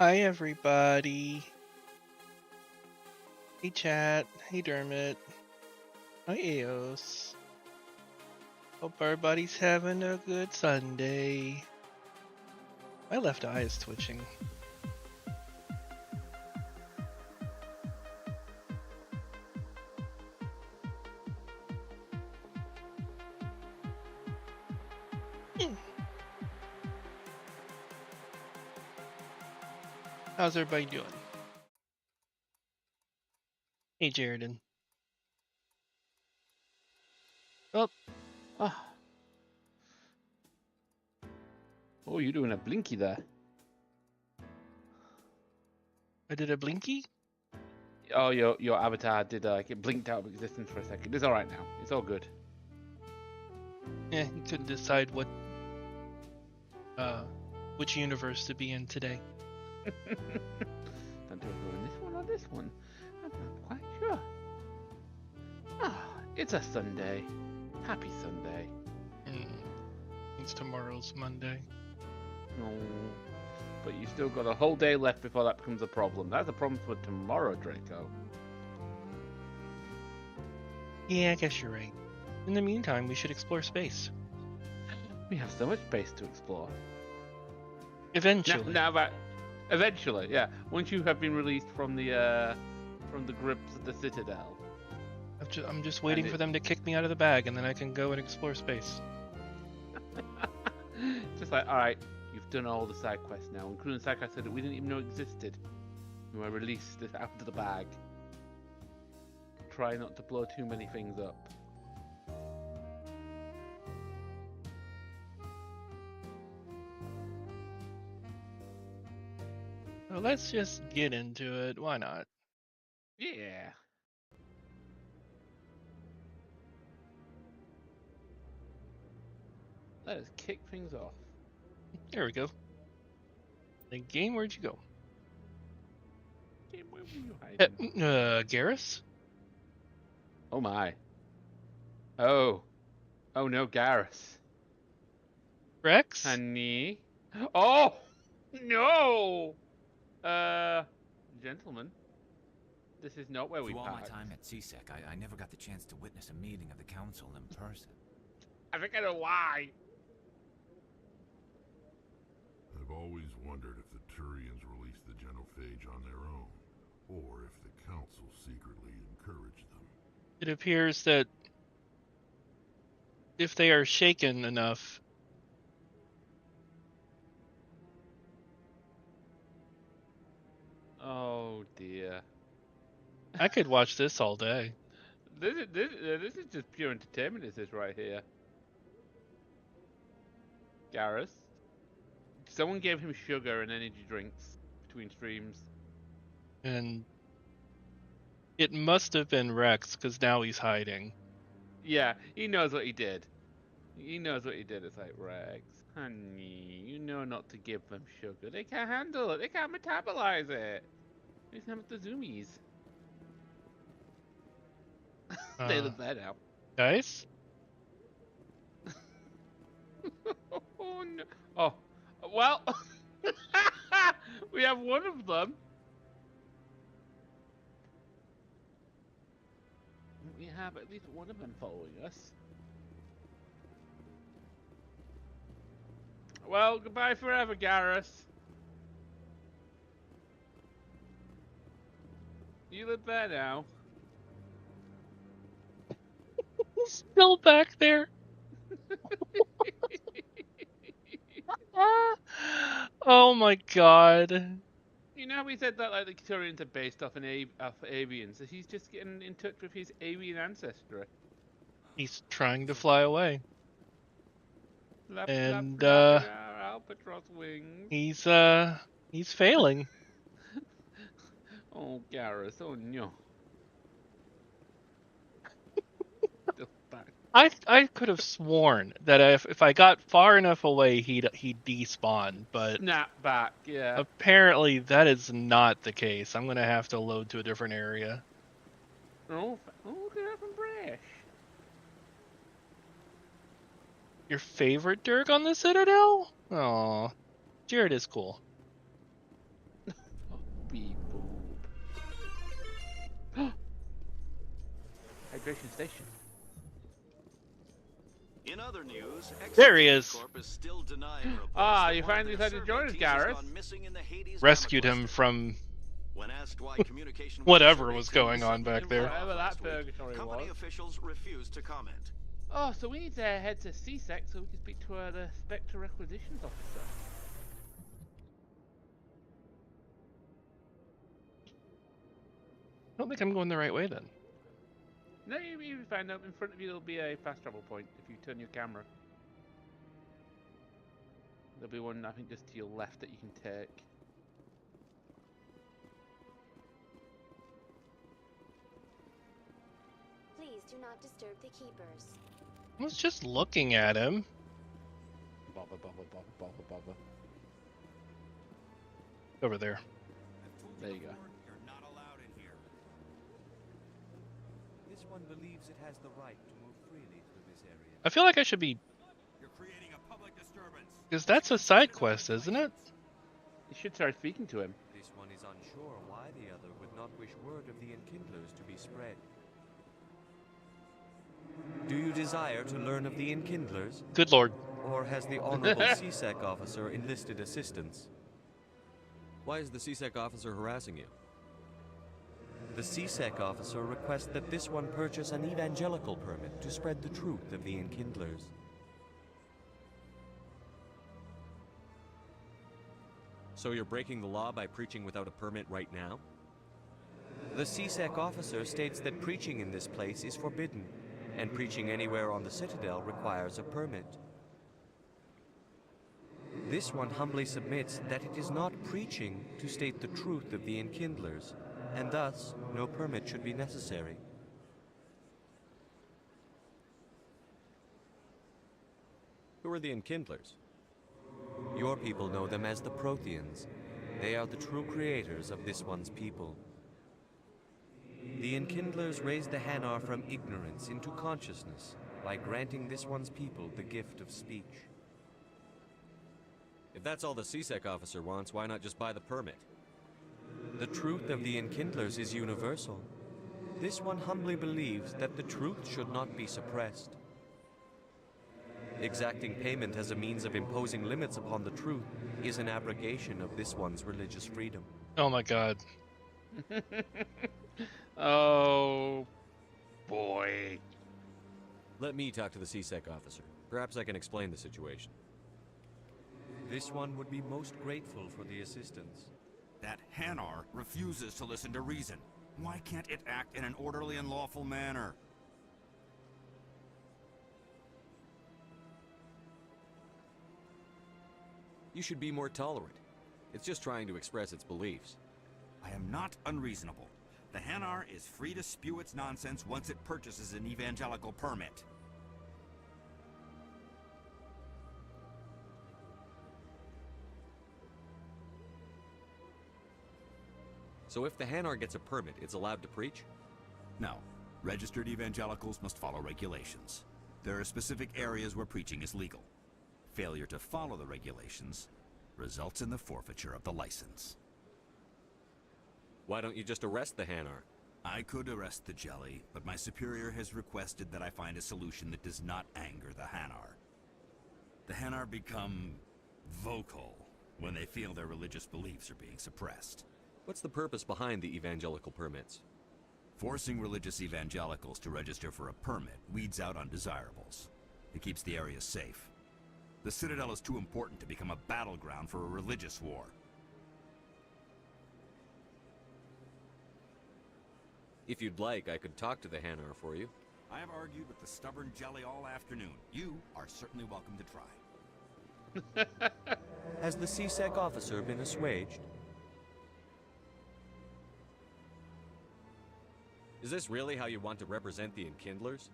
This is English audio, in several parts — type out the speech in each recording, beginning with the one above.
Hi, everybody. Hey, chat. Hey, Dermot. Hi, Eos. Hope everybody's having a good Sunday. My left eye is twitching. How's everybody doing? Hey, Jaredin. Oh, Oh, you're doing a blinky there. I did a blinky? Oh, your avatar did it blinked out of existence for a second. It's all right now. It's all good. Yeah, you couldn't decide which universe to be in today. Don't do it in this one or this one. I'm not quite sure. It's a Sunday. Happy Sunday. It's tomorrow's Monday. No, but you still got a whole day left before that becomes a problem. That's a problem for tomorrow, Draco. Yeah, I guess you're right. In the meantime, we should explore space. We have so much space to explore. Eventually. Eventually, yeah. Once you have been released from the grips of the Citadel. I'm just waiting for them to kick me out of the bag, and then I can go and explore space. Just like, all right, you've done all the side quests now, including the side quests that we didn't even know existed. You are released out of the bag. Try not to blow too many things up. So let's just get into it. Why not? Yeah. Let us kick things off. There we go. The game, where'd you go? Game, where were you hiding? Garrus? Oh my. Oh. Oh no, Garrus. Rex? Honey. Oh! No! Gentlemen. This is not where we parked. Through all my parked. time at CSEC, I never got the chance to witness a meeting of the council in person. I think I know why. I've always wondered if the Turians released the genophage on their own, or if the council secretly encouraged them. It appears that if they are shaken enough, Oh dear. I could watch this all day. This is just pure entertainment. Is this right here? Garrus. Someone gave him sugar and energy drinks between streams. And it must have been Rex, because now he's hiding. Yeah, he knows what he did. He knows what he did. It's like, Rex, honey, you know not to give them sugar. They can't handle it. They can't metabolize it. They just have the zoomies. They live there now. Guys? Oh no. Oh, well, we have one of them. We have at least one of them following us. Well, goodbye forever, Garrus. You live there now. He's still back there. Oh my god. You know how we said that like the Turians are based off avians? So he's just getting in touch with his avian ancestry. He's trying to fly away. And our albatross wings. He's failing. Oh, Garrus, oh no. I could have sworn that if I got far enough away, he'd despawn, but snap back, yeah. Apparently that is not the case. I'm gonna have to load to a different area. Oh, look at that from Brash. Your favorite Dirk on the Citadel? Aw, Jared is cool. hydration station. In other news, There he is. Corp is still denying reports Ah, that you one of finally their decided to survey join us, teams has Gareth. gone missing in the Hades Rescued gamma him cluster. from When asked why communication with whatever the survey was team going on suddenly back there. went off Whatever that last week, purgatory company was. officials refused to comment. Oh, so we need to head to CSEC so we can speak to the Spectre Requisitions Officer. I don't think I'm going the right way then. No, you'll be fine. In front of you there'll be a fast travel point if you turn your camera. There'll be one, I think, just to your left that you can take. Please do not disturb the keepers. I was just looking at him. Bother. Over there. There you go. You're not allowed in here. This one believes it has the right to move freely through this area. I feel like I should be... You're creating a public disturbance. Because that's a side quest, isn't it? You should start speaking to him. This one is unsure why the other would not wish word of the Enkindlers to be spread. Do you desire to learn of the Enkindlers? Good lord. Or has the Honorable CSEC officer enlisted assistance? Why is the CSEC officer harassing you? The CSEC officer requests that this one purchase an evangelical permit to spread the truth of the Enkindlers. So you're breaking the law by preaching without a permit right now? The CSEC officer states that preaching in this place is forbidden, and preaching anywhere on the Citadel requires a permit. This one humbly submits that it is not preaching to state the truth of the Enkindlers, and thus no permit should be necessary. Who are the Enkindlers? Your people know them as the Protheans. They are the true creators of this one's people. The Enkindlers raised the Hanar from ignorance into consciousness by granting this one's people the gift of speech. If that's all the CSEC officer wants, why not just buy the permit? The truth of the Enkindlers is universal. This one humbly believes that the truth should not be suppressed. Exacting payment as a means of imposing limits upon the truth is an abrogation of this one's religious freedom. Oh my god. Oh, boy. Let me talk to the CSEC officer. Perhaps I can explain the situation. This one would be most grateful for the assistance. That Hanar refuses to listen to reason. Why can't it act in an orderly and lawful manner? You should be more tolerant. It's just trying to express its beliefs. I am not unreasonable. The Hanar is free to spew its nonsense once it purchases an evangelical permit. So if the Hanar gets a permit, it's allowed to preach? No. Registered evangelicals must follow regulations. There are specific areas where preaching is legal. Failure to follow the regulations results in the forfeiture of the license. Why don't you just arrest the Hanar? I could arrest the jelly, but my superior has requested that I find a solution that does not anger the Hanar. The Hanar become vocal when they feel their religious beliefs are being suppressed. What's the purpose behind the evangelical permits? Forcing religious evangelicals to register for a permit weeds out undesirables. It keeps the area safe. The Citadel is too important to become a battleground for a religious war. If you'd like, I could talk to the Hanar for you. I have argued with the stubborn jelly all afternoon. You are certainly welcome to try. Has the CSEC officer been assuaged? Is this really how you want to represent the Enkindlers?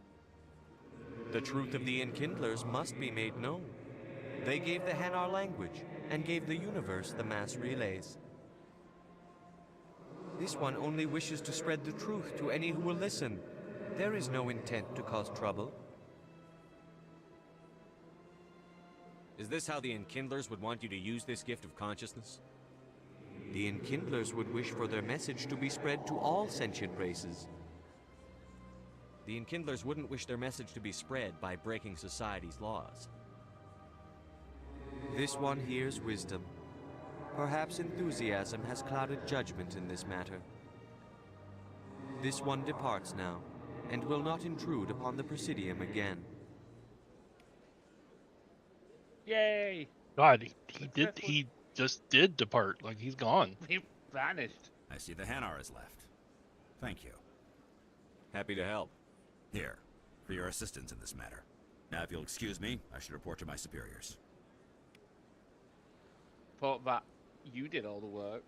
The truth of the Enkindlers must be made known. They gave the Hanar language, and gave the universe the mass relays. This one only wishes to spread the truth to any who will listen. There is no intent to cause trouble. Is this how the Enkindlers would want you to use this gift of consciousness? The Enkindlers would wish for their message to be spread to all sentient races. The Enkindlers wouldn't wish their message to be spread by breaking society's laws. This one hears wisdom. Perhaps enthusiasm has clouded judgment in this matter. This one departs now, and will not intrude upon the Presidium again. Yay! God, Successful. he just did depart. Like, he's gone. He vanished. I see the Hanar is left. Thank you. Happy to help. Here, for your assistance in this matter. Now, if you'll excuse me, I should report to my superiors. Thought that you did all the work.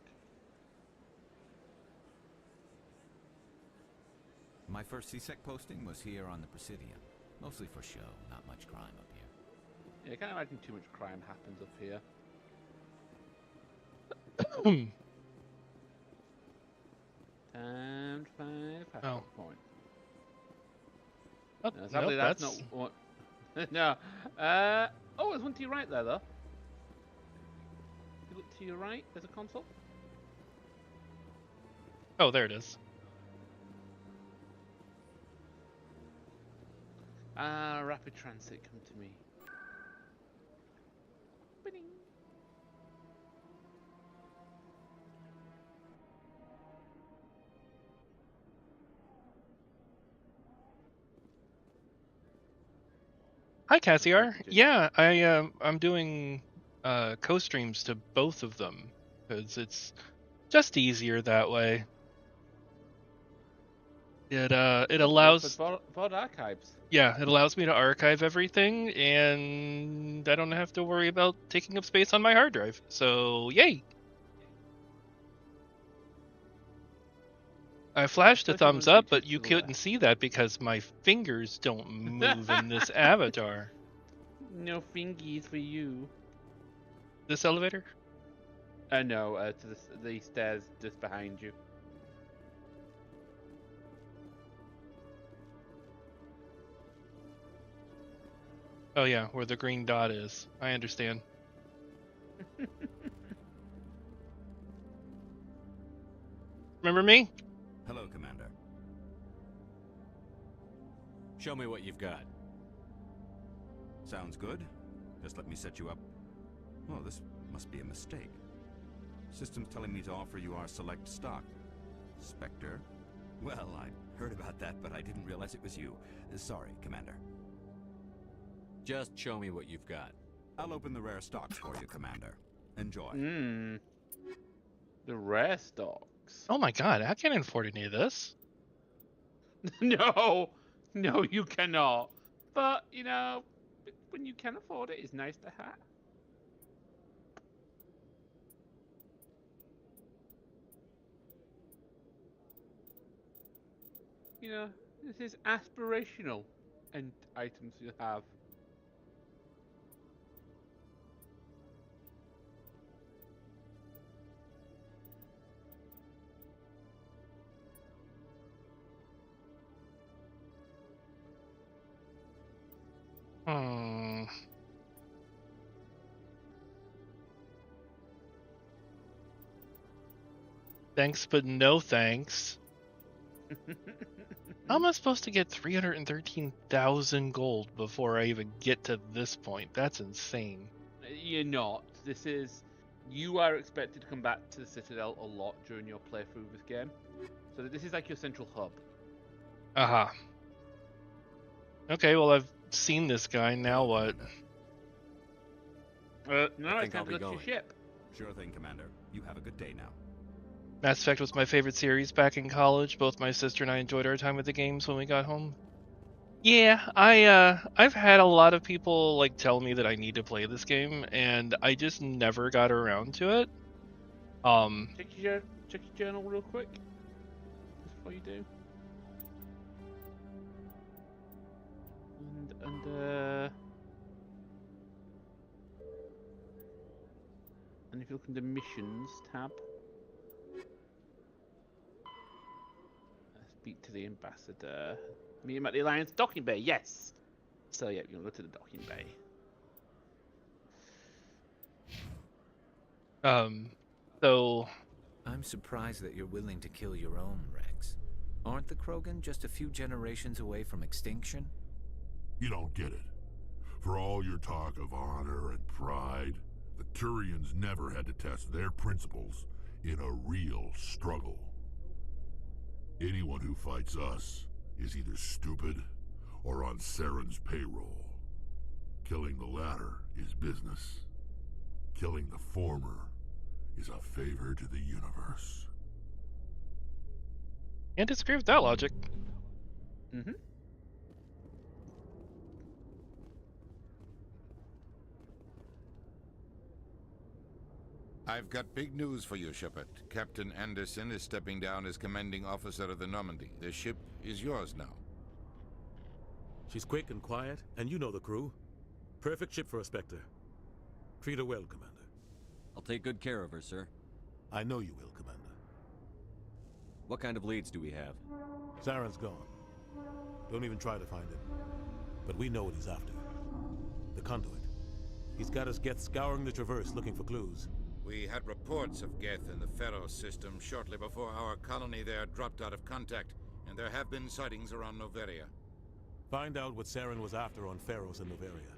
My first CSEC posting was here on the Presidium. Mostly for show, not much crime up here. Yeah, I can't imagine too much crime happens up here. Time to find a password point. Oh, No, sadly, nope, that's not what. No. Oh, there's one to your right there, though. You look to your right. There's a console. Oh, there it is. Rapid transit, come to me. Ba-ding. Hi, Cassiar. Just- Yeah, I'm doing co-streams to both of them because it's just easier that way. It allows VOD archives. it allows me to archive everything, and I don't have to worry about taking up space on my hard drive. So yay! I flashed a Especially when thumbs it up, reaches but you to the couldn't left. see that because my fingers don't move in this avatar. No fingies for you. This elevator? No, to the stairs just behind you. Oh yeah, where the green dot is. I understand. Remember me? Hello, Commander. Show me what you've got. Sounds good. Just let me set you up. Oh, this must be a mistake. System's telling me to offer you our select stock. Spectre? Well, I heard about that, but I didn't realize it was you. Sorry, Commander. Just show me what you've got. I'll open the rare stocks for you, Commander. Enjoy. The rare stocks. Oh my god, I can't afford any of this. No, you cannot. But you know, when you can afford it, it's nice to have. You know, this is aspirational, and items you have. Hmm. Thanks, but no thanks. How am I supposed to get 313,000 gold before I even get to this point? That's insane. You're not. This is. You are expected to come back to the Citadel a lot during your playthrough of this game. So this is like your central hub. Aha. Okay, well, I've seen this guy. Now what? No, I it's think I'll time to be go to your going. ship. Sure thing, Commander. You have a good day now. Mass Effect was my favorite series back in college. Both my sister and I enjoyed our time with the games when we got home. Yeah, I've had a lot of people like tell me that I need to play this game, and I just never got around to it. Check your journal real quick. Just before you do. And if you look in the missions tab, speak to the ambassador. Meet him at the Alliance docking bay. Yes. So yeah, you can go to the docking bay. So I'm surprised that you're willing to kill your own, Rex. Aren't the Krogan just a few generations away from extinction? You don't get it. For all your talk of honor and pride, the Turians never had to test their principles in a real struggle. Anyone who fights us is either stupid or on Saren's payroll. Killing the latter is business. Killing the former is a favor to the universe. Can't disagree with that logic. Mm-hmm. I've got big news for you, Shepard. Captain Anderson is stepping down as commanding officer of the Normandy. The ship is yours now. She's quick and quiet, and you know the crew. Perfect ship for a Spectre. Treat her well, Commander. I'll take good care of her, sir. I know you will, Commander. What kind of leads do we have? Saren's gone. Don't even try to find him. But we know what he's after. The conduit. He's got us Geth scouring the Traverse looking for clues. We had reports of Geth in the Pharaoh system shortly before our colony there dropped out of contact, and there have been sightings around Noveria. Find out what Saren was after on Pharos and Noveria.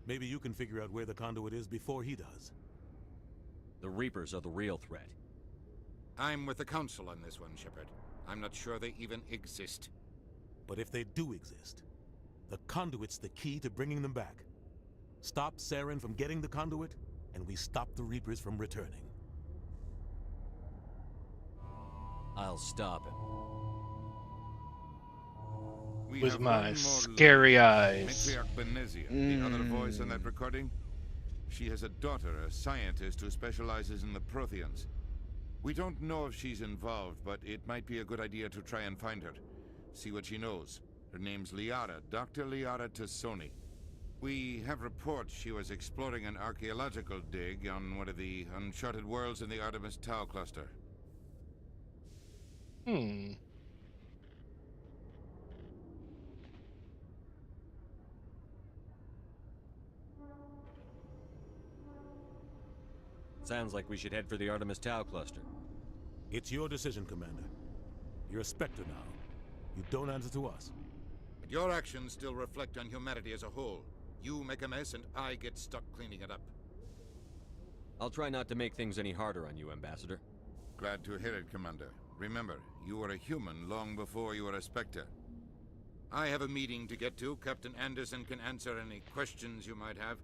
Maybe you can figure out where the conduit is before he does. The Reapers are the real threat. I'm with the Council on this one, Shepard. I'm not sure they even exist. But if they do exist, the conduit's the key to bringing them back. Stop Saren from getting the conduit, and we stop the Reapers from returning. I'll stop him. We With have my one more scary lead. eyes. Matriarch Benezia, the other voice on that recording. She has a daughter, a scientist who specializes in the Protheans. We don't know if she's involved, but it might be a good idea to try and find her. See what she knows. Her name's Liara, Dr. Liara Tassoni. We have reports she was exploring an archaeological dig on one of the uncharted worlds in the Artemis Tau cluster. Sounds like we should head for the Artemis Tau cluster. It's your decision, Commander. You're a Spectre now. You don't answer to us. But your actions still reflect on humanity as a whole. You make a mess and I get stuck cleaning it up. I'll try not to make things any harder on you, Ambassador. Glad to hear it, Commander. Remember, you were a human long before you were a Spectre. I have a meeting to get to. Captain Anderson can answer any questions you might have.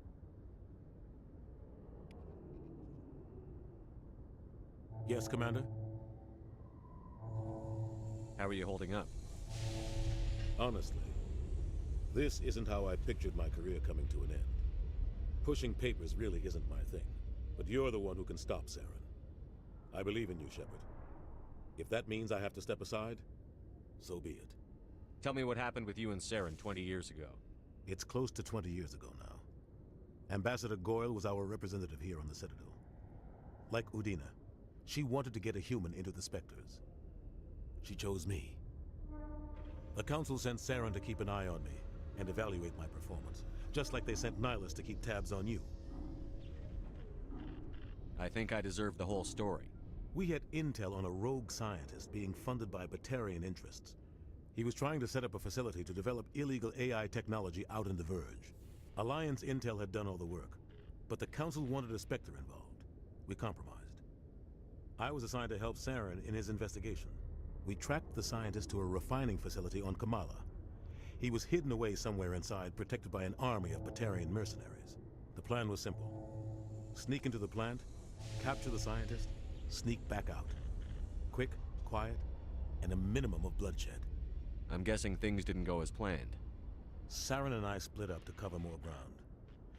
Yes, Commander? How are you holding up? Honestly, this isn't how I pictured my career coming to an end. Pushing papers really isn't my thing, but you're the one who can stop Saren. I believe in you, Shepard. If that means I have to step aside, so be it. Tell me what happened with you and Saren 20 years ago. It's close to 20 years ago now. Ambassador Goyle was our representative here on the Citadel. Like Udina, she wanted to get a human into the Spectres. She chose me. The Council sent Saren to keep an eye on me and evaluate my performance, just like they sent Nihilus to keep tabs on you. I think I deserve the whole story. We had intel on a rogue scientist being funded by Batarian interests. He was trying to set up a facility to develop illegal AI technology out in the Verge. Alliance intel had done all the work, but the Council wanted a Spectre involved. We compromised. I was assigned to help Saren in his investigation. We tracked the scientist to a refining facility on Kamala. He was hidden away somewhere inside, protected by an army of Batarian mercenaries. The plan was simple. Sneak into the plant, capture the scientist, sneak back out. Quick, quiet, and a minimum of bloodshed. I'm guessing things didn't go as planned. Saren and I split up to cover more ground.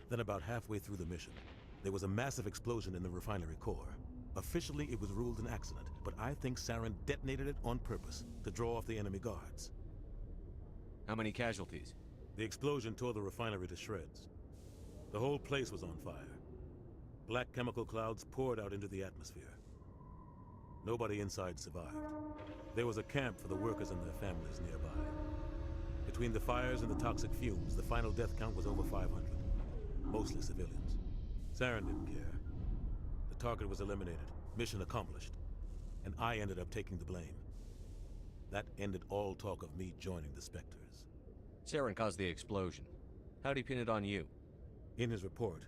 Then about halfway through the mission, there was a massive explosion in the refinery core. Officially, it was ruled an accident, but I think Saren detonated it on purpose to draw off the enemy guards. How many casualties? The explosion tore the refinery to shreds. The whole place was on fire. Black chemical clouds poured out into the atmosphere. Nobody inside survived. There was a camp for the workers and their families nearby. Between the fires and the toxic fumes, the final death count was over 500. Mostly civilians. Saren didn't care. The target was eliminated, mission accomplished, and I ended up taking the blame. That ended all talk of me joining the Spectres. Saren caused the explosion. How'd he pin it on you? In his report,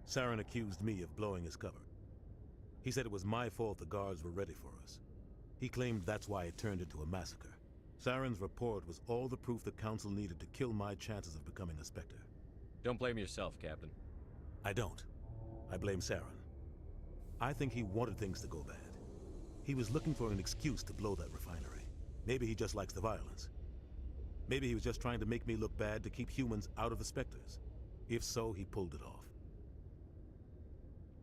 Saren accused me of blowing his cover. He said it was my fault the guards were ready for us. He claimed that's why it turned into a massacre. Saren's report was all the proof the Council needed to kill my chances of becoming a Spectre. Don't blame yourself, Captain. I don't. I blame Saren. I think he wanted things to go bad. He was looking for an excuse to blow that refinery. Maybe he just likes the violence. Maybe he was just trying to make me look bad to keep humans out of the Spectres. If so, he pulled it off.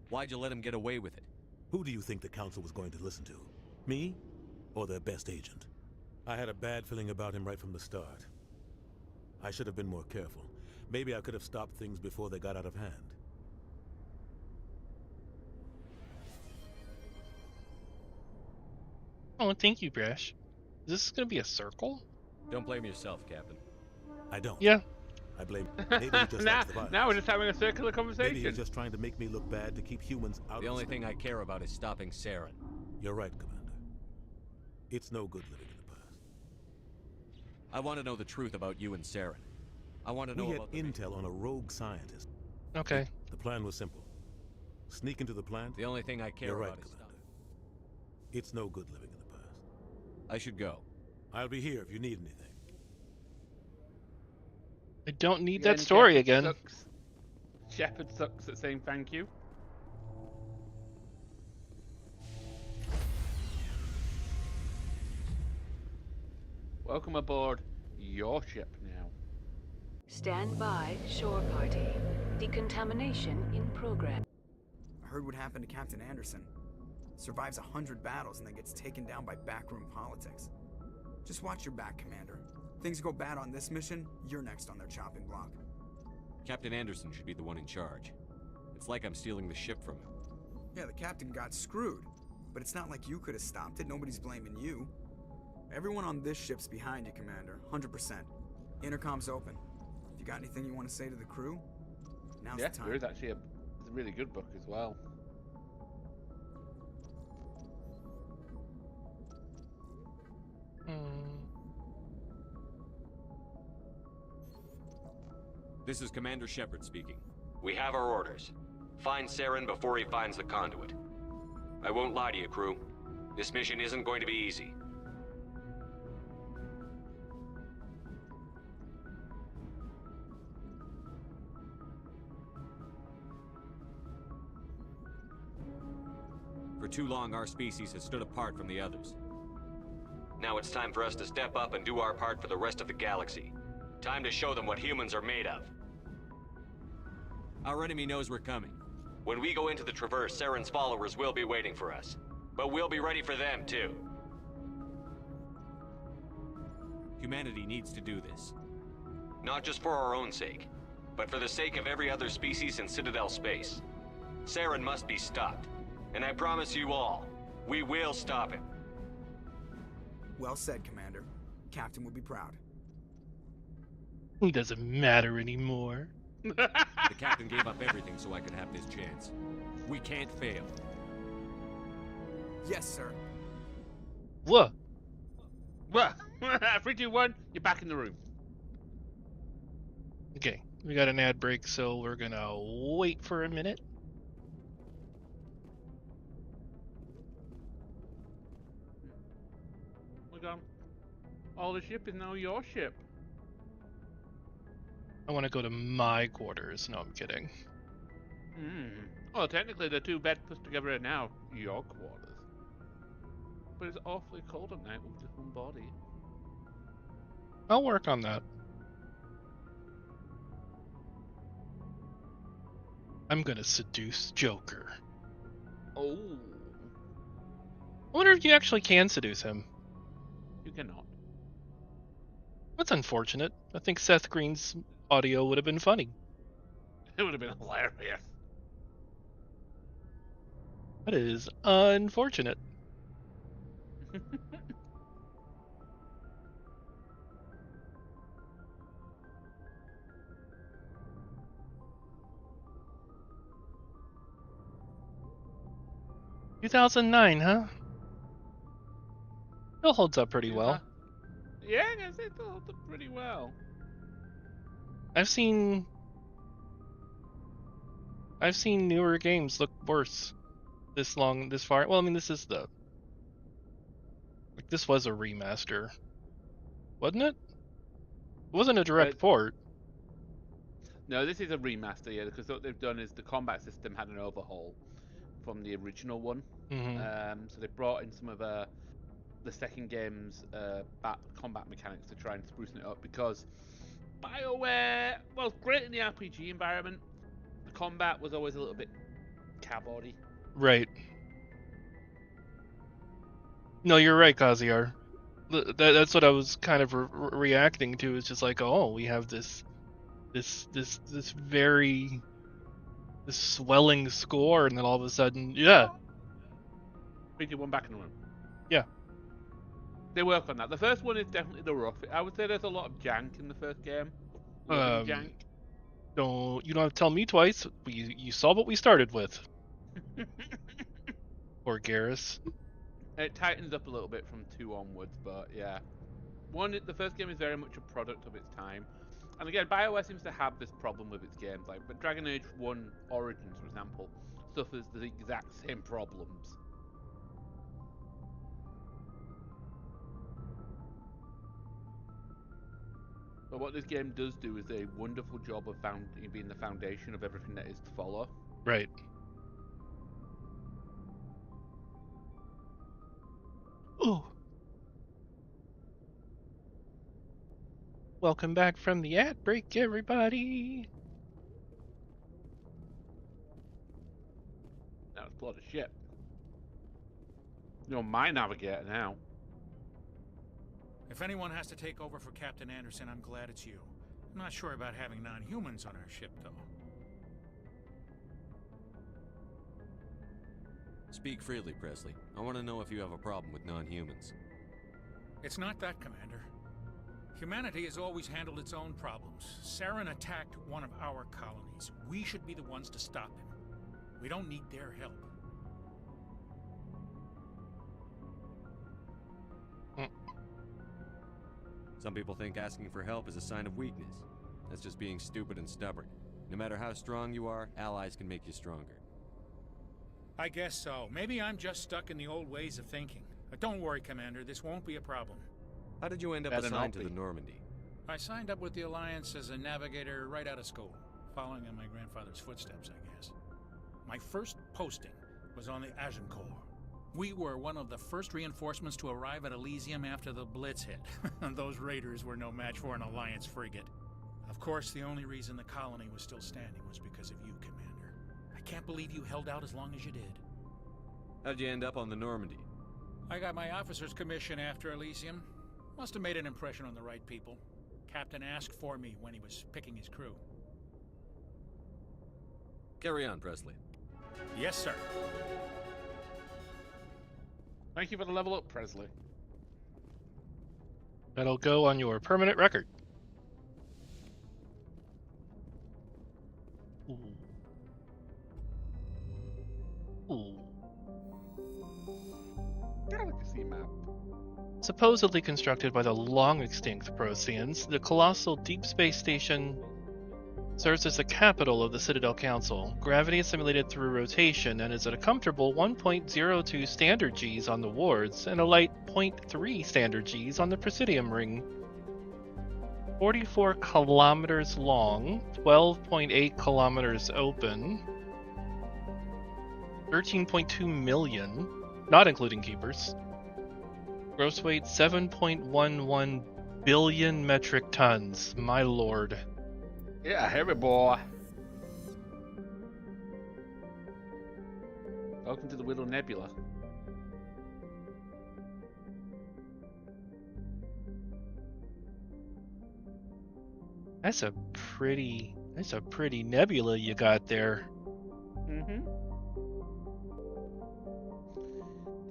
Why'd you let him get away with it? Who do you think the Council was going to listen to? Me? Or their best agent? I had a bad feeling about him right from the start. I should have been more careful. Maybe I could have stopped things before they got out of hand. Oh, thank you, Brash. Is this gonna be a circle? Don't blame yourself, Captain. I don't. Yeah. I blame. Maybe he just likes the violence. Now we're just having a circular conversation. Maybe he's just trying to make me look bad to keep humans out of The only thing I care about is stopping Saren. You're right, Commander. It's no good living in the past. I want to know the truth about you and Saren. I want to know We had about intel on a rogue scientist. Okay. The plan was simple. Sneak into the plant. The only thing I care You're right, about is Commander. It's no good living in the past. I should go. I'll be here if you need anything. I don't need Yeah, that story Shepard again. Sucks. Shepard sucks at saying thank you. Welcome aboard your ship now. Stand by, shore party. Decontamination in progress. I heard what happened to Captain Anderson. Survives 100 battles and then gets taken down by backroom politics. Just watch your back, Commander. Things go bad on this mission, you're next on their chopping block. Captain Anderson should be the one in charge. It's like I'm stealing the ship from him. Yeah, the captain got screwed. But it's not like you could have stopped it. Nobody's blaming you. Everyone on this ship's behind you, Commander. 100%. Intercom's open. If you got anything you want to say to the crew, now's the time. There is actually a really good book as well. This is Commander Shepard speaking. We have our orders. Find Saren before he finds the conduit. I won't lie to you, crew. This mission isn't going to be easy. For too long, our species has stood apart from the others. Now it's time for us to step up and do our part for the rest of the galaxy. Time to show them what humans are made of. Our enemy knows we're coming. When we go into the Traverse, Saren's followers will be waiting for us. But we'll be ready for them, too. Humanity needs to do this. Not just for our own sake, but for the sake of every other species in Citadel space. Saren must be stopped. And I promise you all, we will stop him. Well said, Commander. Captain would be proud. It doesn't matter anymore. The captain gave up everything so I could have this chance. We can't fail. Yes, sir. Whoa. Well, 3, 2, 1, you're back in the room. Okay, we got an ad break, so we're gonna wait for a minute. We're gone. All the ship is now your ship. I want to go to my quarters. No, I'm kidding. Well, technically the two beds put together are now your quarters. But it's awfully cold at night with just one body. I'll work on that. I'm gonna seduce Joker. Oh. I wonder if you actually can seduce him. You cannot. That's unfortunate. I think Seth Green's audio would have been funny. It would have been hilarious. That is unfortunate. (2009), huh? Still holds up pretty well. Yeah, I guess it held up pretty well. I've seen newer games look worse this far. Well, I mean, this was a remaster, wasn't it? It wasn't a direct port. No, this is a remaster, yeah, because what they've done is the combat system had an overhaul from the original one. So they brought in some of the second game's combat mechanics to try and spruce it up, because BioWare, well, great in the RPG environment, the combat was always a little bit cowboy-y. Right. No, you're right, Kaziar. That's what I was kind of reacting to. It's just like, oh, we have this very swelling score, and then all of a sudden, yeah. 3-2-1 back in the room. Yeah. They work on that. The first one is definitely the rough. I would say there's a lot of jank in the first game. Jank. You don't have to tell me twice. You saw what we started with. Poor Garrus. It tightens up a little bit from 2 onwards, but yeah. The first game is very much a product of its time. And again, BioWare seems to have this problem with its games. But Dragon Age 1 Origins, for example, suffers the exact same problems. But what this game does do is a wonderful job of being the foundation of everything that is to follow. Right. Ooh. Welcome back from the ad break, everybody. Now it's a lot of shit. You're my navigator now. If anyone has to take over for Captain Anderson, I'm glad it's you. I'm not sure about having non-humans on our ship, though. Speak freely, Presley. I want to know if you have a problem with non-humans. It's not that, Commander. Humanity has always handled its own problems. Saren attacked one of our colonies. We should be the ones to stop him. We don't need their help. Some people think asking for help is a sign of weakness. That's just being stupid and stubborn. No matter how strong you are, allies can make you stronger. I guess so. Maybe I'm just stuck in the old ways of thinking. But don't worry, Commander. This won't be a problem. How did you end up assigned to the Normandy? I signed up with the Alliance as a navigator right out of school, following in my grandfather's footsteps, I guess. My first posting was on the Agincourt. We were one of the first reinforcements to arrive at Elysium after the Blitz hit. Those raiders were no match for an Alliance frigate. Of course, the only reason the colony was still standing was because of you, Commander. I can't believe you held out as long as you did. How'd you end up on the Normandy? I got my officer's commission after Elysium. Must have made an impression on the right people. Captain asked for me when he was picking his crew. Carry on, Presley. Yes, sir. Thank you for the level up, Presley. That'll go on your permanent record. Ooh. Ooh. Galaxy map. Supposedly constructed by the long-extinct Protheans, the colossal deep space station serves as the capital of the Citadel Council. Gravity is simulated through rotation and is at a comfortable 1.02 standard Gs on the wards and a light 0.3 standard Gs on the Presidium ring. 44 kilometers long, 12.8 kilometers open, 13.2 million, not including keepers. Gross weight 7.11 billion metric tons. My lord. Yeah, heavy boy. Welcome to the Willow Nebula. That's a pretty nebula you got there. Mm-hmm.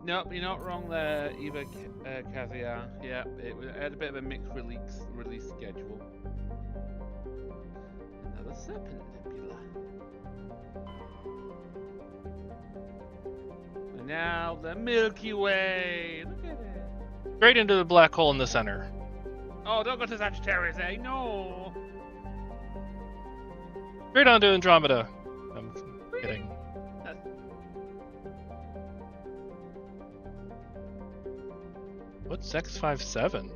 Nope, you're not wrong there either, Kaziar. Yeah, it had a bit of a mixed release schedule. Another Serpent Nebula. And now the Milky Way. Look at it. Straight into the black hole in the center. Oh, don't go to Sagittarius, eh? No. Straight on to Andromeda. I'm kidding. What's X57?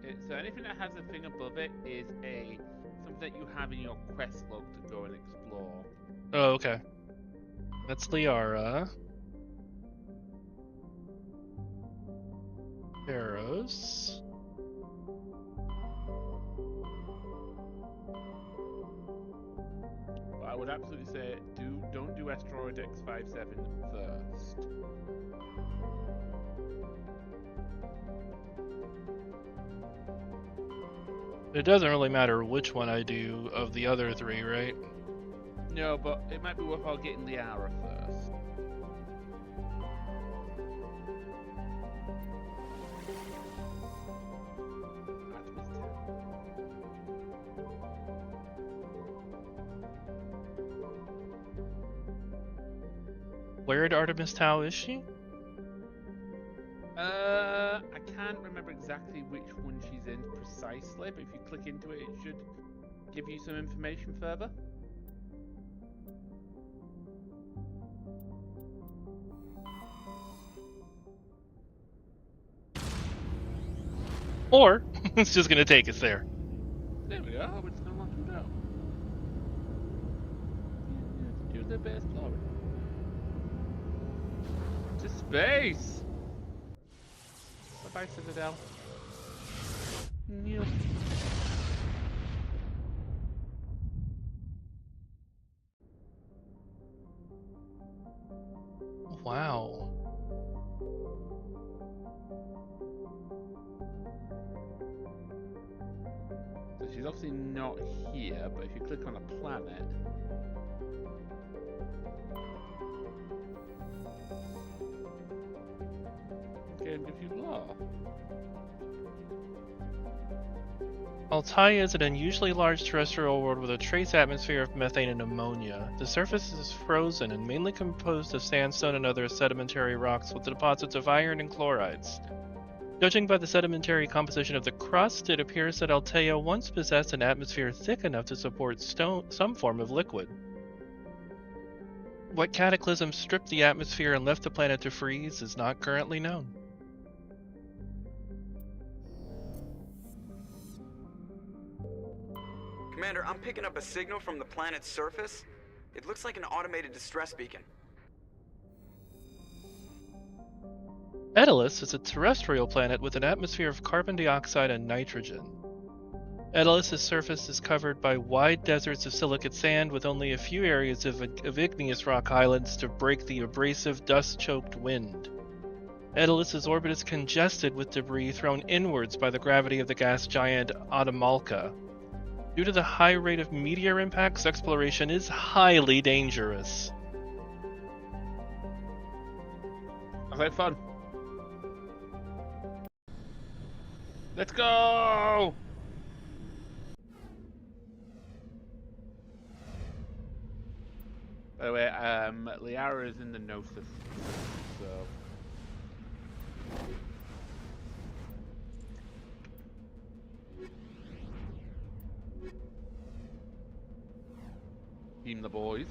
It's anything that has a thing above it is something that you have in your quest log to go and explore. Oh, okay. That's Liara. Arrows. But I would absolutely say don't do asteroid X57 first. It doesn't really matter which one I do of the other three, right? No, but it might be worthwhile getting Liara first. Where at Artemis Tau is she? I can't remember exactly which one she's in precisely, but if you click into it, it should give you some information further. Or it's just gonna take us there. There we go. We're just gonna launch them down. Do the best exploring. To space. Bye, Citadel. New. Wow. So she's obviously not here, but if you click on a planet. Game gives you law. Altair is an unusually large terrestrial world with a trace atmosphere of methane and ammonia. The surface is frozen and mainly composed of sandstone and other sedimentary rocks with deposits of iron and chlorides. Judging by the sedimentary composition of the crust, it appears that Altair once possessed an atmosphere thick enough to support some form of liquid. What cataclysm stripped the atmosphere and left the planet to freeze is not currently known. Commander, I'm picking up a signal from the planet's surface. It looks like an automated distress beacon. Daedalus is a terrestrial planet with an atmosphere of carbon dioxide and nitrogen. Daedalus' surface is covered by wide deserts of silicate sand with only a few areas of igneous rock islands to break the abrasive, dust-choked wind. Daedalus' orbit is congested with debris thrown inwards by the gravity of the gas giant Atamalka. Due to the high rate of meteor impacts, exploration is highly dangerous. Okay, fun. Let's go! By the way, Liara is in the Gnosis, so... Team the boys.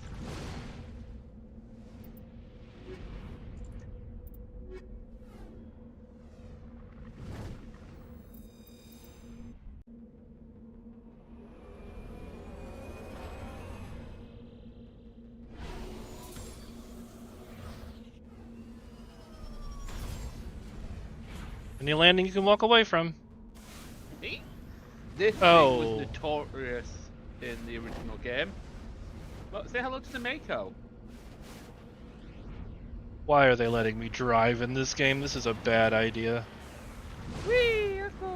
Any landing you can walk away from. This thing was notorious in the original game. Well, say hello to the Mako. Why are they letting me drive in this game? This is a bad idea. Whee! Let's go!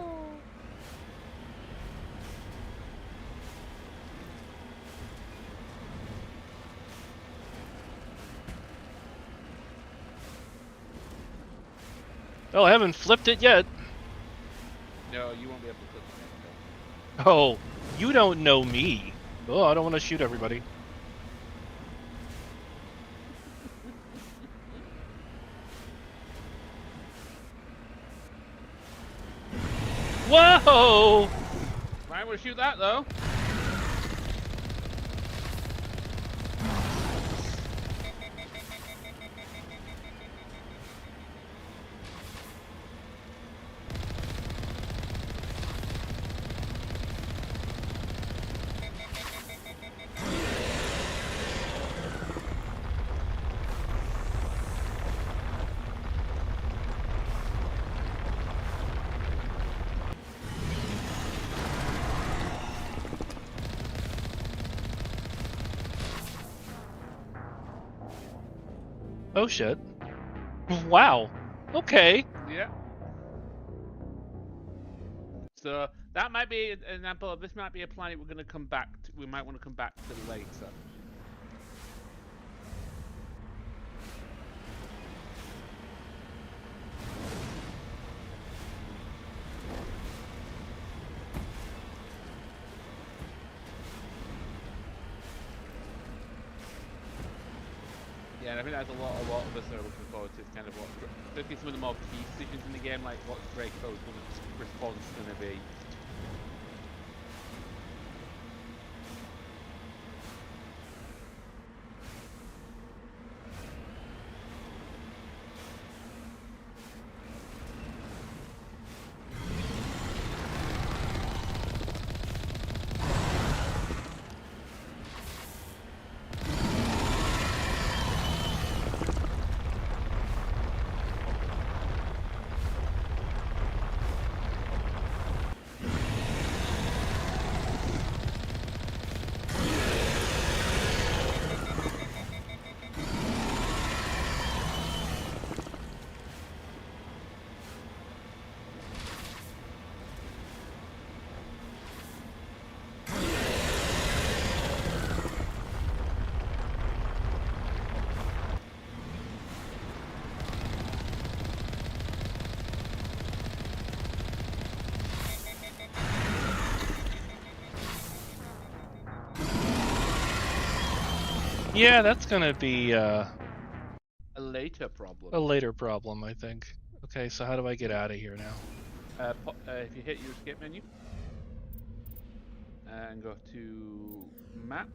Oh, I haven't flipped it yet. No, you won't be able to flip the Oh, you don't know me. Oh, I don't want to shoot everybody. No! Might want to shoot that though. Oh shit. Wow. Okay. Yeah. So that might be an example of this might be a planet we're going to come back to. We might want to come back to later. Yeah, and I think that's a lot of us are looking forward to. Kind of what, especially some of the more key decisions in the game, like what Draco's response is going to be. Yeah, that's gonna be a later problem. A later problem, I think. Okay, so how do I get out of here now? If you hit your escape menu and go to map,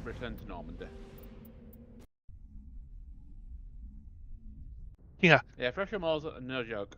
return to Normandy. Yeah. Yeah, Fresher Moors are no joke.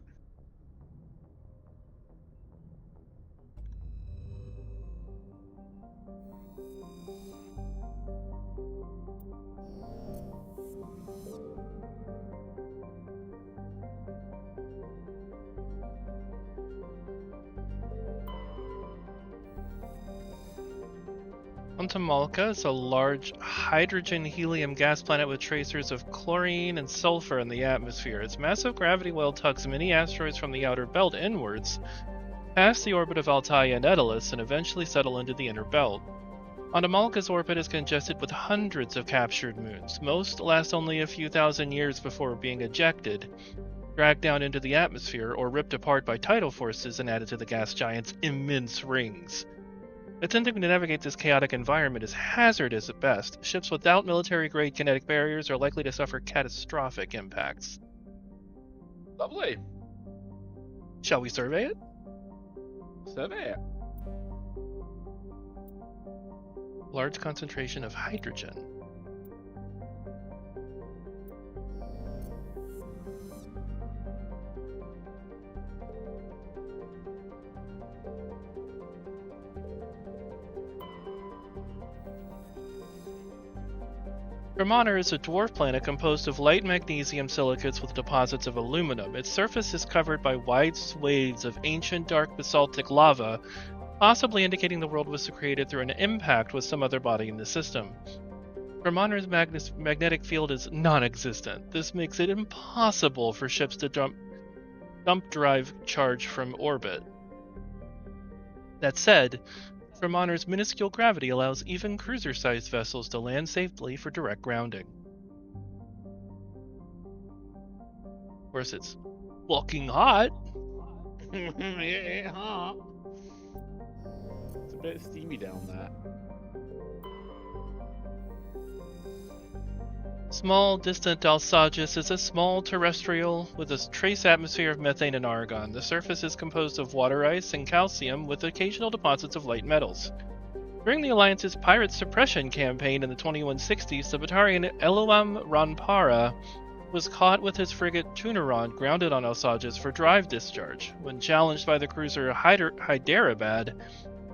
Malka is a large hydrogen-helium gas planet with tracers of chlorine and sulfur in the atmosphere. Its massive gravity well tugs many asteroids from the outer belt inwards, past the orbit of Altair and Daedalus, and eventually settle into the inner belt. Malka's orbit is congested with hundreds of captured moons. Most last only a few thousand years before being ejected, dragged down into the atmosphere, or ripped apart by tidal forces and added to the gas giant's immense rings. Attempting to navigate this chaotic environment is hazardous at best. Ships without military-grade kinetic barriers are likely to suffer catastrophic impacts. Lovely. Shall we survey it? Survey it. Large concentration of hydrogen. Ramoner is a dwarf planet composed of light magnesium silicates with deposits of aluminum. Its surface is covered by wide swathes of ancient dark basaltic lava, possibly indicating the world was created through an impact with some other body in the system. Ramoner's magnetic field is non-existent. This makes it impossible for ships to dump drive charge from orbit. That said, Ramoner's minuscule gravity allows even cruiser-sized vessels to land safely for direct grounding. Of course, it's fucking hot. Yeah, hot. It's a bit steamy down there. Small distant Alsages is a small terrestrial with a trace atmosphere of methane and argon. The surface is composed of water ice and calcium with occasional deposits of light metals. During the Alliance's pirate suppression campaign in the 2160s, the Batarian Eluam Ranpara was caught with his frigate Tunaran grounded on Alsages for drive discharge. When challenged by the cruiser Hyderabad,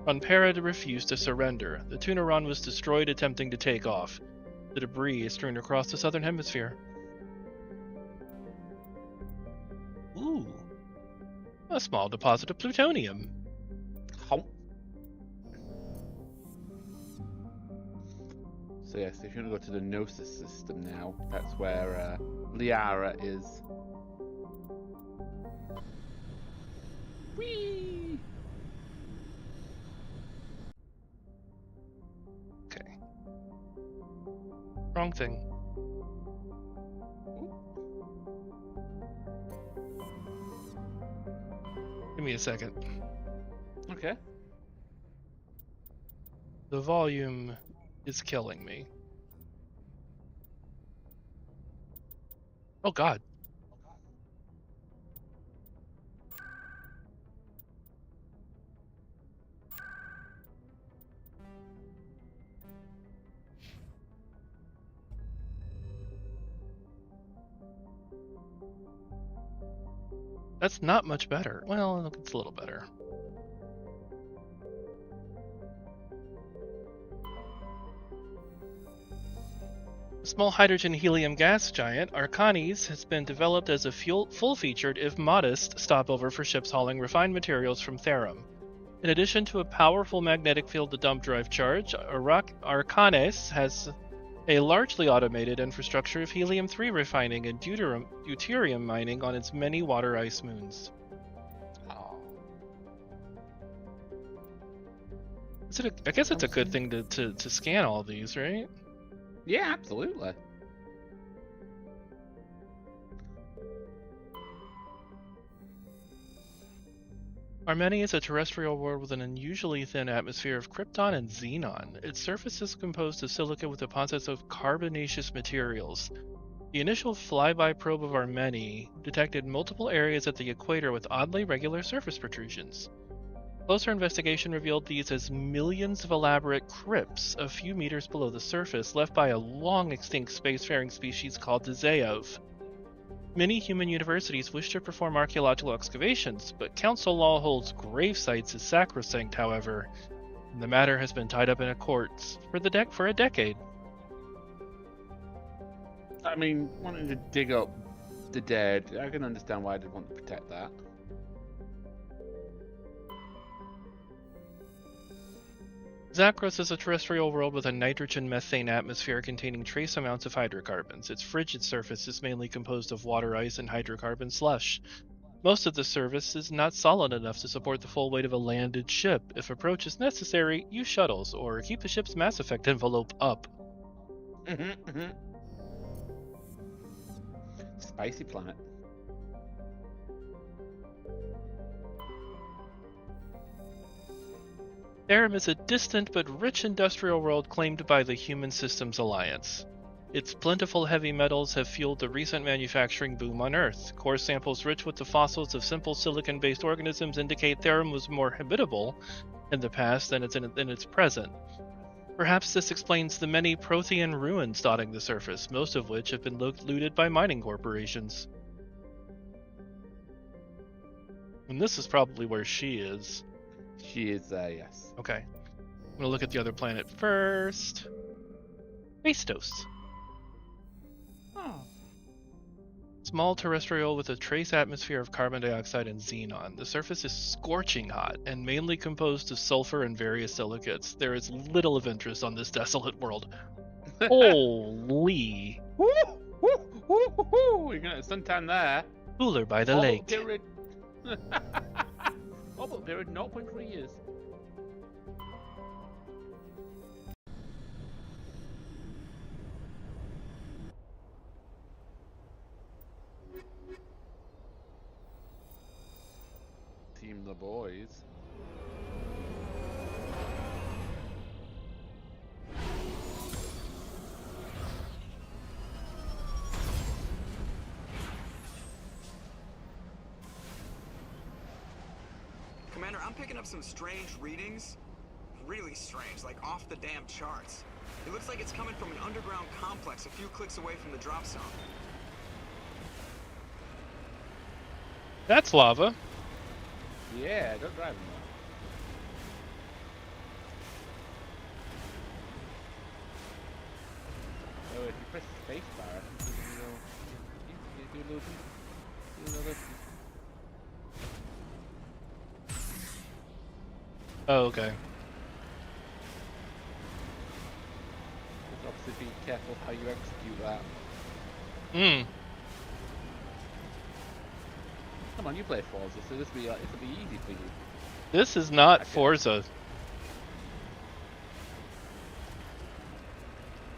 Ranpara refused to surrender. The Tunaran was destroyed attempting to take off. The debris is strewn across the southern hemisphere. Ooh. A small deposit of plutonium. So yes, if you want to go to the Gnosis system now, that's where Liara is. Whee! Okay. Wrong thing. Give me a second. Okay. The volume is killing me. Oh god. That's not much better. Well, it's a little better. A small hydrogen-helium gas giant, Arcanes has been developed as a full-featured, if modest, stopover for ships hauling refined materials from Therum. In addition to a powerful magnetic field to dump drive charge, Arcanes has a largely automated infrastructure of helium-3 refining and deuterium mining on its many water ice moons. I guess it's a good thing to scan all these, right? Yeah, absolutely. Armenia is a terrestrial world with an unusually thin atmosphere of krypton and xenon. Its surface is composed of silica with deposits of carbonaceous materials. The initial flyby probe of Armenia detected multiple areas at the equator with oddly regular surface protrusions. Closer investigation revealed these as millions of elaborate crypts a few meters below the surface, left by a long-extinct spacefaring species called the Zeov. Many human universities wish to perform archaeological excavations, but council law holds grave sites as sacrosanct, however, and the matter has been tied up in a courts for a decade. I mean, wanting to dig up the dead, I can understand why they'd want to protect that. Zakros is a terrestrial world with a nitrogen-methane atmosphere containing trace amounts of hydrocarbons. Its frigid surface is mainly composed of water ice and hydrocarbon slush. Most of the surface is not solid enough to support the full weight of a landed ship. If approach is necessary, use shuttles, or keep the ship's Mass Effect envelope up. Spicy planet. Therum is a distant but rich industrial world claimed by the Human Systems Alliance. Its plentiful heavy metals have fueled the recent manufacturing boom on Earth. Core samples rich with the fossils of simple silicon-based organisms indicate Therum was more habitable in the past than in its present. Perhaps this explains the many Prothean ruins dotting the surface, most of which have been looted by mining corporations. And this is probably where she is. She is there, yes. Okay. I'm gonna look at the other planet first. Bastos. Oh. Small terrestrial with a trace atmosphere of carbon dioxide and xenon. The surface is scorching hot and mainly composed of sulfur and various silicates. There is little of interest on this desolate world. Holy! Woo! Woo! Woo! Woo! You're gonna suntan there. Cooler by the lake. Period. Bubble period 0.3 years. Team the boys. Commander, I'm picking up some strange readings. Really strange, like off the damn charts. It looks like it's coming from an underground complex a few clicks away from the drop zone. That's lava. Yeah, don't drive him though. Oh, if you press the space bar, I think you do a little bit. Do another. Oh, okay. Just obviously be careful how you execute that. Hmm. Come on, you play Forza, so this will be easy for you. This is not Forza.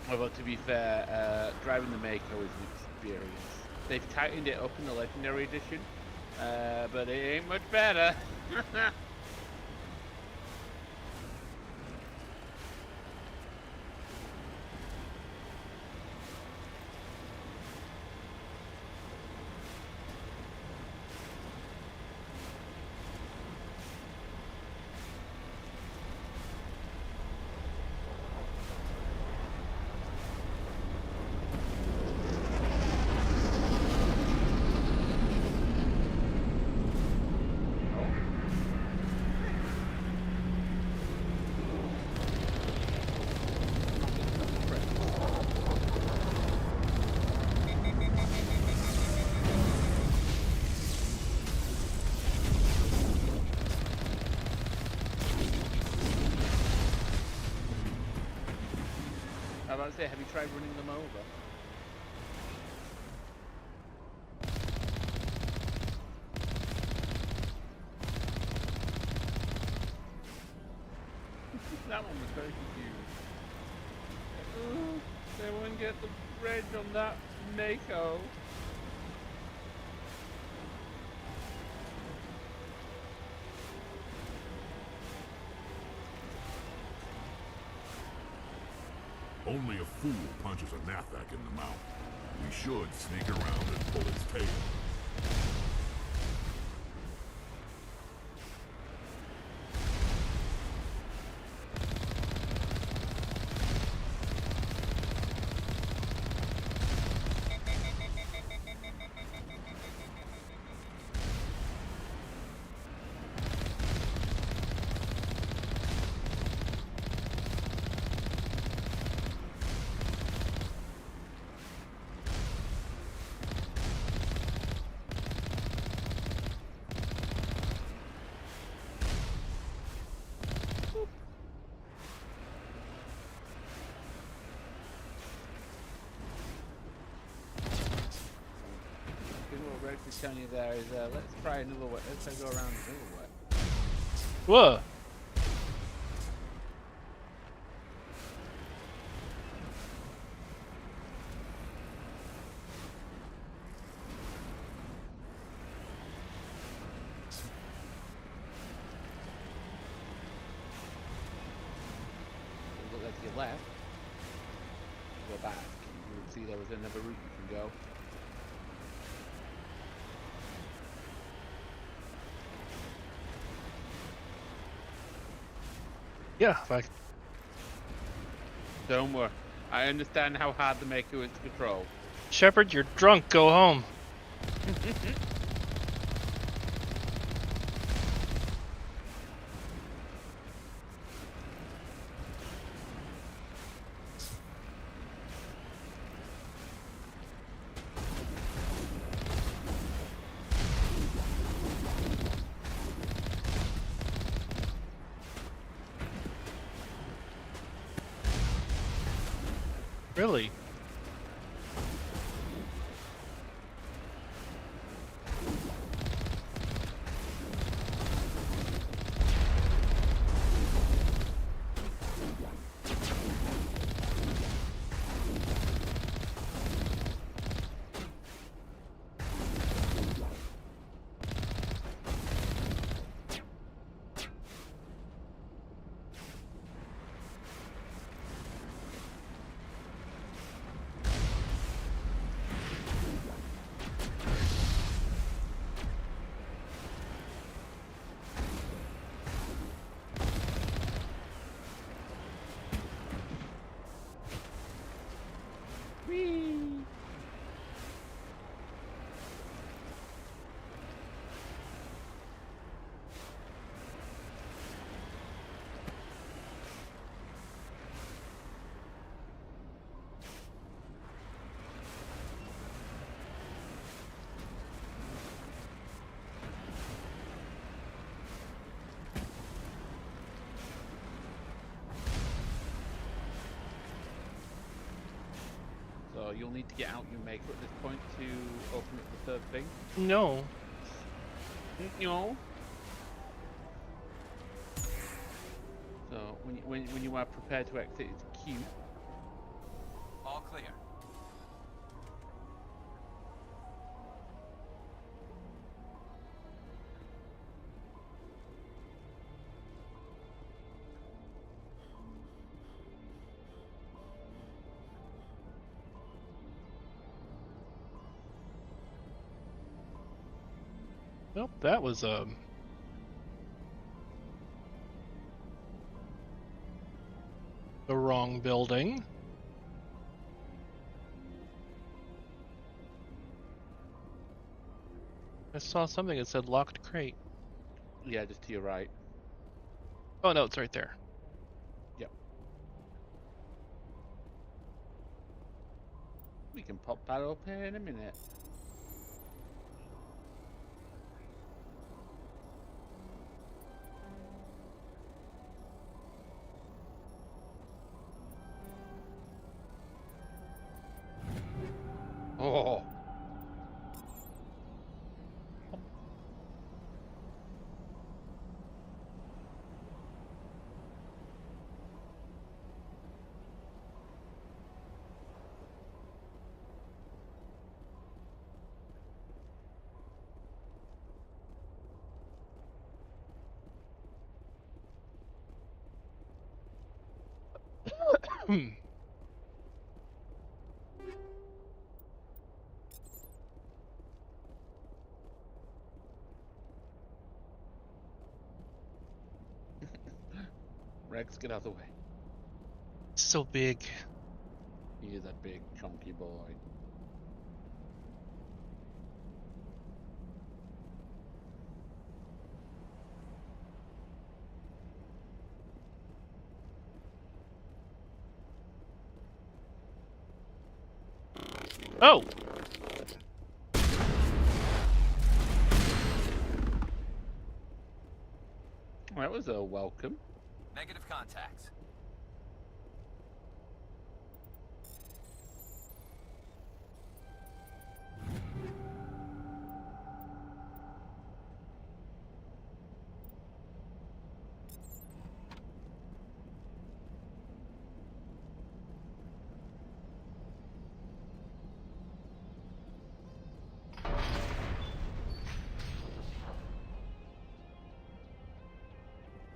Well, to be fair, driving the Mako is an experience. They've tightened it up in the Legendary Edition, but it ain't much better. I was about to say, have you tried running them over? That one was very confused. Ooh, they won't get the reg on that Mako. Only a fool punches a Nathak in the mouth. We should sneak around and pull its tail. What Rex is telling you there is, let's try another way. Let's go around another way. Whoa. Look like to your left. Go back. You can see there was another route you can go. Yeah, Don't worry. I understand how hard the Mako is to control. Shepard, you're drunk. Go home. Really? so you'll need to get out your maker at this point to open up the third thing. No. No. So when you are prepared to exit, it's Q. All clear. Nope, that was the wrong building. I saw something that said locked crate. Yeah, just to your right. Oh no, it's right there. Yep. We can pop that open in a minute. Oh. Rex, get out of the way. So big. He is a big, chunky boy. Oh! That was a welcome. Negative contacts.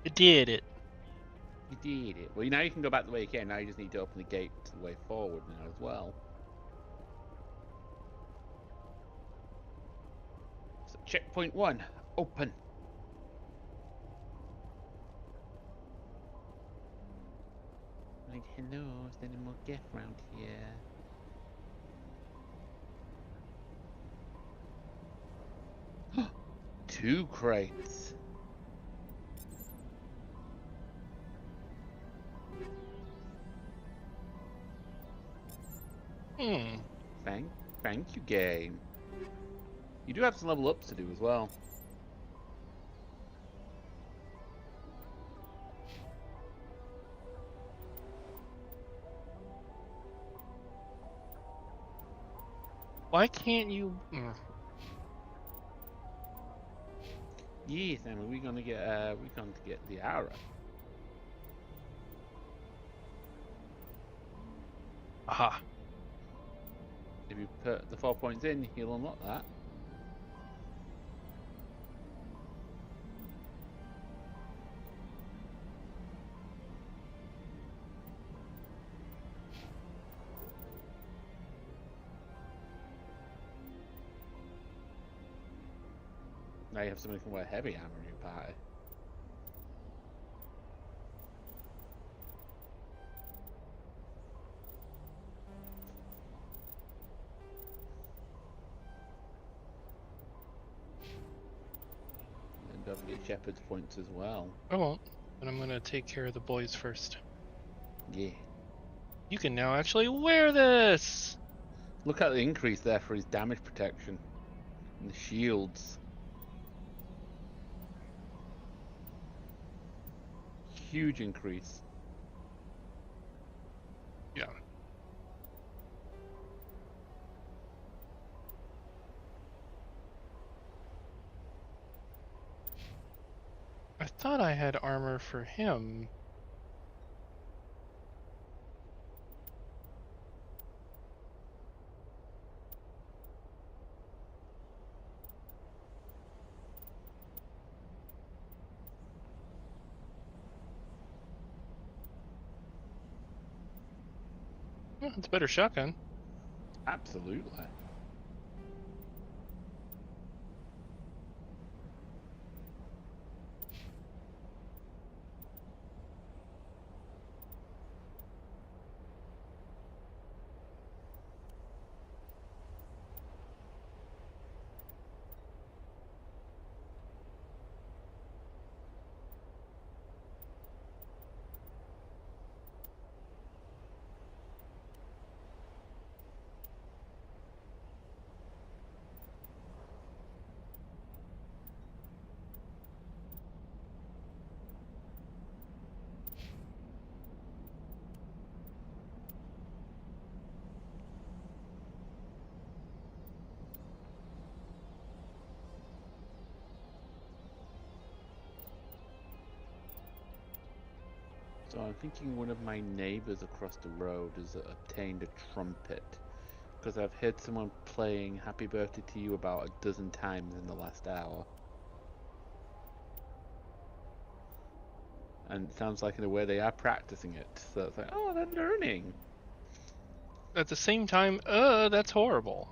It did it. You did it. Well, now you can go back the way you came. Now you just need to open the gate to the way forward now as well. So checkpoint 1, open. Right, hello, is there any more gift around here? Two crates. Thank you, game. You do have some level ups to do as well. Why can't you? Yes, I mean we're gonna get the arrow. Aha. If you put the 4 points in, you'll unlock that. Now you have somebody who can wear heavy armor in your party. And don't forget Shepherd's points as well. I won't, but I'm gonna take care of the boys first. Yeah. You can now actually wear this! Look at the increase there for his damage protection. And the shields. Huge increase. Yeah. thought I had armor for him. Yeah, it's a better shotgun. Absolutely. So I'm thinking one of my neighbors across the road has obtained a trumpet. Because I've heard someone playing Happy Birthday to You about a dozen times in the last hour. And it sounds like in a way they are practicing it. So it's like, oh, they're learning. At the same time, that's horrible.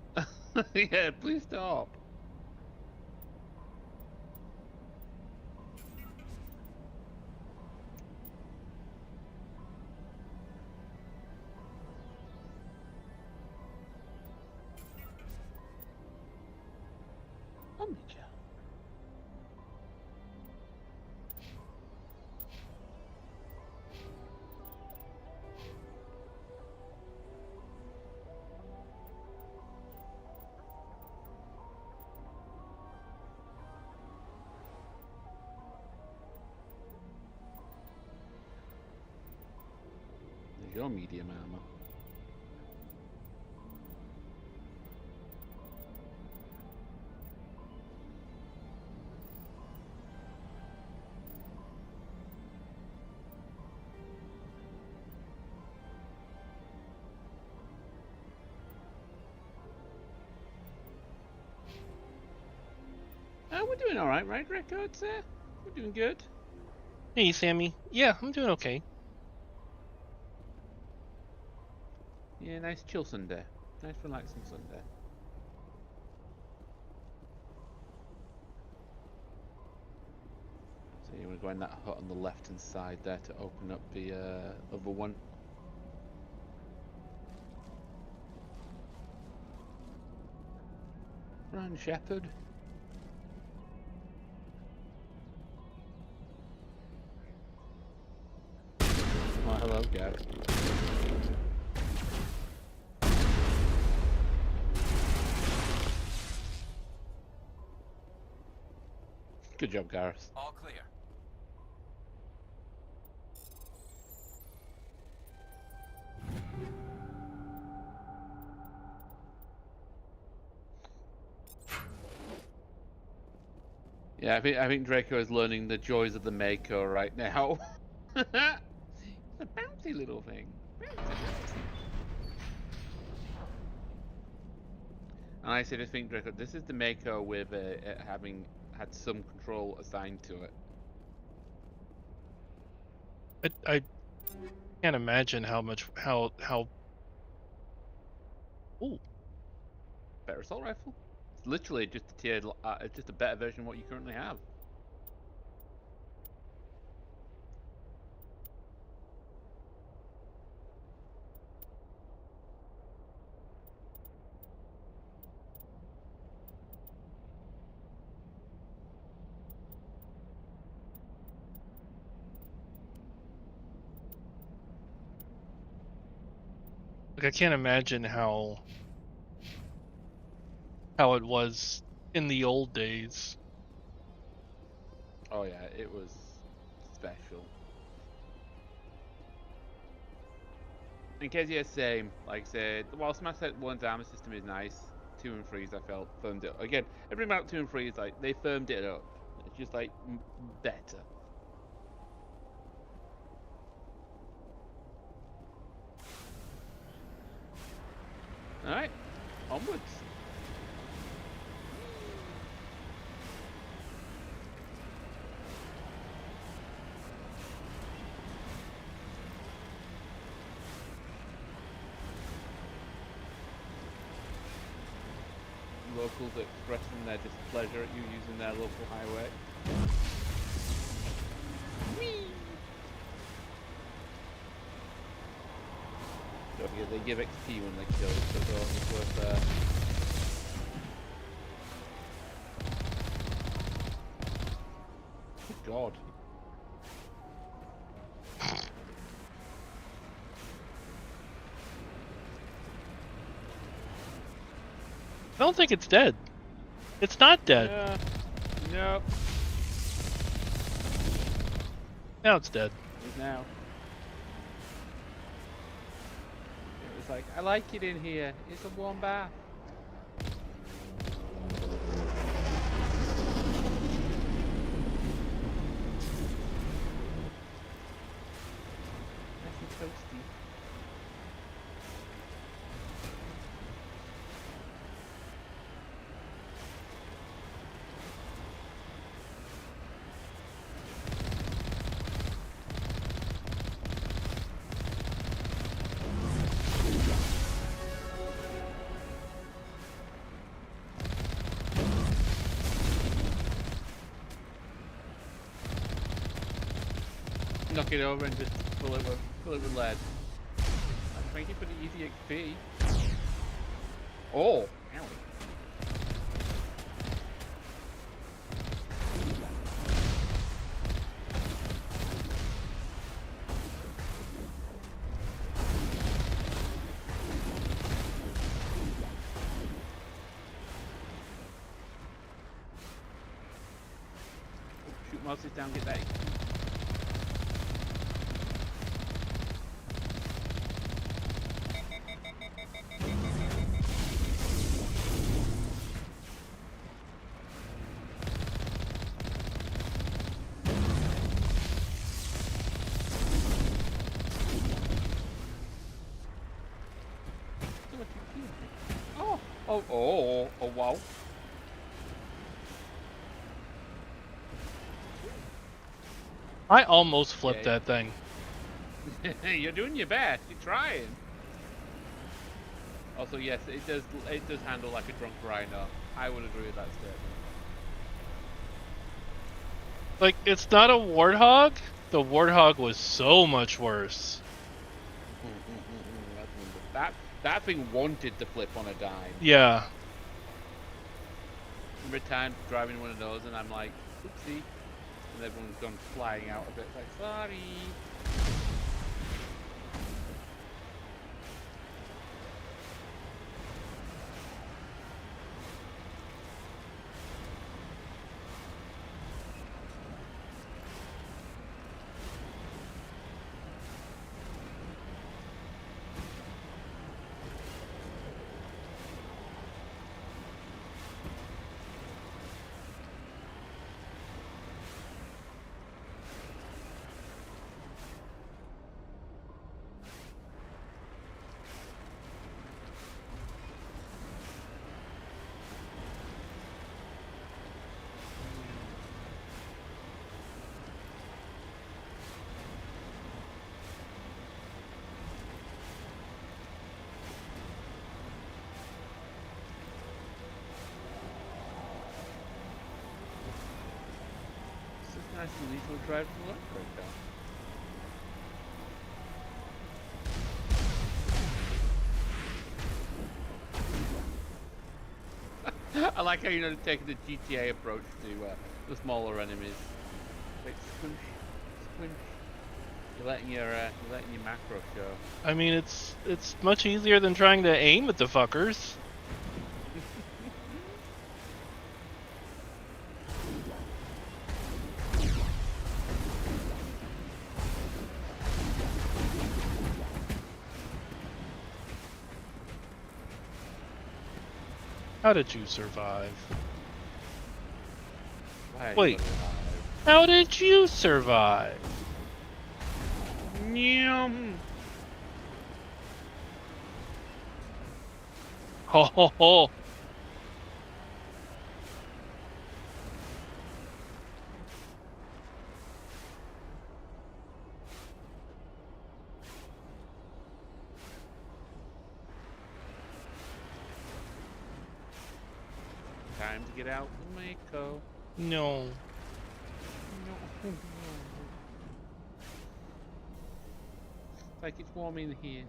Yeah, please stop. There's your medium armor. We're doing alright, right, Greco? I'd say. We're doing good. Hey, Sammy. Yeah, I'm doing okay. Yeah, nice chill Sunday. Nice relaxing Sunday. So you want to go in that hut on the left hand side there to open up the other one. Run, Shepherd. Oh, hello, Gary. Good job, Gareth. All clear. Yeah, I think Draco is learning the joys of the Mako right now. It's a bouncy little thing. And I said, I think Draco, this is the Mako with it having had some control assigned to it. I can't imagine how much how. Ooh. Better assault rifle. It's literally just a tiered, just a better version of what you currently have. Like, I can't imagine how it was in the old days. Oh yeah, it was special. In case you're same, like I said, while Smash Set 1's armor system is nice, 2 and 3's I felt firmed it up. Again, everything about 2 and 3 is like, they firmed it up. It's just like, better. Alright, onwards. Locals expressing their displeasure at you using their local highway. Whee! Don't forget, they give XP when they kill, so it's worth Good God. I don't think it's dead. It's not dead. Nope. Now it's dead. It is now. It was like, I like it in here. It's a warm bath. Nice and toasty. Knock it over and just fill it with lead. That's making pretty easy XP. Oh, owie. Shoot monsters down, get that XP. Oh, wow. I almost flipped that thing. You're doing your best. You're trying. Also, yes, it does handle like a drunk rhino. I would agree with that statement. Like, it's not a warthog. The warthog was so much worse. That thing wanted to flip on a dime. Yeah. Every time driving one of those, and I'm like, oopsie, and everyone's gone flying out a bit. Like, sorry. Nice and lethal drive to work right now. I like how you're taking the GTA approach to the smaller enemies. Like squinch, squinch. You're letting your macro show. I mean, it's much easier than trying to aim at the fuckers. How did you survive? Wait, how did you survive? Ho ho ho! Time to get out Mako. No. No. Like it's warm in here.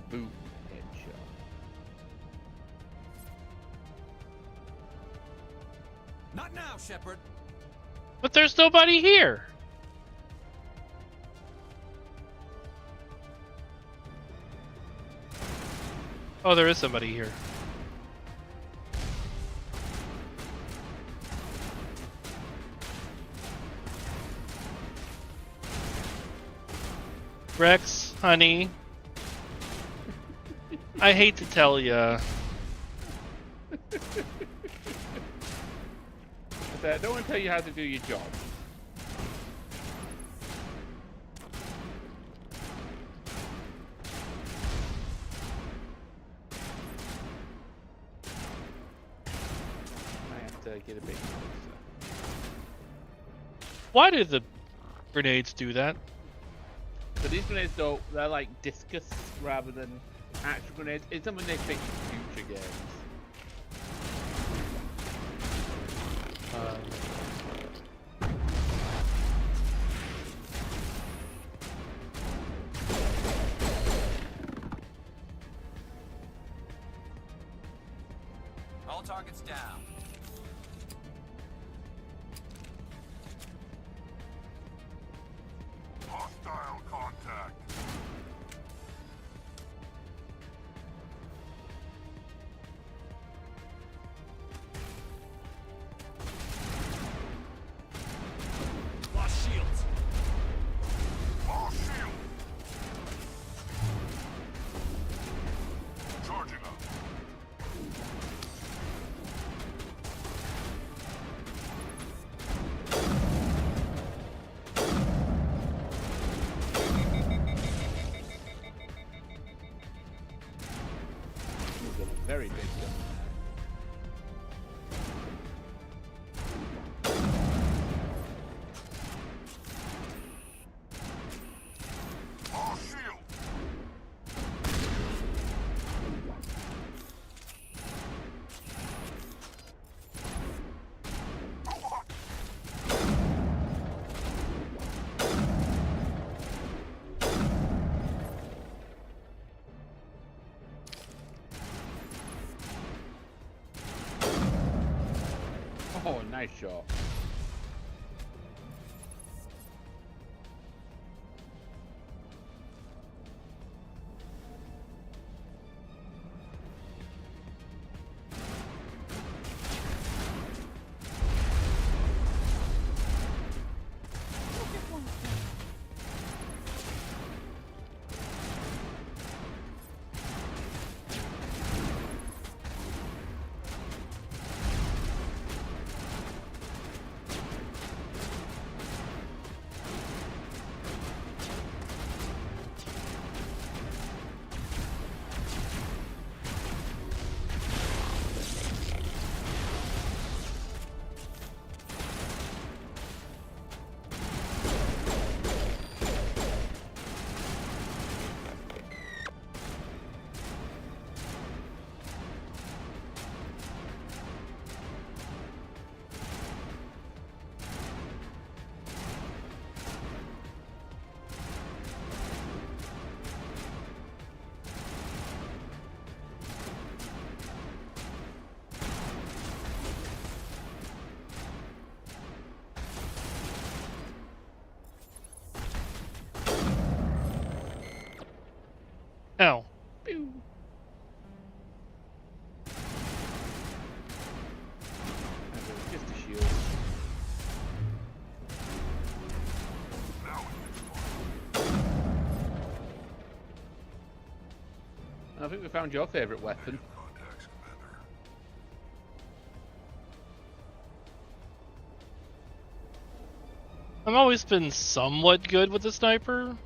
Boom. Headshot. Not now, Shepard. But there's nobody here. Oh, there is somebody here. Rex, honey. I hate to tell ya. I don't want to tell you how to do your job. I have to get a bit closer. Why do the grenades do that? So these grenades though, they're like discus rather than actual grenades. It's something they fix in future games. All targets down. Hostile contact. Lost shields. Lost shield. Charging up. Very big deal. Lost shield. Oh, nice shot. Ow. Pew. Just a shield. I think we found your favorite weapon. I've always been somewhat good with the sniper.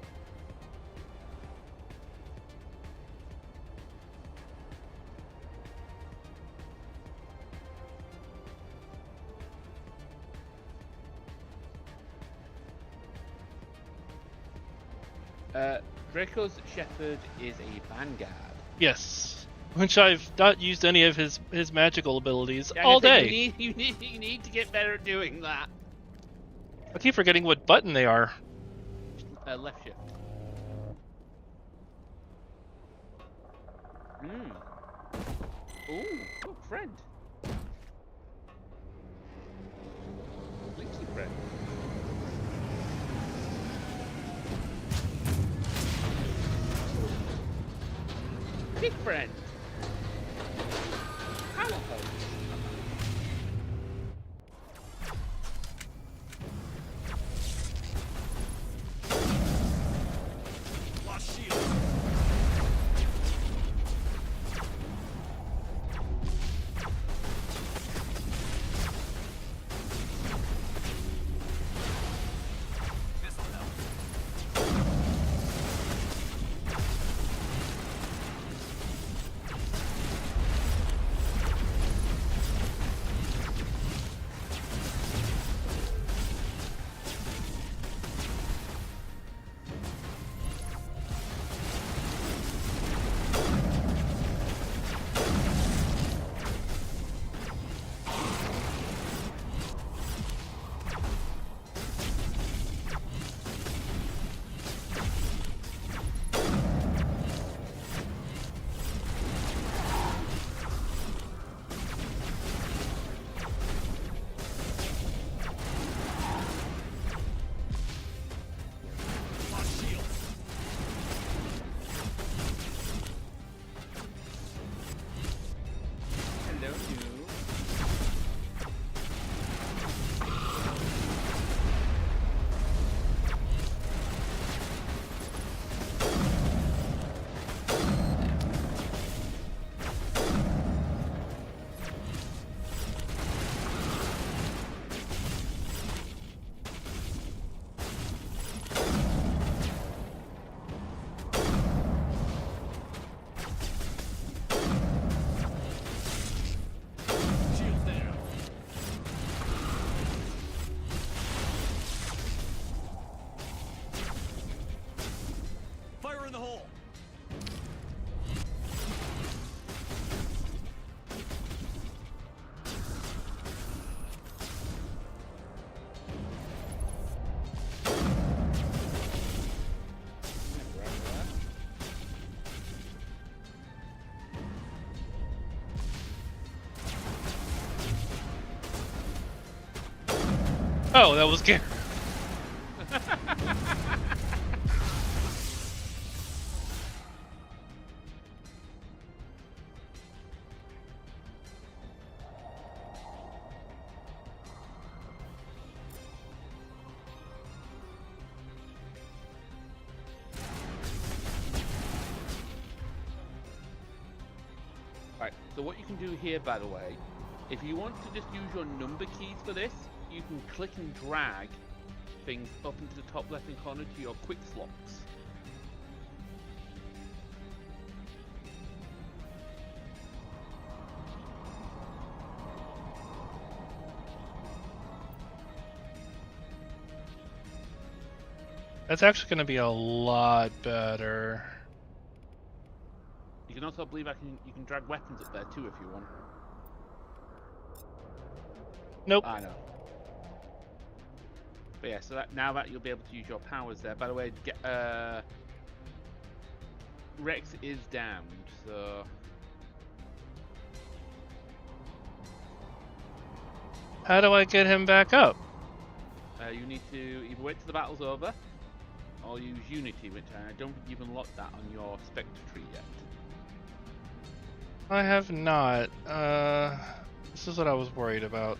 Draco's Shepherd is a Vanguard. Yes. Which I've not used any of his magical abilities Yeah, all I think day. You need to get better at doing that. I keep forgetting what button they are. Left shift. Ooh, look, friend. Linksy friend. Big friend. Power hose. Lost shield. Fire in the hole! Oh, that was Gary. Right, so what you can do here, by the way, if you want to just use your number keys for this, you can click and drag things up into the top left-hand corner to your quick slots. That's actually going to be a lot better. You can also, I believe, you can drag weapons up there too if you want. Nope. I know. But yeah, so now that you'll be able to use your powers there. By the way, Rex is downed, so How do I get him back up? you need to either wait till the battle's over, I'll use Unity, which I don't think you've unlocked that on your Spectre tree yet. I have not. This is what I was worried about.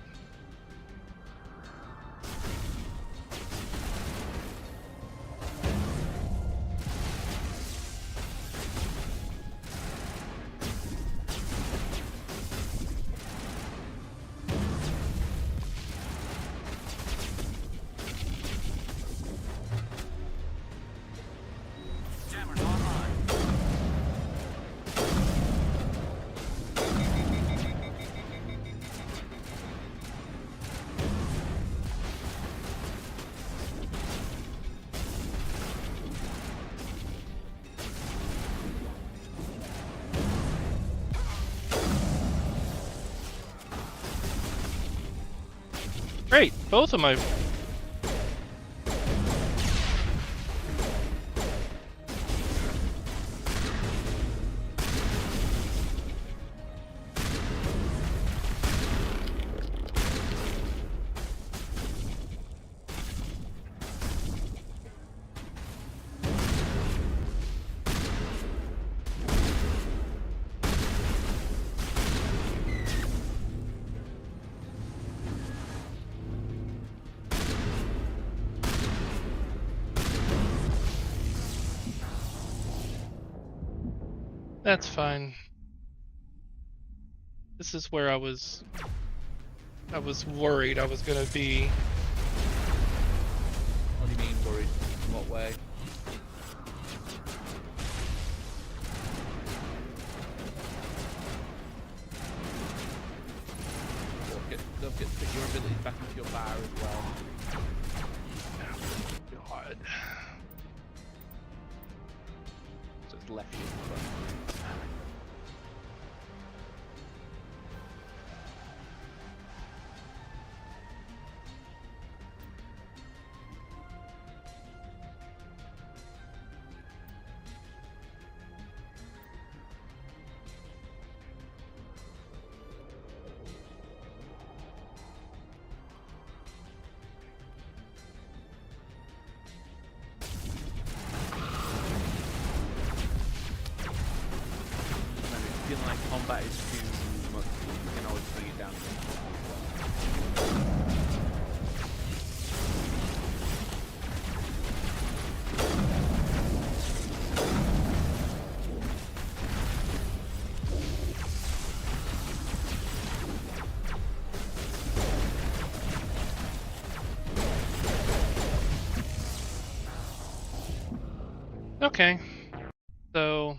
Great, both of my... That's fine. This is where I was worried I was gonna be. What do you mean worried? In what way? Don't get to put your abilities back into your bar as well. God. So it's left you. Feeling like combat is too much, you can always bring it down. Okay. So...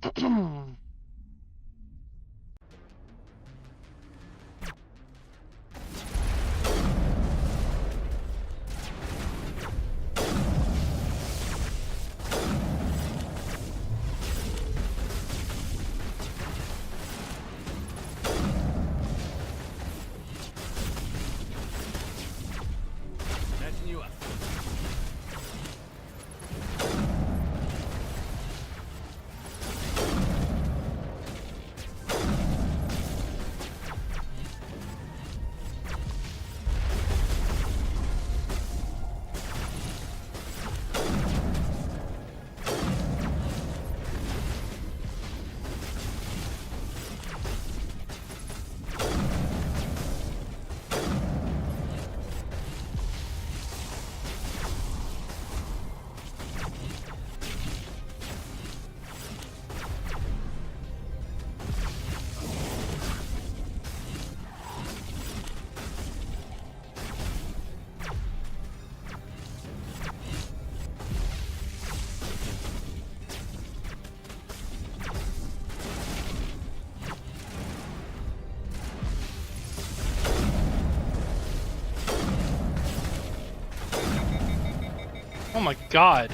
Catching you up. Oh my god.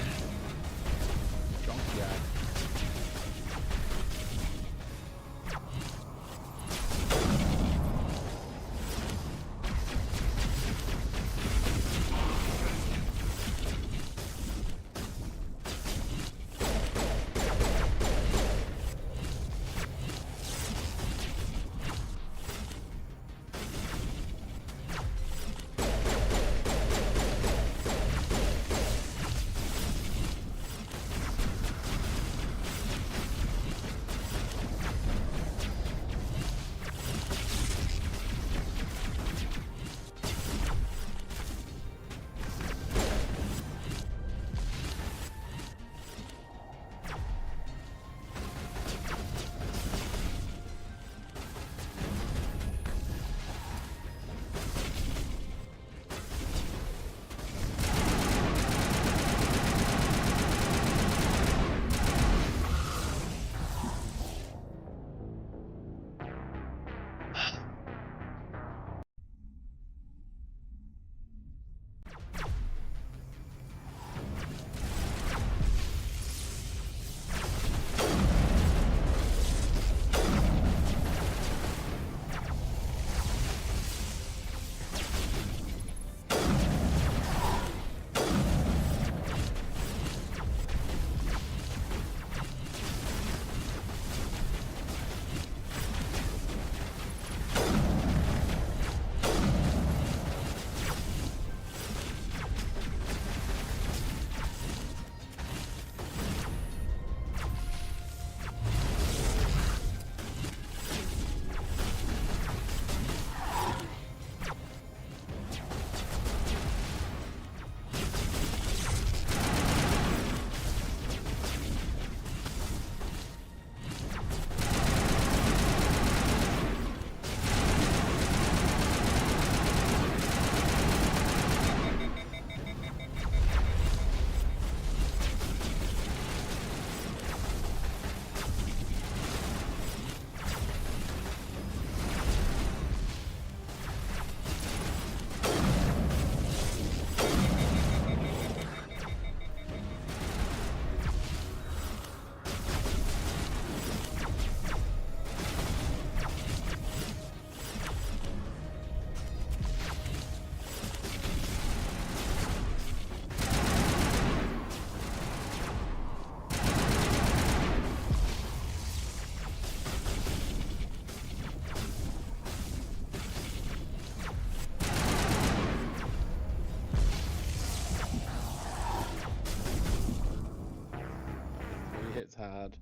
It's hard.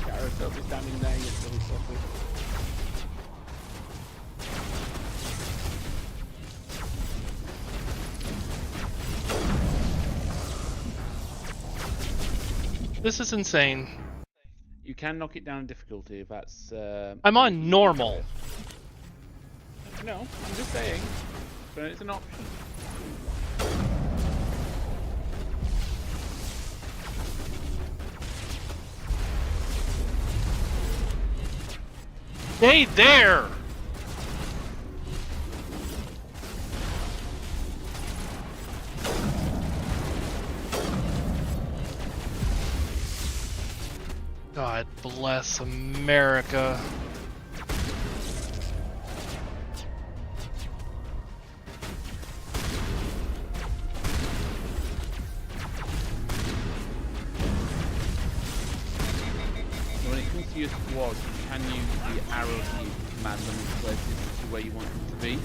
Gareth will be standing there, you silly sucker. This is insane. You can knock it down in difficulty if that's... I'm on normal. No, I'm just saying. but it's an option. Stay there! God bless America. So when it comes to your squad, you can use the arrow key to command them in places to where you want them to be.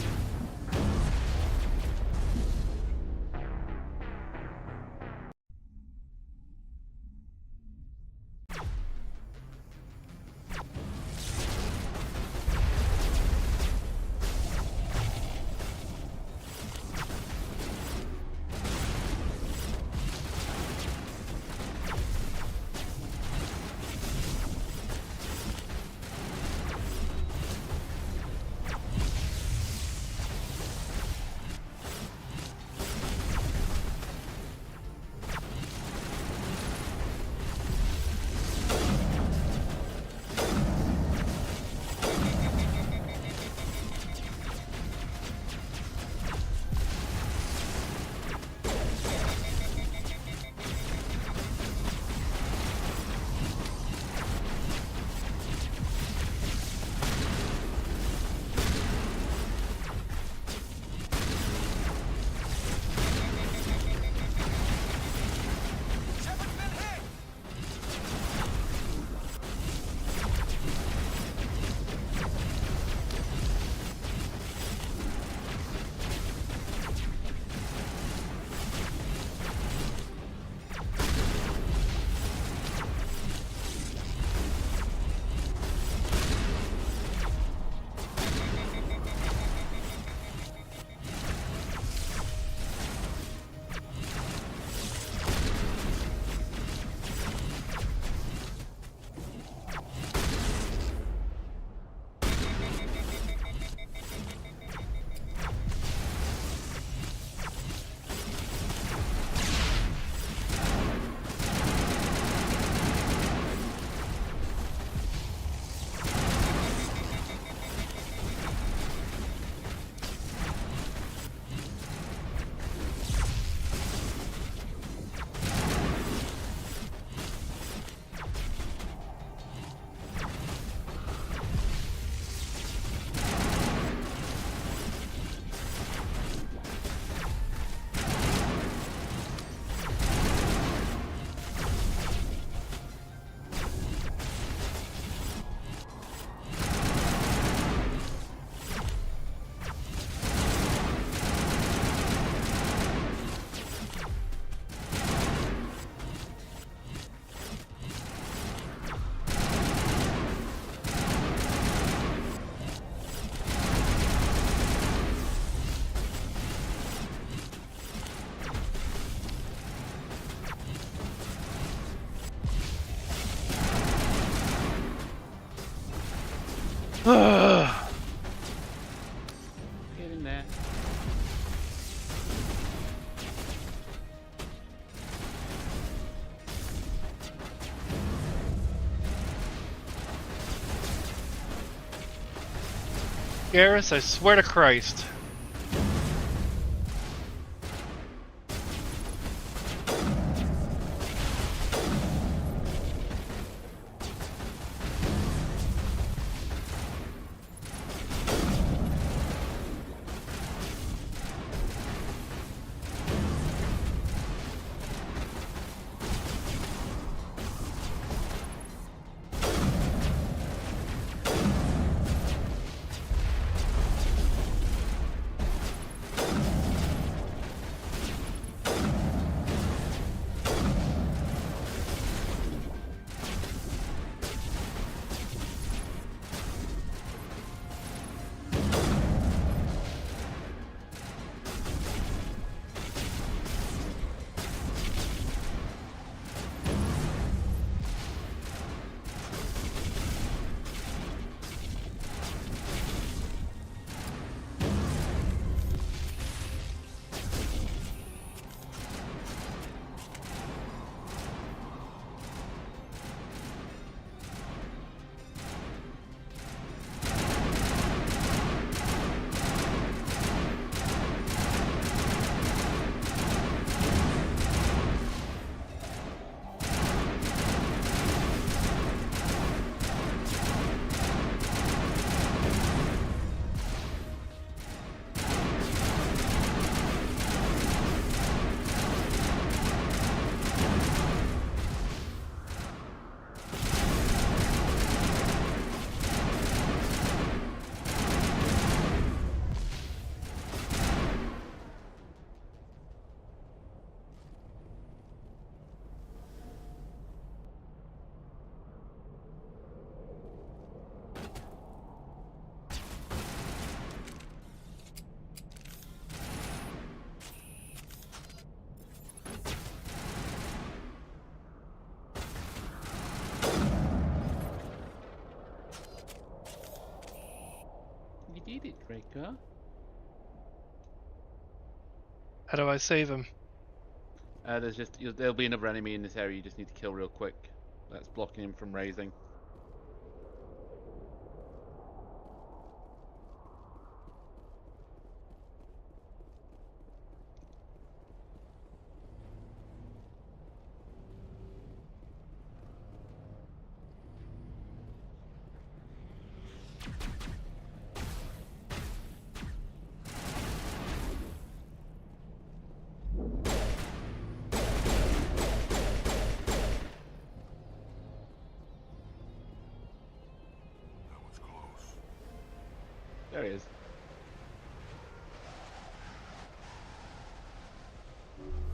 Ugh. Get in there. Garrus, I swear to Christ. Micah? How do I save him? There'll be another enemy in this area you just need to kill real quick. That's blocking him from raising. There he is.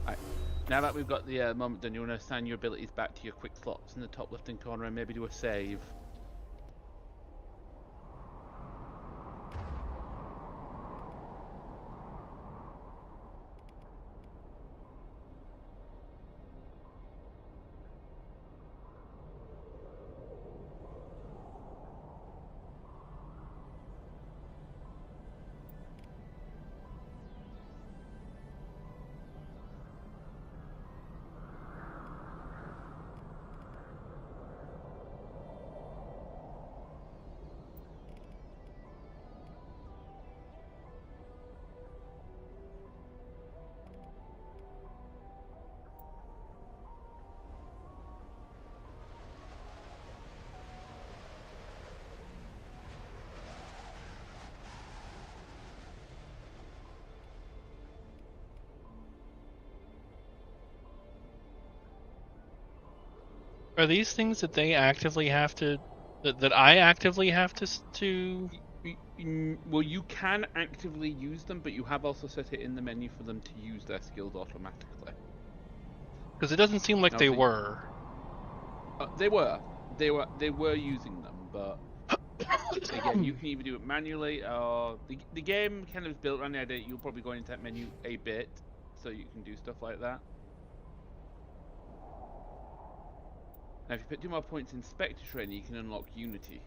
Right. Now that we've got the moment done, you want to assign your abilities back to your quick slots in the top left-hand corner and maybe do a save. Are these things that they actively have to, that I actively have to? Well, you can actively use them, but you have also set it in the menu for them to use their skills automatically. Because it doesn't seem like they were. They were using them, but again, you can either do it manually or the game kind of is built around the idea that you'll probably go into that menu a bit, so you can do stuff like that. Now, if you put 2 more points in Spectre Training, you can unlock Unity.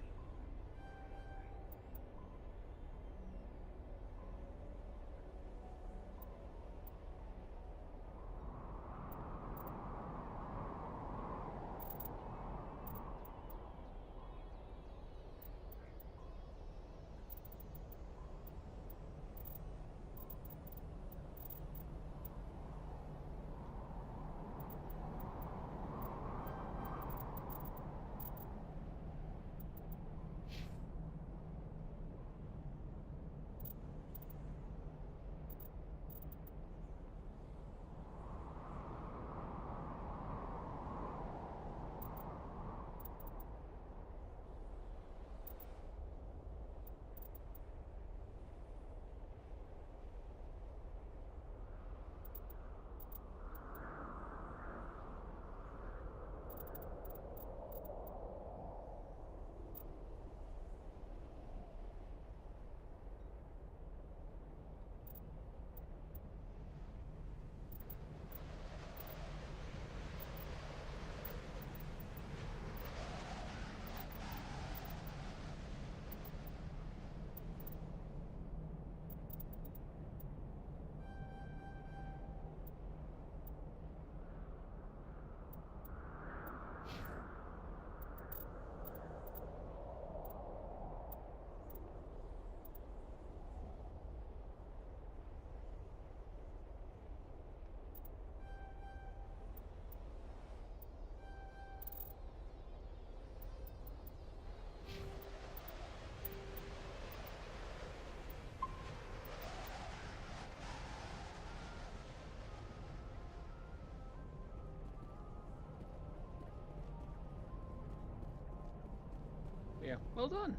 Yeah, well done.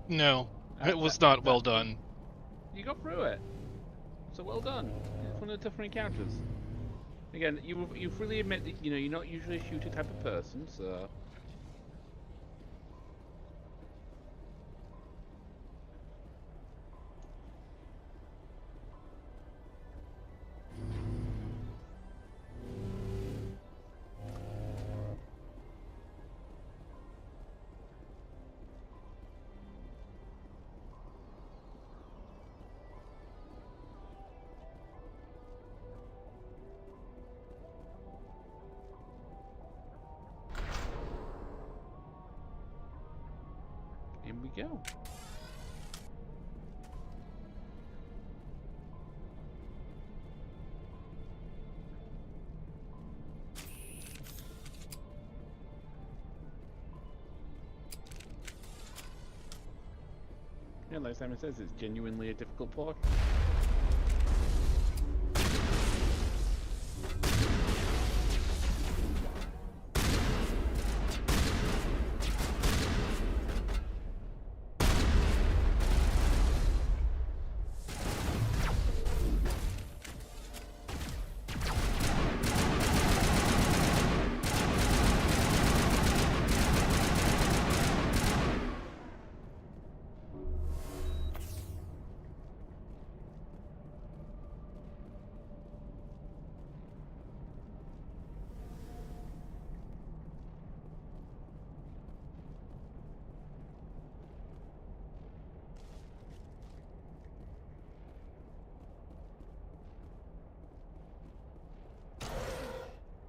No, it was not well done. You got through it. So well done. It's one of the tougher encounters. Again, you freely admit that you're not usually a shooter type of person, so. you go. Yeah, like Simon says, it's genuinely a difficult port.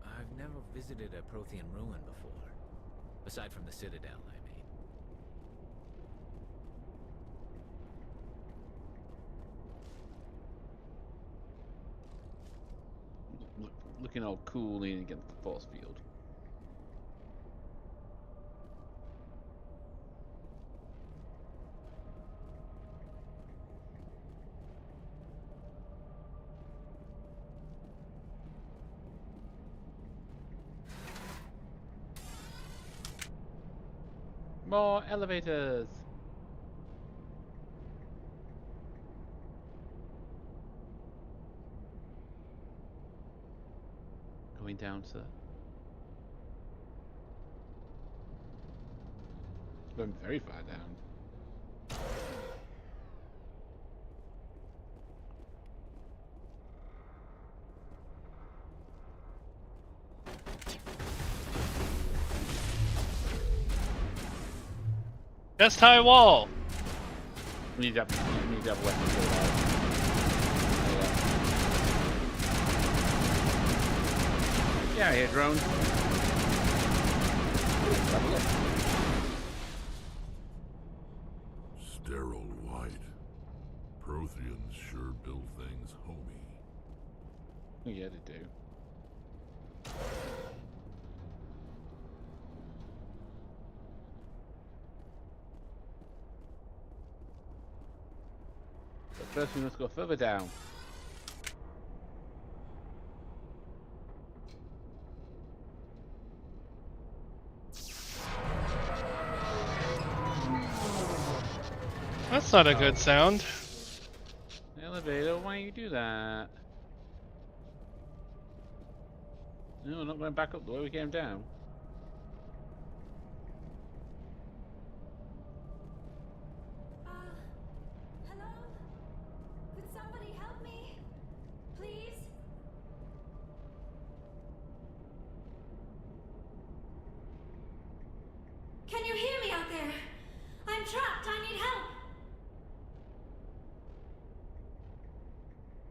I've never visited a Prothean ruin before. Aside from the Citadel, I mean. Looking all cool leaning against the force field. More elevators! Going down, sir. Going very far down. Chest high wall. We need to have weapons for that. Yeah, here, drone. Have a look. Sterile white. Protheans sure build things homey. Yeah, they do. But first we must go further down. That's not a good sound. Elevator, why you do that? No, we're not going back up the way we came down. Hello? Could somebody help me? Please? Can you hear me out there? I'm trapped. I need help.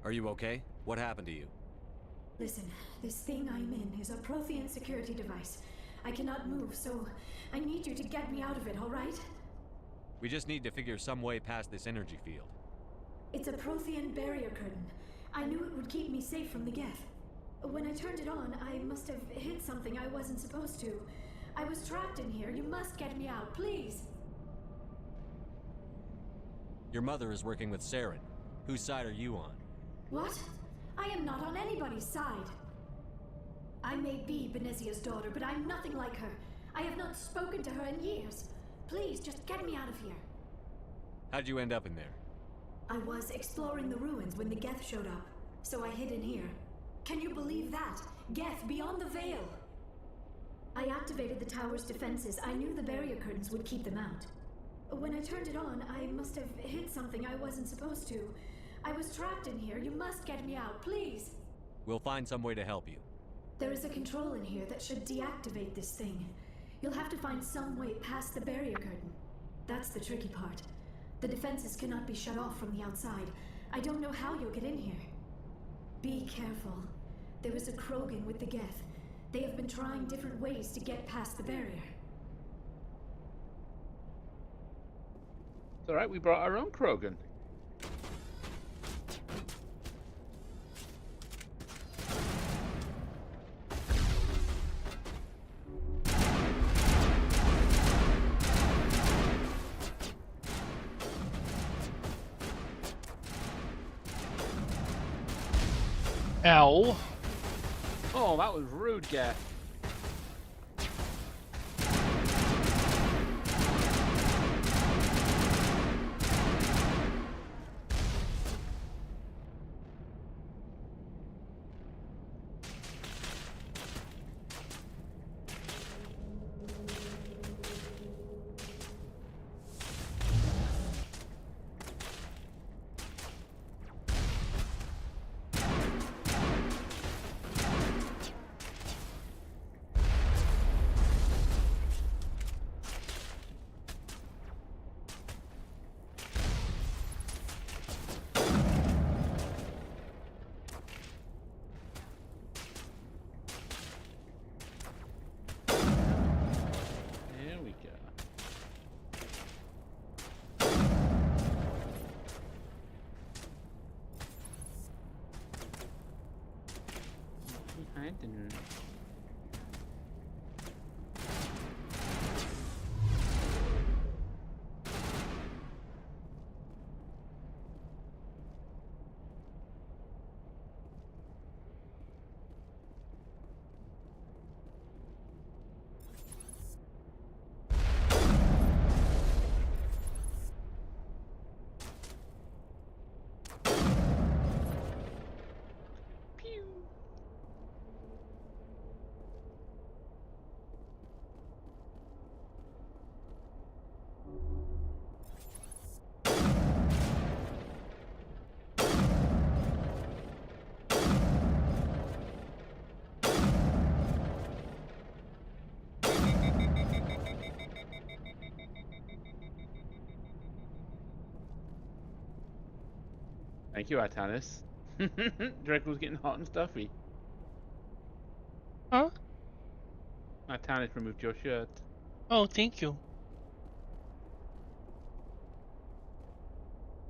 Are you okay? What happened to you? Listen, this thing I'm in is a Prothean security device. I cannot move, so I need you to get me out of it, all right? We just need to figure some way past this energy field. It's a Prothean barrier curtain. I knew it would keep me safe from the Geth. When I turned it on, I must have hit something I wasn't supposed to. I was trapped in here. You must get me out, please. Your mother is working with Saren. Whose side are you on? What? I am not on anybody's side. I may be Benezia's daughter, but I'm nothing like her. I have not spoken to her in years. Please, just get me out of here. How'd you end up in there? I was exploring the ruins when the Geth showed up, so I hid in here. Can you believe that? Geth beyond the veil! I activated the tower's defenses. I knew the barrier curtains would keep them out. When I turned it on, I must have hit something I wasn't supposed to. I was trapped in here. You must get me out, please! We'll find some way to help you. There is a control in here that should deactivate this thing. You'll have to find some way past the barrier curtain. That's the tricky part. The defenses cannot be shut off from the outside. I don't know how you'll get in here. Be careful. There is a Krogan with the Geth. They have been trying different ways to get past the barrier. alright, we brought our own Krogan. Ow. Oh, that was rude, Geth. There we go. Behind the room. Thank you, Artanis. Draco's getting hot and stuffy. Huh? Artanis removed your shirt. Oh, thank you.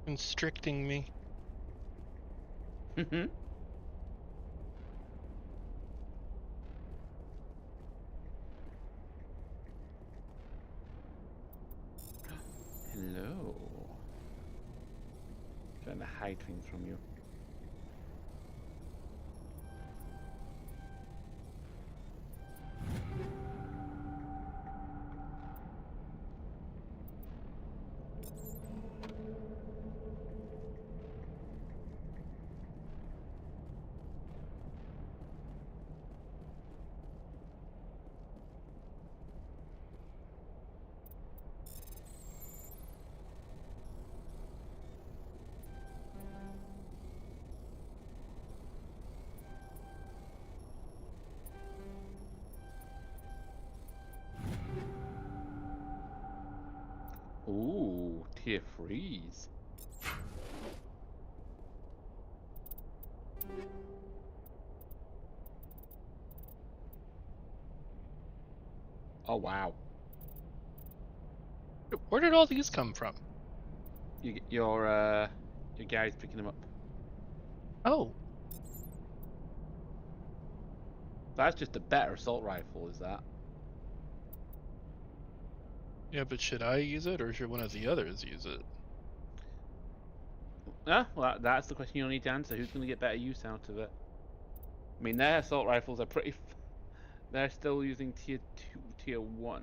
Constricting me. Hello. Trying to hide things from you. Ooh, tier freeze. Oh wow. Where did all these come from? Your guy's picking them up. Oh. That's just a better assault rifle, is that? Yeah, but should I use it or should one of the others use it? Well, that's the question you'll need to answer. Who's going to get better use out of it? I mean, their assault rifles are pretty... They're still using tier 2, tier 1s.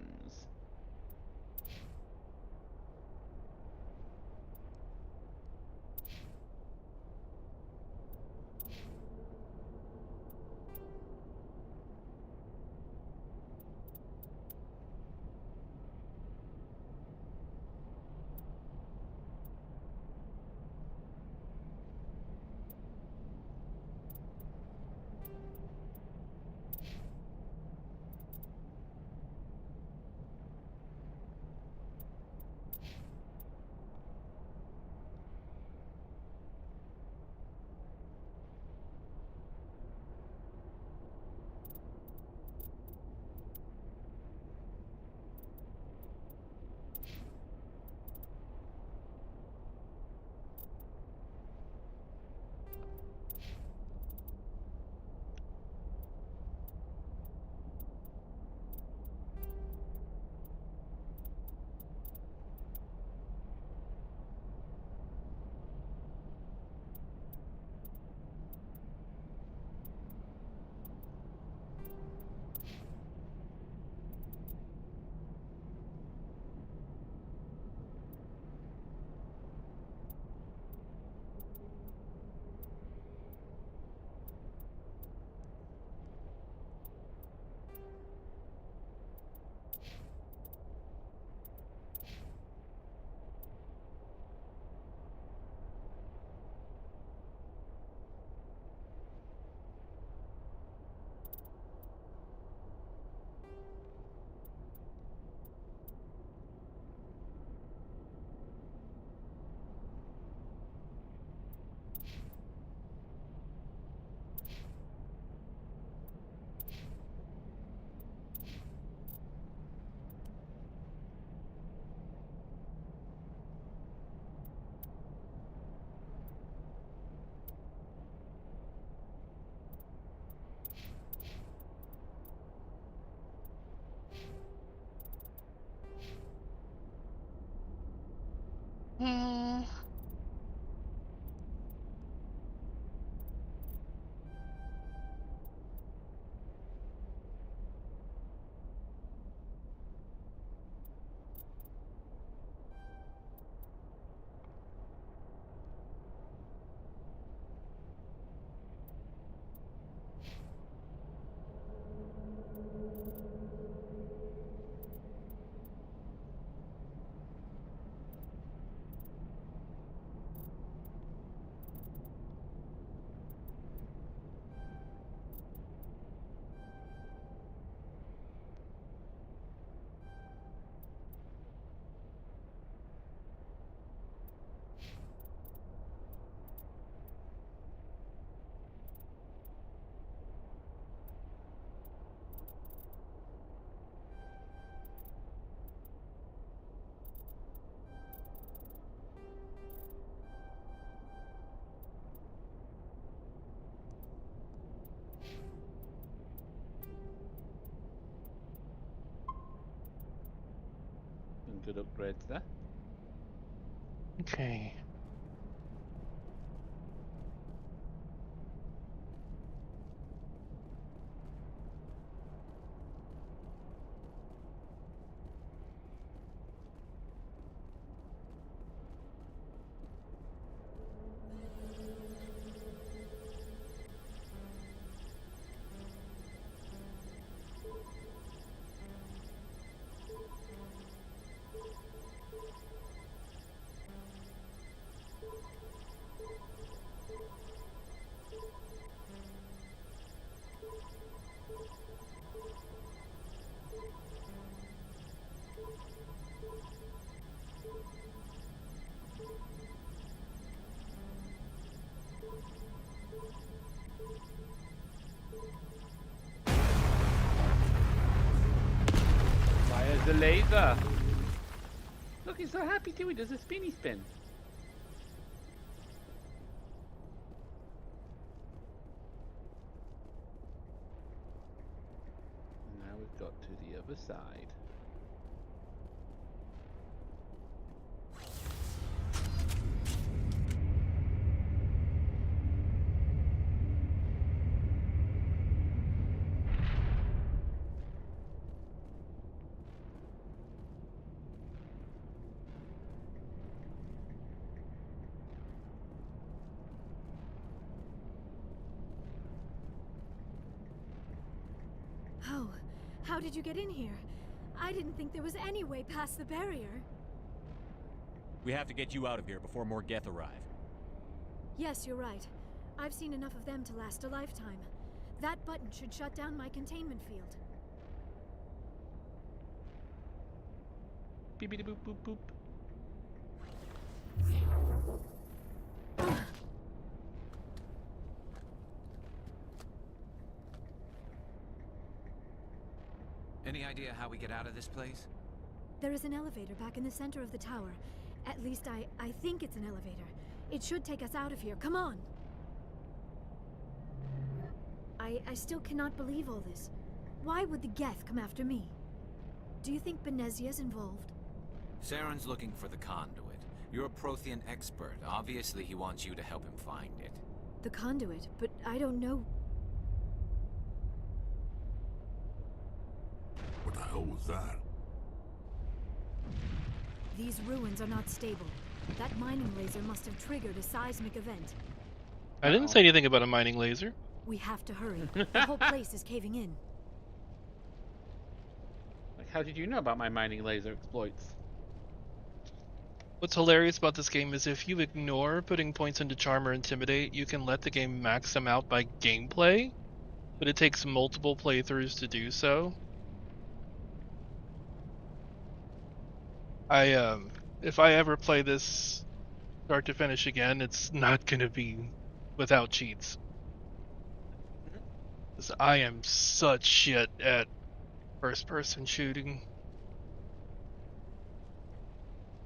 Good upgrades there. Okay. Fire the laser. Look, he's so happy too. He does a spinny spin. Now we've got to the other side. Oh, how did you get in here? I didn't think there was any way past the barrier. We have to get you out of here before more Geth arrive. Yes, you're right. I've seen enough of them to last a lifetime. That button should shut down my containment field. Beep boop boop boop. Any idea how we get out of this place? There is an elevator back in the center of the tower. At least I think it's an elevator. It should take us out of here. Come on! I still cannot believe all this. Why would the Geth come after me? Do you think Benezia's involved? Saren's looking for the conduit. You're a Prothean expert. Obviously, he wants you to help him find it. The conduit, but I don't know. What the hell was that? These ruins are not stable. That mining laser must have triggered a seismic event. I didn't say anything about a mining laser. We have to hurry. The whole place is caving in. Like, how did you know about my mining laser exploits? What's hilarious about this game is if you ignore putting points into Charm or Intimidate, you can let the game max them out by gameplay, but it takes multiple playthroughs to do so. If I ever play this start to finish again, it's not gonna be without cheats. 'Cause I am such shit at first-person shooting.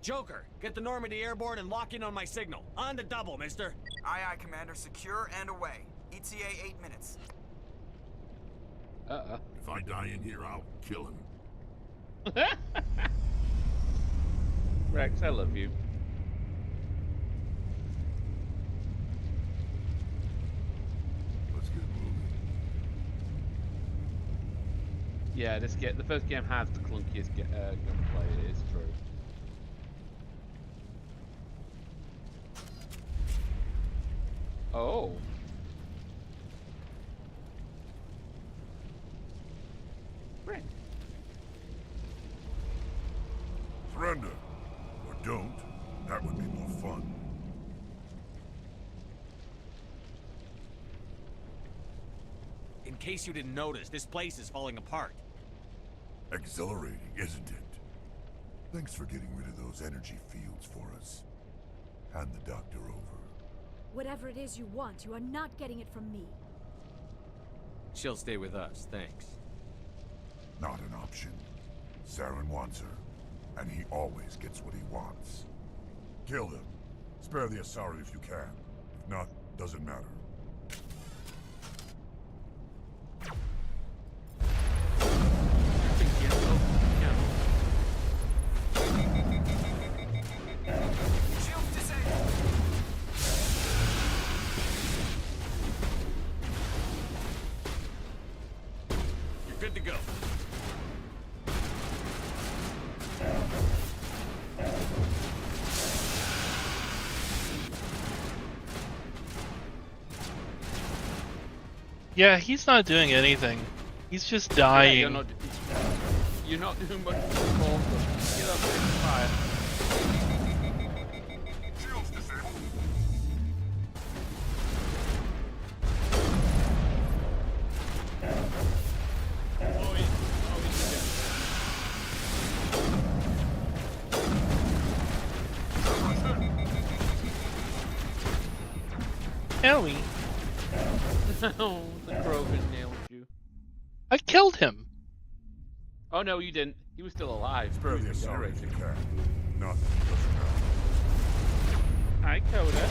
Joker, get the Normandy airborne and lock in on my signal. On the double, mister. Aye, aye, Commander. Secure and away. ETA 8 minutes. If I die in here, I'll kill him. Rex, I love you. Let's get moving. Yeah, the first game has the clunkiest gunplay. It is true. Oh. Right. Surrender. Or don't. That would be more fun. In case you didn't notice, this place is falling apart. Exhilarating, isn't it? Thanks for getting rid of those energy fields for us. Hand the doctor over. Whatever it is you want, you are not getting it from me. She'll stay with us, thanks. Not an option. Saren wants her, and he always gets what he wants. Kill him. Spare the Asari if you can. If not, doesn't matter. good to go. Yeah, he's not doing anything. He's just Yeah, dying. you're not doing much more. Get up there and fire. Ellie, Oh, the Krogan nailed you. I killed him. Oh no, you didn't. He was still alive. Spare He the was sorry if you regenerating. can. Nothing doesn't matter. Hi, Coda.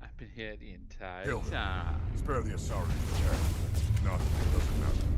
I've been here the entire Kill him. time. Spare the sorry if you can. Nothing doesn't matter.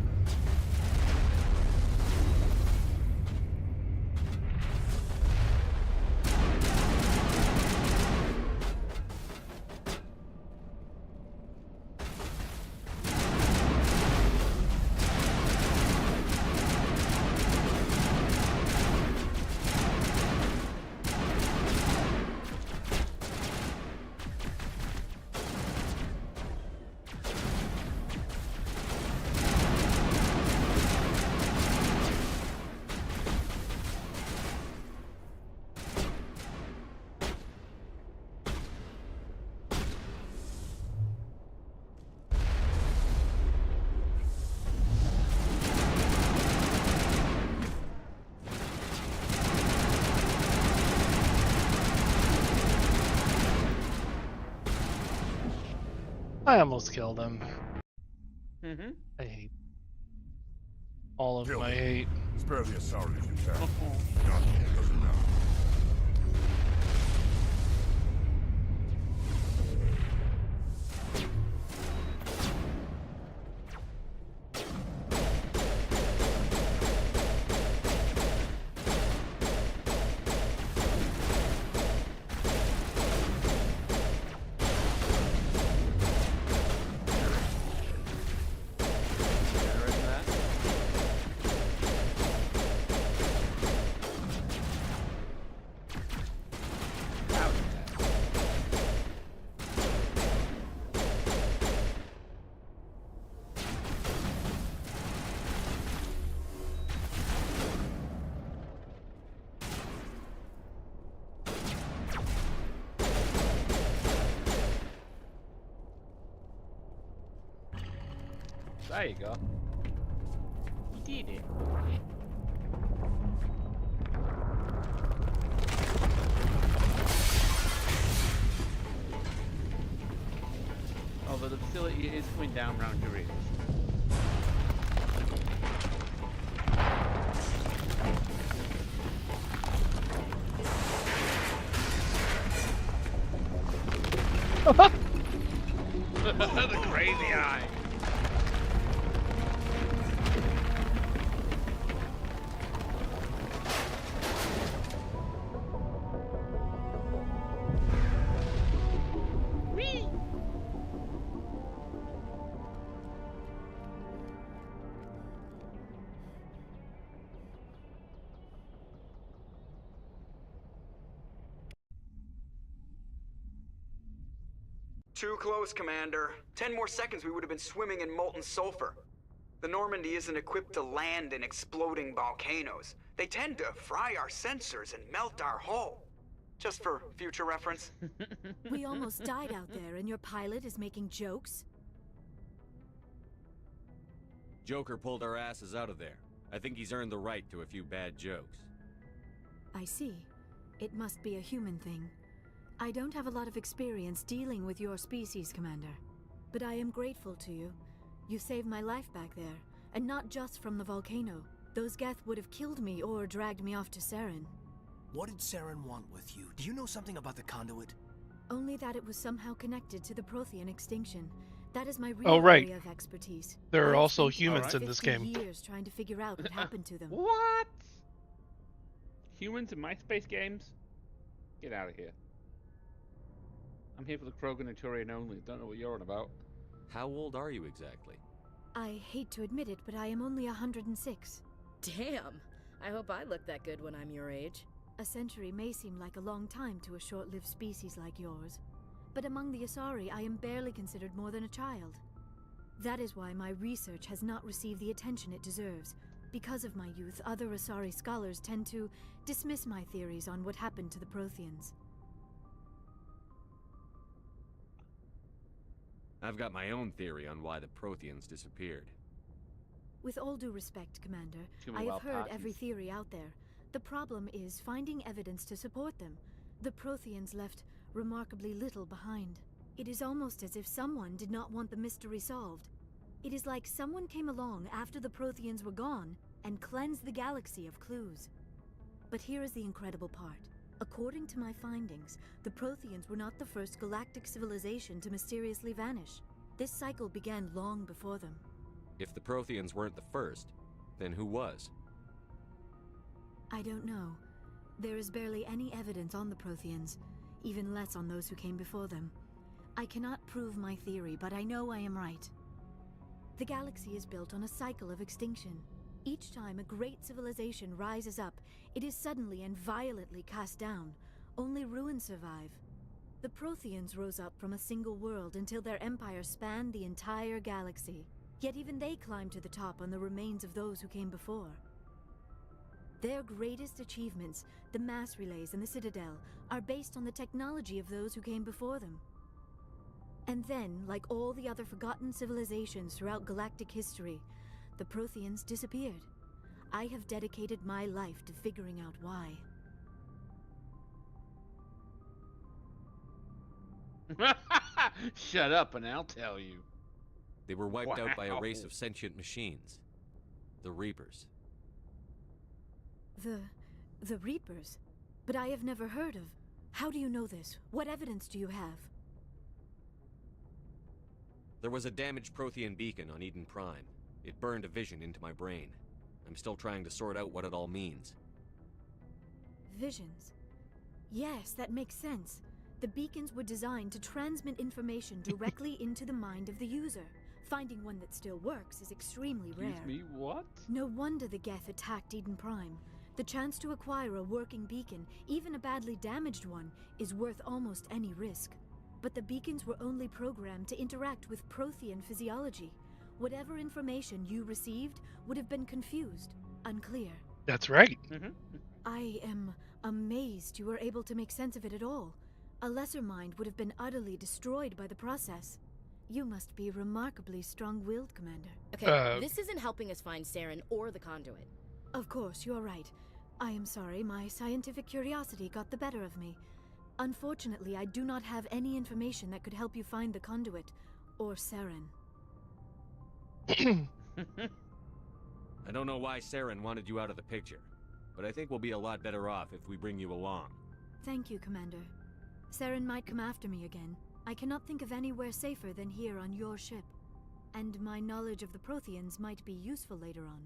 I almost killed him. Mm-hmm. I hate all of Kill my him. hate. Spare the sorry if you can. Nothing doesn't matter. There you go. You did it. Although the facility is coming down round your ears. The crazy eye. Whee! Too close, Commander. 10 more seconds we would have been swimming in molten sulfur. The Normandy isn't equipped to land in exploding volcanoes. They tend to fry our sensors and melt our hull. Just for future reference. We almost died out there, and your pilot is making jokes? Joker pulled our asses out of there. I think he's earned the right to a few bad jokes. I see. It must be a human thing. I don't have a lot of experience dealing with your species, Commander. But I am grateful to you. You saved my life back there, and not just from the volcano. Those Geth would have killed me or dragged me off to Saren. What did Saren want with you? Do you know something about the conduit? Only that it was somehow connected to the Prothean extinction. That is my real area of expertise. There are I also spent humans in this 50 game. years trying to figure out what happened to them. What? Humans in MySpace games? Get out of here. I'm here for the Krogan and Turian only. Don't know what you're on about. How old are you exactly? I hate to admit it, but I am only 106. Damn! I hope I look that good when I'm your age. A century may seem like a long time to a short-lived species like yours, but among the Asari, I am barely considered more than a child. That is why my research has not received the attention it deserves. Because of my youth, other Asari scholars tend to dismiss my theories on what happened to the Protheans. I've got my own theory on why the Protheans disappeared. With all due respect, Commander, Too many I have wild heard parties. every theory out there. The problem is finding evidence to support them. The Protheans left remarkably little behind. It is almost as if someone did not want the mystery solved. It is like someone came along after the Protheans were gone and cleansed the galaxy of clues. But here is the incredible part. According to my findings, the Protheans were not the first galactic civilization to mysteriously vanish. This cycle began long before them. If the Protheans weren't the first, then who was? I don't know. There is barely any evidence on the Protheans, even less on those who came before them. I cannot prove my theory, but I know I am right. The galaxy is built on a cycle of extinction. Each time a great civilization rises up, it is suddenly and violently cast down. Only ruins survive. The Protheans rose up from a single world until their empire spanned the entire galaxy. Yet even they climbed to the top on the remains of those who came before. Their greatest achievements, the mass relays and the Citadel, are based on the technology of those who came before them. And then, like all the other forgotten civilizations throughout galactic history, the Protheans disappeared. I have dedicated my life to figuring out why. Shut up and I'll tell you. They were wiped out by a race Wow. of sentient machines. The Reapers. The Reapers? But I have never heard of. How do you know this? What evidence do you have? There was a damaged Prothean beacon on Eden Prime. It burned a vision into my brain. I'm still trying to sort out what it all means. Visions. Yes, that makes sense. The beacons were designed to transmit information directly into the mind of the user. Finding one that still works is extremely rare. Excuse me, what? No wonder the Geth attacked Eden Prime. The chance to acquire a working beacon, even a badly damaged one, is worth almost any risk. But the beacons were only programmed to interact with Prothean physiology. Whatever information you received would have been confused, unclear. That's right. I am amazed you were able to make sense of it at all. A lesser mind would have been utterly destroyed by the process. You must be remarkably strong-willed, Commander. Okay, this isn't helping us find Saren or the conduit. Of course, you're right. I am sorry, my scientific curiosity got the better of me. Unfortunately, I do not have any information that could help you find the conduit, or Saren. I don't know why Saren wanted you out of the picture, but I think we'll be a lot better off if we bring you along. Thank you, Commander. Saren might come after me again. I cannot think of anywhere safer than here on your ship. And my knowledge of the Protheans might be useful later on.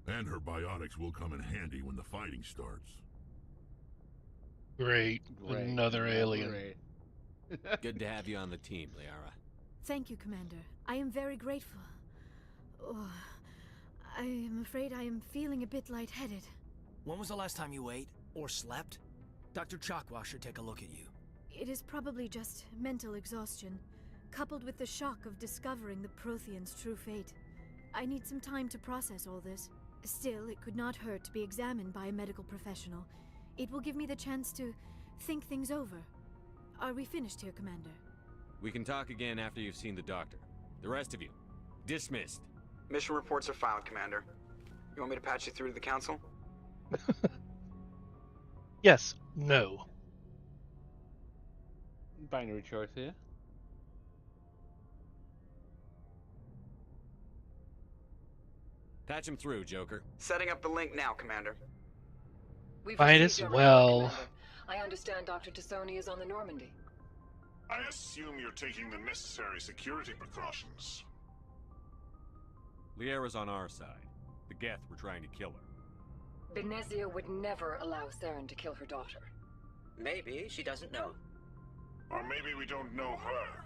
And her biotics will come in handy when the fighting starts. Great. Another alien. Good to have you on the team, Liara. Thank you, Commander. I am very grateful. Oh, I am afraid I am feeling a bit lightheaded. When was the last time you ate or slept? Dr. Chakwa should take a look at you. It is probably just mental exhaustion, coupled with the shock of discovering the Protheans' true fate. I need some time to process all this. Still, it could not hurt to be examined by a medical professional. It will give me the chance to think things over. Are we finished here, Commander? We can talk again after you've seen the doctor. The rest of you, dismissed. Mission reports are filed, Commander. You want me to patch you through to the Council? Yes. No. Binary choice here. Patch him through, Joker. Setting up the link now, Commander. We've Might received as your well. report, Commander. I understand Dr. Tassoni is on the Normandy. I assume you're taking the necessary security precautions. Liara's on our side. The Geth were trying to kill her. Benezia would never allow Saren to kill her daughter. Maybe she doesn't know. Or maybe we don't know her.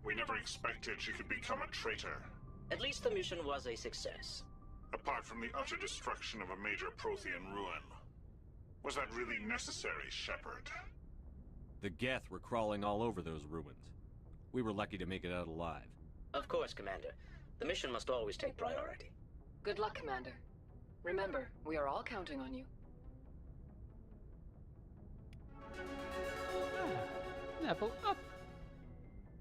We never expected she could become a traitor. At least the mission was a success. Apart from the utter destruction of a major Prothean ruin. Was that really necessary, Shepard? The Geth were crawling all over those ruins. We were lucky to make it out alive. Of course, Commander. The mission must always take priority. Good luck, Commander. Remember, we are all counting on you. Level up.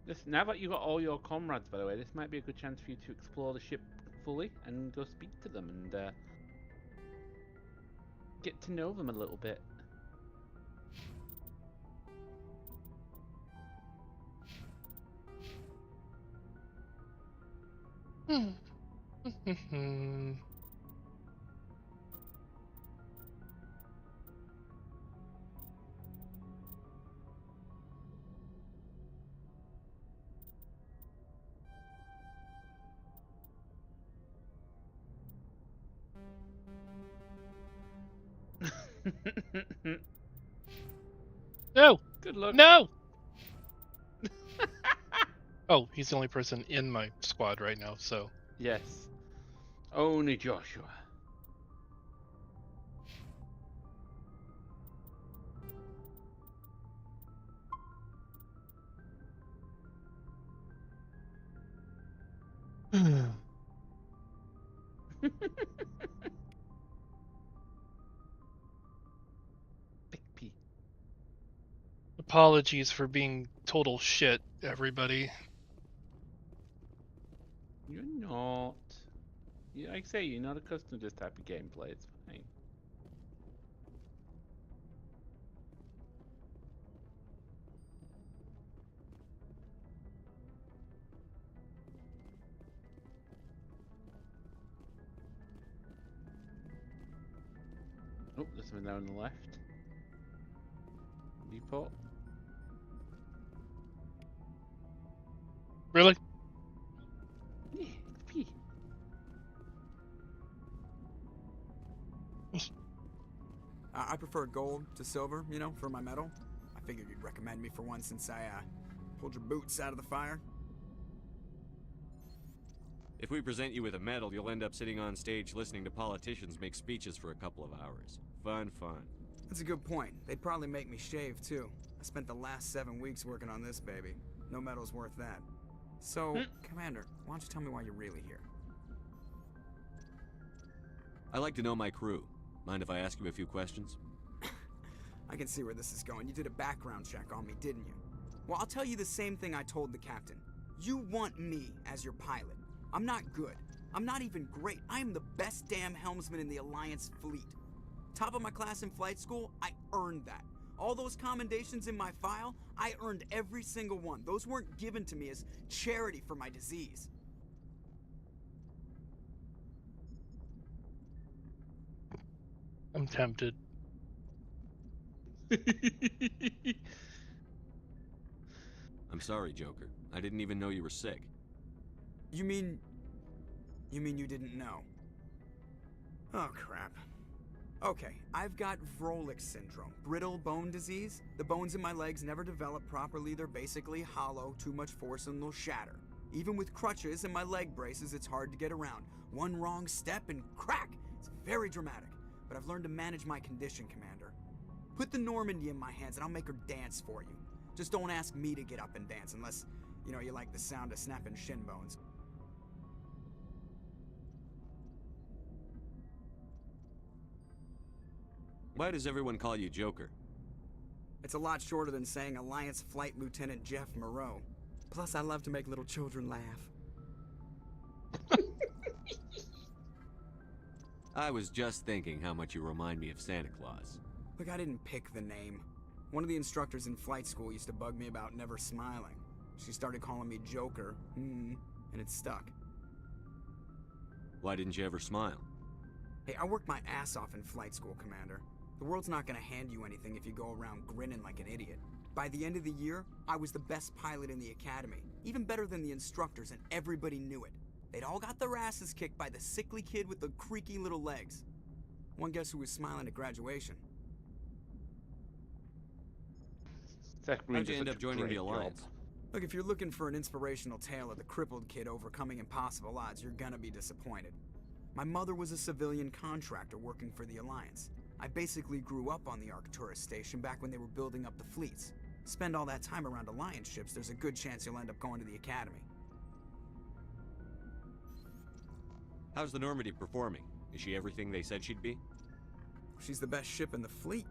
This, now that you've got all your comrades, by the way, this might be a good chance for you to explore the ship fully and go speak to them and get to know them a little bit. No! Good luck. No! Oh, he's the only person in my squad right now, so. Yes. Only Joshua. Apologies for being total shit, everybody. You're not. Like I say, you're not accustomed to this type of gameplay. It's fine. Oh, there's something down on the left. Depot. Really? Yeah, XP. I prefer gold to silver, you know, for my medal. I figured you'd recommend me for one since I pulled your boots out of the fire. If we present you with a medal, you'll end up sitting on stage listening to politicians make speeches for a couple of hours. Fun. That's a good point. They'd probably make me shave, too. I spent the last 7 weeks working on this baby. No medal's worth that. So, Commander, why don't you tell me why you're really here? I like to know my crew. Mind if I ask you a few questions? I can see where this is going. You did a background check on me, didn't you? Well, I'll tell you the same thing I told the captain. You want me as your pilot. I'm not good. I'm not even great. I am the best damn helmsman in the Alliance fleet. Top of my class in flight school, I earned that. All those commendations in my file, I earned every single one. Those weren't given to me as charity for my disease. I'm tempted. I'm sorry, Joker. I didn't even know you were sick. You mean you didn't know? Oh, crap. Okay, I've got Vrolik syndrome, brittle bone disease. The bones in my legs never develop properly. They're basically hollow, too much force and they'll shatter. Even with crutches and my leg braces, it's hard to get around. One wrong step and crack! It's very dramatic, but I've learned to manage my condition, Commander. Put the Normandy in my hands and I'll make her dance for you. Just don't ask me to get up and dance unless, you know, you like the sound of snapping shin bones. Why does everyone call you Joker? It's a lot shorter than saying Alliance Flight Lieutenant Jeff Moreau. Plus, I love to make little children laugh. I was just thinking how much you remind me of Santa Claus. Look, I didn't pick the name. One of the instructors in flight school used to bug me about never smiling. She started calling me Joker, and it stuck. Why didn't you ever smile? Hey, I worked my ass off in flight school, Commander. The world's not gonna hand you anything if you go around grinning like an idiot. By the end of the year, I was the best pilot in the academy, even better than the instructors, and everybody knew it. They'd all got their asses kicked by the sickly kid with the creaky little legs. One guess who was smiling at graduation? How'd you end up joining the Alliance? Look, if you're looking for an inspirational tale of the crippled kid overcoming impossible odds, you're gonna be disappointed. My mother was a civilian contractor working for the Alliance. I basically grew up on the Arcturus station back when they were building up the fleets. Spend all that time around Alliance ships, there's a good chance you'll end up going to the Academy. How's the Normandy performing? Is she everything they said she'd be? She's the best ship in the fleet,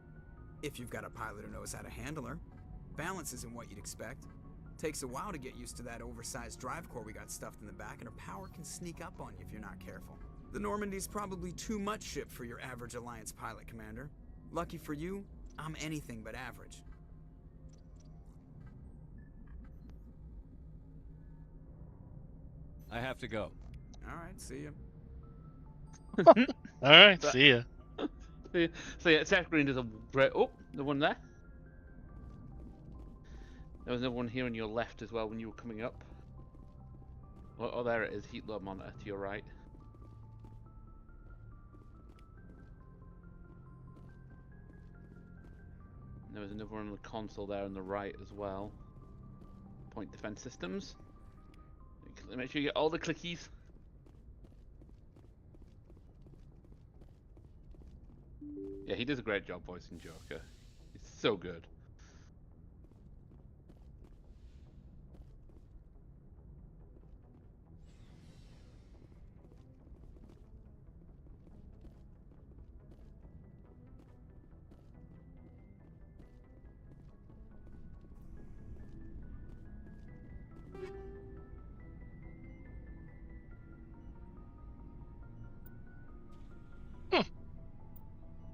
if you've got a pilot who knows how to handle her. Balance isn't what you'd expect. Takes a while to get used to that oversized drive core we got stuffed in the back, and her power can sneak up on you if you're not careful. The Normandy's probably too much ship for your average Alliance pilot, Commander. Lucky for you, I'm anything but average. I have to go. Alright, see ya. Alright, see ya. So yeah, Seth Green does a great... Oh, the one there. There was another one here on your left as well when you were coming up. Oh, there it is, heat load monitor to your right. And there was another one on the console there on the right as well. Point defense systems. Make sure you get all the clickies. Yeah, he does a great job voicing Joker. He's so good.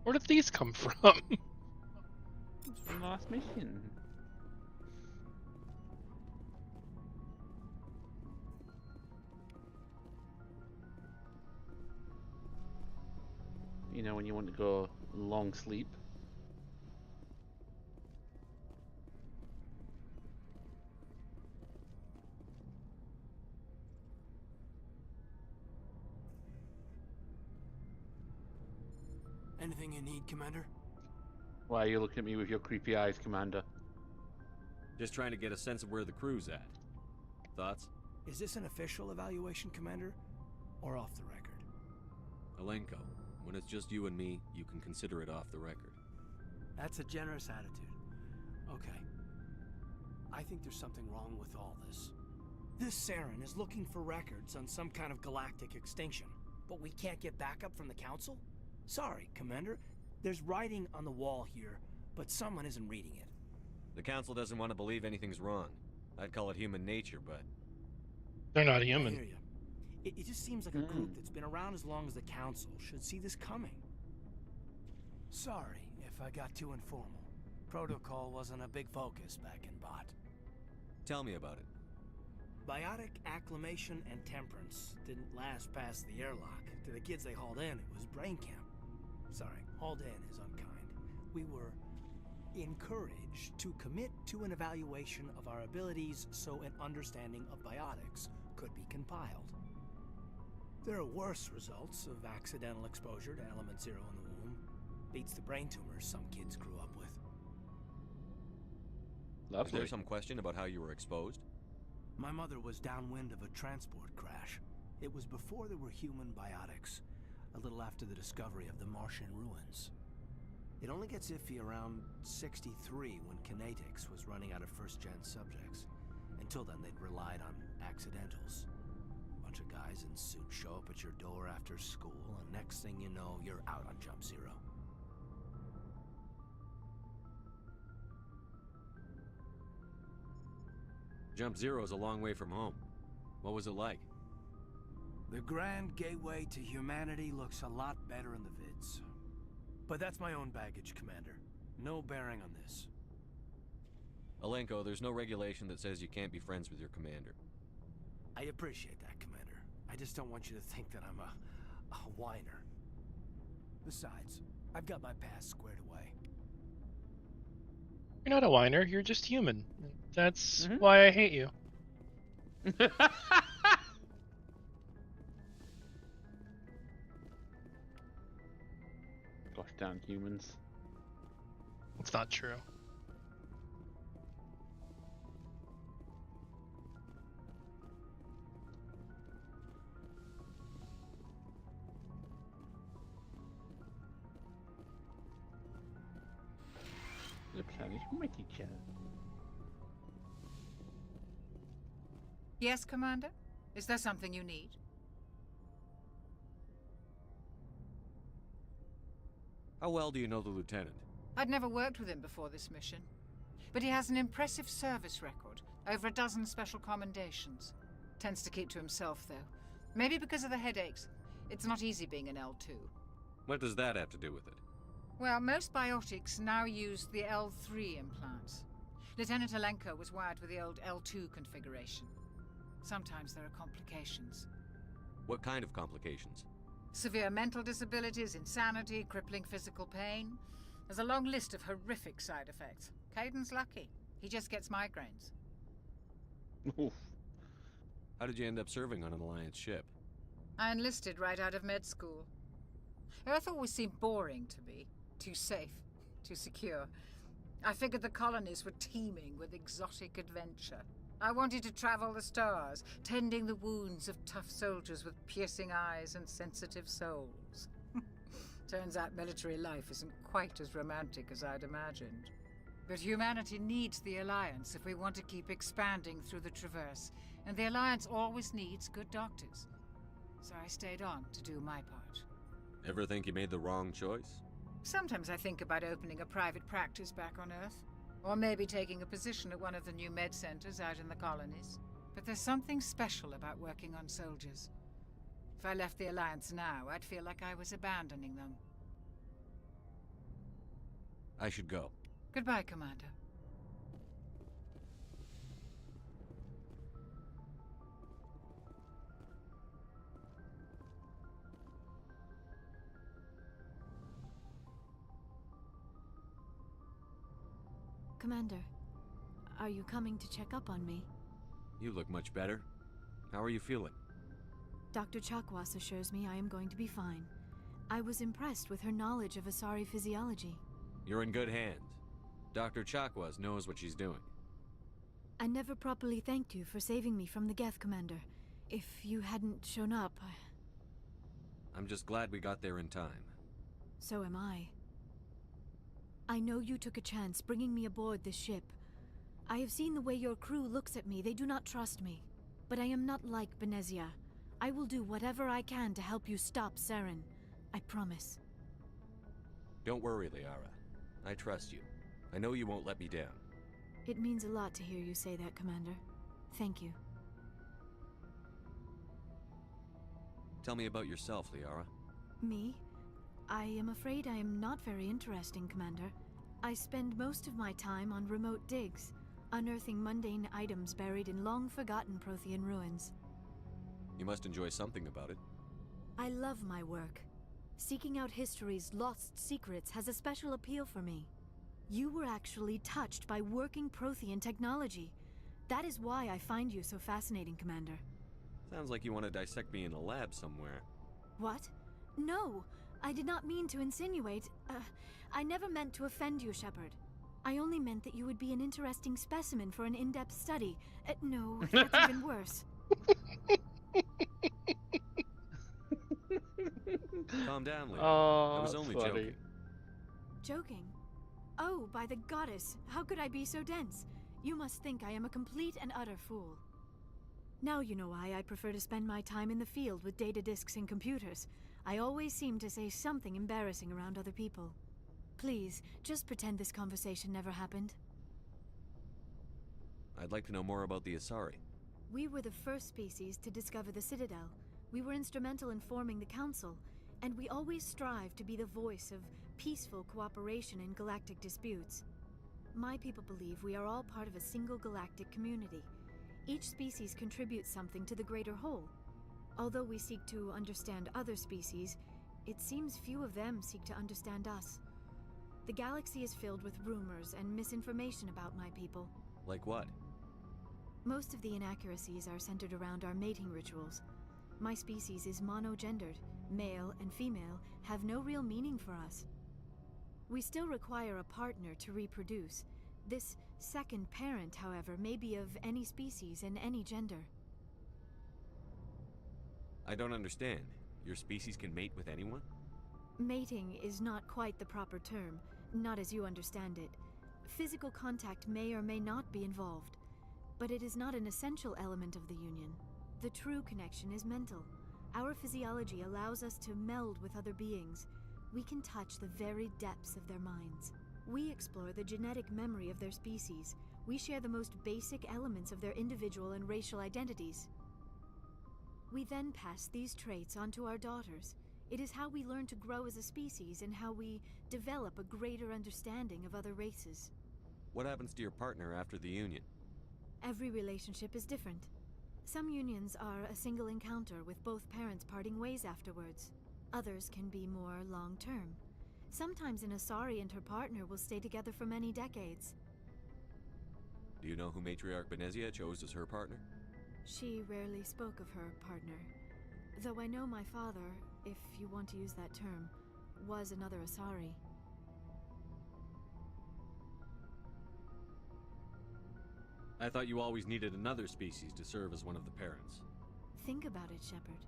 Where did these come from? It's from the last mission. You know, when you want to go long sleep. Anything you need, Commander? Why are you looking at me with your creepy eyes, Commander? Just trying to get a sense of where the crew's at. Thoughts? Is this an official evaluation, Commander? Or off the record? Alenko, when it's just you and me, you can consider it off the record. That's a generous attitude. Okay. I think there's something wrong with all this. This Saren is looking for records on some kind of galactic extinction, but we can't get backup from the Council? Sorry, Commander. There's writing on the wall here, but someone isn't reading it. The Council doesn't want to believe anything's wrong. I'd call it human nature, but... They're not I human. hear you. It just seems like a group that's been around as long as the Council should see this coming. Sorry if I got too informal. Protocol wasn't a big focus back in Bot. Tell me about it. Biotic acclimation and temperance didn't last past the airlock. To the kids they hauled in, it was brain camp. Sorry, hauled in is unkind. We were encouraged to commit to an evaluation of our abilities so an understanding of biotics could be compiled. There are worse results of accidental exposure to element 0 in the womb. Beats the brain tumors some kids grew up with. Was there some question about how you were exposed? My mother was downwind of a transport crash. It was before there were human biotics, a little after the discovery of the Martian ruins. It only gets iffy around 63 when Kinetics was running out of first-gen subjects. Until then, they'd relied on accidentals. A bunch of guys in suits show up at your door after school, and next thing you know, you're out on Jump Zero. Jump Zero's a long way from home. What was it like? The Grand Gateway to Humanity looks a lot better in the vids. But that's my own baggage, Commander. No bearing on this. Alenko, there's no regulation that says you can't be friends with your commander. I appreciate that, Commander. I just don't want you to think that I'm a whiner. Besides, I've got my past squared away. You're not a whiner, you're just human. That's why I hate you. Gosh damn humans. It's not true. Yes, Commander? Is there something you need? How well do you know the lieutenant? I'd never worked with him before this mission. But he has an impressive service record. Over a dozen special commendations. Tends to keep to himself, though. Maybe because of the headaches. It's not easy being an L2. What does that have to do with it? Well, most biotics now use the L3 implants. Lieutenant Alenko was wired with the old L2 configuration. Sometimes there are complications. What kind of complications? Severe mental disabilities, insanity, crippling physical pain. There's a long list of horrific side effects. Caden's lucky. He just gets migraines. How did you end up serving on an Alliance ship? I enlisted right out of med school. Earth always seemed boring to me. Too safe, too secure. I figured the colonies were teeming with exotic adventure. I wanted to travel the stars, tending the wounds of tough soldiers with piercing eyes and sensitive souls. Turns out military life isn't quite as romantic as I'd imagined. But humanity needs the Alliance if we want to keep expanding through the Traverse, and the Alliance always needs good doctors. So I stayed on to do my part. Ever think you made the wrong choice? Sometimes I think about opening a private practice back on Earth. Or maybe taking a position at one of the new med centers out in the colonies. But there's something special about working on soldiers. If I left the Alliance now, I'd feel like I was abandoning them. I should go. Goodbye, Commander. Commander, are you coming to check up on me? You look much better. How are you feeling? Dr. Chakwas assures me I am going to be fine. I was impressed with her knowledge of Asari physiology. You're in good hands. Dr. Chakwas knows what she's doing. I never properly thanked you for saving me from the Geth, Commander. If you hadn't shown up, I'm just glad we got there in time. So am I. I know you took a chance bringing me aboard this ship. I have seen the way your crew looks at me. They do not trust me. But I am not like Benezia. I will do whatever I can to help you stop Saren. I promise. Don't worry, Liara. I trust you. I know you won't let me down. It means a lot to hear you say that, Commander. Thank you. Tell me about yourself, Liara. Me? I am afraid I am not very interesting, Commander. I spend most of my time on remote digs, unearthing mundane items buried in long-forgotten Prothean ruins. You must enjoy something about it. I love my work. Seeking out history's lost secrets has a special appeal for me. You were actually touched by working Prothean technology. That is why I find you so fascinating, Commander. Sounds like you want to dissect me in a lab somewhere. What? No! I did not mean to insinuate. I never meant to offend you, Shepard. I only meant that you would be an interesting specimen for an in-depth study. No, that's even worse. Calm down, Liara. Oh, I was only funny. joking. Joking? Oh, by the goddess, how could I be so dense? You must think I am a complete and utter fool. Now you know why I prefer to spend my time in the field with data disks and computers. I always seem to say something embarrassing around other people. Please, just pretend this conversation never happened. I'd like to know more about the Asari. We were the first species to discover the Citadel. We were instrumental in forming the Council, and we always strive to be the voice of peaceful cooperation in galactic disputes. My people believe we are all part of a single galactic community. Each species contributes something to the greater whole. Although we seek to understand other species, it seems few of them seek to understand us. The galaxy is filled with rumors and misinformation about my people. Like what? Most of the inaccuracies are centered around our mating rituals. My species is monogendered. Male and female have no real meaning for us. We still require a partner to reproduce. This second parent, however, may be of any species and any gender. I don't understand. Your species can mate with anyone? Mating is not quite the proper term, not as you understand it. Physical contact may or may not be involved, but it is not an essential element of the union. The true connection is mental. Our physiology allows us to meld with other beings. We can touch the very depths of their minds. We explore the genetic memory of their species. We share the most basic elements of their individual and racial identities. We then pass these traits on to our daughters. It is how we learn to grow as a species and how we develop a greater understanding of other races. What happens to your partner after the union? Every relationship is different. Some unions are a single encounter with both parents parting ways afterwards. Others can be more long-term. Sometimes an Asari and her partner will stay together for many decades. Do you know who Matriarch Benezia chose as her partner? She rarely spoke of her partner. Though I know my father, if you want to use that term, was another Asari. I thought you always needed another species to serve as one of the parents. Think about it, Shepard.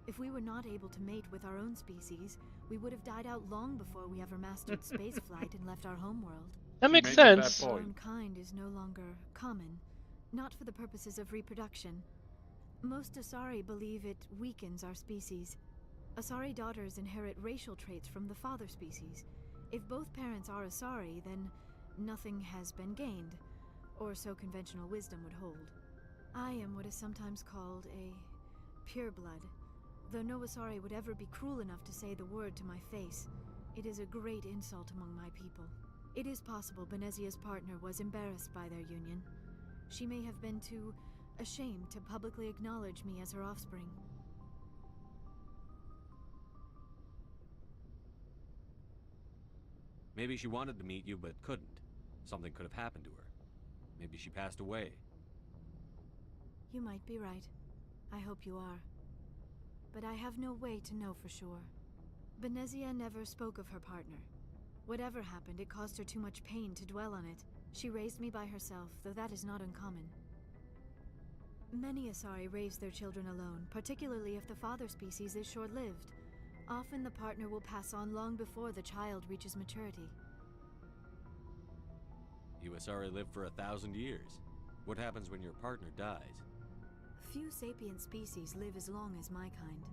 If we were not able to mate with our own species, we would have died out long before we ever mastered spaceflight and left our homeworld. That makes sense. Our own kind is no longer common, not for the purposes of reproduction. Most Asari believe it weakens our species. Asari daughters inherit racial traits from the father species. If both parents are Asari, then nothing has been gained, or so conventional wisdom would hold. I am what is sometimes called a pureblood. Though no Asari would ever be cruel enough to say the word to my face, it is a great insult among my people. It is possible Benezia's partner was embarrassed by their union. She may have been too ashamed to publicly acknowledge me as her offspring. Maybe she wanted to meet you but couldn't. Something could have happened to her. Maybe she passed away. You might be right. I hope you are. But I have no way to know for sure. Benezia never spoke of her partner. Whatever happened, it caused her too much pain to dwell on it. She raised me by herself, though that is not uncommon. Many Asari raise their children alone, particularly if the father species is short-lived. Often the partner will pass on long before the child reaches maturity. You Asari live for 1,000 years. What happens when your partner dies? Few sapient species live as long as my kind.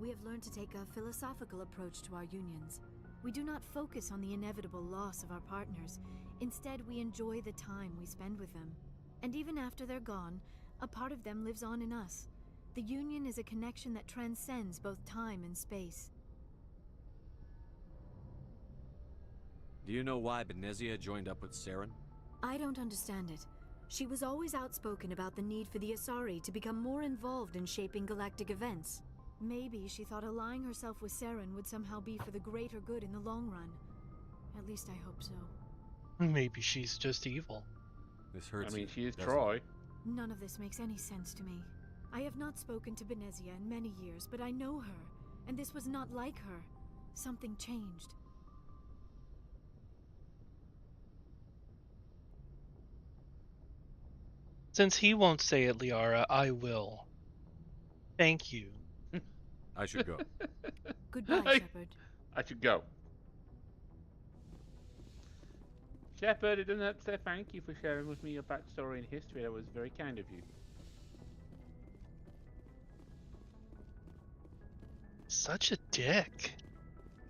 We have learned to take a philosophical approach to our unions. We do not focus on the inevitable loss of our partners. Instead, we enjoy the time we spend with them. And even after they're gone, a part of them lives on in us. The union is a connection that transcends both time and space. Do you know why Benezia joined up with Saren? I don't understand it. She was always outspoken about the need for the Asari to become more involved in shaping galactic events. Maybe she thought allying herself with Saren would somehow be for the greater good in the long run. At least I hope so. Maybe she's just evil. This hurts. I mean, she is doesn't Troy. it? None of this makes any sense to me. I have not spoken to Benezia in many years, but I know her, and this was not like her. Something changed. Since he won't say it, Liara, I will. Thank you. I should go. Goodbye, Shepard. I should go. Shepard, it doesn't have to say thank you for sharing with me your backstory and history. That was very kind of you. Such a dick.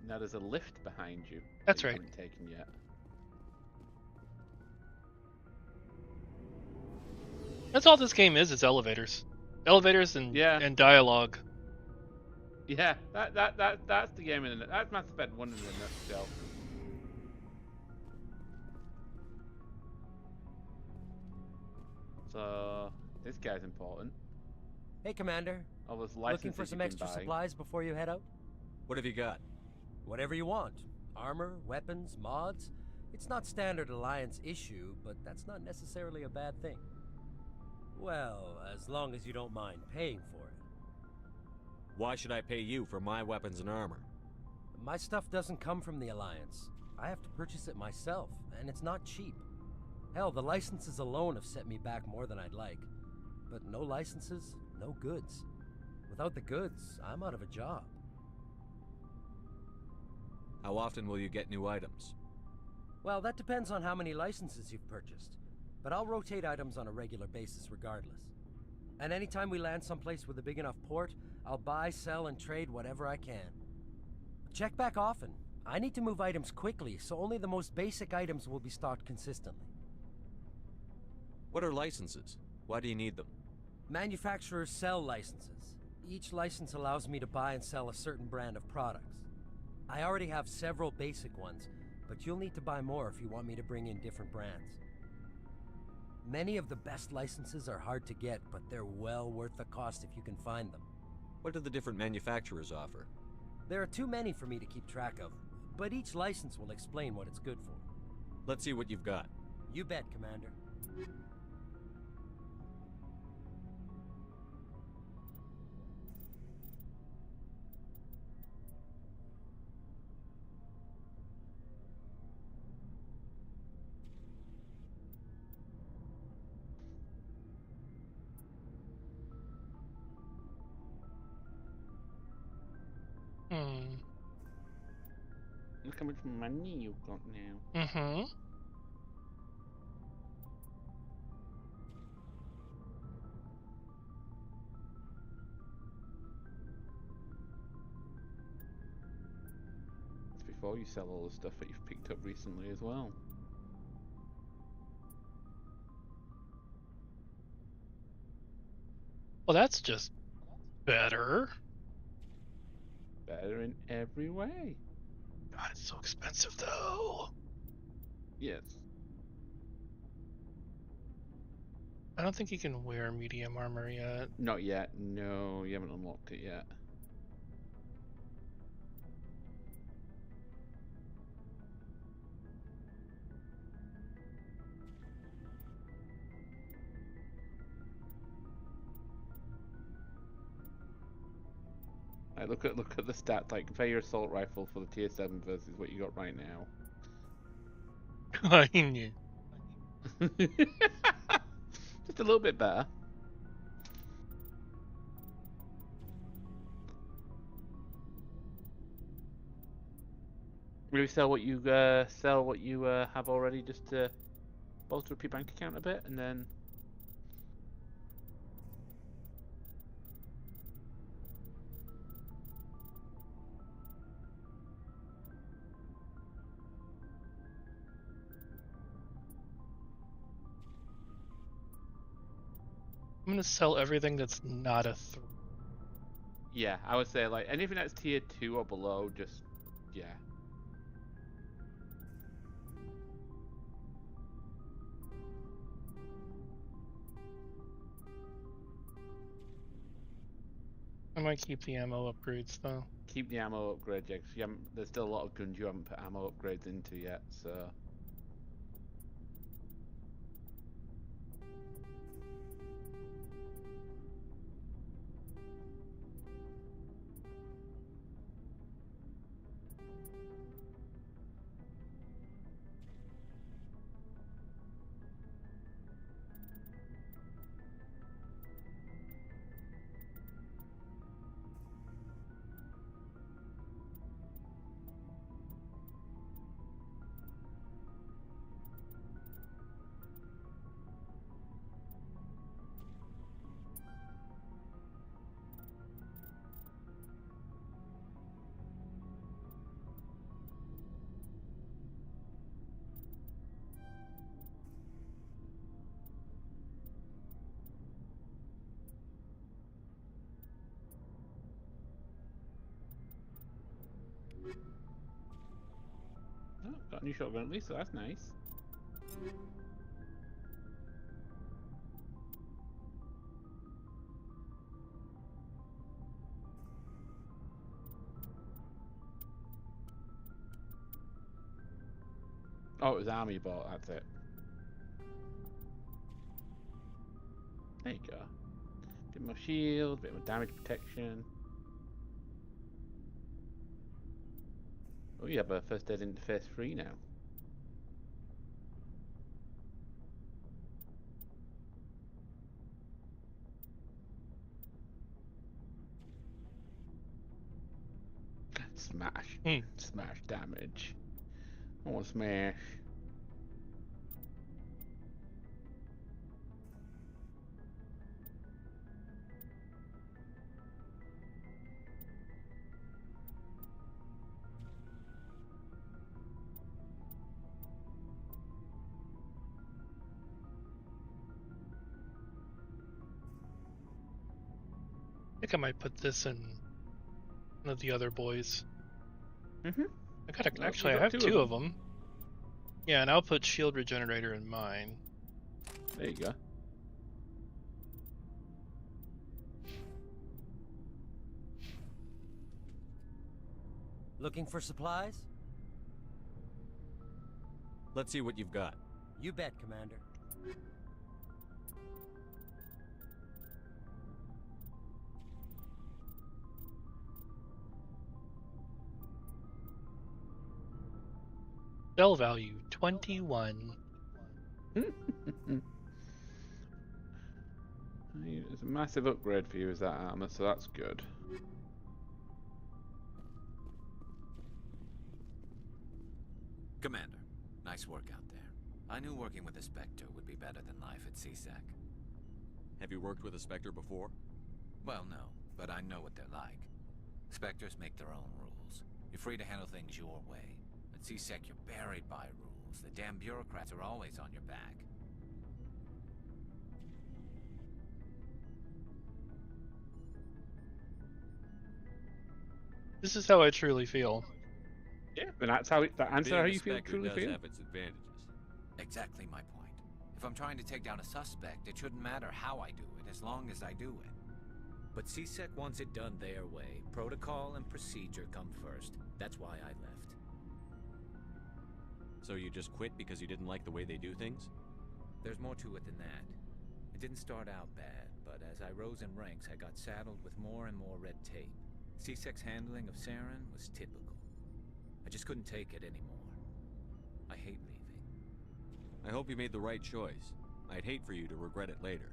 Now there's a lift behind you. That's that you right. haven't taken yet. That's all this game is elevators. Elevators and dialogue. Yeah, that's the game that's Mass Effect 1 in a nutshell. So this guy's important. Hey, Commander. All those Looking for licenses some you've been extra buying. supplies before you head out? What have you got? Whatever you want. Armor, weapons, mods. It's not standard Alliance issue, but that's not necessarily a bad thing. Well, as long as you don't mind paying for it. Why should I pay you for my weapons and armor? My stuff doesn't come from the Alliance. I have to purchase it myself, and it's not cheap. Hell, the licenses alone have set me back more than I'd like. But no licenses, no goods. Without the goods, I'm out of a job. How often will you get new items? Well, that depends on how many licenses you've purchased. But I'll rotate items on a regular basis regardless. And anytime we land someplace with a big enough port, I'll buy, sell, and trade whatever I can. Check back often. I need to move items quickly, so only the most basic items will be stocked consistently. What are licenses? Why do you need them? Manufacturers sell licenses. Each license allows me to buy and sell a certain brand of products. I already have several basic ones, but you'll need to buy more if you want me to bring in different brands. Many of the best licenses are hard to get, but they're well worth the cost if you can find them. What do the different manufacturers offer? There are too many for me to keep track of, but each license will explain what it's good for. Let's see what you've got. You bet, Commander. Look how much money you've got now. Mm-hmm. It's before you sell all the stuff that you've picked up recently as well. Well, that's just better. Better in every way. God, it's so expensive though. Yes. I don't think you can wear medium armor yet. Not yet. No, you haven't unlocked it yet. Like, look at the stats. Like, compare your assault rifle for the tier 7 versus what you got right now. Just a little bit better. Maybe sell what you have already, just to bolster up your bank account a bit, and then. I'm gonna sell everything that's not a 3. Yeah, I would say like anything that's tier 2 or below, just yeah. I might keep the ammo upgrades though. Keep the ammo upgrade, yeah, 'cause there's still a lot of guns you haven't put ammo upgrades into yet, so. a new shotgun at least, so that's nice. Oh, it was army bought, that's it. There you go. Bit more shield, bit more damage protection. Oh, you have a first aid interface free now. Smash. Smash damage. I want to smash. I think I might put this in one of the other boys. Actually, I have two of them. Yeah, and I'll put shield regenerator in mine. There you go. Looking for supplies? Let's see what you've got. You bet, Commander. Sell value 21. It's a massive upgrade for you, is that armor, so that's good. Commander, nice work out there. I knew working with a Spectre would be better than life at CSEC. Have you worked with a Spectre before? Well, no, but I know what they're like. Spectres make their own rules. You're free to handle things your way. At CSEC, you're buried by rules. The damn bureaucrats are always on your back. This is how I truly feel. Yeah, but that's how that answer how you feel truly does feel. have its advantages. Exactly my point. If I'm trying to take down a suspect, it shouldn't matter how I do it, as long as I do it. But CSEC wants it done their way. Protocol and procedure come first. That's why I left. So you just quit because you didn't like the way they do things? There's more to it than that. It didn't start out bad, but as I rose in ranks, I got saddled with more and more red tape. CSEC's handling of Saren was typical. I just couldn't take it anymore. I hate leaving. I hope you made the right choice. I'd hate for you to regret it later.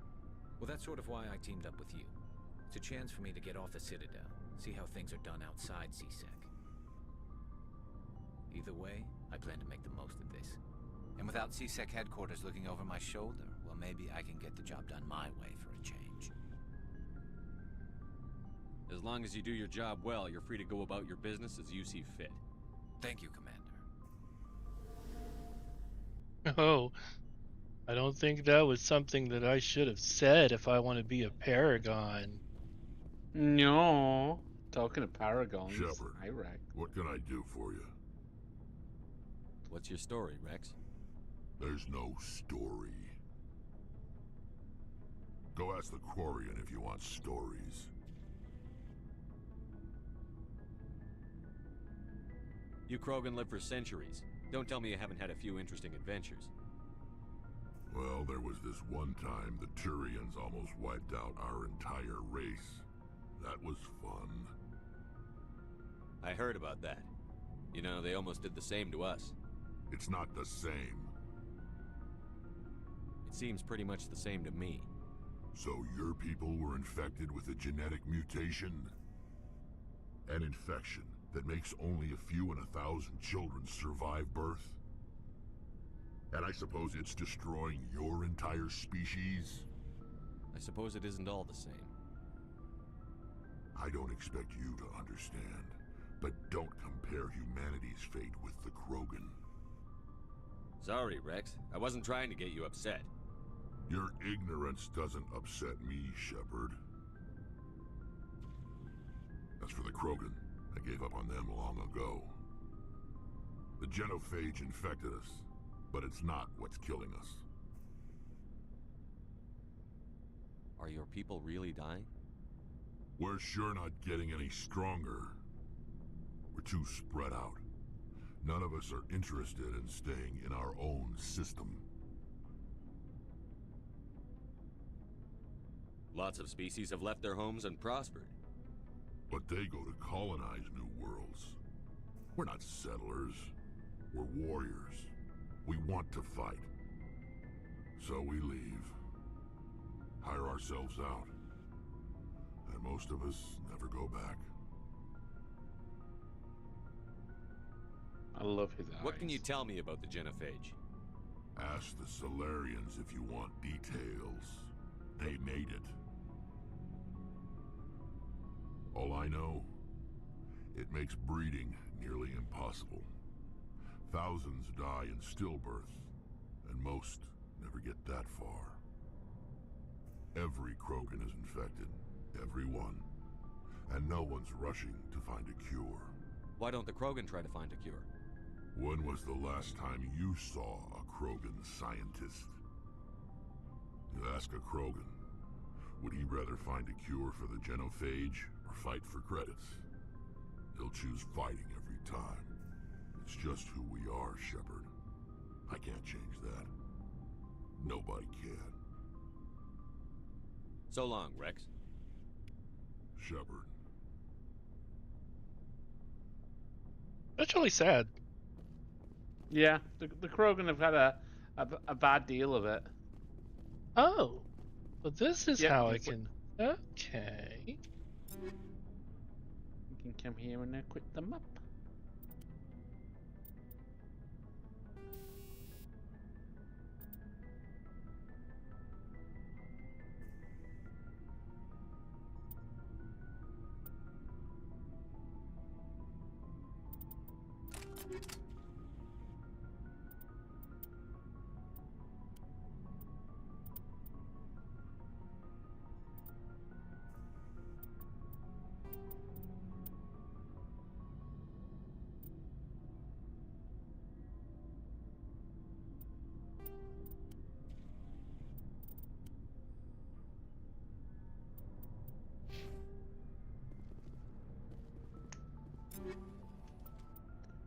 Well, that's sort of why I teamed up with you. It's a chance for me to get off the Citadel, see how things are done outside CSEC. Either way, I plan to make the most of this. And without CSEC headquarters looking over my shoulder, well, maybe I can get the job done my way for a change. As long as you do your job well, you're free to go about your business as you see fit. Thank you, Commander. Oh, I don't think that was something that I should have said if I want to be a Paragon. No. Talking of Paragons. Shepard, I wreck. what can I do for you? What's your story, Rex? There's no story. Go ask the Quarian if you want stories. You Krogan lived for centuries. Don't tell me you haven't had a few interesting adventures. Well, there was this one time the Turians almost wiped out our entire race. That was fun. I heard about that. You know, they almost did the same to us. It's not the same. It seems pretty much the same to me. So your people were infected with a genetic mutation? An infection that makes only a few in 1,000 children survive birth? And I suppose it's destroying your entire species? I suppose it isn't all the same. I don't expect you to understand, but don't compare humanity's fate with the Krogan. Sorry, Rex. I wasn't trying to get you upset. Your ignorance doesn't upset me, Shepard. As for the Krogan, I gave up on them long ago. The genophage infected us, but it's not what's killing us. Are your people really dying? We're sure not getting any stronger. We're too spread out. None of us are interested in staying in our own system. Lots of species have left their homes and prospered. But they go to colonize new worlds. We're not settlers. We're warriors. We want to fight. So we leave. Hire ourselves out. And most of us never go back. I love his eyes. What can you tell me about the genophage? Ask the Solarians if you want details. They made it. All I know, it makes breeding nearly impossible. Thousands die in stillbirth, and most never get that far. Every Krogan is infected, every one. And no one's rushing to find a cure. Why don't the Krogan try to find a cure? When was the last time you saw a Krogan scientist? You ask a Krogan, would he rather find a cure for the genophage or fight for credits? He'll choose fighting every time. It's just who we are, Shepard. I can't change that. Nobody can. So long, Rex. Shepard. That's really sad. Yeah, the Krogan have had a bad deal of it. Oh, well, this is Yep, how I you can. Okay. You can come here and equip them up.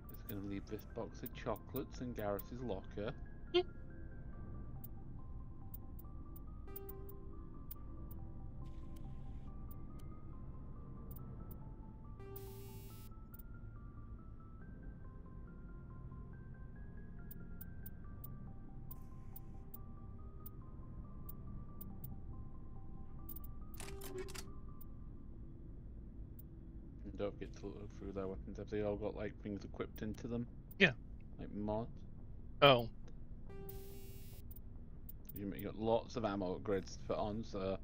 Just gonna leave this box of chocolates in Garrus's locker. And don't forget to look through their weapons. Have they all got like things equipped into them? Yeah. Like mods? Oh. You got lots of ammo upgrades to put on, so.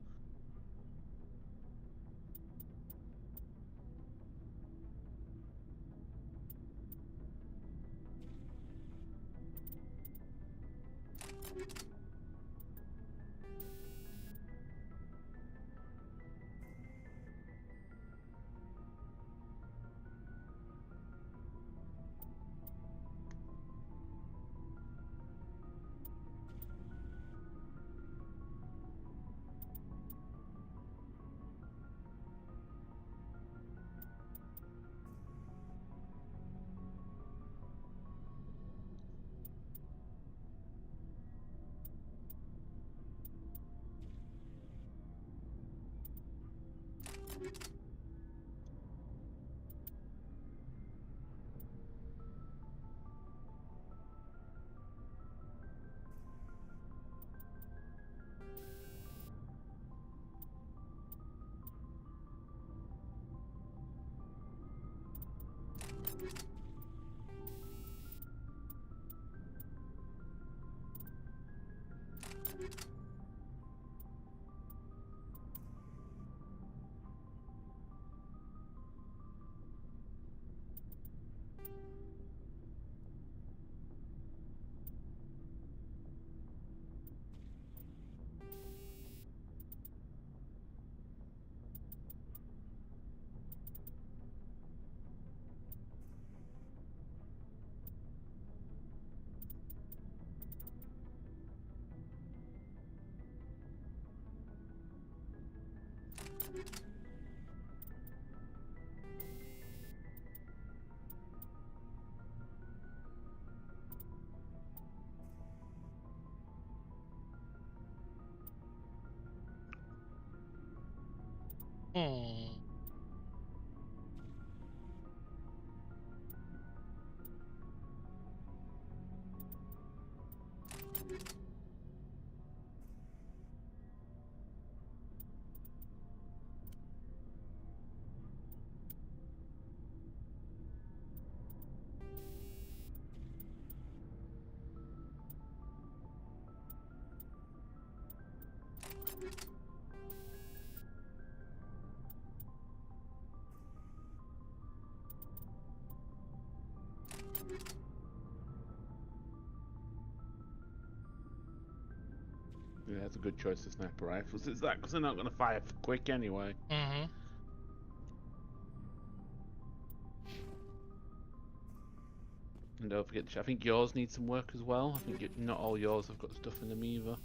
Hmm. Yeah, that's a good choice of sniper rifles. Is that because they're not going to fire quick anyway? Mm-hmm. And don't forget, I think yours need some work as well. I think not all yours have got stuff in them either.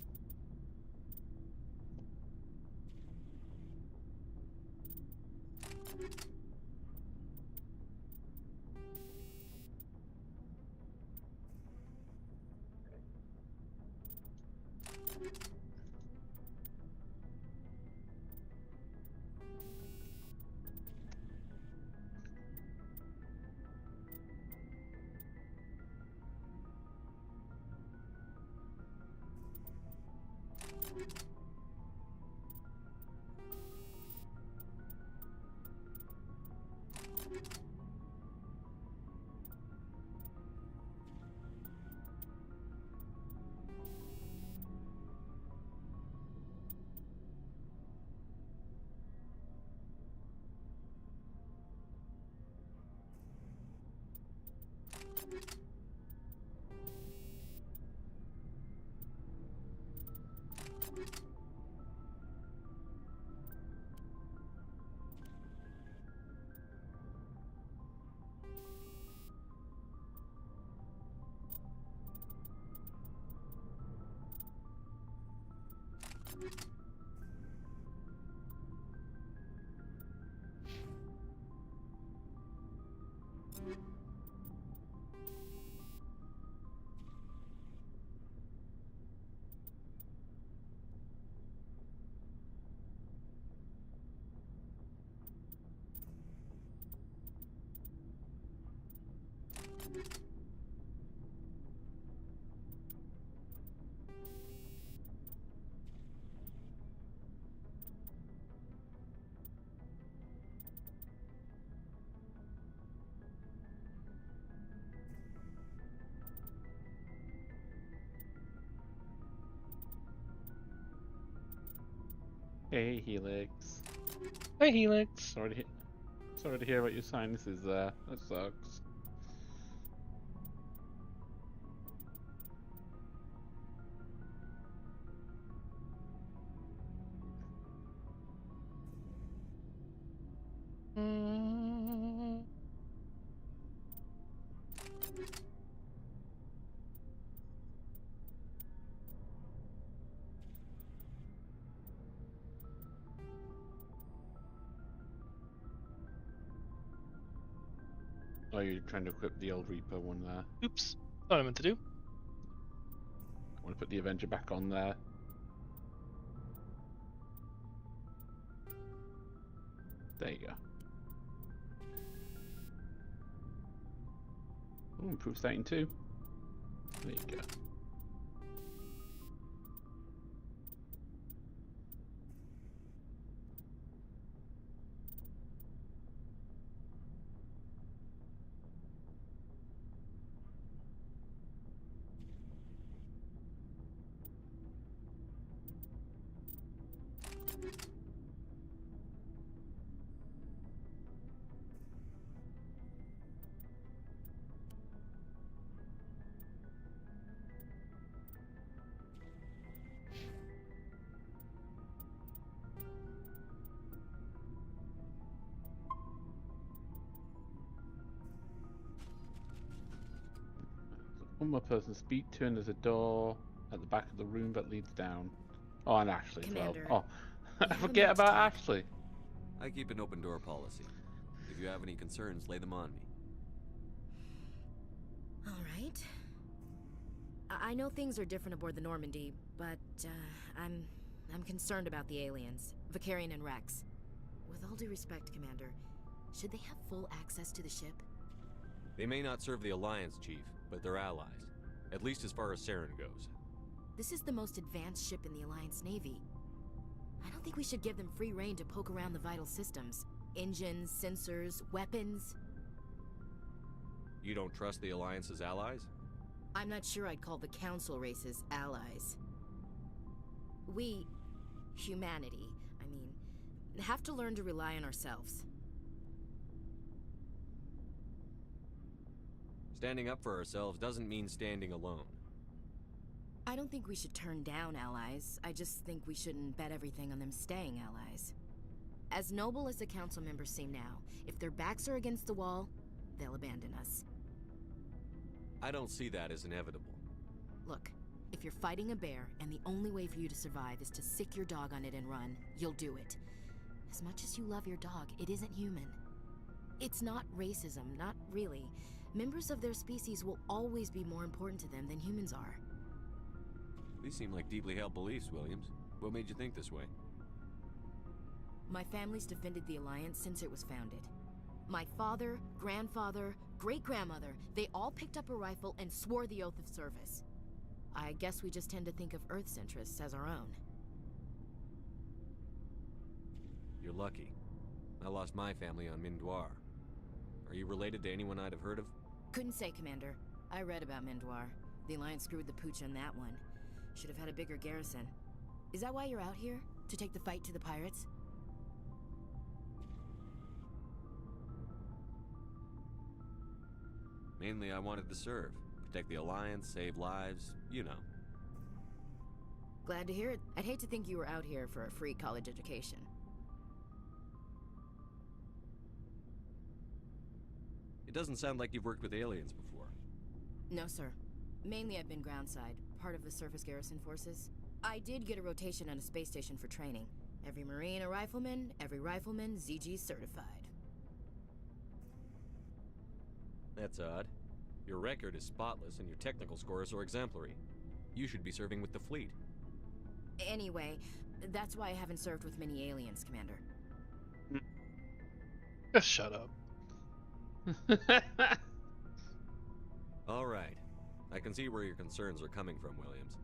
Hey, Helix. Hey, Helix. Sorry to hear about your sinuses there. That sucks. Mm. Oh, you're trying to equip the old Reaper one there. Oops. What I meant to do. I want to put the Avenger back on there. There you go. Oh, improved sighting too. There you go. One more person to speak to, and there's a door at the back of the room that leads down. Oh, and Ashley Commander, as well. Oh, I you forget have about to- Ashley. I keep an open door policy. If you have any concerns, lay them on me. All right. I know things are different aboard the Normandy, but I'm concerned about the aliens, Vicarian and Rex. With all due respect, Commander, should they have full access to the ship? They may not serve the Alliance, Chief, but they're allies. At least as far as Saren goes. This is the most advanced ship in the Alliance Navy. I don't think we should give them free rein to poke around the vital systems. Engines, sensors, weapons. You don't trust the Alliance's allies? I'm not sure I'd call the Council races allies. We, humanity, I mean, have to learn to rely on ourselves. Standing up for ourselves doesn't mean standing alone. I don't think we should turn down allies. I just think we shouldn't bet everything on them staying allies. As noble as the Council members seem now, if their backs are against the wall, they'll abandon us. I don't see that as inevitable. Look, if you're fighting a bear and the only way for you to survive is to sick your dog on it and run, you'll do it. As much as you love your dog, it isn't human. It's not racism, not really. Members of their species will always be more important to them than humans are. These seem like deeply held beliefs, Williams. What made you think this way? My family's defended the Alliance since it was founded. My father, grandfather, great-grandmother, they all picked up a rifle and swore the oath of service. I guess we just tend to think of Earth's interests as our own. You're lucky. I lost my family on Mindoir. Are you related to anyone I'd have heard of? Couldn't say, Commander. I read about Mindoir. The Alliance screwed the pooch on that one. Should have had a bigger garrison. Is that why you're out here? To take the fight to the pirates? Mainly I wanted to serve. Protect the Alliance, save lives, you know. Glad to hear it. I'd hate to think you were out here for a free college education. It doesn't sound like you've worked with aliens before. No, sir. Mainly I've been groundside, part of the surface garrison forces. I did get a rotation on a space station for training. Every Marine a rifleman, every rifleman ZG certified. That's odd. Your record is spotless and your technical scores are exemplary. You should be serving with the fleet. Anyway, that's why I haven't served with many aliens, Commander. Just shut up. All right. I can see where your concerns are coming from, Williams.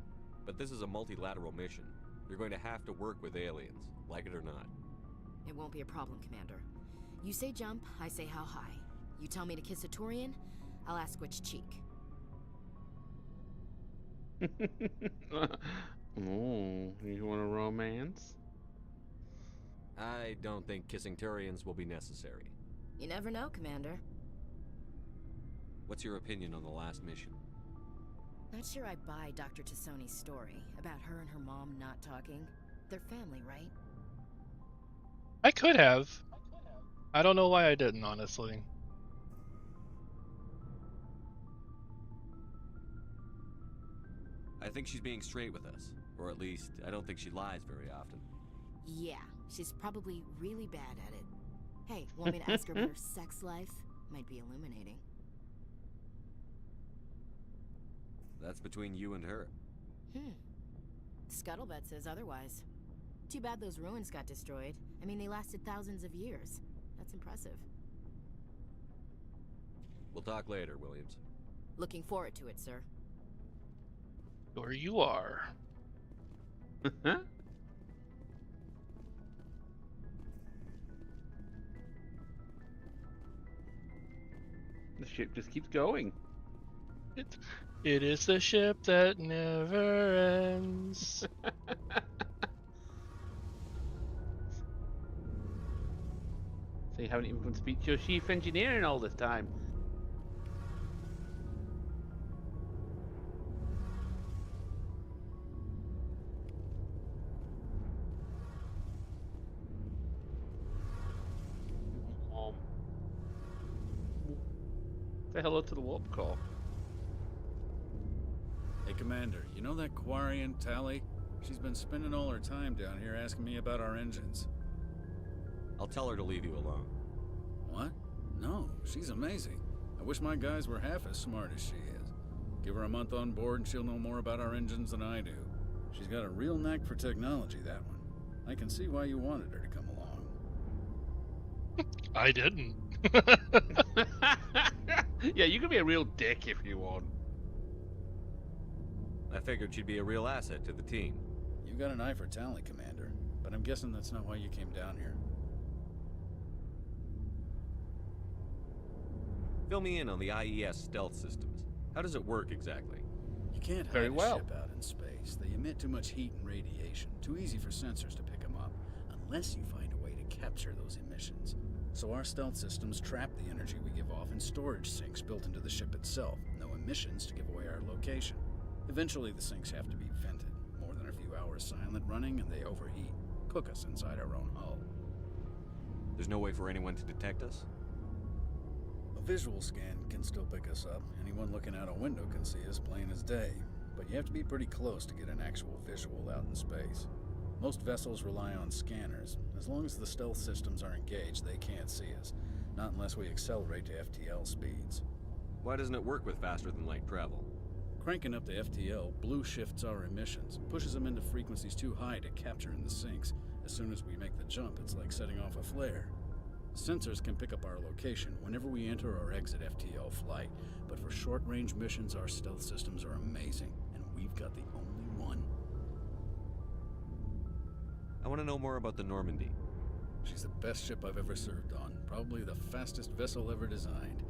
But this is a multilateral mission. You're going to have to work with aliens, like it or not. It won't be a problem, Commander. You say jump, I say how high. You tell me to kiss a Turian, I'll ask which cheek. Oh, you want a romance? I don't think kissing Turians will be necessary. You never know, Commander. What's your opinion on the last mission? Not sure I buy Dr. Tassoni's story about her and her mom not talking. They're family, right? I could have. I don't know why I didn't, honestly. I think she's being straight with us. Or at least, I don't think she lies very often. Yeah, she's probably really bad at it. Hey, want me to ask her about her sex life? Might be illuminating. That's between you and her. Scuttlebutt says otherwise. Too bad those ruins got destroyed. I mean, they lasted thousands of years. That's impressive. We'll talk later, Williams. Looking forward to it, sir. Sure you are. The ship just keeps going. It is the ship that never ends. So you haven't even come to speak to your chief engineer in all this time. Say hello to the warp core. Hey, Commander, you know that Quarian, Tally? She's been spending all her time down here asking me about our engines. I'll tell her to leave you alone. What? No, she's amazing. I wish my guys were half as smart as she is. Give her a month on board and she'll know more about our engines than I do. She's got a real knack for technology, that one. I can see why you wanted her to come along. I didn't. Yeah, you can be a real dick if you want. I figured she'd be a real asset to the team. You got an eye for talent, Commander, but I'm guessing that's not why you came down here. Fill me in on the IES stealth systems. How does it work exactly? You can't hide a ship out in space. They emit too much heat and radiation. Too easy for sensors to pick them up, unless you find a way to capture those emissions. So our stealth systems trap the energy we give off in storage sinks built into the ship itself. No emissions to give away our location. Eventually the sinks have to be vented. More than a few hours silent running and they overheat. Cook us inside our own hull. There's no way for anyone to detect us? A visual scan can still pick us up. Anyone looking out a window can see us plain as day. But you have to be pretty close to get an actual visual out in space. Most vessels rely on scanners. As long as the stealth systems are engaged, they can't see us. Not unless we accelerate to FTL speeds. Why doesn't it work with faster-than-light travel? Cranking up to FTL blue shifts our emissions, pushes them into frequencies too high to capture in the sinks. As soon as we make the jump, it's like setting off a flare. Sensors can pick up our location whenever we enter or exit FTL flight, but for short-range missions, our stealth systems are amazing, and we've got the only one. I want to know more about the Normandy. She's the best ship I've ever served on, probably the fastest vessel ever designed.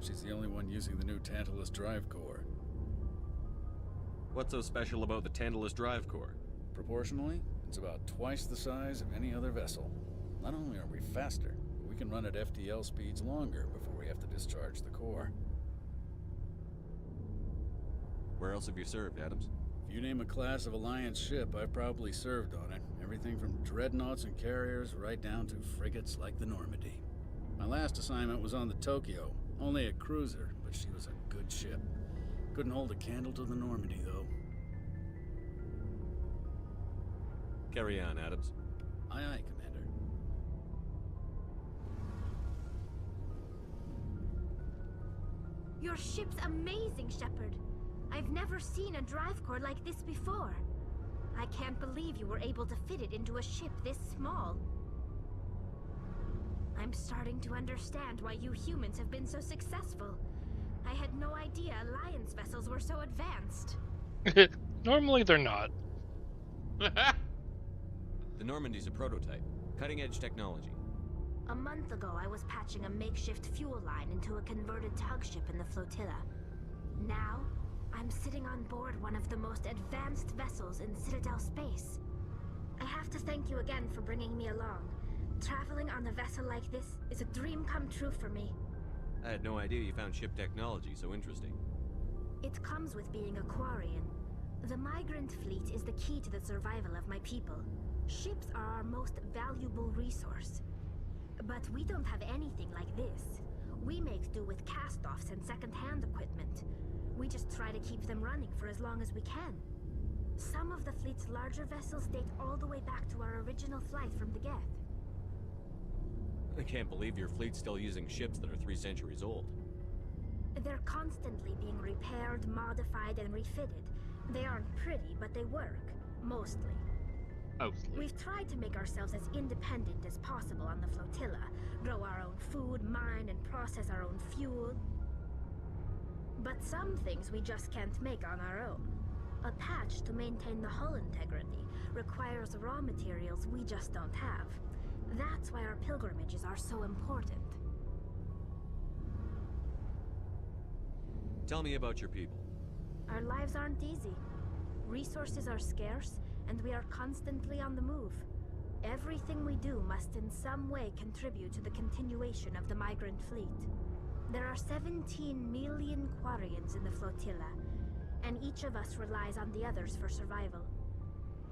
She's the only one using the new Tantalus drive core. What's so special about the Tantalus drive core? Proportionally, it's about twice the size of any other vessel. Not only are we faster, but we can run at FTL speeds longer before we have to discharge the core. Where else have you served, Adams? If you name a class of Alliance ship, I've probably served on it. Everything from dreadnoughts and carriers right down to frigates like the Normandy. My last assignment was on the Tokyo, only a cruiser, but she was a good ship. Couldn't hold a candle to the Normandy, though. Carry on, Adams. Aye, aye, Commander. Your ship's amazing, Shepard. I've never seen a drive core like this before. I can't believe you were able to fit it into a ship this small. I'm starting to understand why you humans have been so successful. I had no idea Alliance vessels were so advanced. Normally they're not. The Normandy's a prototype. Cutting-edge technology. A month ago, I was patching a makeshift fuel line into a converted tug ship in the flotilla. Now, I'm sitting on board one of the most advanced vessels in Citadel space. I have to thank you again for bringing me along. Traveling on a vessel like this is a dream come true for me. I had no idea you found ship technology so interesting. It comes with being a Quarian. The migrant fleet is the key to the survival of my people. Ships are our most valuable resource. But we don't have anything like this. We make do with cast-offs and second-hand equipment. We just try to keep them running for as long as we can. Some of the fleet's larger vessels date all the way back to our original flight from the Geth. I can't believe your fleet's still using ships that are 3 centuries old. They're constantly being repaired, modified, and refitted. They aren't pretty, but they work. Mostly. We've tried to make ourselves as independent as possible on the flotilla. Grow our own food, mine, and process our own fuel. But some things we just can't make on our own. A patch to maintain the hull integrity requires raw materials we just don't have. That's why our pilgrimages are so important. Tell me about your people. Our lives aren't easy. Resources are scarce, and we are constantly on the move. Everything we do must in some way contribute to the continuation of the migrant fleet. There are 17 million Quarians in the flotilla, and each of us relies on the others for survival.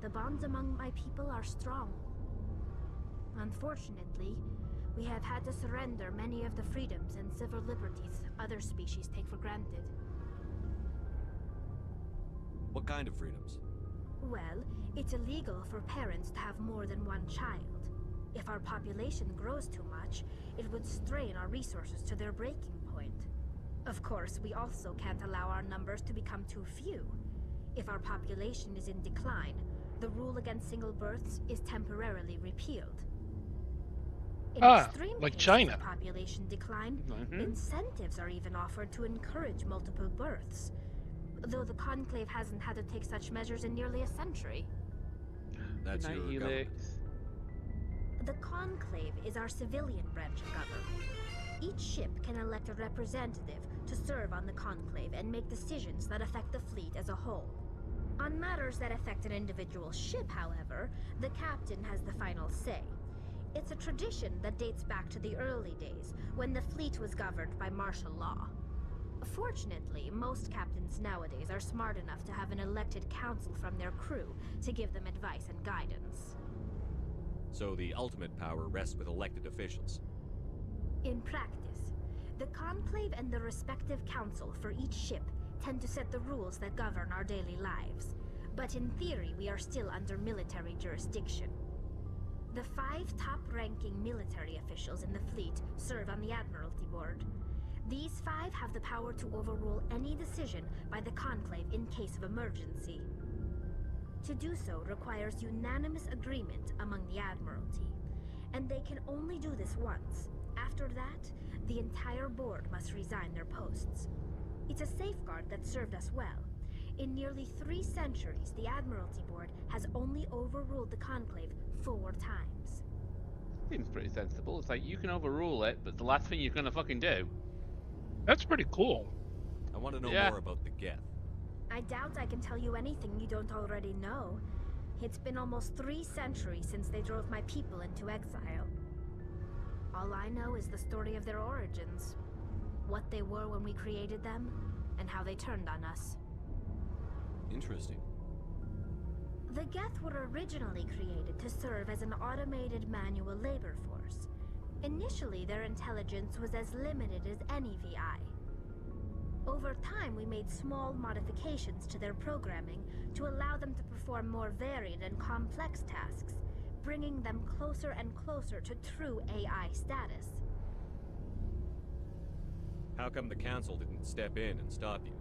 The bonds among my people are strong. Unfortunately, we have had to surrender many of the freedoms and civil liberties other species take for granted. What kind of freedoms? Well, it's illegal for parents to have more than one child. If our population grows too much, it would strain our resources to their breaking point. Of course, we also can't allow our numbers to become too few. If our population is in decline, the rule against single births is temporarily repealed. In Ah, extreme like cases China. of population decline, incentives are even offered to encourage multiple births. Though the Conclave hasn't had to take such measures in nearly a century. That's your government. The Conclave is our civilian branch of government. Each ship can elect a representative to serve on the Conclave and make decisions that affect the fleet as a whole. On matters that affect an individual ship, however, the captain has the final say. It's a tradition that dates back to the early days, when the fleet was governed by martial law. Fortunately, most captains nowadays are smart enough to have an elected council from their crew to give them advice and guidance. So the ultimate power rests with elected officials. In practice, the Conclave and the respective council for each ship tend to set the rules that govern our daily lives. But in theory, we are still under military jurisdiction. The 5 top-ranking military officials in the fleet serve on the Admiralty Board. These 5 have the power to overrule any decision by the Conclave in case of emergency. To do so requires unanimous agreement among the Admiralty, and they can only do this once. After that, the entire board must resign their posts. It's a safeguard that served us well. In nearly 3 centuries, the Admiralty Board has only overruled the Conclave 4 times. Seems pretty sensible. It's like, you can overrule it, but the last thing you're gonna fucking do. That's pretty cool. I want to know more about the Geth. I doubt I can tell you anything you don't already know. It's been almost 3 centuries since they drove my people into exile. All I know is the story of their origins. What they were when we created them, and how they turned on us. Interesting. The Geth were originally created to serve as an automated manual labor force. Initially, their intelligence was as limited as any VI. Over time, we made small modifications to their programming to allow them to perform more varied and complex tasks, bringing them closer and closer to true AI status. How come the Council didn't step in and stop you?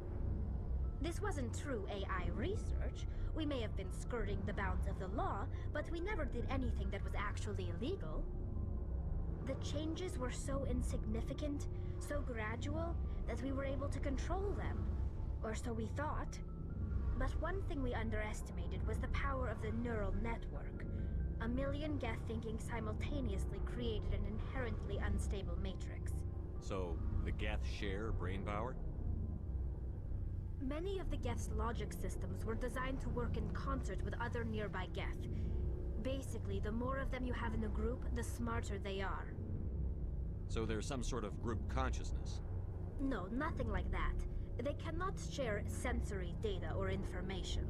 This wasn't true AI research. We may have been skirting the bounds of the law, but we never did anything that was actually illegal. The changes were so insignificant, so gradual, that we were able to control them. Or so we thought. But one thing we underestimated was the power of the neural network. A million Geth thinking simultaneously created an inherently unstable matrix. So, the Geth share brain power? Many of the Geth's logic systems were designed to work in concert with other nearby Geth. Basically, the more of them you have in a group, the smarter they are. So there's some sort of group consciousness? No, nothing like that. They cannot share sensory data or information.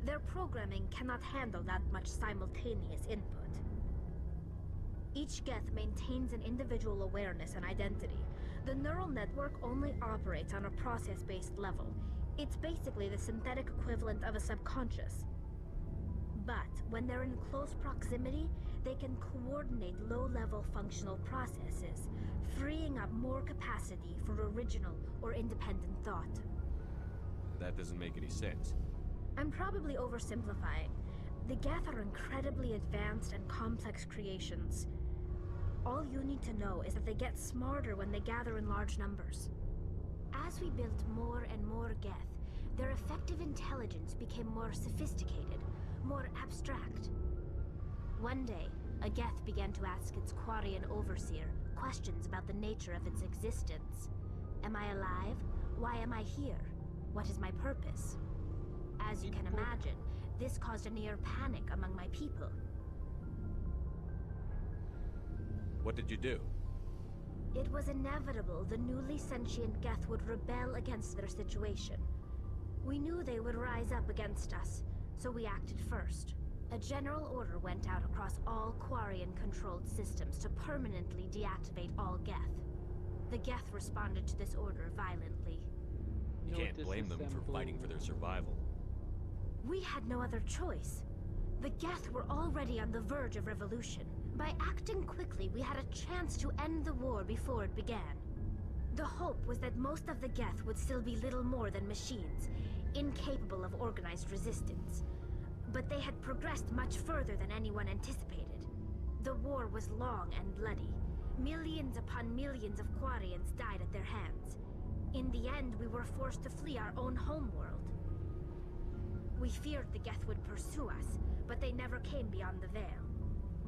Their programming cannot handle that much simultaneous input. Each Geth maintains an individual awareness and identity. The neural network only operates on a process-based level. It's basically the synthetic equivalent of a subconscious. But when they're in close proximity, they can coordinate low-level functional processes, freeing up more capacity for original or independent thought. That doesn't make any sense. I'm probably oversimplifying. The Geth are incredibly advanced and complex creations. All you need to know is that they get smarter when they gather in large numbers. As we built more and more Geth, their effective intelligence became more sophisticated, more abstract. One day, a Geth began to ask its Quarian overseer questions about the nature of its existence. Am I alive? Why am I here? What is my purpose? As you can imagine, this caused a near panic among my people. What did you do? It was inevitable the newly sentient Geth would rebel against their situation. We knew they would rise up against us, so we acted first. A general order went out across all Quarian-controlled systems to permanently deactivate all Geth. The Geth responded to this order violently. You can't blame them for fighting for their survival. We had no other choice. The Geth were already on the verge of revolution. By acting quickly, we had a chance to end the war before it began. The hope was that most of the Geth would still be little more than machines, incapable of organized resistance. But they had progressed much further than anyone anticipated. The war was long and bloody. Millions upon millions of Quarians died at their hands. In the end, we were forced to flee our own homeworld. We feared the Geth would pursue us, but they never came beyond the Veil.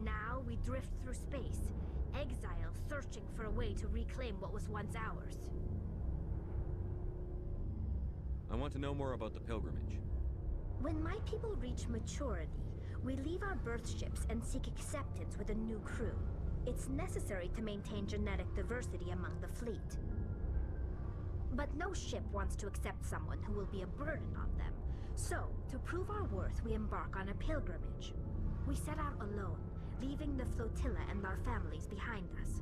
Now we drift through space, exile searching for a way to reclaim what was once ours. I want to know more about the pilgrimage. When my people reach maturity, we leave our birth ships and seek acceptance with a new crew. It's necessary to maintain genetic diversity among the fleet. But no ship wants to accept someone who will be a burden on them. So, to prove our worth, we embark on a pilgrimage. We set out alone, leaving the flotilla and our families behind us.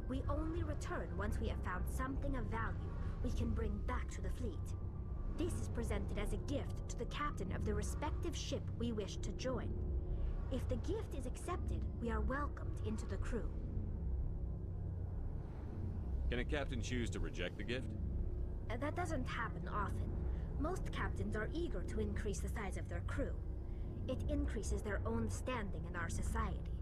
We only return once we have found something of value we can bring back to the fleet. This is presented as a gift to the captain of the respective ship we wish to join. If the gift is accepted, we are welcomed into the crew. Can a captain choose to reject the gift? That doesn't happen often. Most captains are eager to increase the size of their crew. It increases their own standing in our society.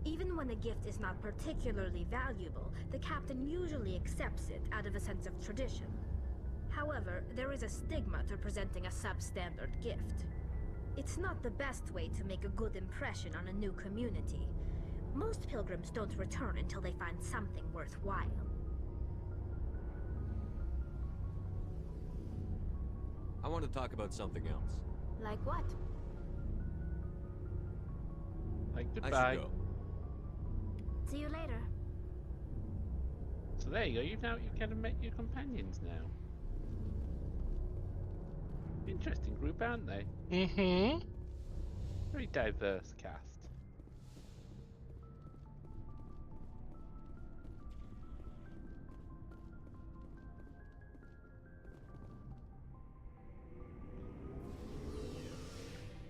Even when a gift is not particularly valuable, the captain usually accepts it out of a sense of tradition. However, there is a stigma to presenting a substandard gift. It's not the best way to make a good impression on a new community. Most pilgrims don't return until they find something worthwhile. I want to talk about something else. Like what? Like I goodbye. should go. See you later. So there you go. You've kind of met your companions now. Interesting group, aren't they? Mm-hmm. Very diverse cast.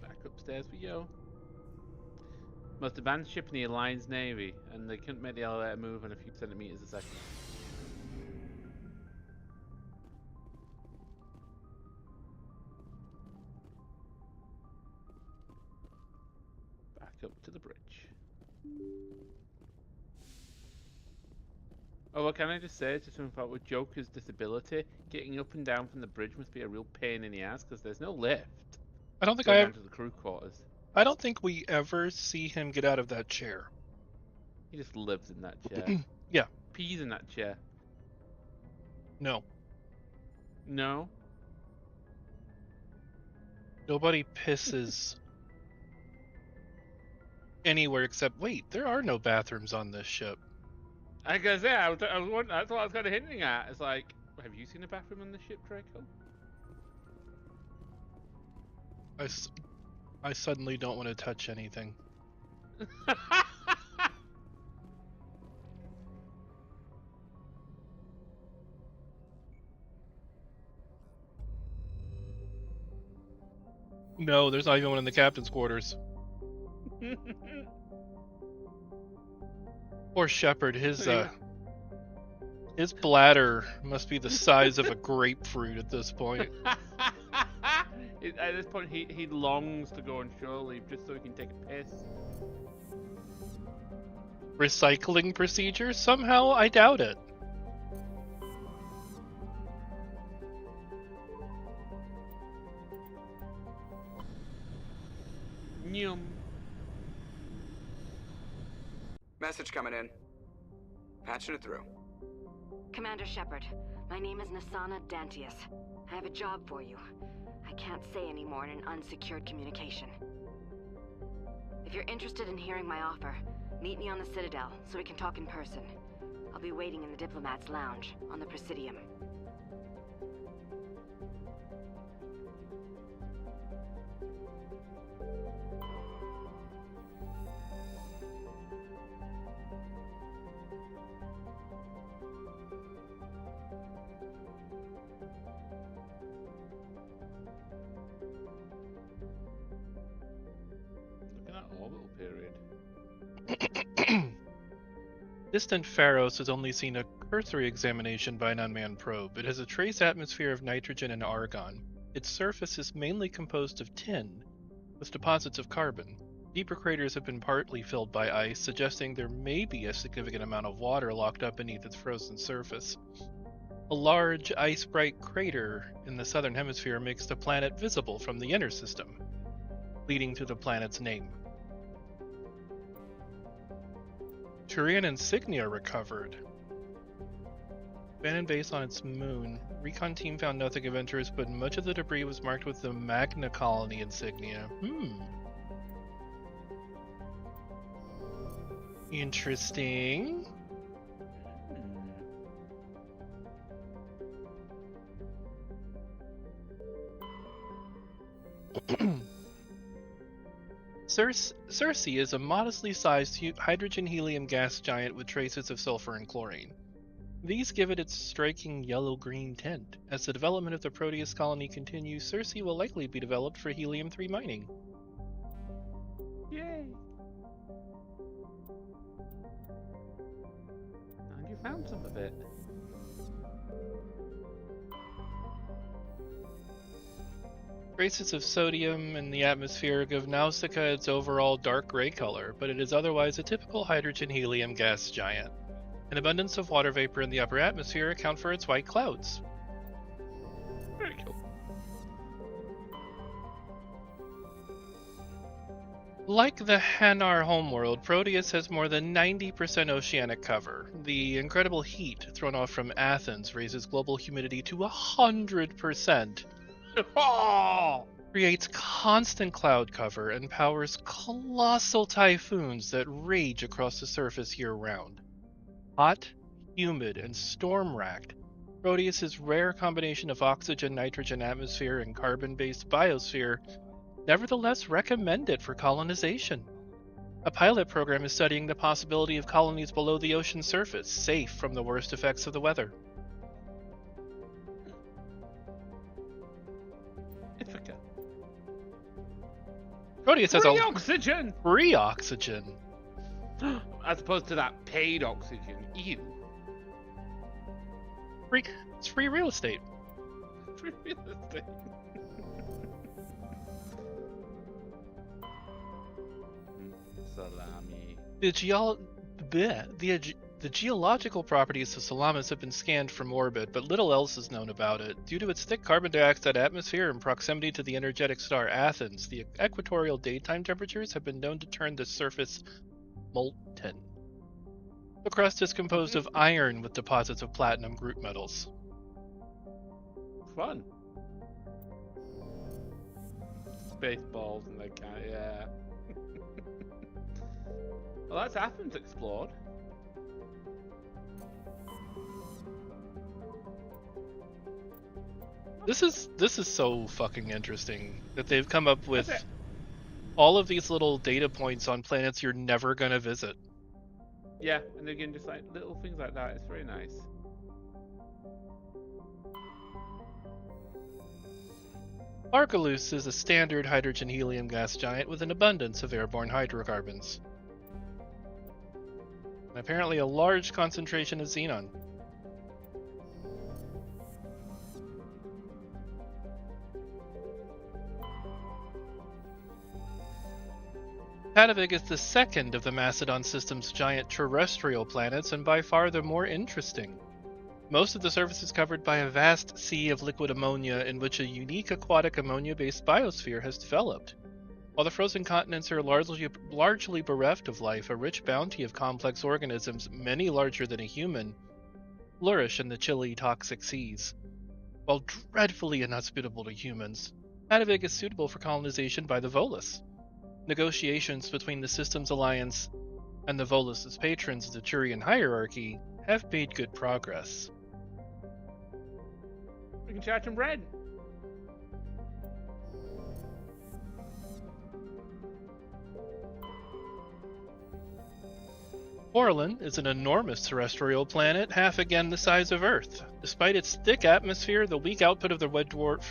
Back upstairs we go. Most advanced ship in the Alliance Navy, and they couldn't make the elevator move in a few centimeters a second. Back up to the bridge. Oh, well, can I just say, just something about with Joker's disability, getting up and down from the bridge must be a real pain in the ass because there's no lift. I don't think Go down to the crew quarters. I don't think we ever see him get out of that chair. He just lives in that chair. Yeah. Pees in that chair. No. No. Nobody pisses anywhere except. Wait, there are no bathrooms on this ship. I guess yeah. I was wondering, that's what I was kind of hinting at. It's like, have you seen a bathroom on the ship, Draco? I suddenly don't want to touch anything. No, there's not even one in the captain's quarters. Poor Shepard, his bladder must be the size of a grapefruit at this point. At this point, he longs to go on shore leave just so he can take a piss. Recycling procedure? Somehow, I doubt it. Nyum. Message coming in. Patching it through. Commander Shepard, my name is Nasana Dantius. I have a job for you. I can't say any more in an unsecured communication. If you're interested in hearing my offer, meet me on the Citadel so we can talk in person. I'll be waiting in the Diplomat's Lounge on the Presidium. Orbital period. Distant Pharos has only seen a cursory examination by an unmanned probe. It has a trace atmosphere of nitrogen and argon. Its surface is mainly composed of tin, with deposits of carbon. Deeper craters have been partly filled by ice, suggesting there may be a significant amount of water locked up beneath its frozen surface. A large, ice-bright crater in the southern hemisphere makes the planet visible from the inner system, leading to the planet's name. Turian insignia recovered. Abandoned base on its moon. Recon team found nothing adventurous, but much of the debris was marked with the Magna Colony insignia. Interesting. Circe is a modestly sized hydrogen-helium gas giant with traces of sulfur and chlorine. These give it its striking yellow-green tint. As the development of the Proteus colony continues, Circe will likely be developed for helium-3 mining. Yay! And you found some of it. Traces of sodium in the atmosphere give Nausicaa its overall dark gray color, but it is otherwise a typical hydrogen-helium gas giant. An abundance of water vapor in the upper atmosphere account for its white clouds. Very cool. Like the Hanar homeworld, Proteus has more than 90% oceanic cover. The incredible heat thrown off from Athens raises global humidity to 100%. Creates constant cloud cover and powers colossal typhoons that rage across the surface year-round. Hot, humid, and storm-racked, Proteus's rare combination of oxygen, nitrogen atmosphere, and carbon-based biosphere nevertheless recommend it for colonization. A pilot program is studying the possibility of colonies below the ocean surface, safe from the worst effects of the weather. Ithaca. Proteus has Free oxygen! Free oxygen! As opposed to that paid oxygen. Ew. It's free real estate. Free real estate. Salami. The geological properties of Salamis have been scanned from orbit, but little else is known about it. Due to its thick carbon dioxide atmosphere and proximity to the energetic star Athens, the equatorial daytime temperatures have been known to turn the surface molten. The crust is composed of iron with deposits of platinum group metals. Fun. Spaceballs and that kind of, yeah. Well, that's Athens explored. This is so fucking interesting that they've come up with all of these little data points on planets you're never gonna visit. Yeah, and again, just like little things like that. It's very nice. Argalus is a standard hydrogen-helium gas giant with an abundance of airborne hydrocarbons. And apparently a large concentration of xenon. Patavik is the second of the Macedon system's giant terrestrial planets and by far the more interesting. Most of the surface is covered by a vast sea of liquid ammonia in which a unique aquatic ammonia-based biosphere has developed. While the frozen continents are largely bereft of life, a rich bounty of complex organisms, many larger than a human, flourish in the chilly, toxic seas. While dreadfully inhospitable to humans, Patavik is suitable for colonization by the Volus. Negotiations between the Systems Alliance and the Volus' patrons of the Turian hierarchy have made good progress. We can charge them red. Orlin is an enormous terrestrial planet, half again the size of Earth. Despite its thick atmosphere, the weak output of the red dwarf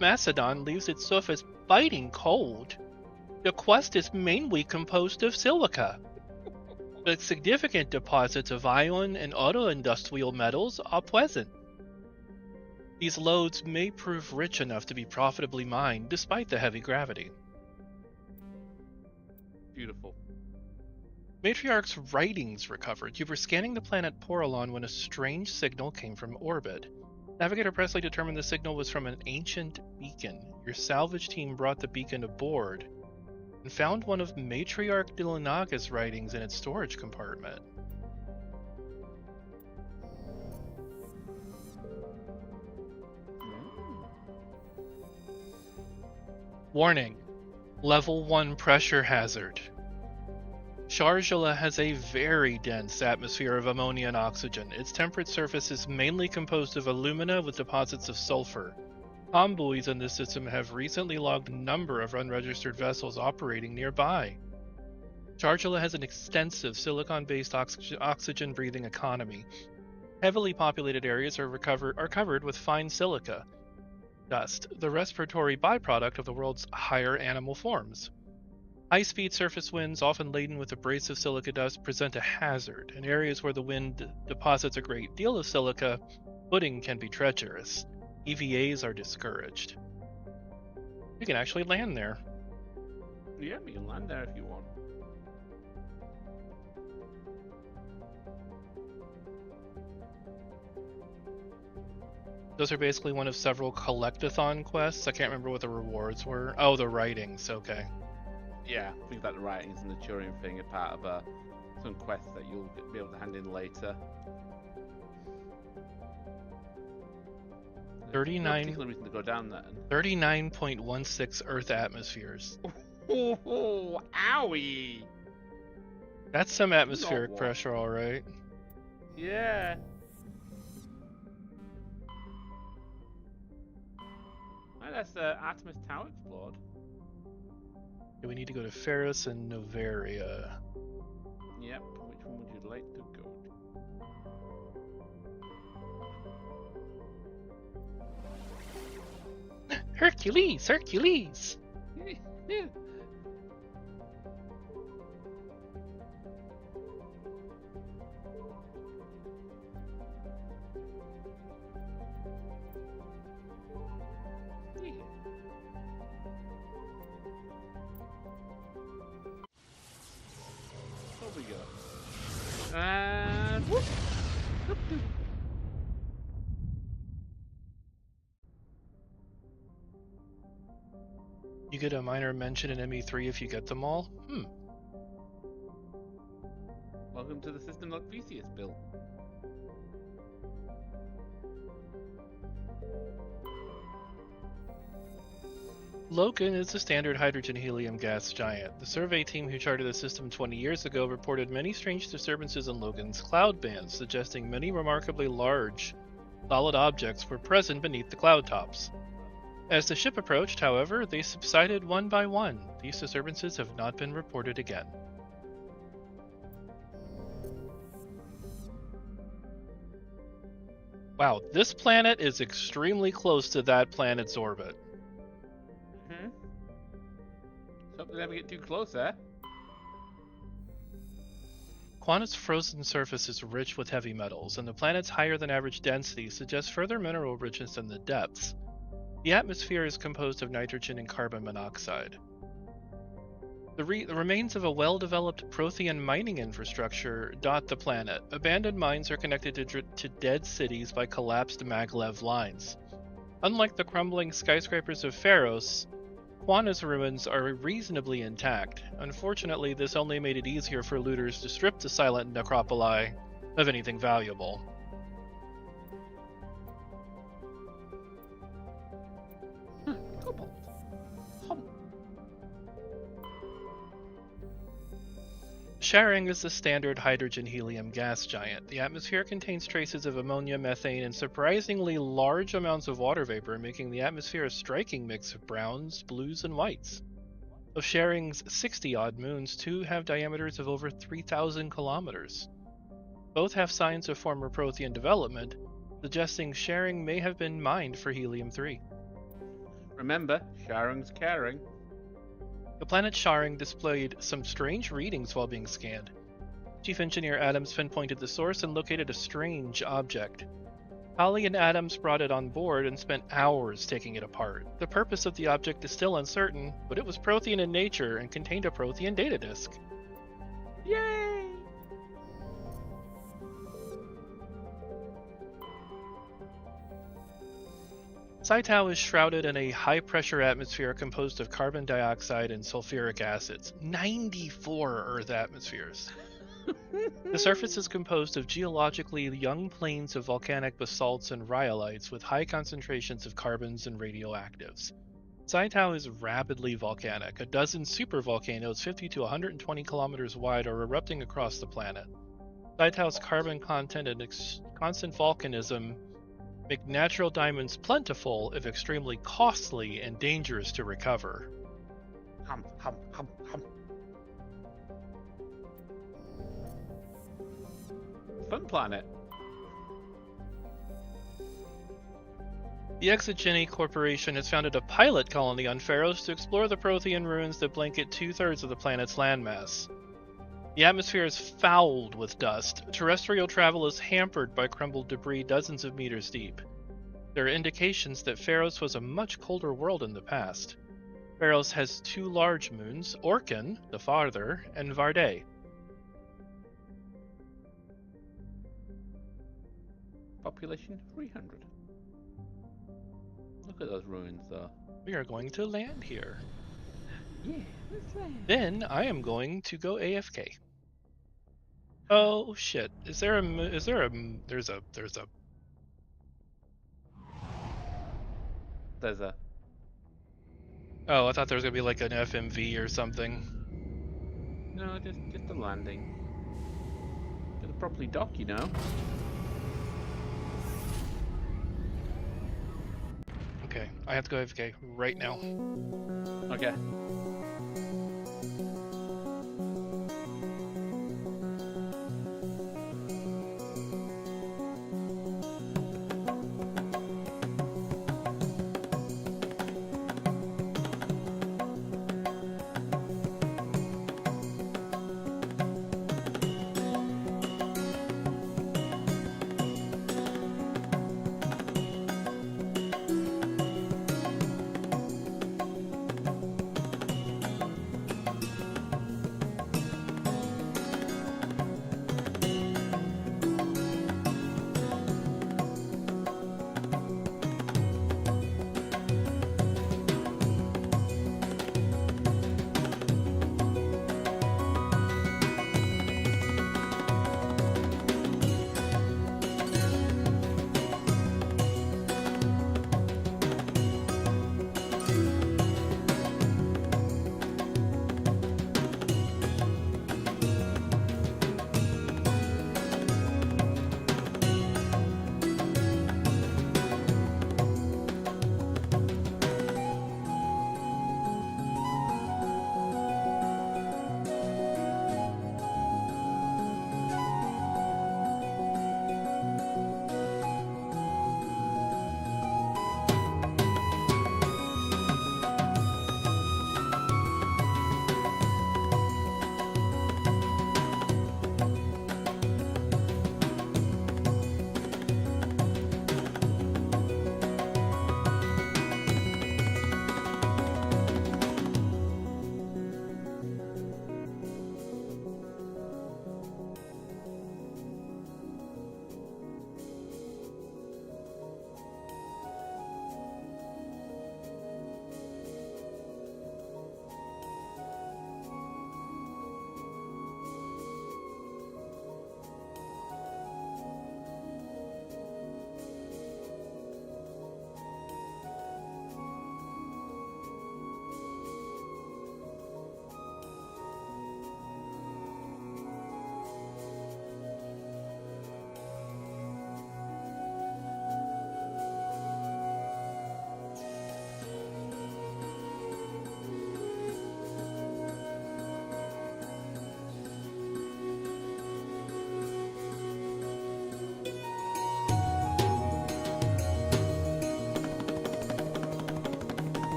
Macedon leaves its surface biting cold. The crust is mainly composed of silica. The significant deposits of iron and other industrial metals are present. These lodes may prove rich enough to be profitably mined despite the heavy gravity. Beautiful. Matriarch's writings recovered. You were scanning the planet Poralon when a strange signal came from orbit. Navigator Presley determined the signal was from an ancient beacon. Your salvage team brought the beacon aboard and found one of Matriarch Dilanaga's writings in its storage compartment. Warning. Level 1 pressure hazard. Sharjala has a very dense atmosphere of ammonia and oxygen. Its temperate surface is mainly composed of alumina with deposits of sulfur. Convoys in this system have recently logged a number of unregistered vessels operating nearby. Sharjala has an extensive silicon-based oxygen-breathing economy. Heavily populated areas are covered with fine silica dust, the respiratory byproduct of the world's higher animal forms. High-speed surface winds, often laden with abrasive silica dust, present a hazard. In areas where the wind deposits a great deal of silica, footing can be treacherous. EVAs are discouraged. You can actually land there. Yeah, you can land there if you want. Those are basically one of several collectathon quests. I can't remember what the rewards were. Oh, the writings. Okay. Yeah, things like the writings and the Turing thing are part of some quests that you'll be able to hand in later. 39. No particular reason to go down there. 39.16 Earth atmospheres. Oh, owie! That's some atmospheric pressure, all right. Yeah. Right, that's Artemis Tower explored. We need to go to Ferris and Novaria. Yep. Which one would you like to go to? Hercules! Hercules! Yeah. What we got? And whoop. Whoop, whoop. You get a minor mention in ME3 if you get them all? Welcome to the system like Theseus built. Logan is a standard hydrogen-helium gas giant. The survey team who charted the system 20 years ago reported many strange disturbances in Logan's cloud bands, suggesting many remarkably large, solid objects were present beneath the cloud tops. As the ship approached, however, they subsided one by one. These disturbances have not been reported again. Wow, this planet is extremely close to that planet's orbit. Hope they never get too close there. Quanta's frozen surface is rich with heavy metals, and the planet's higher than average density suggests further mineral richness in the depths. The atmosphere is composed of nitrogen and carbon monoxide. The remains of a well-developed Prothean mining infrastructure dot the planet. Abandoned mines are connected to dead cities by collapsed maglev lines. Unlike the crumbling skyscrapers of Pharos, Quanta's ruins are reasonably intact. Unfortunately, this only made it easier for looters to strip the silent necropoli of anything valuable. Sharing is the standard hydrogen-helium gas giant. The atmosphere contains traces of ammonia, methane, and surprisingly large amounts of water vapor, making the atmosphere a striking mix of browns, blues, and whites. Of Sharing's 60-odd moons, 2 have diameters of over 3,000 kilometers. Both have signs of former Prothean development, suggesting Sharing may have been mined for helium-3. Remember, Sharing's caring. The planet Sharing displayed some strange readings while being scanned. Chief Engineer Adams pinpointed the source and located a strange object. Holly and Adams brought it on board and spent hours taking it apart. The purpose of the object is still uncertain, but it was Prothean in nature and contained a Prothean data disk. Yay! Saitao is shrouded in a high-pressure atmosphere composed of carbon dioxide and sulfuric acids. 94 Earth atmospheres. The surface is composed of geologically young plains of volcanic basalts and rhyolites with high concentrations of carbons and radioactives. Saitao is rapidly volcanic. A dozen supervolcanoes 50 to 120 kilometers wide are erupting across the planet. Saitao's carbon content and constant volcanism make natural diamonds plentiful if extremely costly and dangerous to recover. Hum, hum, hum, hum. Fun planet. The Exogeny Corporation has founded a pilot colony on Pharos to explore the Prothean ruins that blanket 2/3 of the planet's landmass. The atmosphere is fouled with dust. Terrestrial travel is hampered by crumbled debris dozens of meters deep. There are indications that Pharos was a much colder world in the past. Pharos has 2 large moons, Orkin, the father, and Varde. Population 300. Look at those ruins, though. We are going to land here. Yeah, let's land. Then I am going to go AFK. Oh shit! There's a. Oh, I thought there was gonna be like an FMV or something. No, just a landing. Gotta properly dock, you know. Okay, I have to go AFK right now. Okay.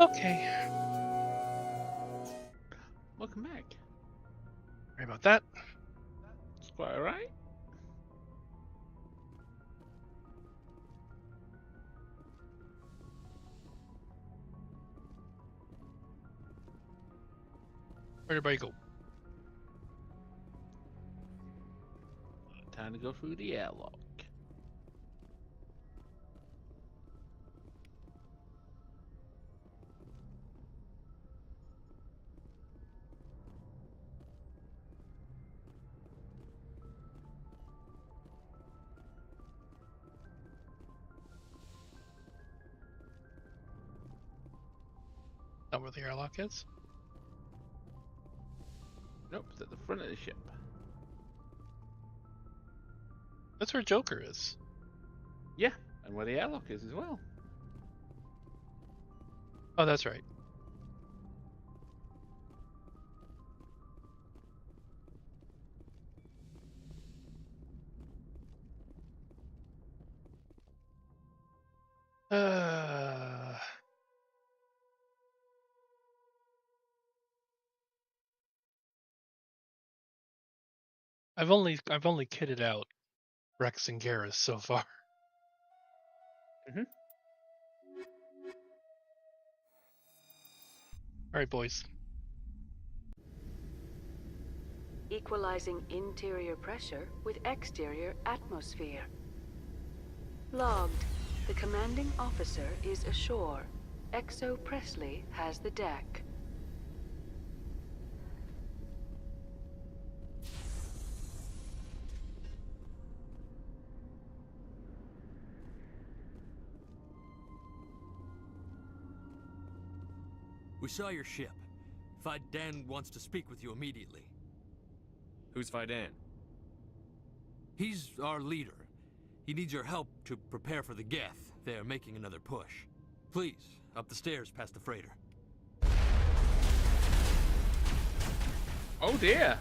Okay. Welcome back. Sorry about that. It's quite alright. Where'd everybody go? Time to go through the airlock. Not where the airlock is? Nope, it's at the front of the ship. That's where Joker is. Yeah, and where the airlock is as well. Oh, that's right. I've only kitted out Rex and Garrus so far. Mm-hmm. All right, boys. Equalizing interior pressure with exterior atmosphere. Logged. The commanding officer is ashore. Exo Presley has the deck. We saw your ship. Fidan wants to speak with you immediately. Who's Fidan? He's our leader. He needs your help to prepare for the Geth. They're making another push. Please, up the stairs past the freighter. Oh dear!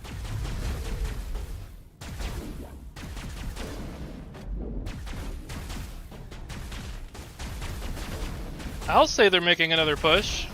I'll say they're making another push.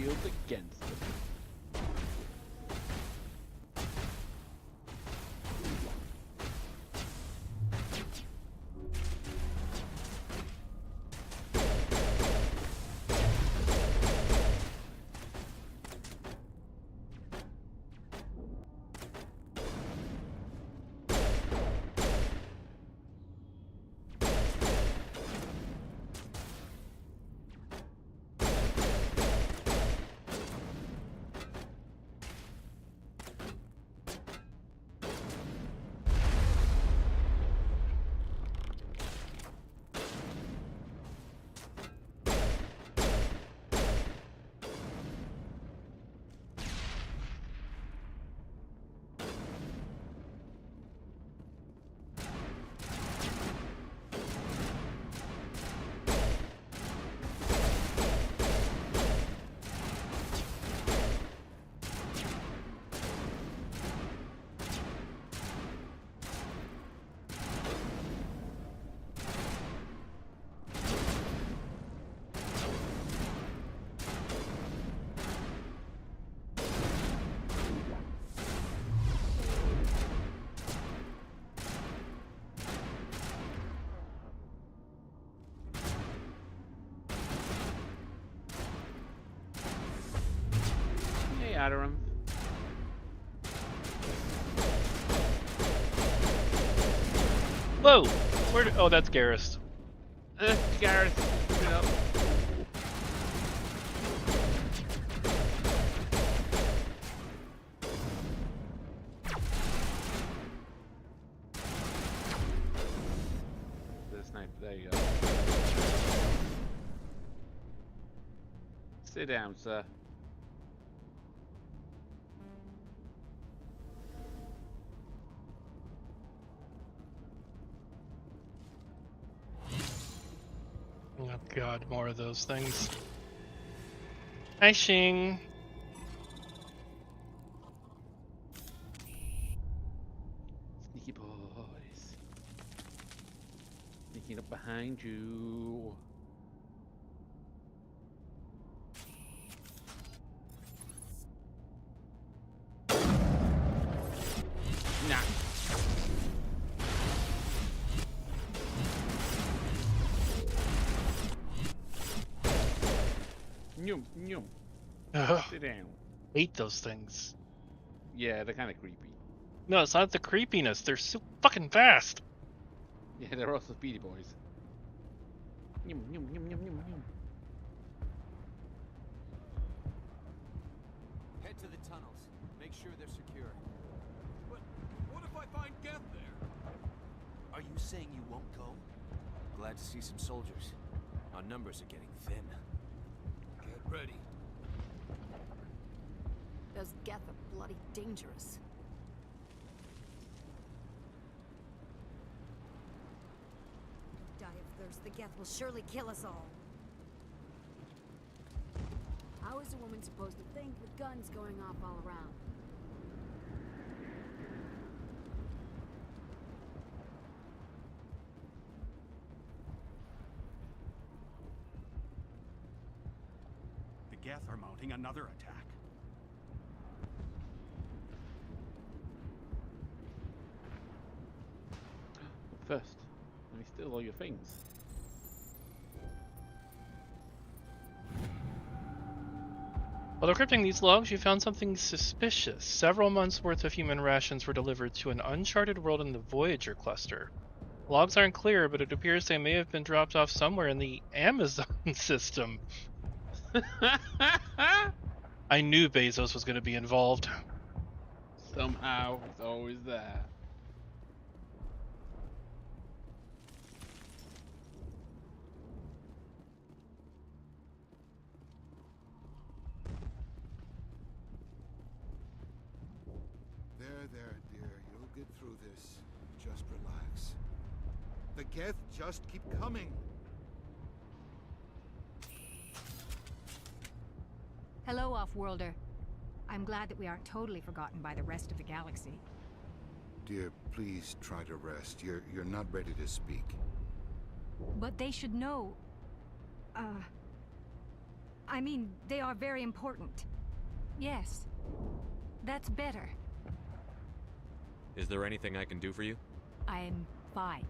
shield against them. Out of him. Whoa! Where did... Oh, that's Garrus. Garrus, pick it up. The sniper, there you go. Sit down, sir. Oh god, more of those things. Hi, Shing. Sneaky boys. Sneaking up behind you. Nah. Nyum, nyum. Sit down. Hate those things. Yeah, they're kind of creepy. No, it's not the creepiness. They're so fucking fast. Yeah, they're also speedy boys. Nyum, nyum, nyum, nyum, nyum, nyum. Head to the tunnels. Make sure they're secure. But what if I find Geth there? Are you saying you won't go? Glad to see some soldiers. Our numbers are getting thin. Get ready. Those Geth are bloody dangerous. Die of thirst. The Geth will surely kill us all. How is a woman supposed to think with guns going off all around? The Geth are mounting another attack. First, let me steal all your things. While decrypting these logs, you found something suspicious. Several months' worth of human rations were delivered to an uncharted world in the Voyager cluster. Logs aren't clear, but it appears they may have been dropped off somewhere in the Amazon system. I knew Bezos was going to be involved. Somehow, it's always there. There, dear. You'll get through this. Just relax. The Geth just keep coming. Hello, Off-Worlder. I'm glad that we aren't totally forgotten by the rest of the galaxy. Dear, please try to rest. You're not ready to speak. But they should know... I mean, they are very important. Yes. That's better. Is there anything I can do for you? I'm fine.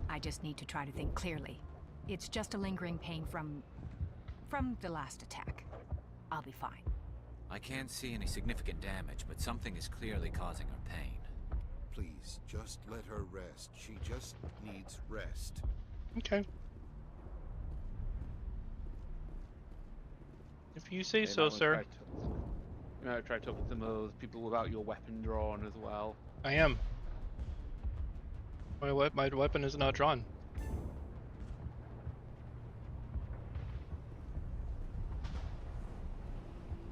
I just need to try to think clearly. It's just a lingering pain from the last attack. I'll be fine. I can't see any significant damage, but something is clearly causing her pain. Please, just let her rest. She just needs rest. Okay. If you say You so, might wanna sir. You might try talking to some of those people without your weapon drawn as well. I am. My weapon is not drawn.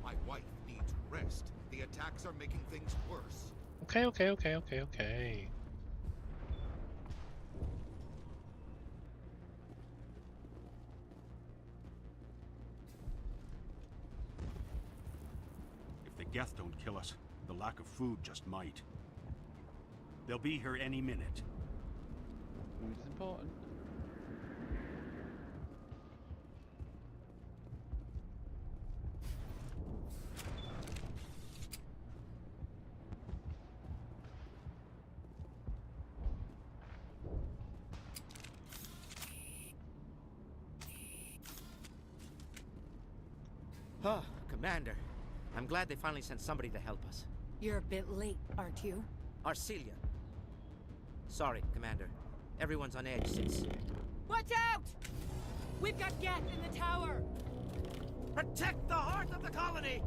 My wife needs rest. The attacks are making things worse. Okay. If the Geth don't kill us, the lack of food just might. They'll be here any minute. Food is important. Oh, Commander. I'm glad they finally sent somebody to help us. You're a bit late, aren't you? Arcelia. Sorry, Commander. Everyone's on edge since... Watch out! We've got Geth in the tower! Protect the heart of the colony!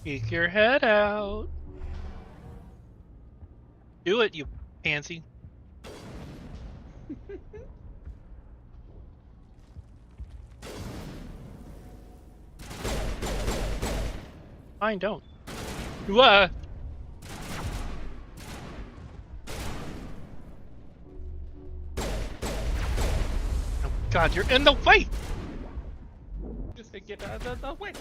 Peek your head out. Do it, you pansy. Fine, don't. What? Oh God, you're in the way. Just to get out of the way.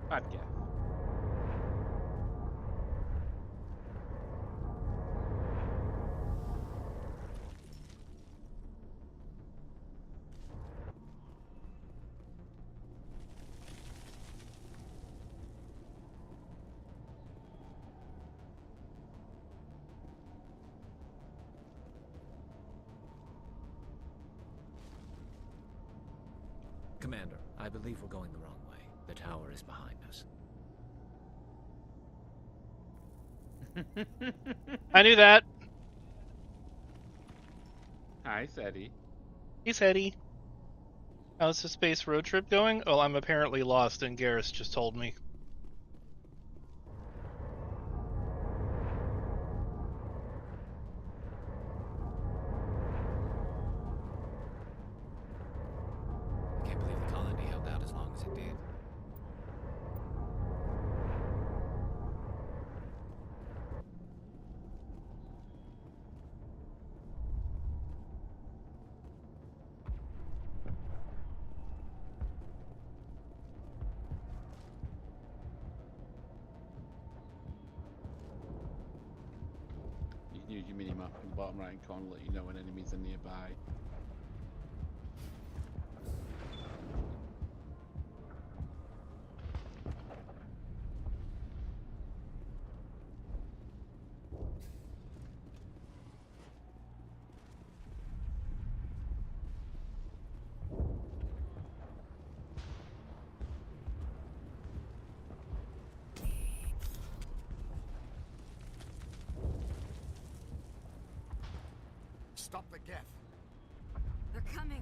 Podcast. Commander, I believe we're going the wrong way. The tower is behind us. I knew that. Hi, Seti. Hey, Seti. How's the space road trip going? Oh, I'm apparently lost, and Garrus just told me. I can't believe the colony held out as long as it did. minimap in the bottom right hand corner, let you know when enemies are nearby. Stop the Geth. They're coming.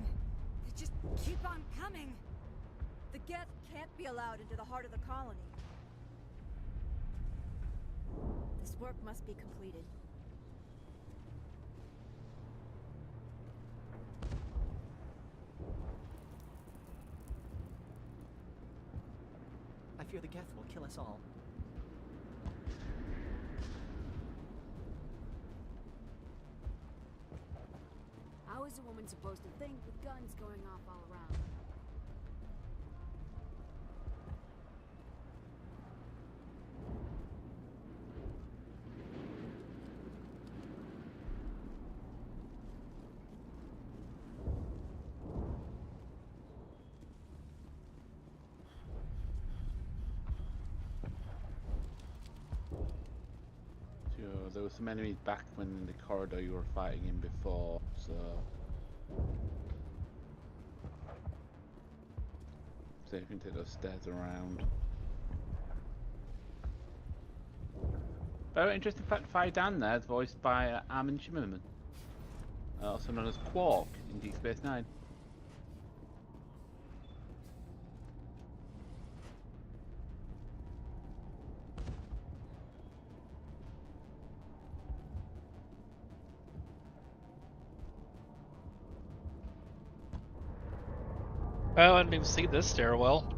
They just keep on coming. The Geth can't be allowed into the heart of the colony. This work must be completed. I fear the Geth will kill us all. How is a woman supposed to think with guns going off all around? So there were some enemies back when in the corridor you were fighting in before, so see if you can take those stairs around. Very interesting fact, Fire Dan there is voiced by Armin Shimmerman, also known as Quark in Deep Space Nine. Oh, I didn't even see this stairwell.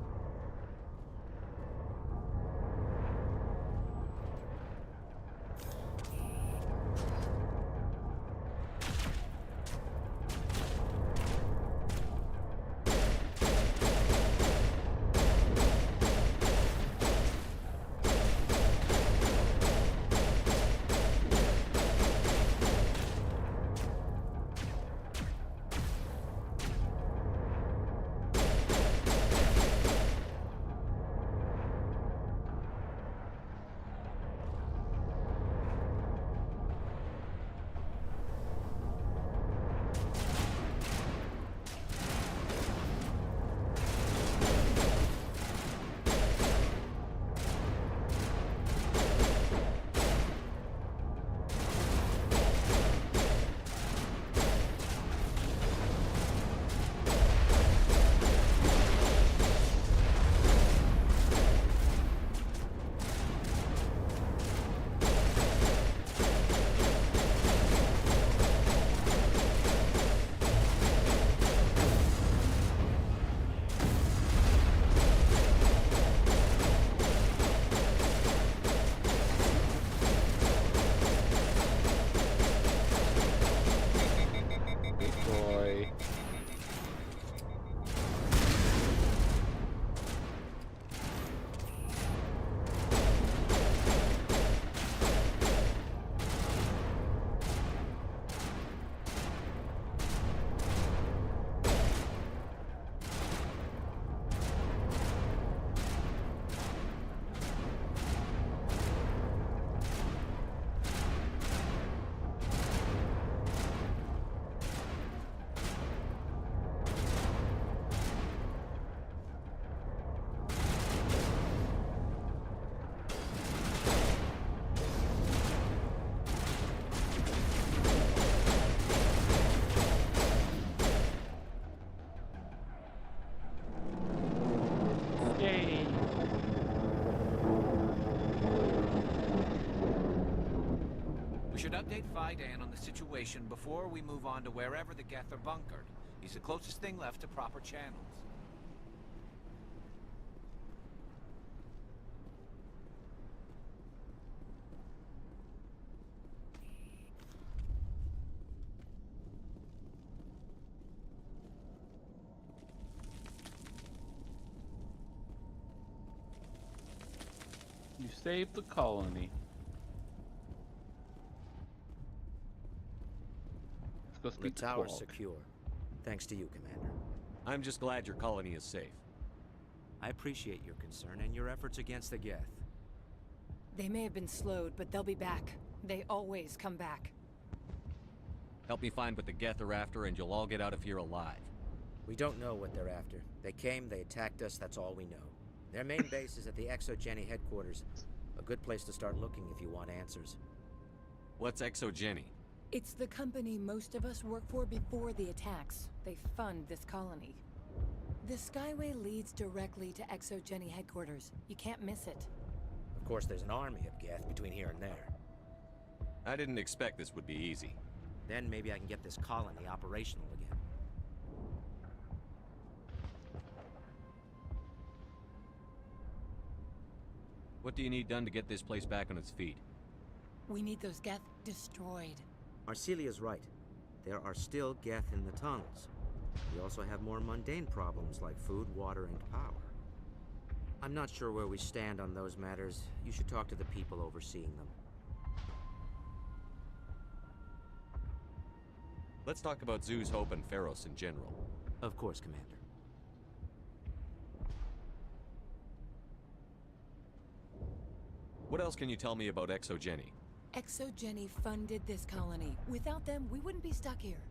We should update Fidan on the situation before we move on to wherever the Geth are bunkered. He's the closest thing left to proper channels. You saved the colony. go The speak to tower's Quark. secure. Thanks to you, Commander. I'm just glad your colony is safe. I appreciate your concern and your efforts against the Geth. They may have been slowed, but they'll be back. They always come back. Help me find what the Geth are after, and you'll all get out of here alive. We don't know what they're after. They came, they attacked us, that's all we know. Their main base is at the ExoGeni headquarters. A good place to start looking if you want answers. What's ExoGeni? It's the company most of us work for before the attacks. They fund this colony. The Skyway leads directly to ExoGeni headquarters. You can't miss it. Of course, there's an army of Geth between here and there. I didn't expect this would be easy. Then maybe I can get this colony operational again. What do you need done to get this place back on its feet? We need those Geth destroyed. Arcelia's right. There are still Geth in the tunnels. We also have more mundane problems like food, water, and power. I'm not sure where we stand on those matters. You should talk to the people overseeing them. Let's talk about Zoo's Hope and Pharos in general. Of course, Commander. What else can you tell me about ExoGeni? ExoGeni funded this colony. Without them, we wouldn't be stuck here.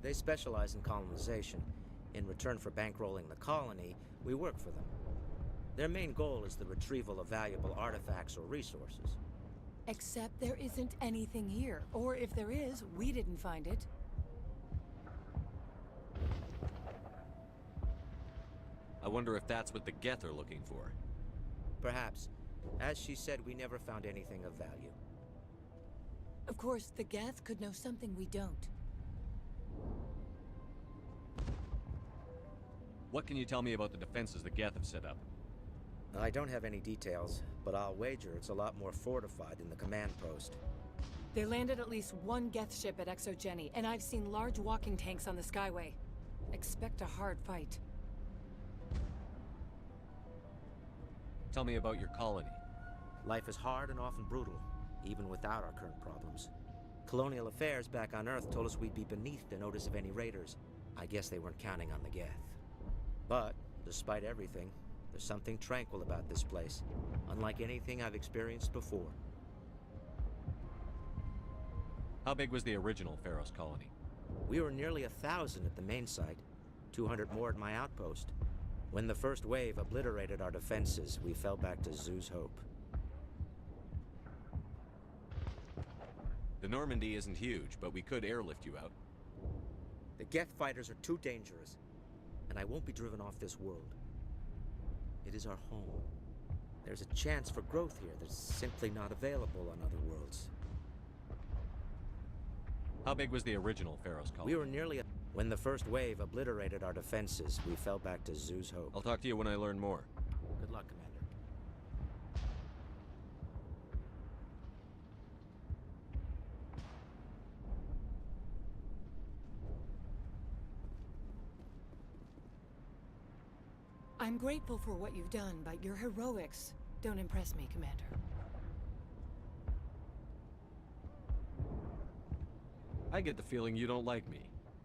They specialize in colonization. In return for bankrolling the colony, we work for them. Their main goal is the retrieval of valuable artifacts or resources. Except there isn't anything here. Or if there is, we didn't find it. I wonder if that's what the Geth are looking for. Perhaps. As she said, we never found anything of value. Of course, the Geth could know something we don't. What can you tell me about the defenses the Geth have set up? I don't have any details, but I'll wager it's a lot more fortified than the command post. They landed at least one Geth ship at ExoGeni, and I've seen large walking tanks on the Skyway. Expect a hard fight. Tell me about your colony. Life is hard and often brutal, even without our current problems. Colonial affairs back on Earth told us we'd be beneath the notice of any raiders. I guess they weren't counting on the Geth. But, despite everything, there's something tranquil about this place, unlike anything I've experienced before. How big was the original Pharos colony? We were nearly 1,000 at the main site, 200 more at my outpost. When the first wave obliterated our defenses, we fell back to Zoo's Hope. The Normandy isn't huge, but we could airlift you out. The Geth fighters are too dangerous, and I won't be driven off this world. It is our home. There's a chance for growth here that's simply not available on other worlds. How big was the original Pharos colony? We were nearly... When the first wave obliterated our defenses, we fell back to Zoo's Hope. I'll talk to you when I learn more. Good luck, Commander. I'm grateful for what you've done, but your heroics don't impress me, Commander. I get the feeling you don't like me.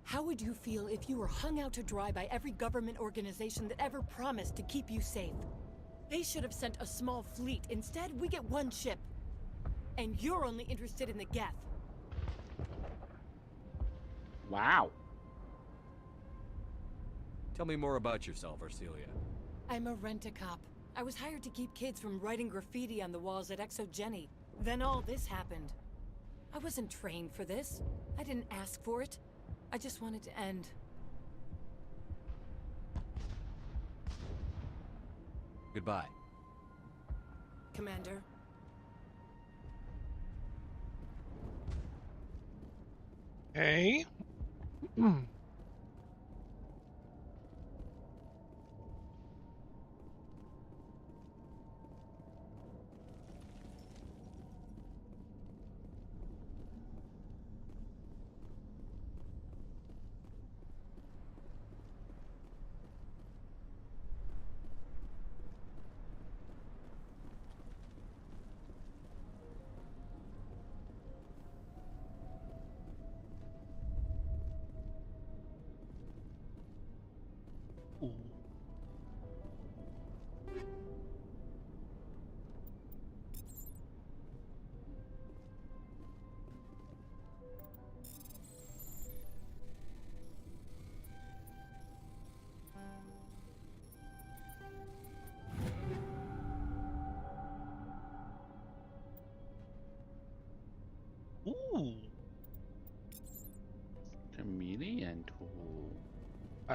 How would you feel if you were hung out to dry by every government organization that ever promised to keep you safe? They should have sent a small fleet. Instead, we get one ship. And you're only interested in the Geth. Wow. Tell me more about yourself, Arcelia. I'm a rent-a-cop. I was hired to keep kids from writing graffiti on the walls at ExoGeni. Then all this happened. I wasn't trained for this. I didn't ask for it. I just wanted to end. Goodbye. Commander. Hey.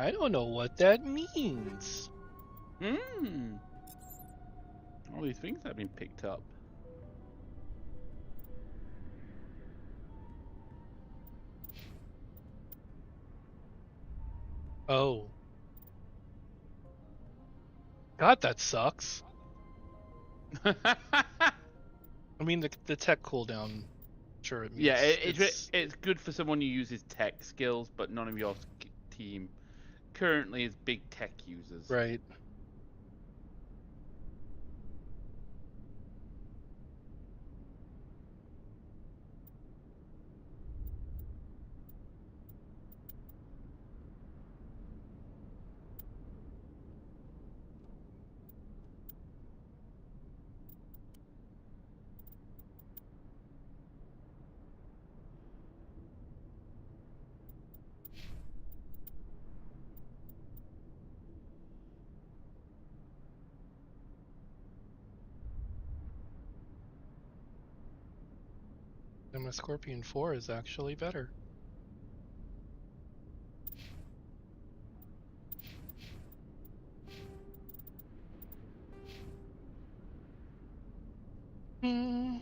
I don't know what that means. Hmm. All these things have been picked up. Oh. God, that sucks. I mean, the tech cooldown, sure, it means Yeah, it's good for someone who uses tech skills, but none of your team currently is big tech users. Right. And my Scorpion 4 is actually better. Hmm.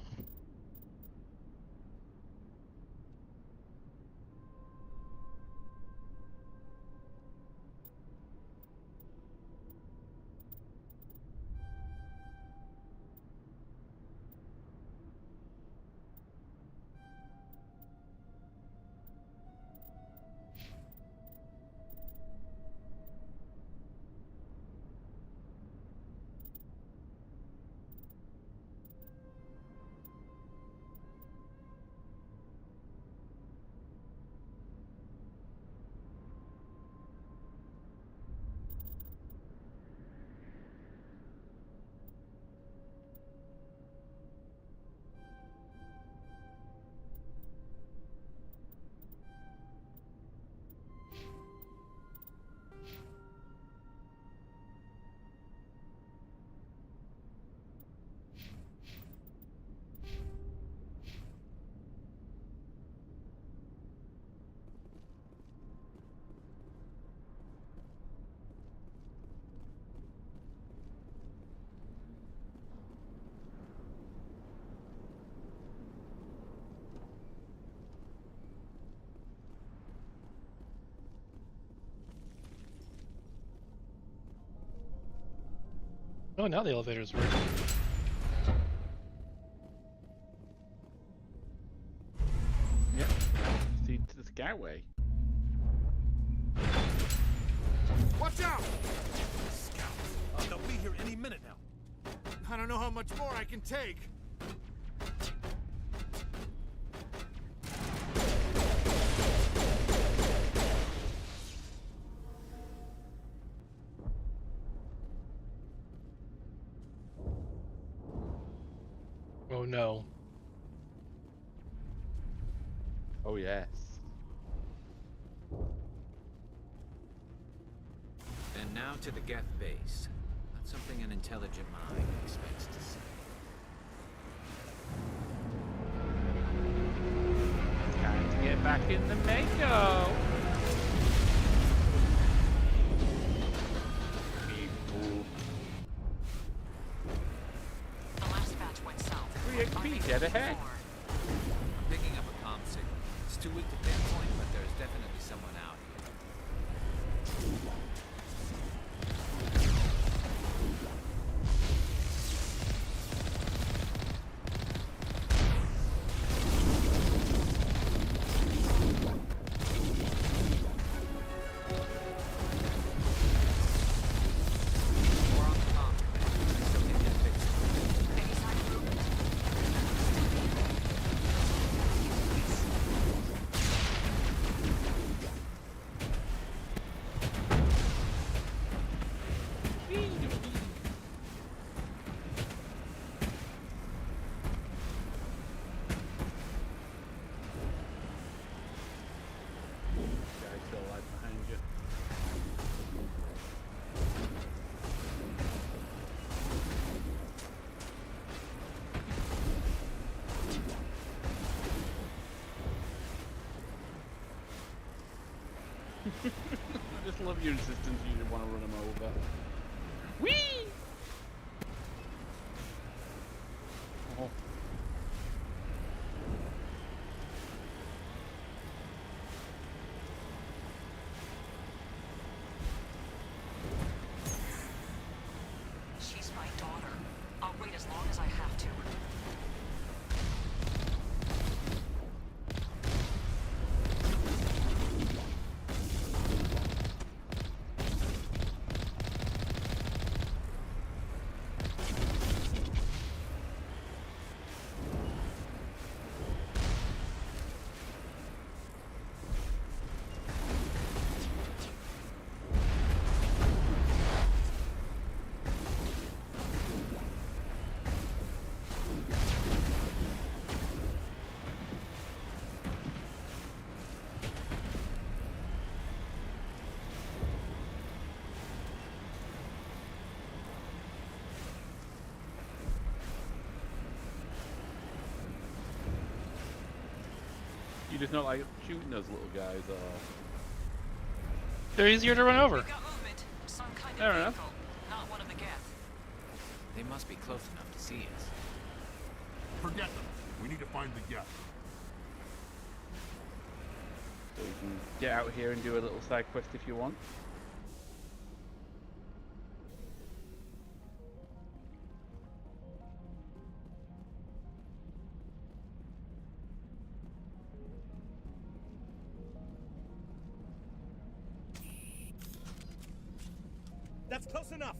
Oh, now the elevator's working. Yep. See to the Skyway. Watch out! Scouts. They'll be here any minute now. I don't know how much more I can take. Oh no. Oh yes. And now to the Geth base. Not something an intelligent mind expects to see. Time to get back in the Mako. The last batch went south. 3 XP, dead ahead. I'm picking up a comm signal. It's too weak to pinpoint, but there's definitely someone out here. Guy's still alive behind you. I just Love your insistence you want to run him over. Whee! Oh. She's my daughter. I'll wait as long as I have to. You just not like shooting those little guys off. They're easier to run over. Some kind Fair of enough. vehicle, not one of the Geth. They must be close enough to see us. Forget them. We need to find the Geth. So you can get out here and do a little side quest if you want. That's close enough.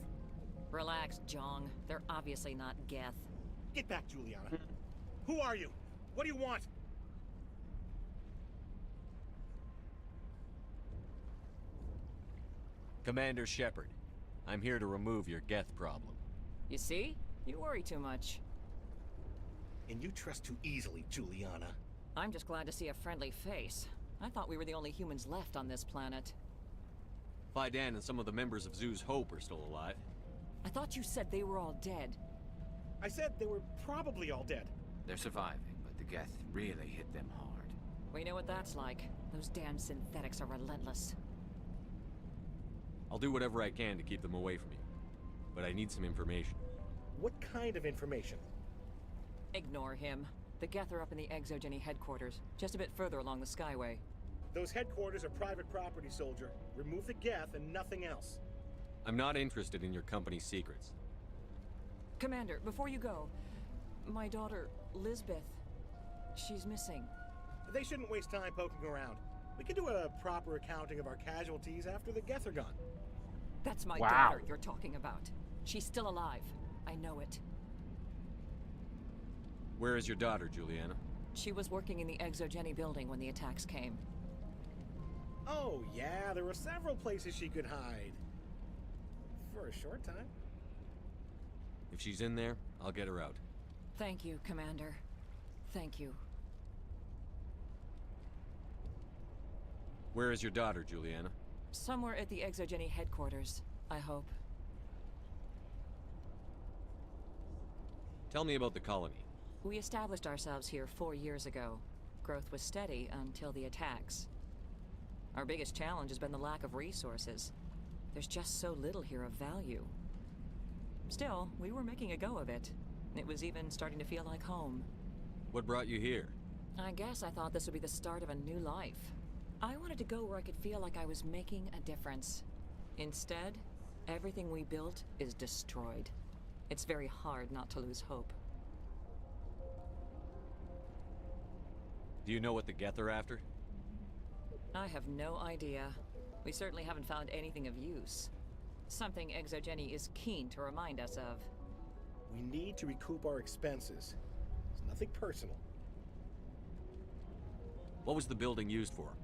Relax, Jong. They're obviously not Geth. Get back, Juliana. Who are you? What do you want? Commander Shepard, I'm here to remove your Geth problem. You see? You worry too much. And you trust too easily, Juliana. I'm just glad to see a friendly face. I thought we were the only humans left on this planet. Fidan and some of the members of Zoo's Hope are still alive. I thought you said they were all dead. I said they were probably all dead. They're surviving, but the Geth really hit them hard. We know what that's like. Those damn synthetics are relentless. I'll do whatever I can to keep them away from you. But I need some information. What kind of information? Ignore him. The Geth are up in the Exogeny headquarters, just a bit further along the Skyway. Those headquarters are private property, soldier. Remove the Geth and nothing else. I'm not interested in your company's secrets. Commander, before you go, my daughter, Lisbeth, she's missing. They shouldn't waste time poking around. We can do a proper accounting of our casualties after the Geth are gone. That's my Wow. daughter you're talking about. She's still alive. I know it. Where is your daughter, Juliana? She was working in the Exogeny building when the attacks came. Oh, yeah, there were several places she could hide. For a short time. If she's in there, I'll get her out. Thank you, Commander. Thank you. Where is your daughter, Juliana? Somewhere at the Exogeny headquarters, I hope. Tell me about the colony. We established ourselves here 4 years ago. Growth was steady until the attacks. Our biggest challenge has been the lack of resources. There's just so little here of value. Still, we were making a go of it. It was even starting to feel like home. What brought you here? I guess I thought this would be the start of a new life. I wanted to go where I could feel like I was making a difference. Instead, everything we built is destroyed. It's very hard not to lose hope. Do you know what the Geth are after? I have no idea. We certainly haven't found anything of use. Something Exogeny is keen to remind us of. We need to recoup our expenses. It's nothing personal. What was the building used for?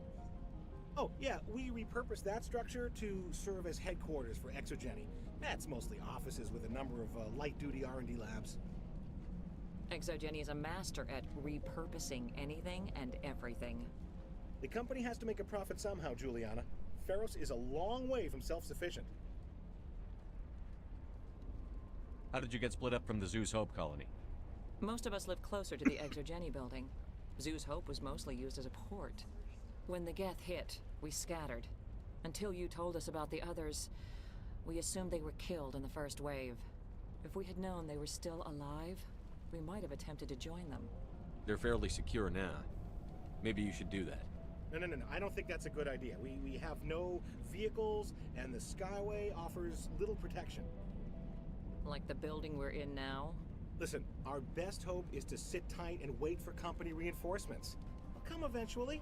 Oh, yeah, we repurposed that structure to serve as headquarters for Exogeny. That's mostly offices with a number of light-duty R&D labs. Exogeny is a master at repurposing anything and everything. The company has to make a profit somehow, Juliana. Feros is a long way from self-sufficient. How did you get split up from the Zoo's Hope colony? Most of us live closer to the Exogeny building. Zoo's Hope was mostly used as a port. When the Geth hit, we scattered. Until you told us about the others, we assumed they were killed in the first wave. If we had known they were still alive, we might have attempted to join them. They're fairly secure now. Maybe you should do that. No. I don't think that's a good idea. We have no vehicles, and the Skyway offers little protection. Like the building we're in now? Listen, our best hope is to sit tight and wait for company reinforcements. They'll come eventually.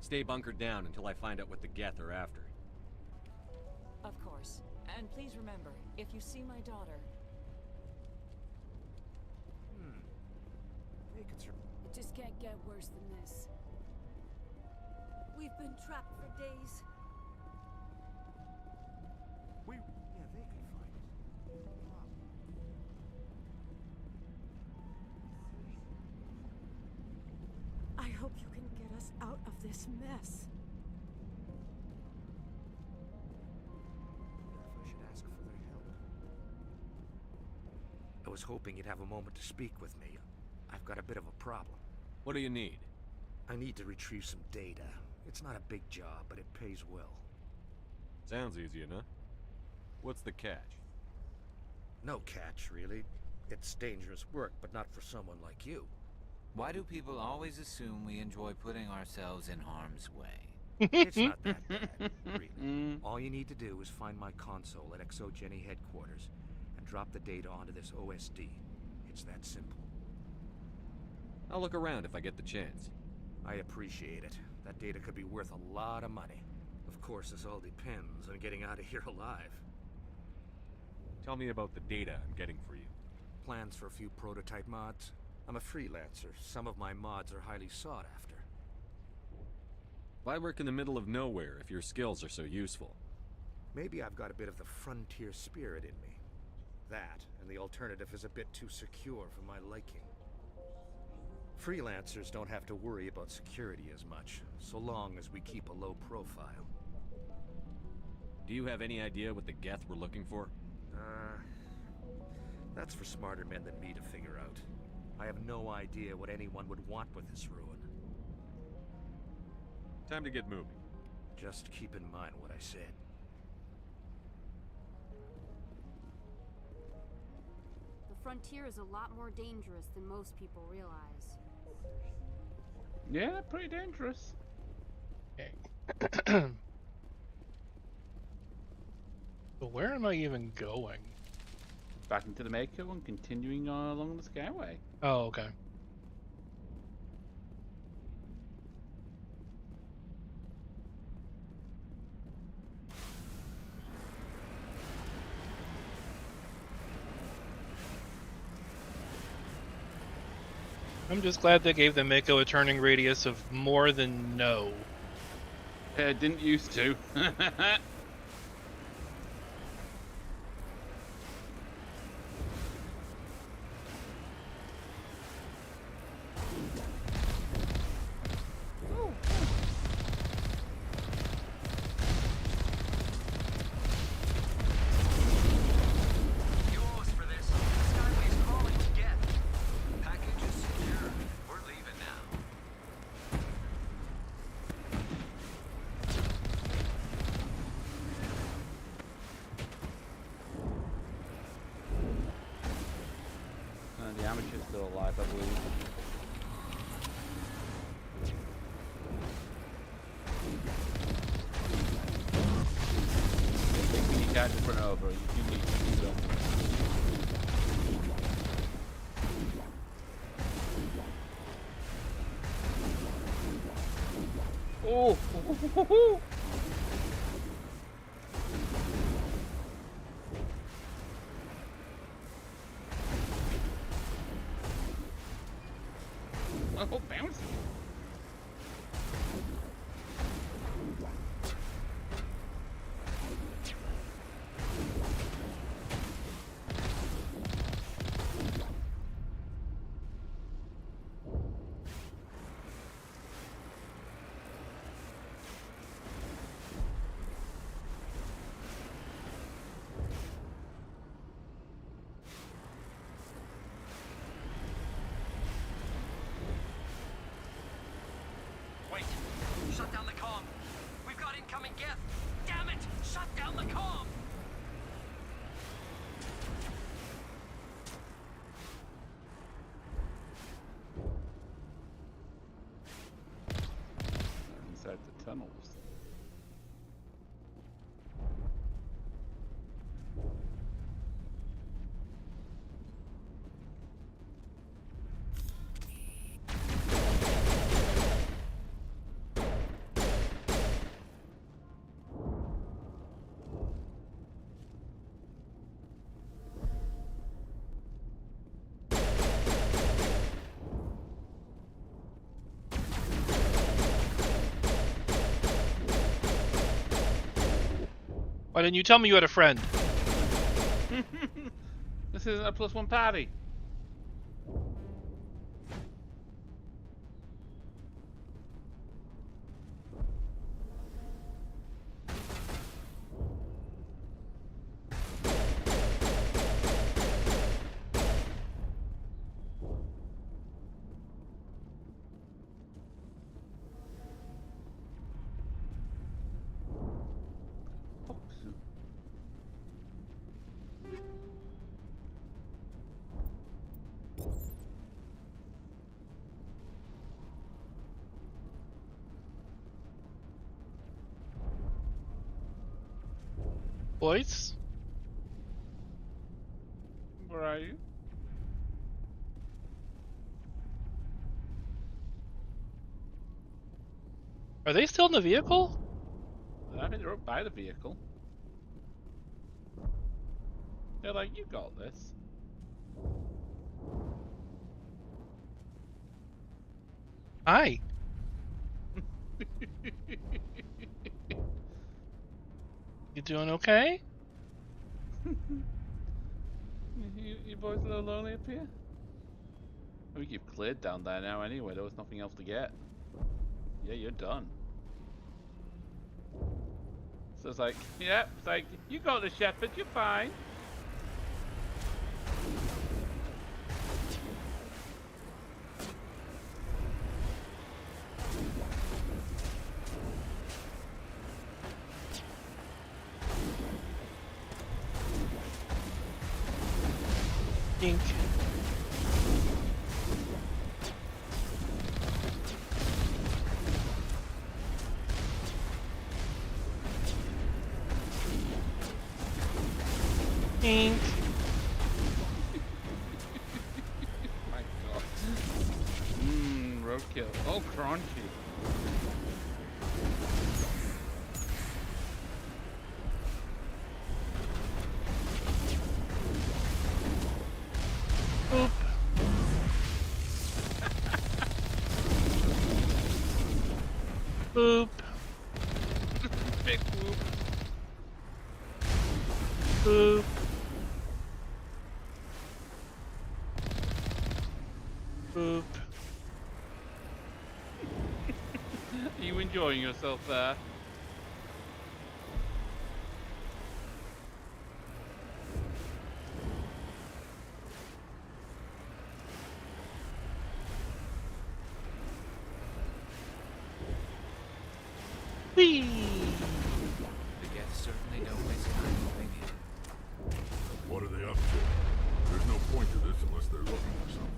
Stay bunkered down until I find out what the Geth are after. Of course. And please remember, if you see my daughter... It just can't get worse than this. We've been trapped for days. They could find it. I hope you can get us out of this mess. I should ask for their help. I was hoping you'd have a moment to speak with me. I've got a bit of a problem. What do you need? I need to retrieve some data. It's not a big job, but it pays well. Sounds easy enough. What's the catch? No catch, really. It's dangerous work, but not for someone like you. Why do people always assume we enjoy putting ourselves in harm's way? It's not that bad, really. All you need to do is find my console at Exogeny headquarters and drop the data onto this OSD. It's that simple. I'll look around if I get the chance. I appreciate it. That data could be worth a lot of money. Of course, this all depends on getting out of here alive. Tell me about the data I'm getting for you. Plans for a few prototype mods? I'm a freelancer. Some of my mods are highly sought after. Why work in the middle of nowhere if your skills are so useful? Maybe I've got a bit of the frontier spirit in me. That, and the alternative is a bit too secure for my liking. Freelancers don't have to worry about security as much, so long as we keep a low profile. Do you have any idea what the Geth were looking for? That's for smarter men than me to figure out. I have no idea what anyone would want with this ruin. Time to get moving. Just keep in mind what I said. The frontier is a lot more dangerous than most people realize. Yeah, pretty dangerous. Okay. But where am I even going? Back into the Mako and continuing on along the Skyway. Oh, okay. I'm just glad they gave the Mako a turning radius of more than no. Didn't used to. The amateur's still alive, I believe. I think when you catch it run over, you need to do them. Oh! Oh, bouncy. incoming Geth! Damn it! Shut down the comm! Inside the tunnels. Why didn't you tell me you had a friend? This isn't a +1 party. Boys? Where are you? Are they still in the vehicle? I think they're up by the vehicle. They're like, you got this. Hi. You doing okay? You boys a little lonely up here? I think you've cleared down there now anyway, there was nothing else to get. Yeah, you're done. So it's like, yeah, it's like, you got the Shepard, you're fine. Ink. Ink. My god. Roadkill. Oh, crunchy. Oop. Boop. Big whoop. Boop. Boop. Are you enjoying yourself there? Whee! The Geth certainly don't waste time moving in. What are they up to? There's no point to this unless they're looking for something.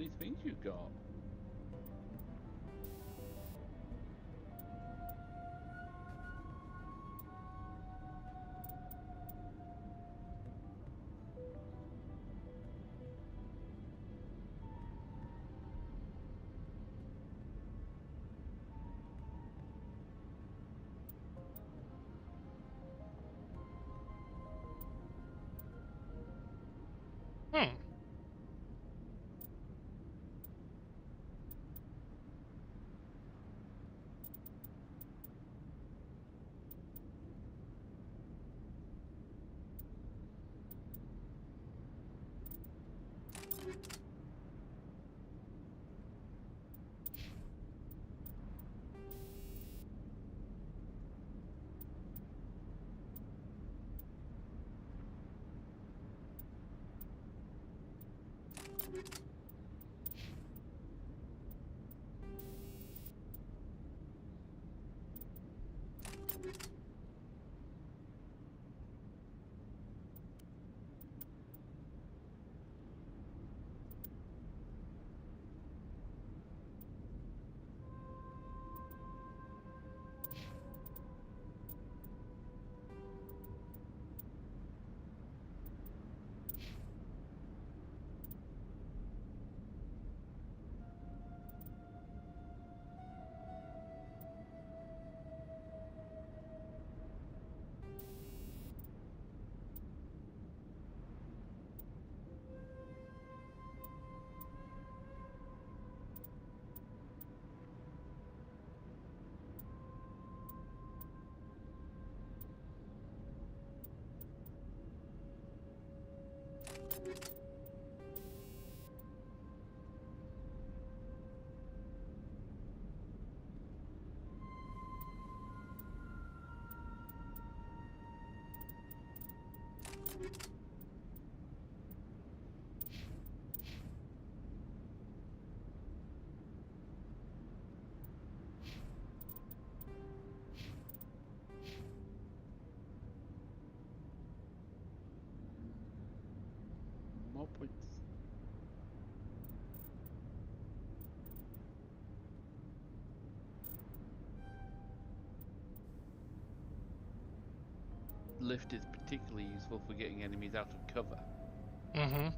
these things you got. Hmm. More points. Lift is particularly useful for getting enemies out of cover. Mm-hmm.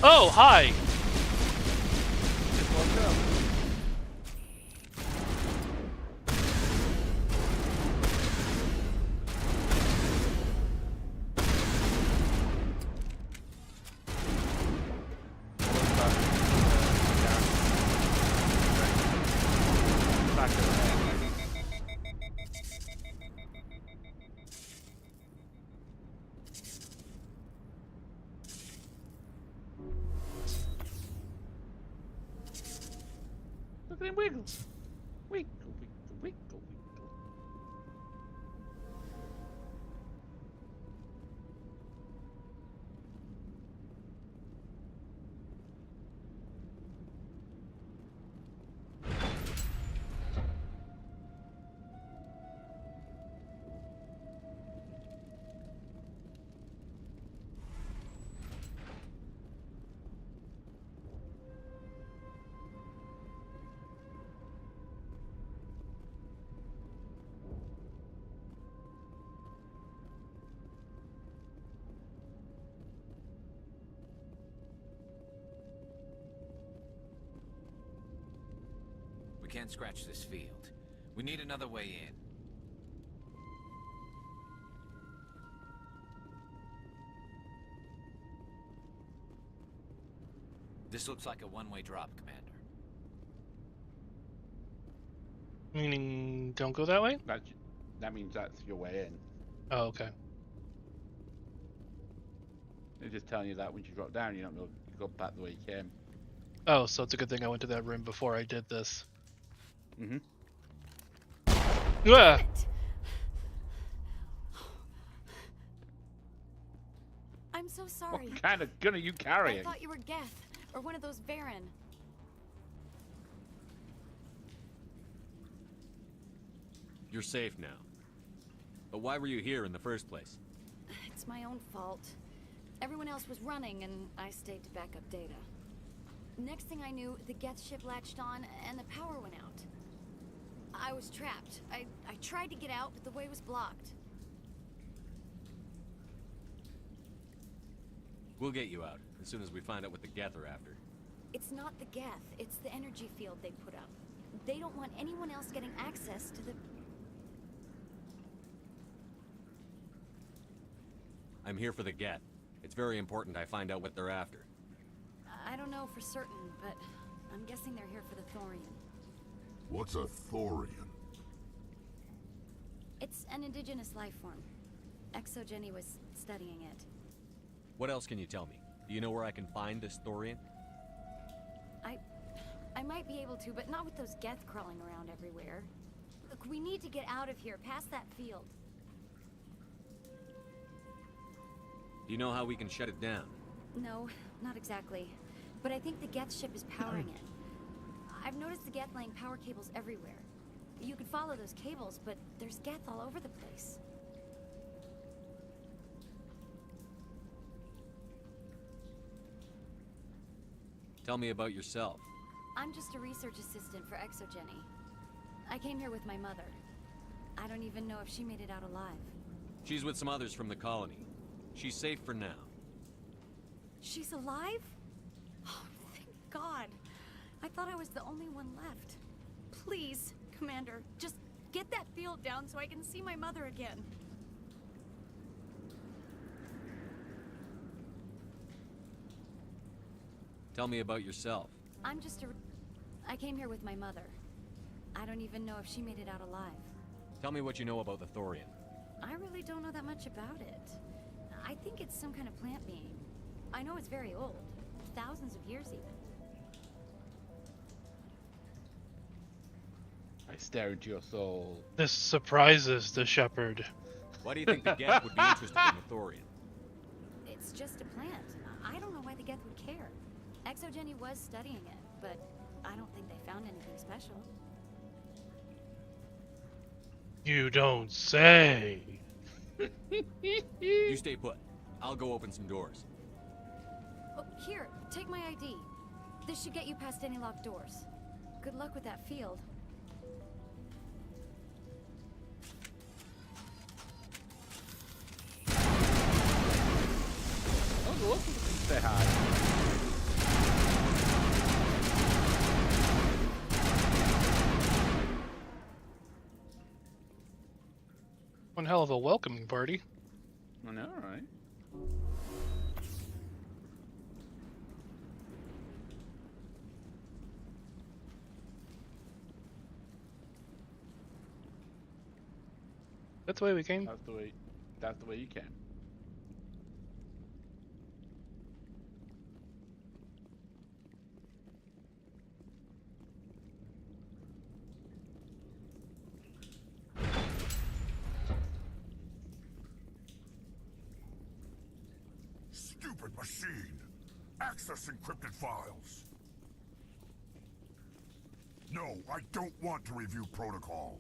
Oh, hi! Look at him wiggle. Wiggle, wiggle, wiggle, wiggle. We can't scratch this field. We need another way in. This looks like a one-way drop, Commander. Meaning, don't go that way? That means that's your way in. Oh, okay. They're just telling you that once you drop down, you're not going to go back the way you came. Oh, so it's a good thing I went to that room before I did this. Mm-hmm. Ah! I'm so sorry. What kind of gun are you carrying? I thought you were Geth, or one of those Baron. You're safe now. But why were you here in the first place? It's my own fault. Everyone else was running, and I stayed to back up data. Next thing I knew, the Geth ship latched on, and the power went out. I was trapped. I tried to get out, but the way was blocked. We'll get you out, as soon as we find out what the Geth are after. It's not the Geth, it's the energy field they put up. They don't want anyone else getting access to the... I'm here for the Geth. It's very important I find out what they're after. I don't know for certain, but I'm guessing they're here for the Thorian. What's a Thorian? It's an indigenous life form. ExoGenny was studying it. What else can you tell me? Do you know where I can find this Thorian? I might be able to, but not with those Geth crawling around everywhere. Look, we need to get out of here, past that field. Do you know how we can shut it down? No, not exactly. But I think the Geth ship is powering it. I've noticed the Geth laying power cables everywhere. You could follow those cables, but there's Geth all over the place. Tell me about yourself. I'm just a research assistant for ExoGenny. I came here with my mother. I don't even know if she made it out alive. She's with some others from the colony. She's safe for now. She's alive? Oh, thank God. I thought I was the only one left. Please, Commander, just get that field down so I can see my mother again. Tell me about yourself. I'm just a... I came here with my mother. I don't even know if she made it out alive. Tell me what you know about the Thorian. I really don't know that much about it. I think it's some kind of plant being. I know it's very old. Thousands of years even. I stare into your soul. This surprises the Shepherd. Why do you think the Geth would be interested in the Thorian? It's just a plant. I don't know why the Geth would care. ExoGenny was studying it, but I don't think they found anything special. You don't say. You stay put. I'll go open some doors. Oh, here, take my ID. This should get you past any locked doors. Good luck with that field. Oh, look, say hi. One hell of a welcoming party. I know, right? That's the way we came. That's the way you came. Stupid machine! Access encrypted files! No, I don't want to review protocol.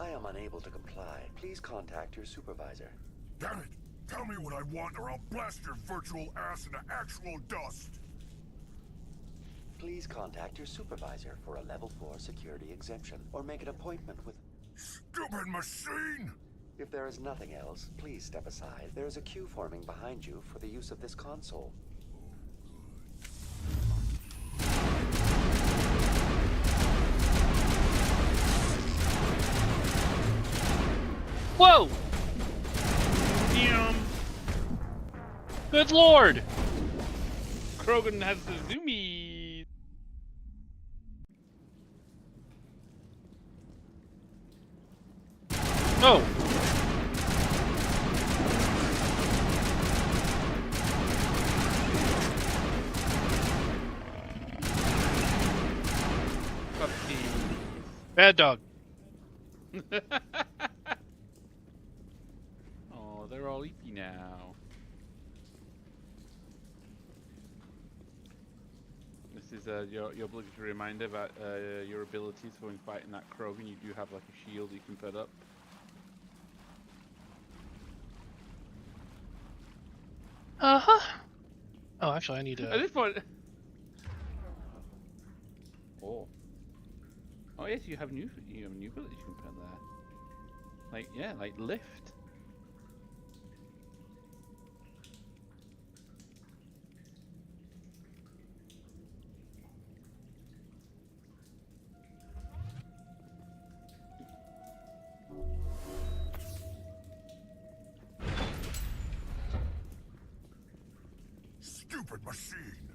I am unable to comply. Please contact your supervisor. Damn it! Tell me what I want or I'll blast your virtual ass into actual dust! Please contact your supervisor for a level 4 security exemption, or make an appointment with... Stupid machine! If there is nothing else, please step aside. There is a queue forming behind you for the use of this console. Whoa! Damn. Good lord! Krogan has the zoomies. Oh! Bad dog. Oh, they're all eepy now. This is your obligatory reminder about your abilities for when fighting that Krogan. You do have like a shield you can put up. Uh-huh. Oh, actually, I need to... At this point... Oh. Oh yes, you have new abilities you can put there. Like, yeah, like lift. Stupid machine!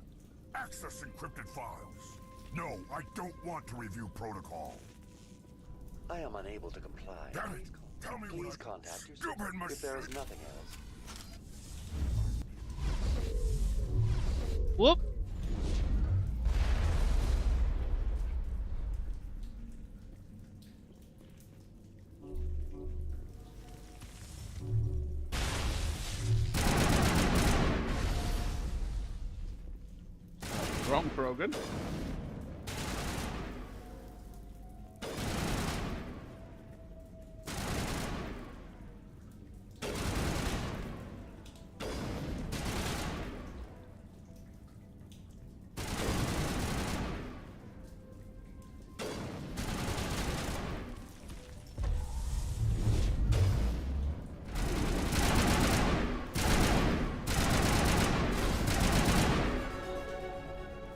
Access encrypted files. No, I don't want to review protocol. I am unable to comply. Damn it! Tell me Please what contact your stupid if machine. there is nothing else. Whoop! Wrong Krogan.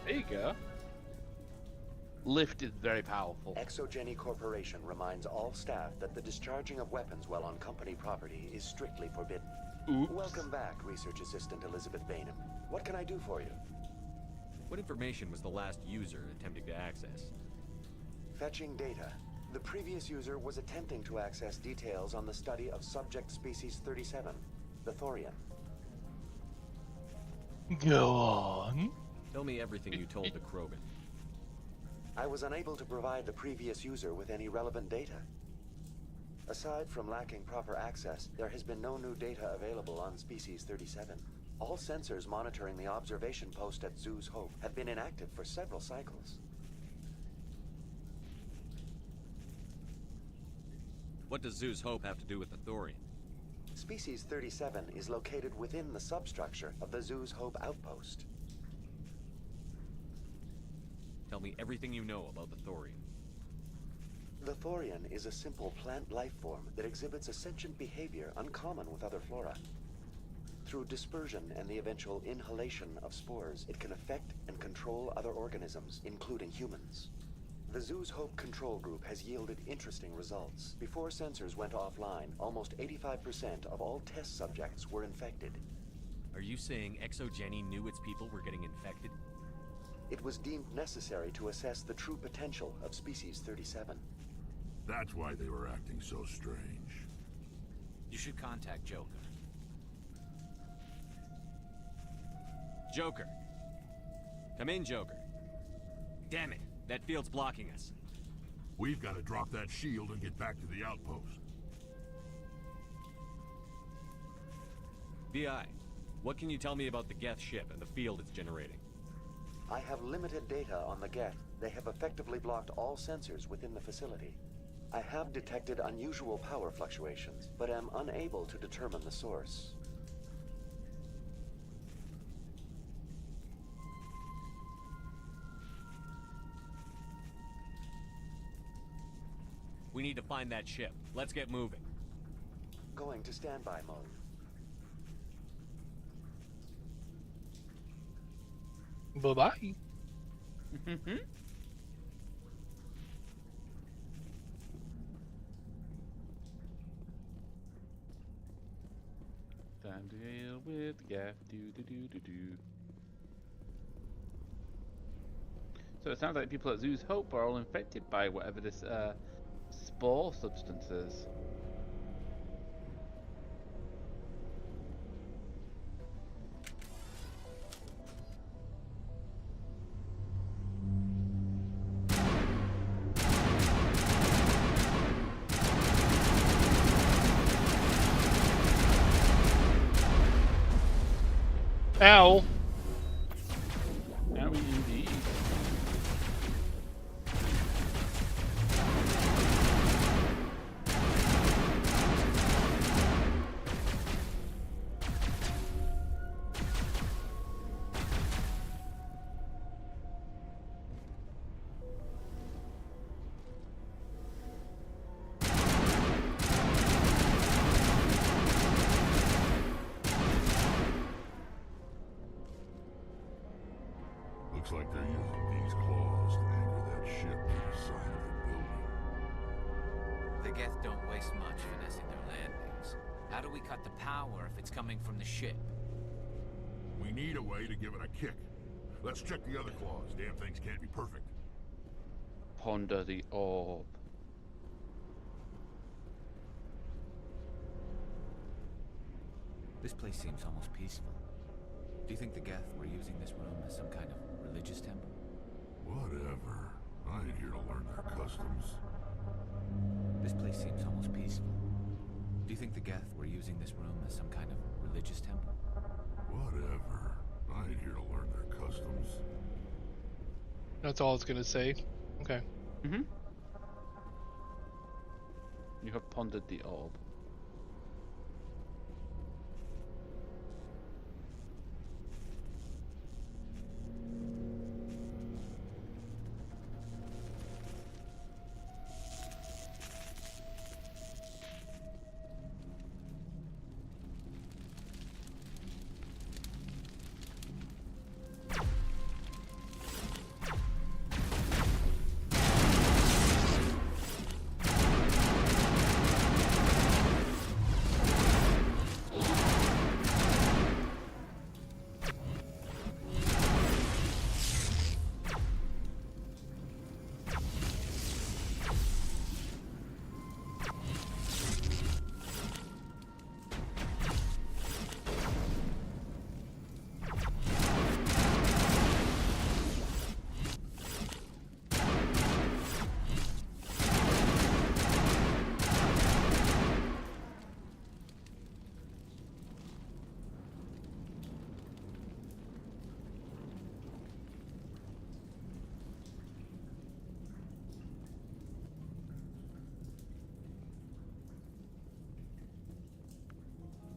There you go. Lift is very powerful. Exogeny Corporation reminds all staff that the discharging of weapons while on company property is strictly forbidden. Oops. Welcome back, Research Assistant Elizabeth Bainham. What can I do for you? What information was the last user attempting to access? Fetching data. The previous user was attempting to access details on the study of subject species 37, the Thorian. Go on. Tell me everything you told the Krogan. I was unable to provide the previous user with any relevant data. Aside from lacking proper access, there has been no new data available on Species 37. All sensors monitoring the observation post at Zoo's Hope have been inactive for several cycles. What does Zoo's Hope have to do with the Thorian? Species 37 is located within the substructure of the Zoo's Hope outpost. Tell me everything you know about the Thorian. The Thorian is a simple plant life form that exhibits a sentient behavior uncommon with other flora. Through dispersion and the eventual inhalation of spores, it can affect and control other organisms, including humans. The Zoo's Hope control group has yielded interesting results. Before sensors went offline, almost 85% of all test subjects were infected. Are you saying Exogeny knew its people were getting infected? It was deemed necessary to assess the true potential of Species 37. That's why they were acting so strange. You should contact Joker. Joker! Come in, Joker. Damn it, that field's blocking us. We've got to drop that shield and get back to the outpost. VI, what can you tell me about the Geth ship and the field it's generating? I have limited data on the Geth. They have effectively blocked all sensors within the facility. I have detected unusual power fluctuations, but am unable to determine the source. We need to find that ship. Let's get moving. Going to standby mode. Bye-bye. Time to deal with the gaff. Do. So it sounds like people at Zoo's Hope are all infected by whatever this spore substance is. Ow! Owie indeed. Looks like they're using these claws to anchor that ship to the side of the building. The Geth don't waste much finessing their landings. How do we cut the power if it's coming from the ship? We need a way to give it a kick. Let's check the other claws. Damn things can't be perfect. Ponder the orb. This place seems almost peaceful. Do you think the Geth were using this room as some kind of religious temple? Whatever. I ain't here to learn their customs. This place seems almost peaceful. Do you think the Geth were using this room as some kind of religious temple? Whatever. I ain't here to learn their customs. That's all it's gonna say. Okay. Mm-hmm. You have pondered the orb.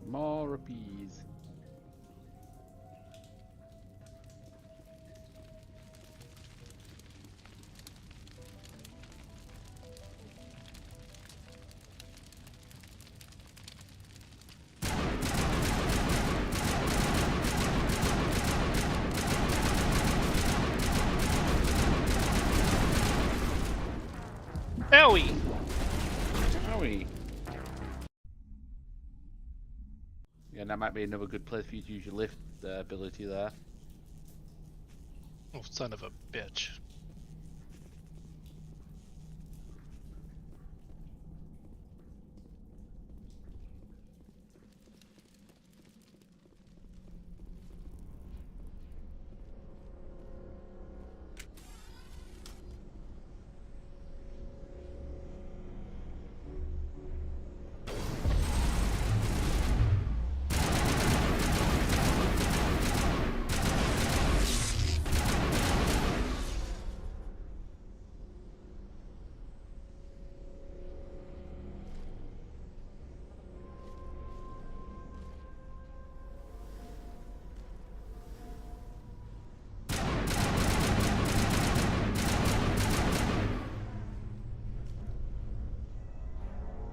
More rupees. Owie! Owie. Yeah, that might be another good place for you to use your lift ability there. Oh, son of a bitch.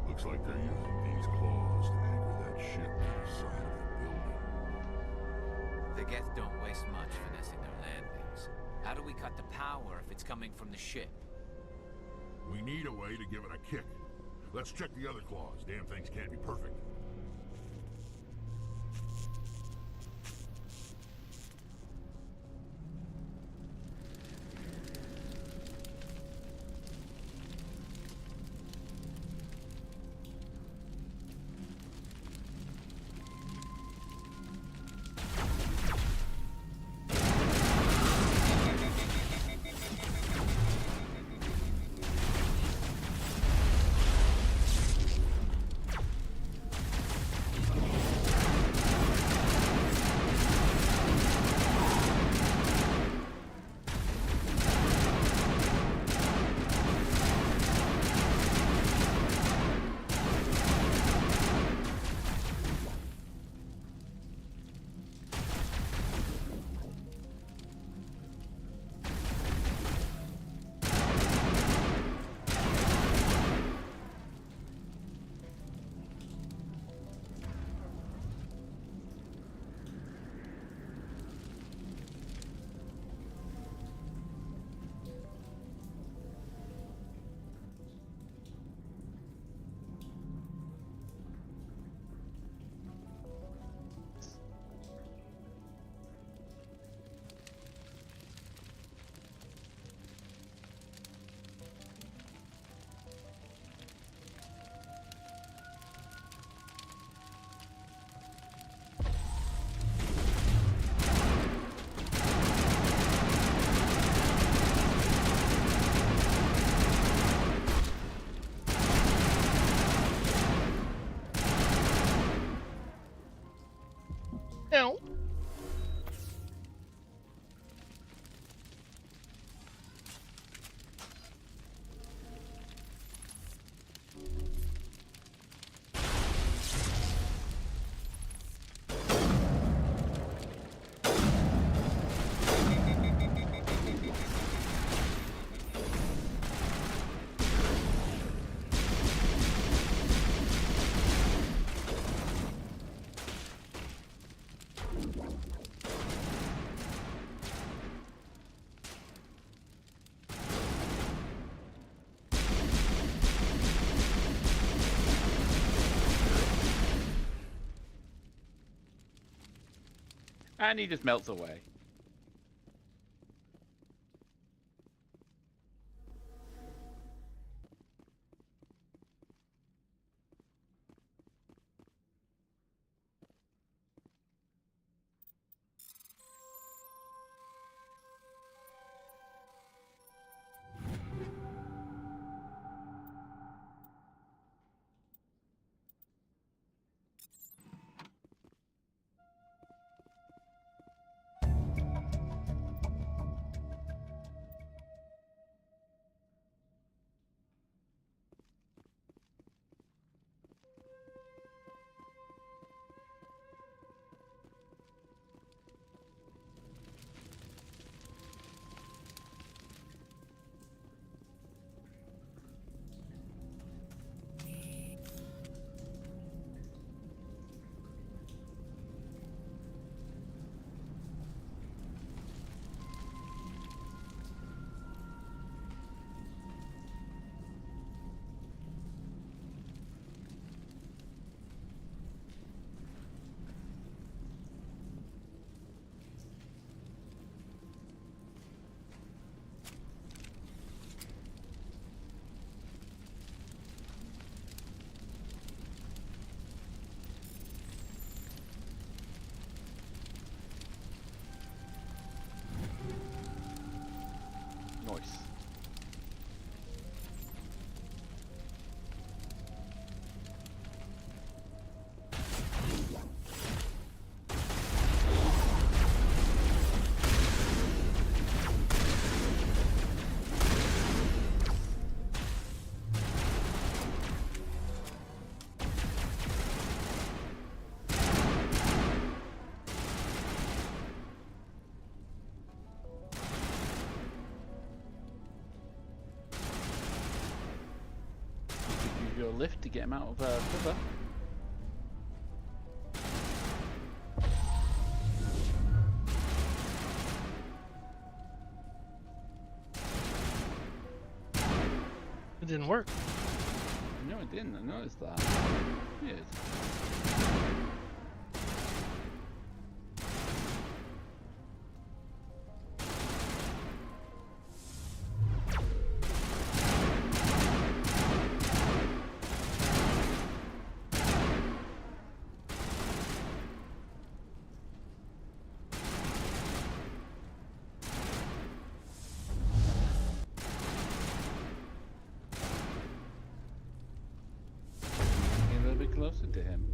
Looks like they're using these claws to anchor that ship to the side of the building. The Geth don't waste much finessing their landings. How do we cut the power if it's coming from the ship? We need a way to give it a kick. Let's check the other claws. Damn things can't be perfect. No. And he just melts away. Nice. Use your lift to get him out of cover. It didn't work. No, it didn't. I noticed that. Weird. Closer to him.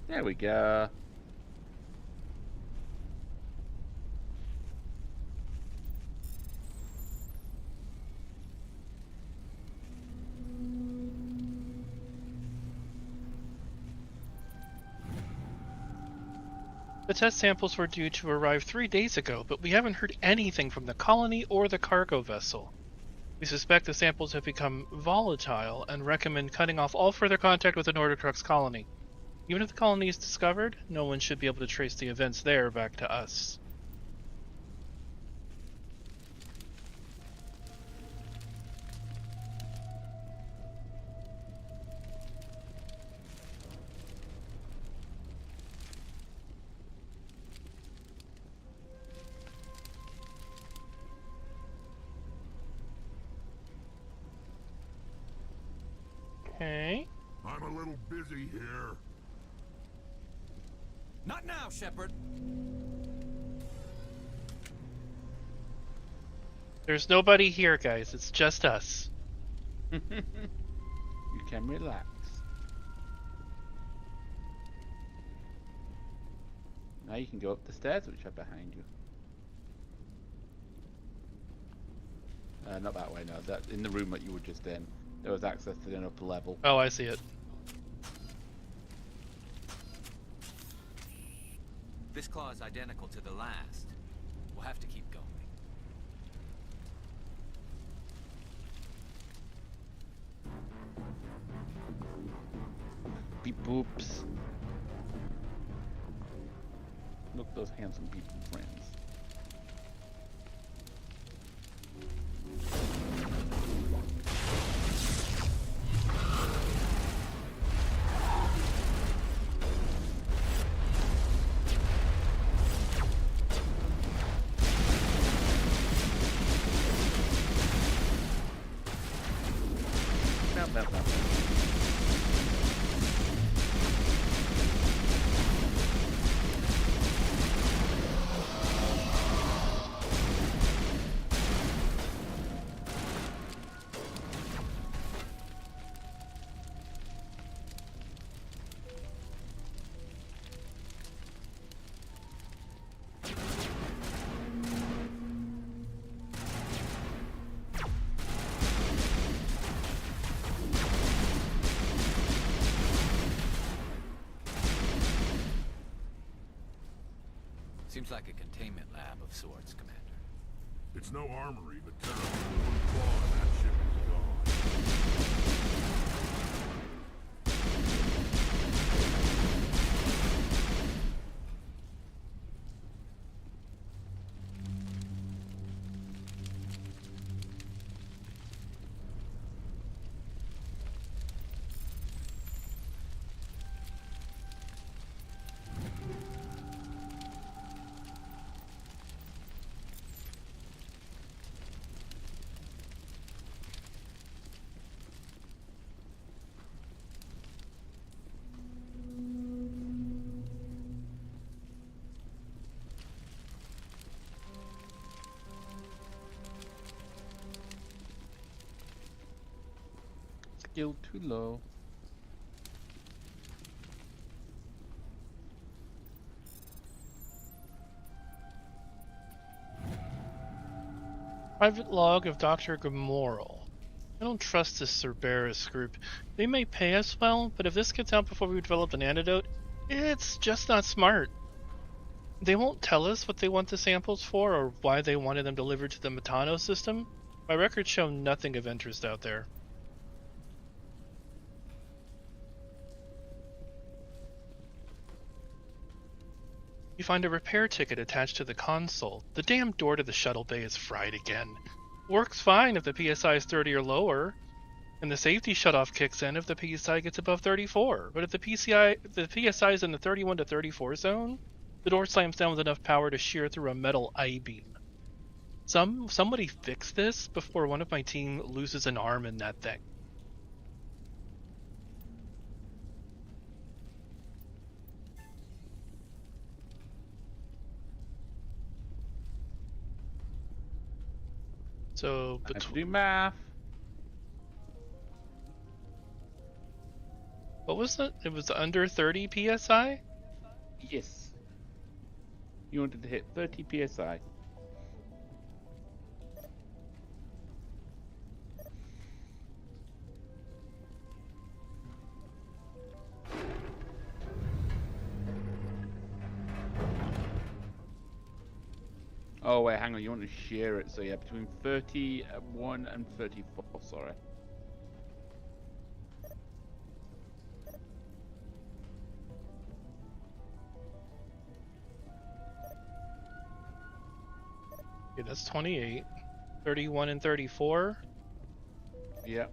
There we go. The test samples were due to arrive 3 days ago, but we haven't heard anything from the colony or the cargo vessel. We suspect the samples have become volatile and recommend cutting off all further contact with the Nordic colony. Even if the colony is discovered, no one should be able to trace the events there back to us. Okay. I'm a little busy here. Not now, Shepard. There's nobody here, guys. It's just us. You can relax. Now you can go up the stairs which are behind you. Not that way, no. That in the room that you were just in, there was access to an upper level. Oh, I see it. This claw is identical to the last. We'll have to keep going. Beep boops. Look at those handsome people, friends. Mount. Seems like a containment lab of sorts, Commander. It's no armory, but Terra, one claw and that ship is gone. Skill too low. Private log of Dr. Gamoral. I don't trust this Cerberus group. They may pay us well, but if this gets out before we develop an antidote, it's just not smart. They won't tell us what they want the samples for or why they wanted them delivered to the Metano system. My records show nothing of interest out there. You find a repair ticket attached to the console. The damn door to the shuttle bay is fried again. Works fine if the PSI is 30 or lower, and the safety shutoff kicks in if the PSI gets above 34. But if the PSI is in the 31 to 34 zone, the door slams down with enough power to shear through a metal I-beam. Somebody fix this before one of my team loses an arm in that thing. So, I have to do math. What was it? It was under 30 PSI? Yes. You wanted to hit 30 PSI. Oh wait, hang on, you want to share it, so yeah, between 31 and 34, sorry. Okay, that's 28. 31 and 34? Yep.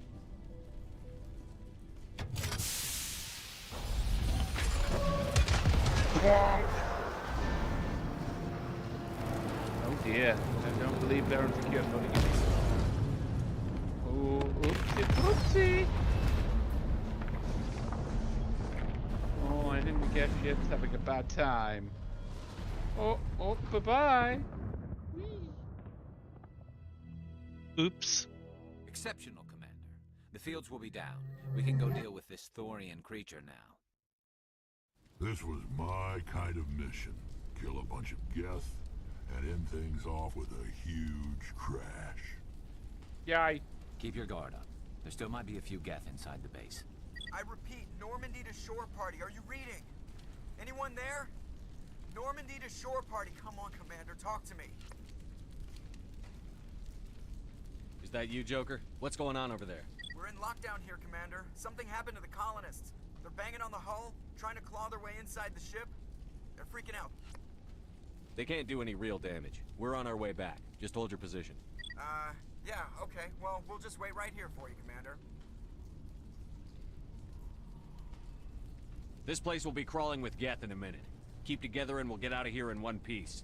Oh dear, I don't believe they're unsecure loading. Oh, oopsie poopsie! Oh, I didn't get ships having a bad time. Oh, bye-bye! Oops. Exceptional, Commander. The fields will be down. We can go deal with this Thorian creature now. This was my kind of mission. Kill a bunch of Geth and end things off with a huge crash. Yay. Keep your guard up. There still might be a few Geth inside the base. I repeat, Normandy to shore party. Are you reading? Anyone there? Normandy to shore party. Come on, Commander, talk to me. Is that you, Joker? What's going on over there? We're in lockdown here, Commander. Something happened to the colonists. They're banging on the hull, trying to claw their way inside the ship. They're freaking out. They can't do any real damage. We're on our way back. Just hold your position. Yeah, okay. Well, we'll just wait right here for you, Commander. This place will be crawling with Geth in a minute. Keep together and we'll get out of here in one piece.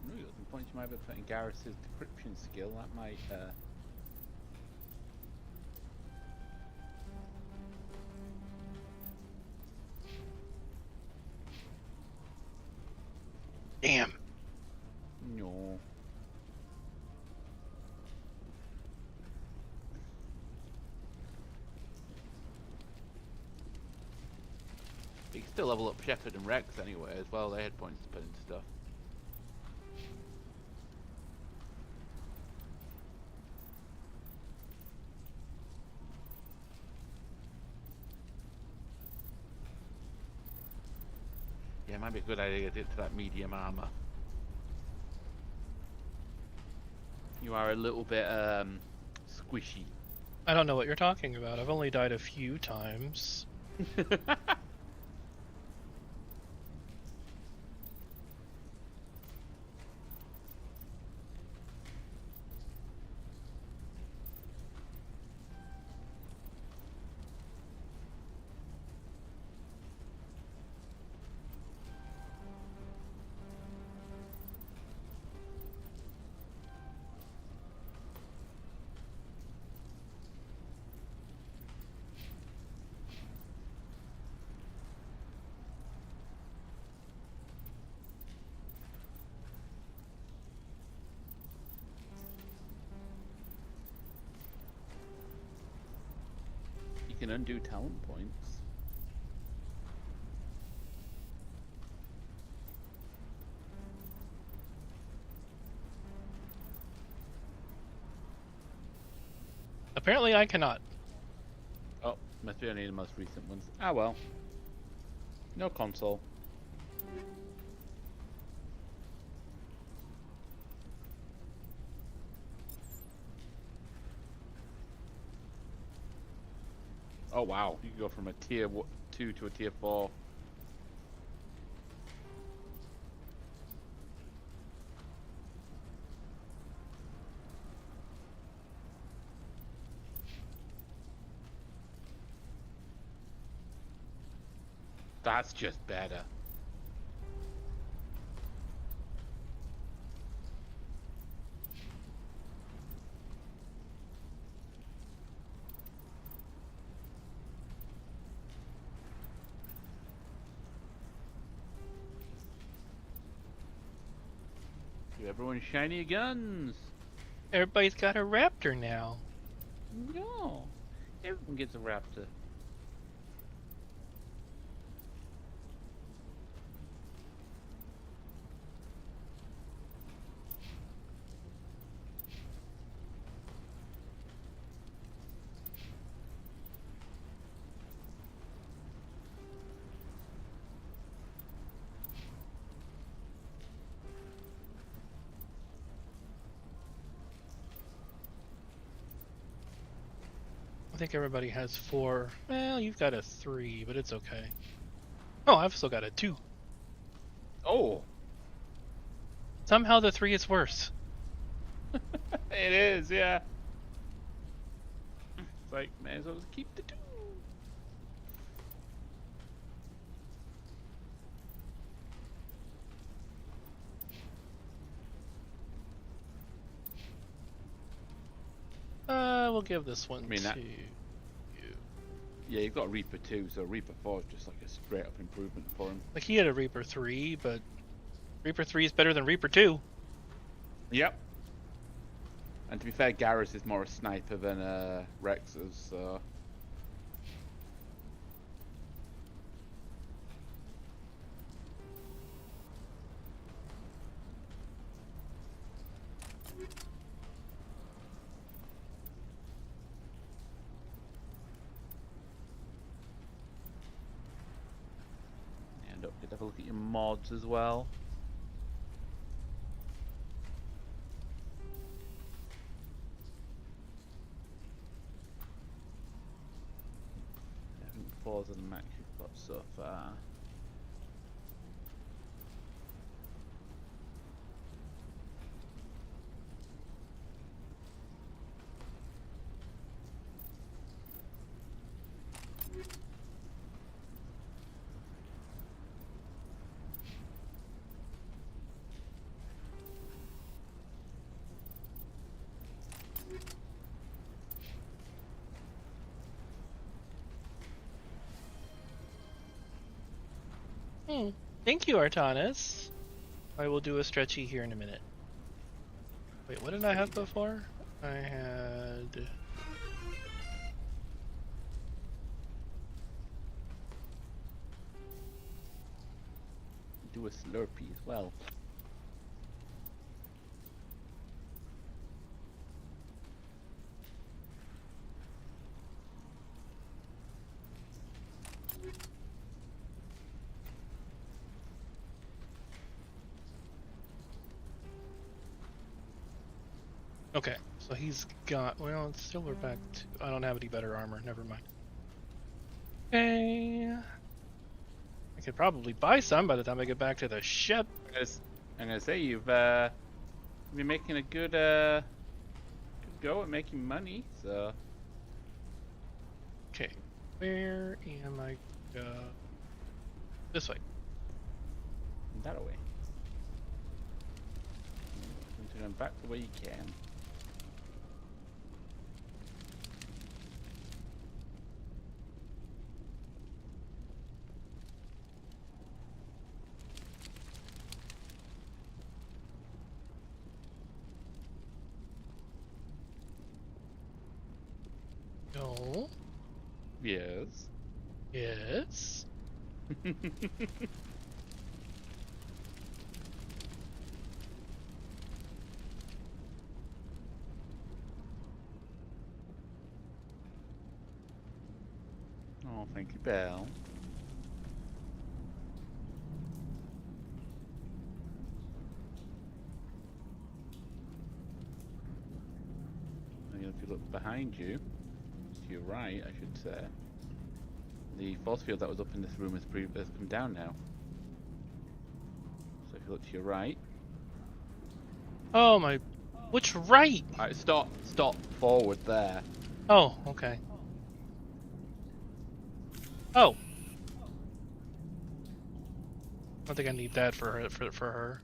Ooh, you got some points you might be putting Garrus's decryption skill. That might Damn. No. You can still level up Shepard and Rex anyway as well. They had points to put into stuff. Yeah, it might be a good idea to get to that medium armor. You are a little bit squishy. I don't know what you're talking about. I've only died a few times. You can undo talent points. Apparently I cannot. Oh, must be only the most recent ones. Ah well. No console. Oh wow, you can go from a tier 2 to a tier 4. That's just better. Give everyone shiny guns. Everybody's got a raptor now. No, everyone gets a raptor. I think everybody has 4. Well, you've got a 3, but it's okay. Oh, I've still got a 2. Oh. Somehow the 3 is worse. It is, yeah. It's like, may as well just keep the 2. We'll give this one mean, to that- you. Yeah, you've got Reaper 2, so Reaper 4 is just like a straight up improvement for him. Like, he had a Reaper 3, but Reaper 3 is better than Reaper 2. Yep. And to be fair, Garrus is more a sniper than Rex is, so... And don't forget to have a look at your mods as well. I think 4's the max you've got so far. Thank you, Artanis. I will do a stretchy here in a minute. Wait, what did I have before? I had... Do a Slurpee as well. Okay, so he's got... Well, it's still we're back to... I don't have any better armor. Never mind. Okay. I could probably buy some by the time I get back to the ship. I'm gonna say you've been making a good go at making money, so... Okay, where am I? This way. That way. Going back the way you can. No. Yes. Yes. Oh, thank you, Belle. And if you look behind you, to your right, I should say, the force field that was up in this room has come down now. So if you look to your right. Oh my... Which right? Alright, stop forward there. Oh, okay. Oh. I don't think I need that for her. For her.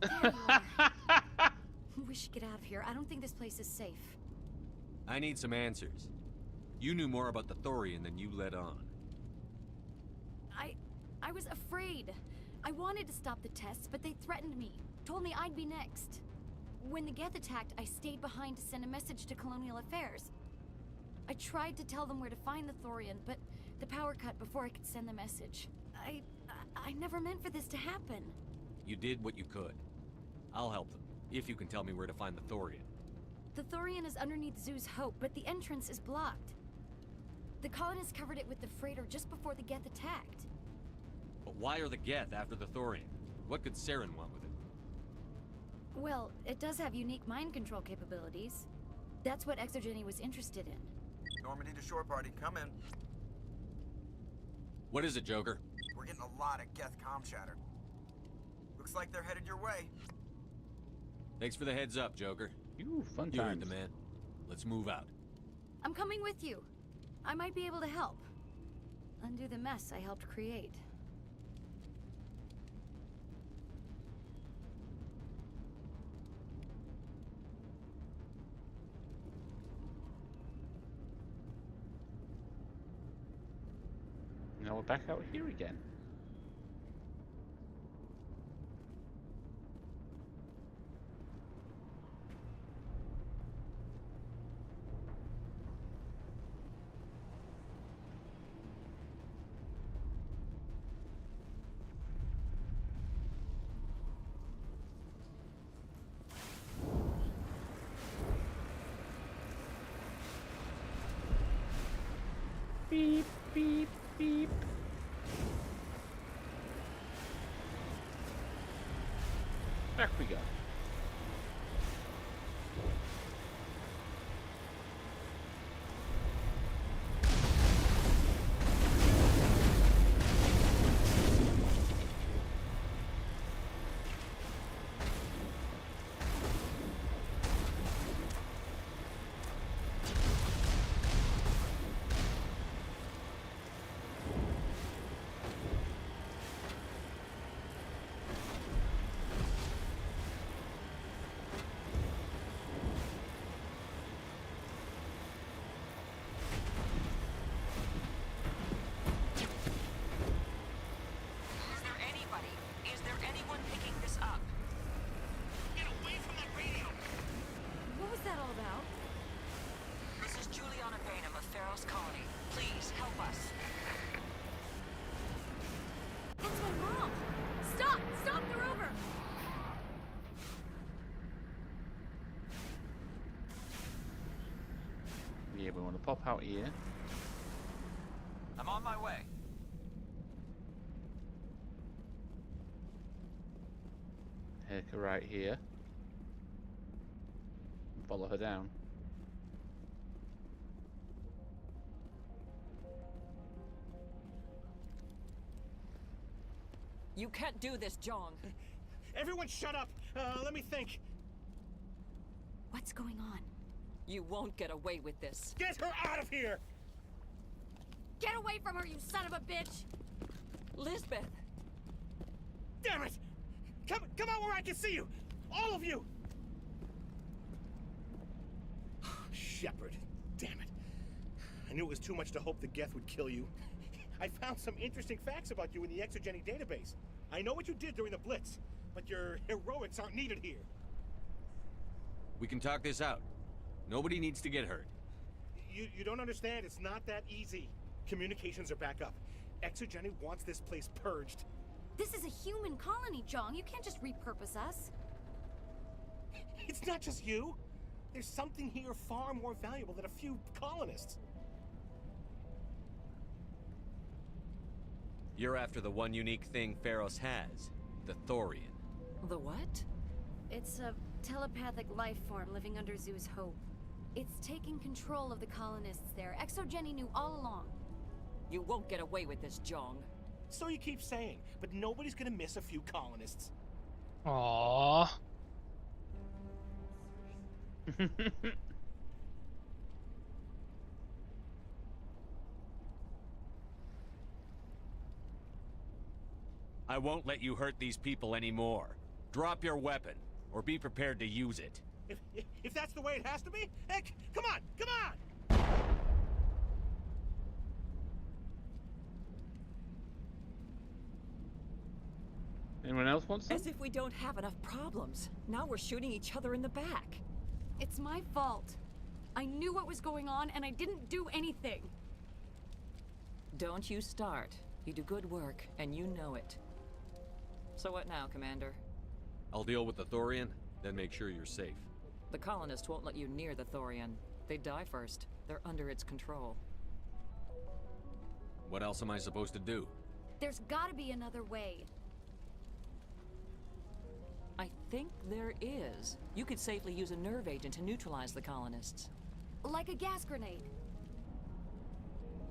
We should get out of here. I don't think this place is safe. I need some answers. You knew more about the Thorian than you let on. I was afraid. I wanted to stop the tests, but they threatened me. Told me I'd be next. When the Geth attacked, I stayed behind to send a message to Colonial Affairs. I tried to tell them where to find the Thorian, but the power cut before I could send the message. I never meant for this to happen. You did what you could. I'll help them, if you can tell me where to find the Thorian. The Thorian is underneath Zoo's Hope, but the entrance is blocked. The colonists covered it with the freighter just before the Geth attacked. But why are the Geth after the Thorian? What could Saren want with it? Well, it does have unique mind control capabilities. That's what Exogeny was interested in. Normandy to shore party, come in. What is it, Joker? We're getting a lot of Geth comm chatter. Looks like they're headed your way. Thanks for the heads up, Joker. You fun You heard times. the man. Let's move out. I'm coming with you. I might be able to help. Undo the mess I helped create. we're back out here again. Beep, beep, beep. Back we go. Yeah, we want to pop out here. I'm on my way. Take her right here. And follow her down. You can't do this, Jong. Everyone shut up! Let me think. What's going on? You won't get away with this. Get her out of here! Get away from her, you son of a bitch! Lisbeth! Damn it! Come out where I can see you! All of you! Shepard, damn it. I knew it was too much to hope the Geth would kill you. I found some interesting facts about you in the Exogeny database. I know what you did during the Blitz, but your heroics aren't needed here. We can talk this out. Nobody needs to get hurt. You don't understand. It's not that easy. Communications are back up. Exogeny wants this place purged. This is a human colony, Jong. You can't just repurpose us. It's not just you. There's something here far more valuable than a few colonists. You're after the one unique thing Pharos has, the Thorian. The what? It's a telepathic life form living under Zoo's hope. It's taking control of the colonists there. Exogeny knew all along. You won't get away with this, Jong. So you keep saying, but nobody's gonna miss a few colonists. Aww. I won't let you hurt these people anymore. Drop your weapon, or be prepared to use it. If that's the way it has to be, heck, come on, come on! Anyone else want some? As if we don't have enough problems. Now we're shooting each other in the back. It's my fault. I knew what was going on, and I didn't do anything. Don't you start. You do good work, and you know it. So what now, Commander? I'll deal with the Thorian, then make sure you're safe. The colonists won't let you near the Thorian. They die first. They're under its control. What else am I supposed to do? There's gotta be another way. I think there is. You could safely use a nerve agent to neutralize the colonists. Like a gas grenade.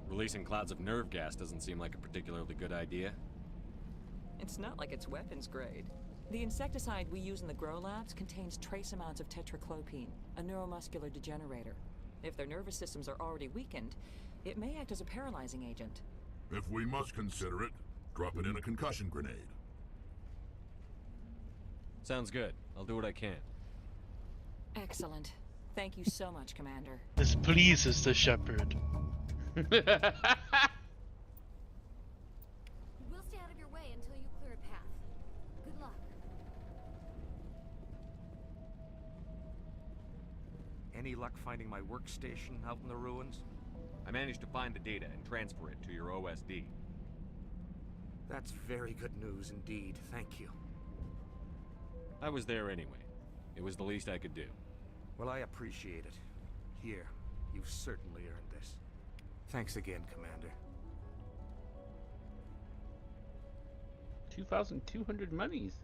Releasing clouds of nerve gas doesn't seem like a particularly good idea. It's not like it's weapons grade. The insecticide we use in the grow labs contains trace amounts of tetraclopine, a neuromuscular degenerator. If their nervous systems are already weakened, it may act as a paralyzing agent. If we must consider it, drop it in a concussion grenade. Sounds good. I'll do what I can. Excellent. Thank you so much, Commander. This pleases the Shepherd. Any luck finding my workstation out in the ruins? I managed to find the data and transfer it to your OSD. That's very good news indeed. Thank you. I was there anyway. It was the least I could do. Well, I appreciate it. Here, you've certainly earned this. Thanks again, Commander. 2,200 monies.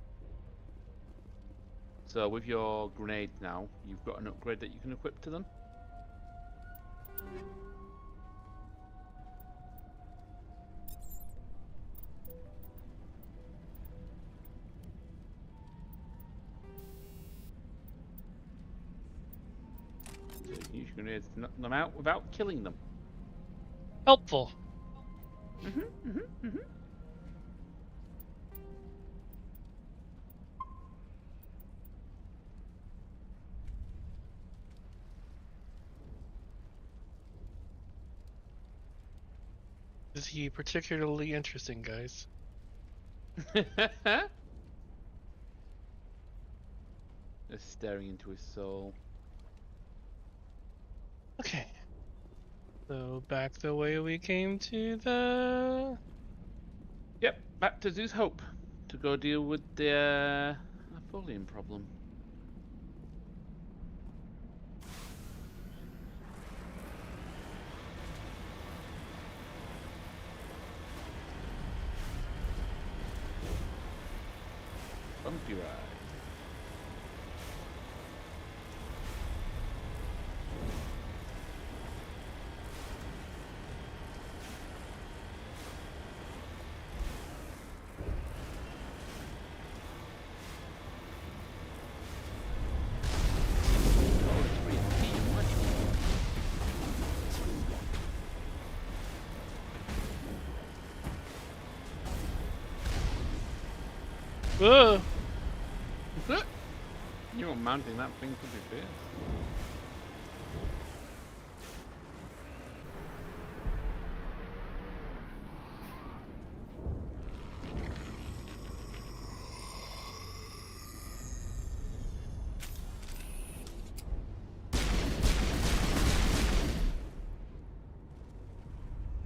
So with your grenades now, you've got an upgrade that you can equip to them. So you can use grenades to knock them out without killing them. Helpful. Is he particularly interesting, guys? Just staring into his soul. Okay. So back the way we came to the... Yep, back to Zeus Hope to go deal with the Napoleon problem. Bumpy ride. Whoa! You were mounting that thing to be fierce.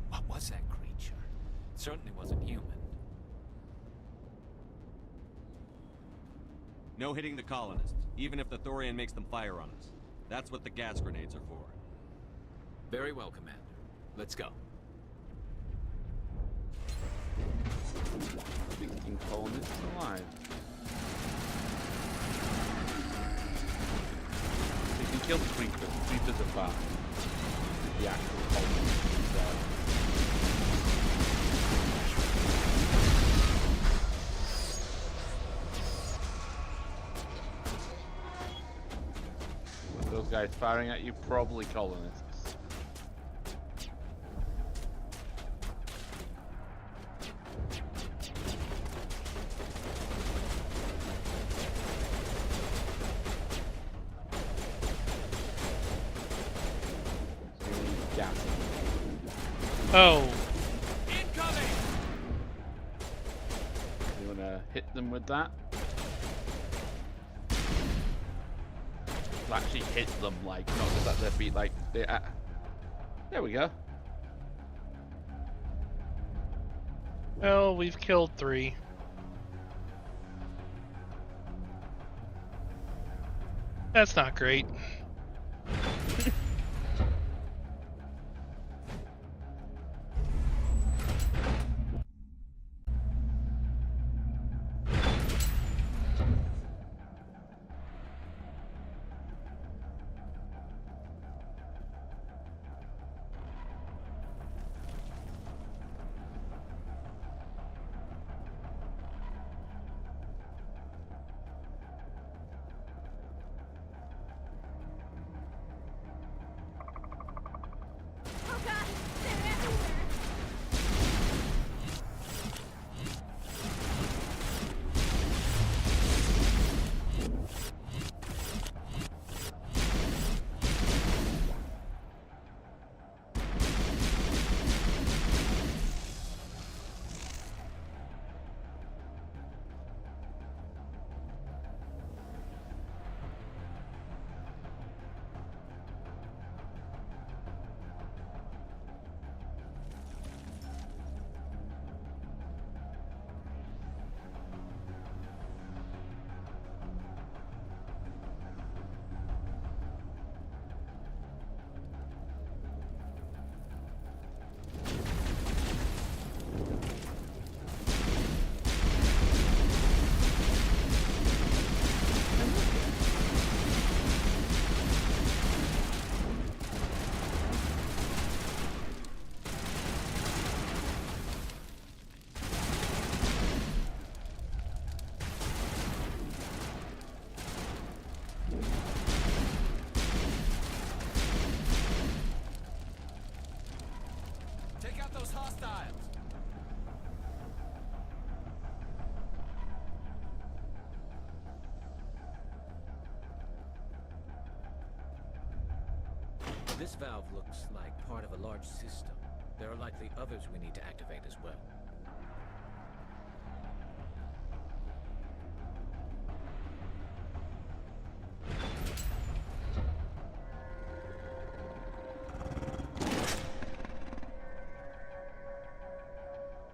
What was that creature? It certainly wasn't human. No hitting the colonists, even if the Thorian makes them fire on us. That's what the gas grenades are for. Very well, Commander. Let's go. 16 colonists alive. If you kill the creepers are fine. The actual colonists themselves. Those guys firing at you, probably colonists. Yeah. Oh. Incoming! You wanna hit them with that? Actually hit them, like, not just at their feet, like, there we go. Well, we've killed 3. That's not great. This valve looks like part of a large system. There are likely others we need to activate as well.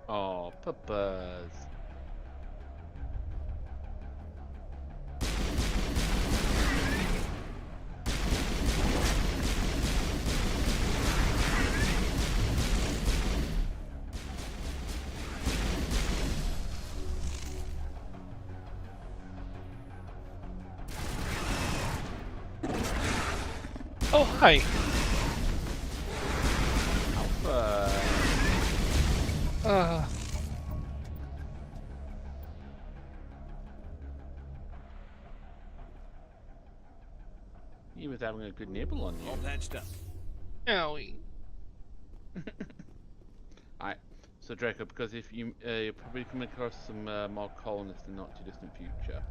Oh, puppers. Oh, hi. Alpha. He was having a good nibble on you. All patched up. Owie. Alright, so Draco, because if you're probably coming across some more colonists in the not too distant future.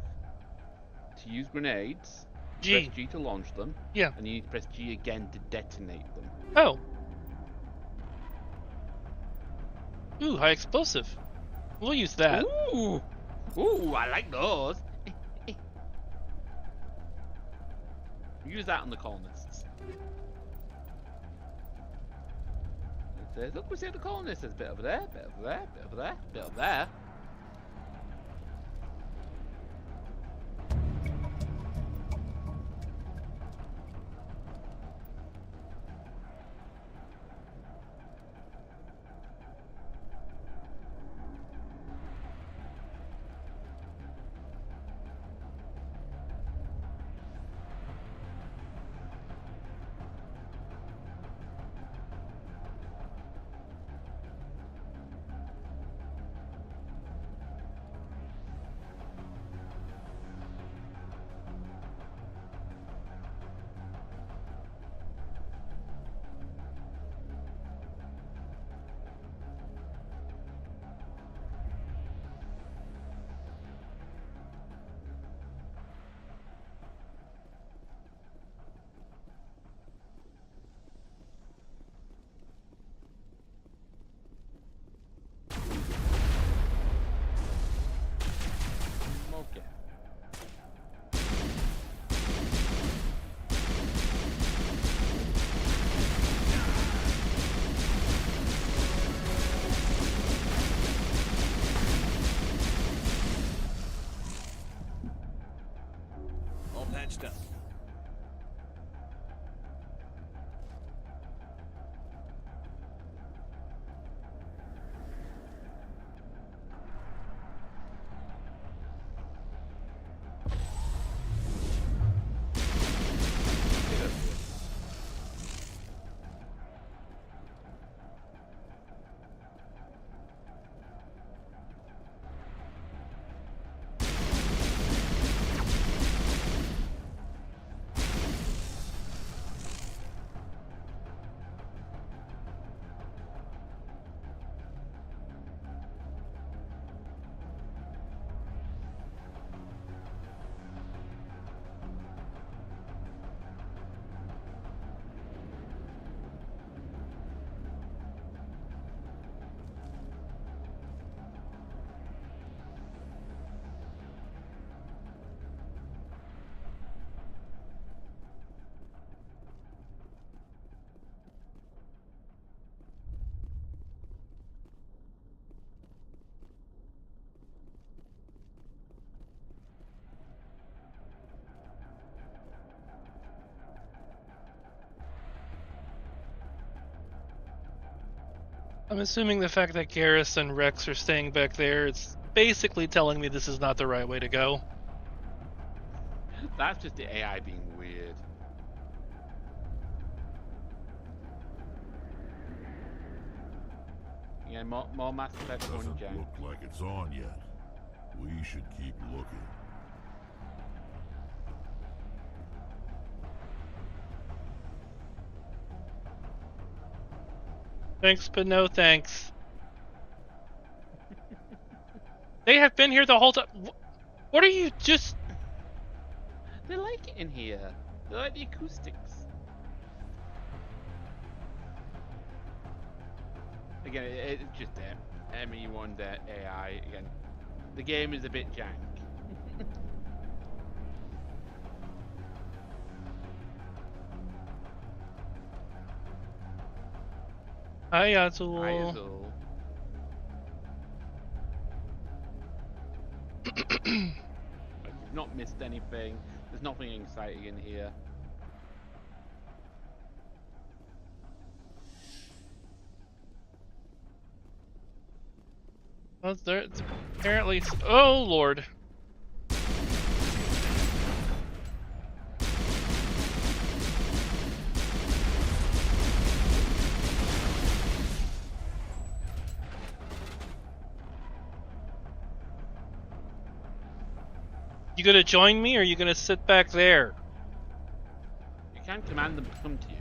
To use grenades, G. press G to launch them. Yeah. And you need to press G again to detonate them. Oh. Ooh, high explosive. We'll use that. Ooh, ooh, I like those. Use that on the colonists. It says, look, we see the colonists. There's a bit over there, bit over there, bit over there, bit over there. Okay. All patched up. I'm assuming the fact that Garrus and Rex are staying back there, it's basically telling me this is not the right way to go. That's just the AI being weird. Yeah, more Mass Effect 1 Doesn't gen. look like it's on yet. We should keep looking. Thanks, but no thanks. They have been here the whole time. What are you just... They like it in here. They like the acoustics. Again, it's just ME1 AI. Again, the game is a bit jank. Hi, Azul. Hi, Azul. Like, you've not missed anything. There's nothing exciting in here. Well, it's apparently. Oh Lord. You gonna join me, or are you gonna sit back there? You can command them to come to you.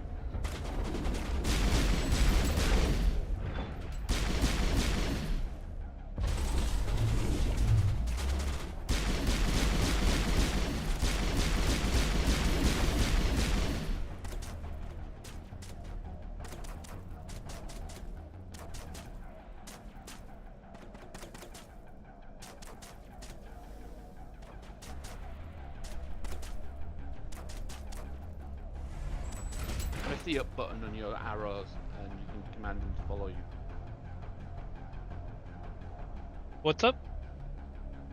Press the up button on your arrows and you can command them to follow you. What's up?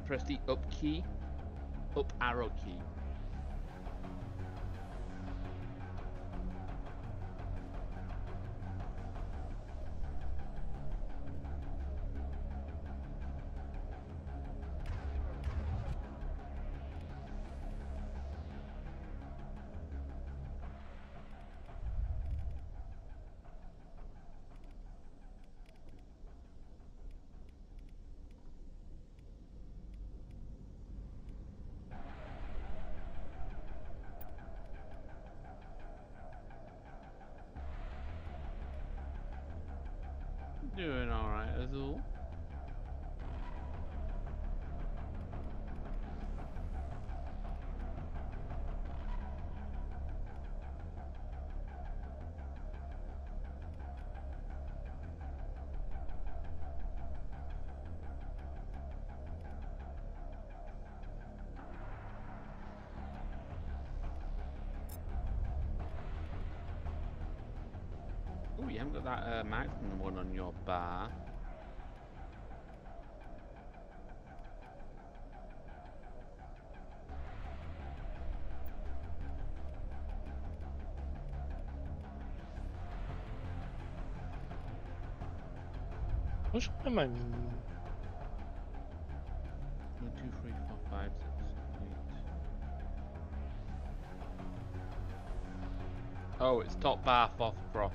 Press the up key, up arrow key. Doing alright, Azul. Oh, you haven't got that maximum one on your bar. Which one am I? 1, 2, 3, 4, 5, 6, 8. Oh, it's top bar, fourth cross.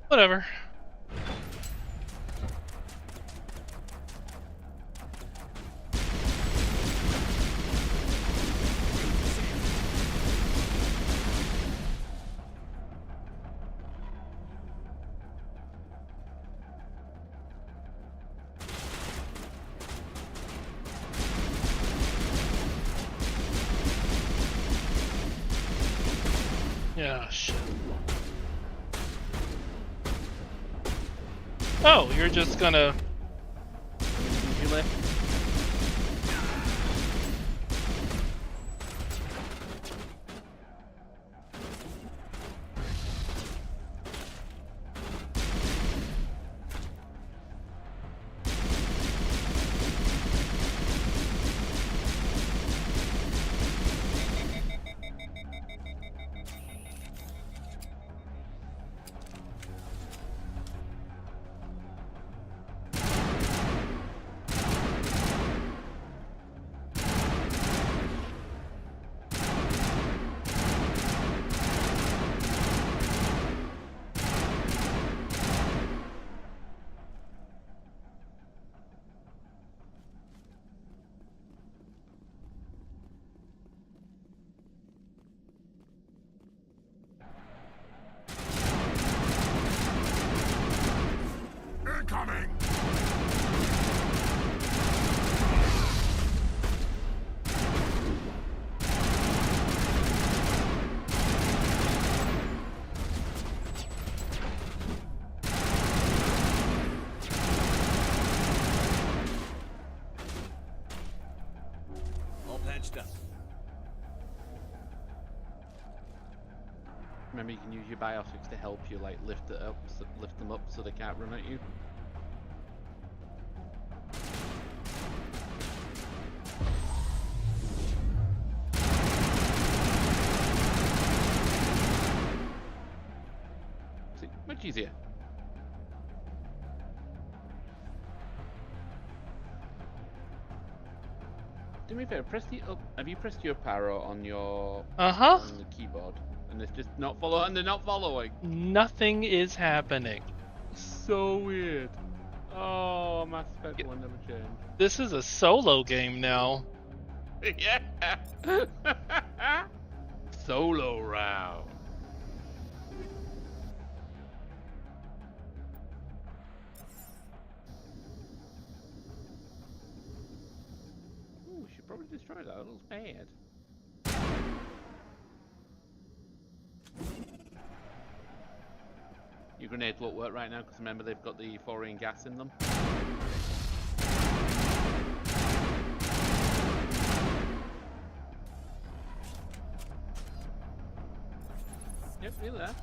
Whatever. Yeah, shit. Oh, you're just gonna... You left. coming! All patched up. Remember, you can use your biotics to help you, like lift them up so they can't run at you. See, much easier. Do me a favor, press the up. Have you pressed your arrow on your on the keyboard? And it's just not follow, and they're not following. Nothing is happening. So weird. Oh, Mass Effect 1 never changed. This is a solo game now. Yeah. Solo round. Ooh, we should probably destroy that. That looks bad. Your grenades won't work right now because remember they've got the foreign gas in them. Yep, nearly there.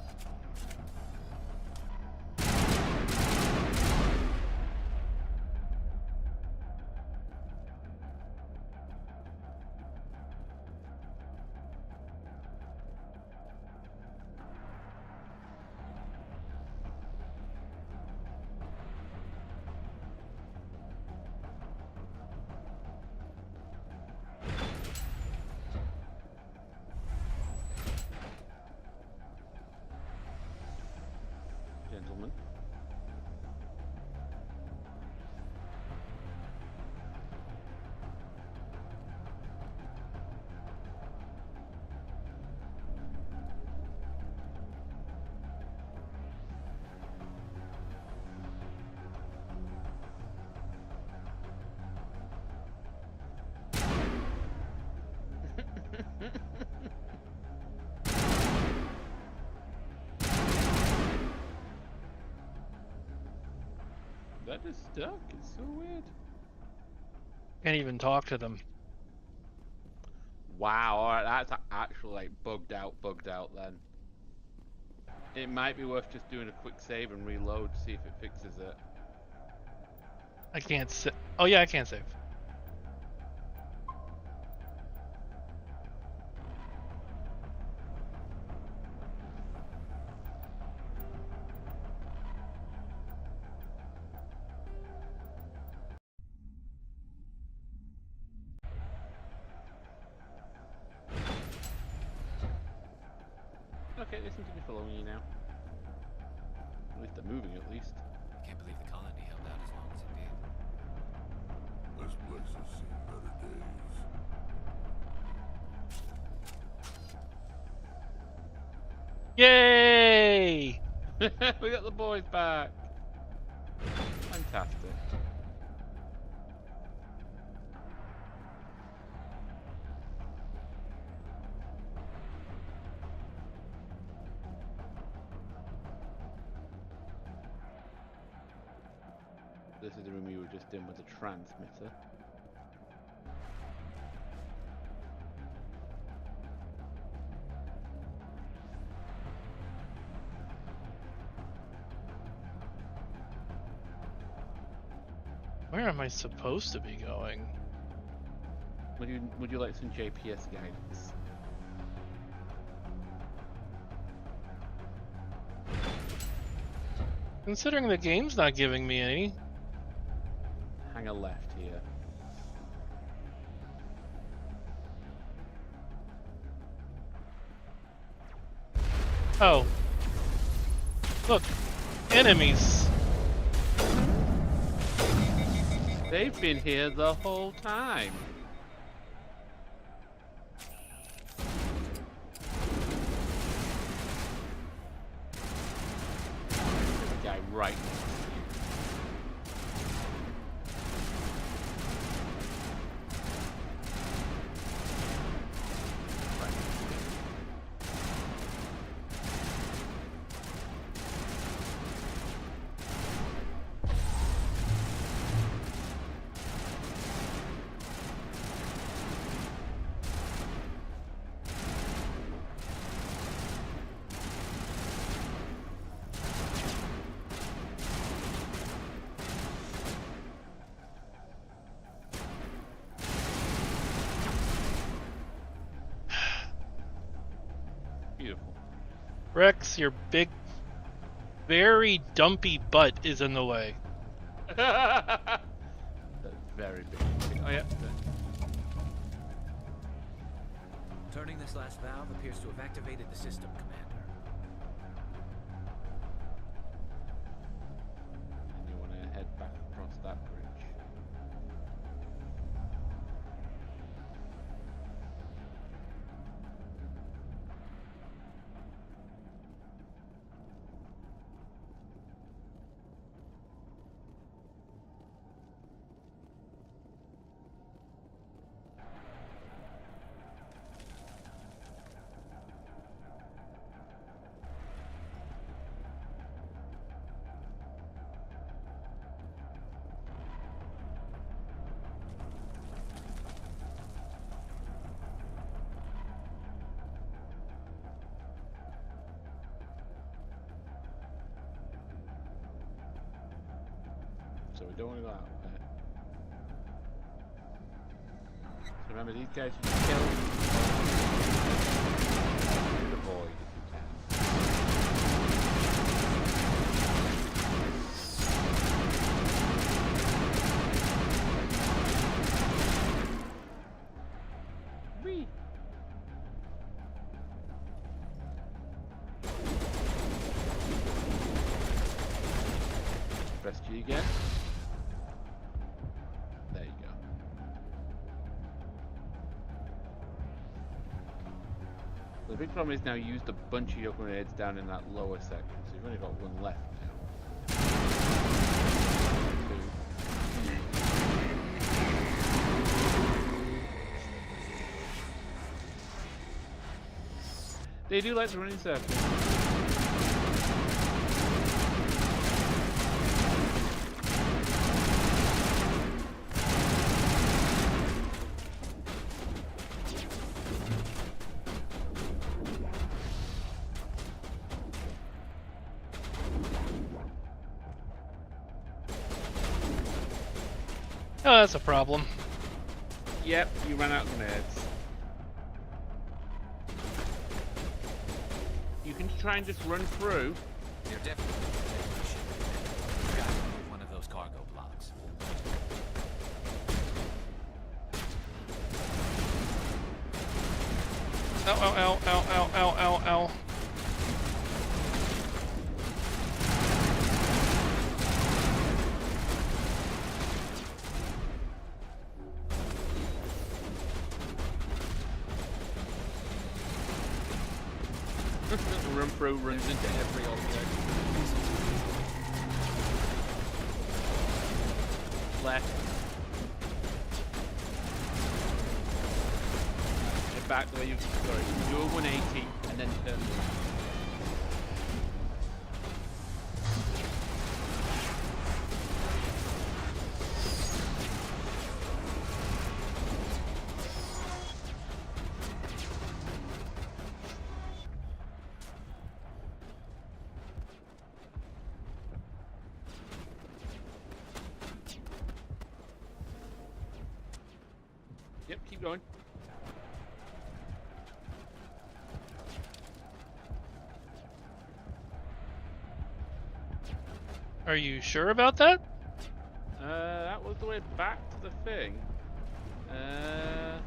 Gentlemen. That is stuck. It's so weird. Can't even talk to them. Wow, alright, that's actually like bugged out then. It might be worth just doing a quick save and reload to see if it fixes it. I can't save. Oh yeah, I can't save. Okay, they seem to be following you now. At least they're moving, at least. Can't believe the colony held out as long as it did. This place has seen better days. Yay! We got the boys back. Fantastic. This is the room you were just in with the transmitter. Where am I supposed to be going? Would you like some JPS guidance? Considering the game's not giving me any. Hang a left here. Oh. Look. Enemies. They've been here the whole time. There's a guy right next to you. Rex, your big, very dumpy butt is in the way. That's very big. Oh yeah. Turning this last valve appears to have activated the system, Commander. And you want to head back across that bridge. So we don't want to go out there. So remember, these guys you can kill and avoid if you can. Whee! Press G again. There you go. The big problem is now you used a bunch of your grenades down in that lower section, so you've only got one left now. They do like to run in circles. Oh, that's a problem. Yep, you ran out of grenades. You can try and just run through. They're definitely got one of those cargo blocks. Ow, ow, ow, ow, ow, ow, ow, ow. Run through, runs into every object. Left. Get back the way you sorry. Do a 180 and then turn around. Yep, keep going. Are you sure about that? That was the way back to the thing. Oh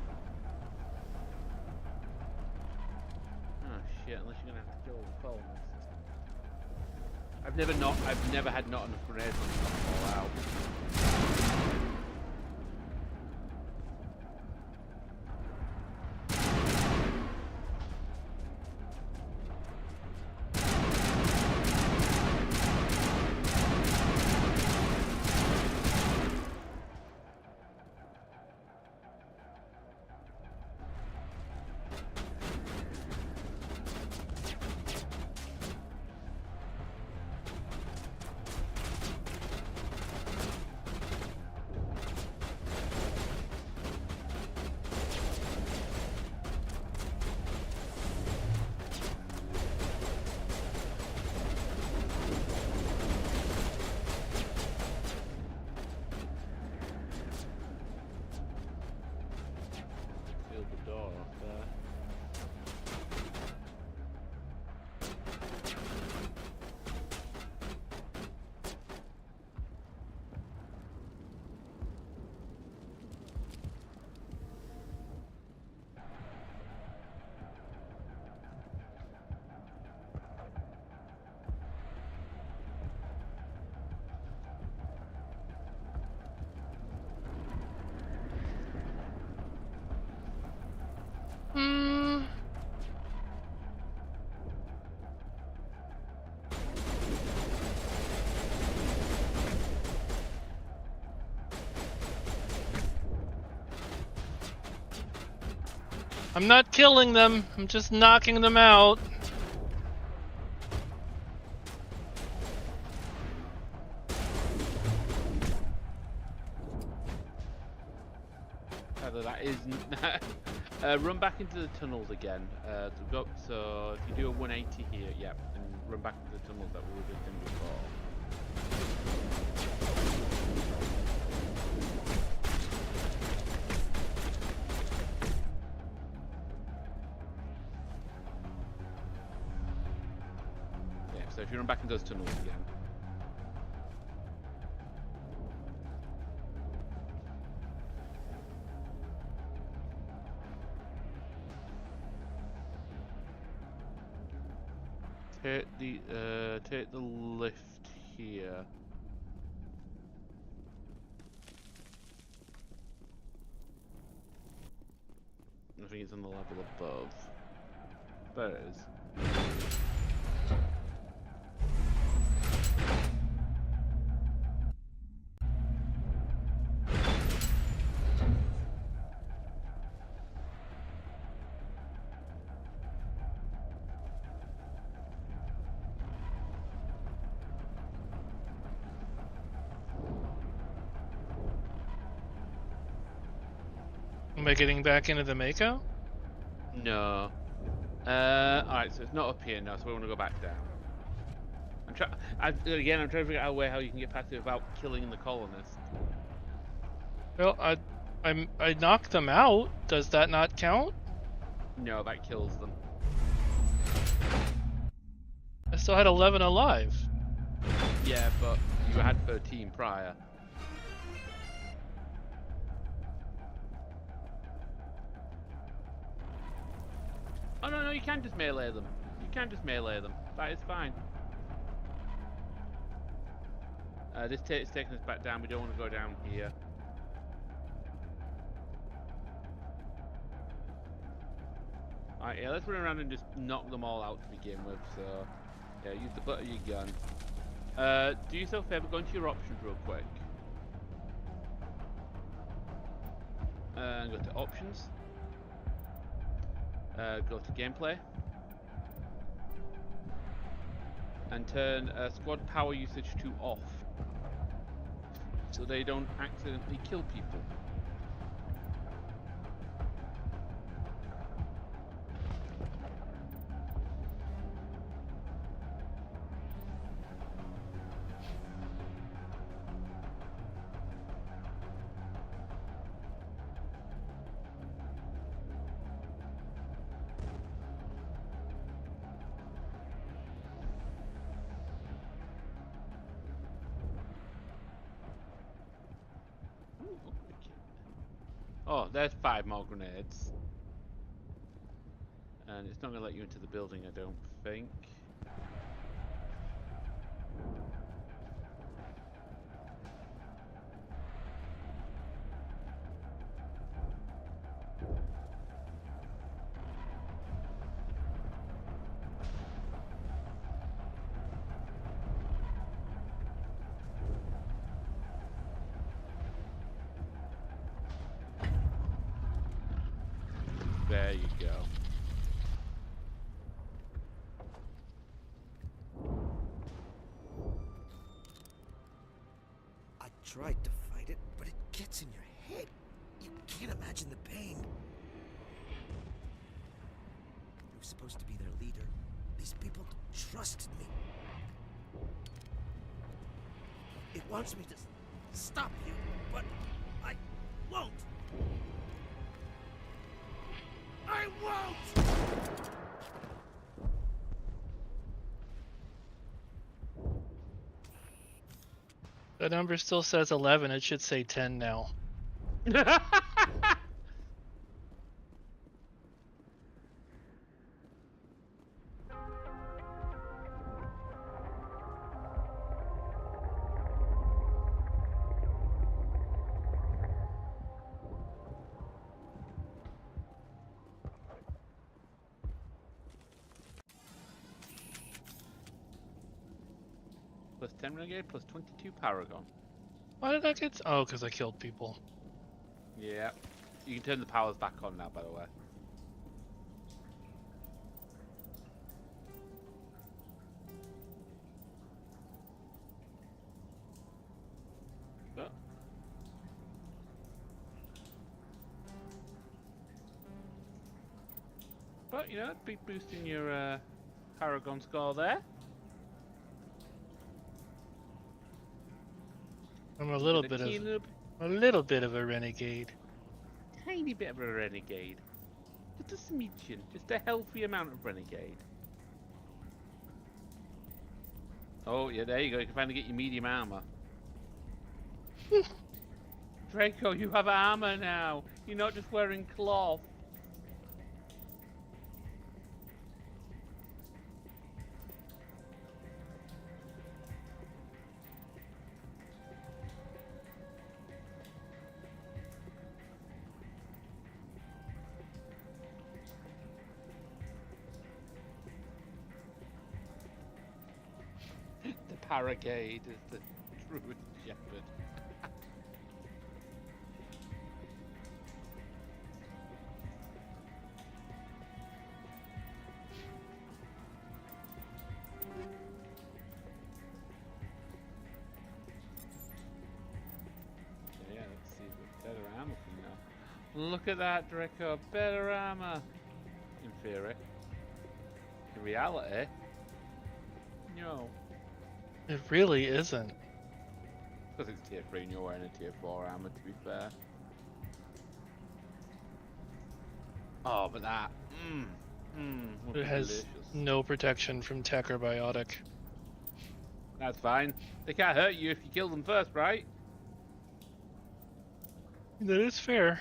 shit, unless you're gonna have to kill all the colonists. I've never had not enough grenades on to knock them all out. I'm not killing them. I'm just knocking them out. That is run back into the tunnels again. So if you do a 180 here, yep, and run back into the tunnels that we were just in before. Yeah, so if you run back into those tunnels again. Take the lift here. I think it's on the level above. There it is. Am I getting back into the Mako? No. Alright, so it's not up here now, so we want to go back down. I'm trying to figure out a way how you can get past it without killing the colonists. Well, I knocked them out. Does that not count? No, that kills them. I still had 11 alive. Yeah, but you had 13 prior. Oh no, you can just melee them. You can just melee them. That is fine. This is taking us back down. We don't want to go down here. Alright, yeah, let's run around and just knock them all out to begin with. So, yeah, use the butt of your gun. Do yourself a favor, go into your options real quick. Go to options. Go to gameplay. And turn squad power usage to off. So they don't accidentally kill people. Oh, there's 5 more grenades. And it's not going to let you into the building, I don't think. There you go. I tried to fight it, but it gets in your head. You can't imagine the pain. I was supposed to be their leader. These people trusted me. It wants me to stop you, but I won't. I won't! The number still says 11. It should say 10 now. Plus 10 renegade, plus 22 paragon. Why did I get... Oh, because I killed people. Yeah. You can turn the powers back on now, by the way. But, you know, be boosting your Paragon score there. I'm a little bit of a renegade. Tiny bit of a renegade. Just a smidgen. Just a healthy amount of renegade. Oh, yeah, there you go. You can finally get your medium armor. Draco, you have armor now. You're not just wearing cloth. The Paragade is the druid shepherd. Yeah, let's see the better armor from now. Look at that, Draco. Better armor. In theory. In reality, no. It really isn't. Because it's tier 3 and you're wearing a tier 4 armor, to be fair. Oh, but that. It has delicious. no protection from tech or biotic. That's fine. They can't hurt you if you kill them first, right? That is fair.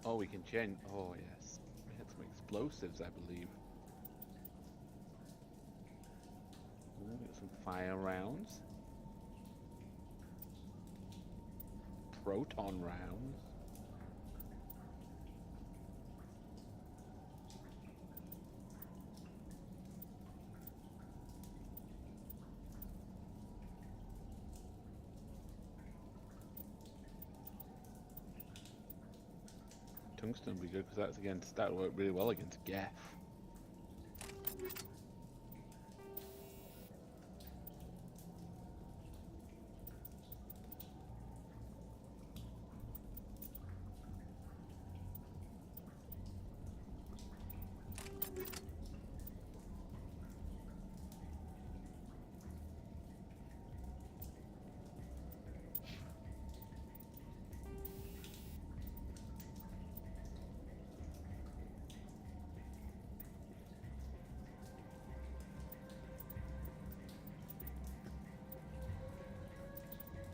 Oh, we can change. Oh, yes. We had some explosives, I believe. Ooh, got some fire rounds. Proton rounds. Tungsten would be good because that would work really well against Geth.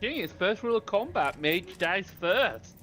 Genius, first rule of combat, mage dies first.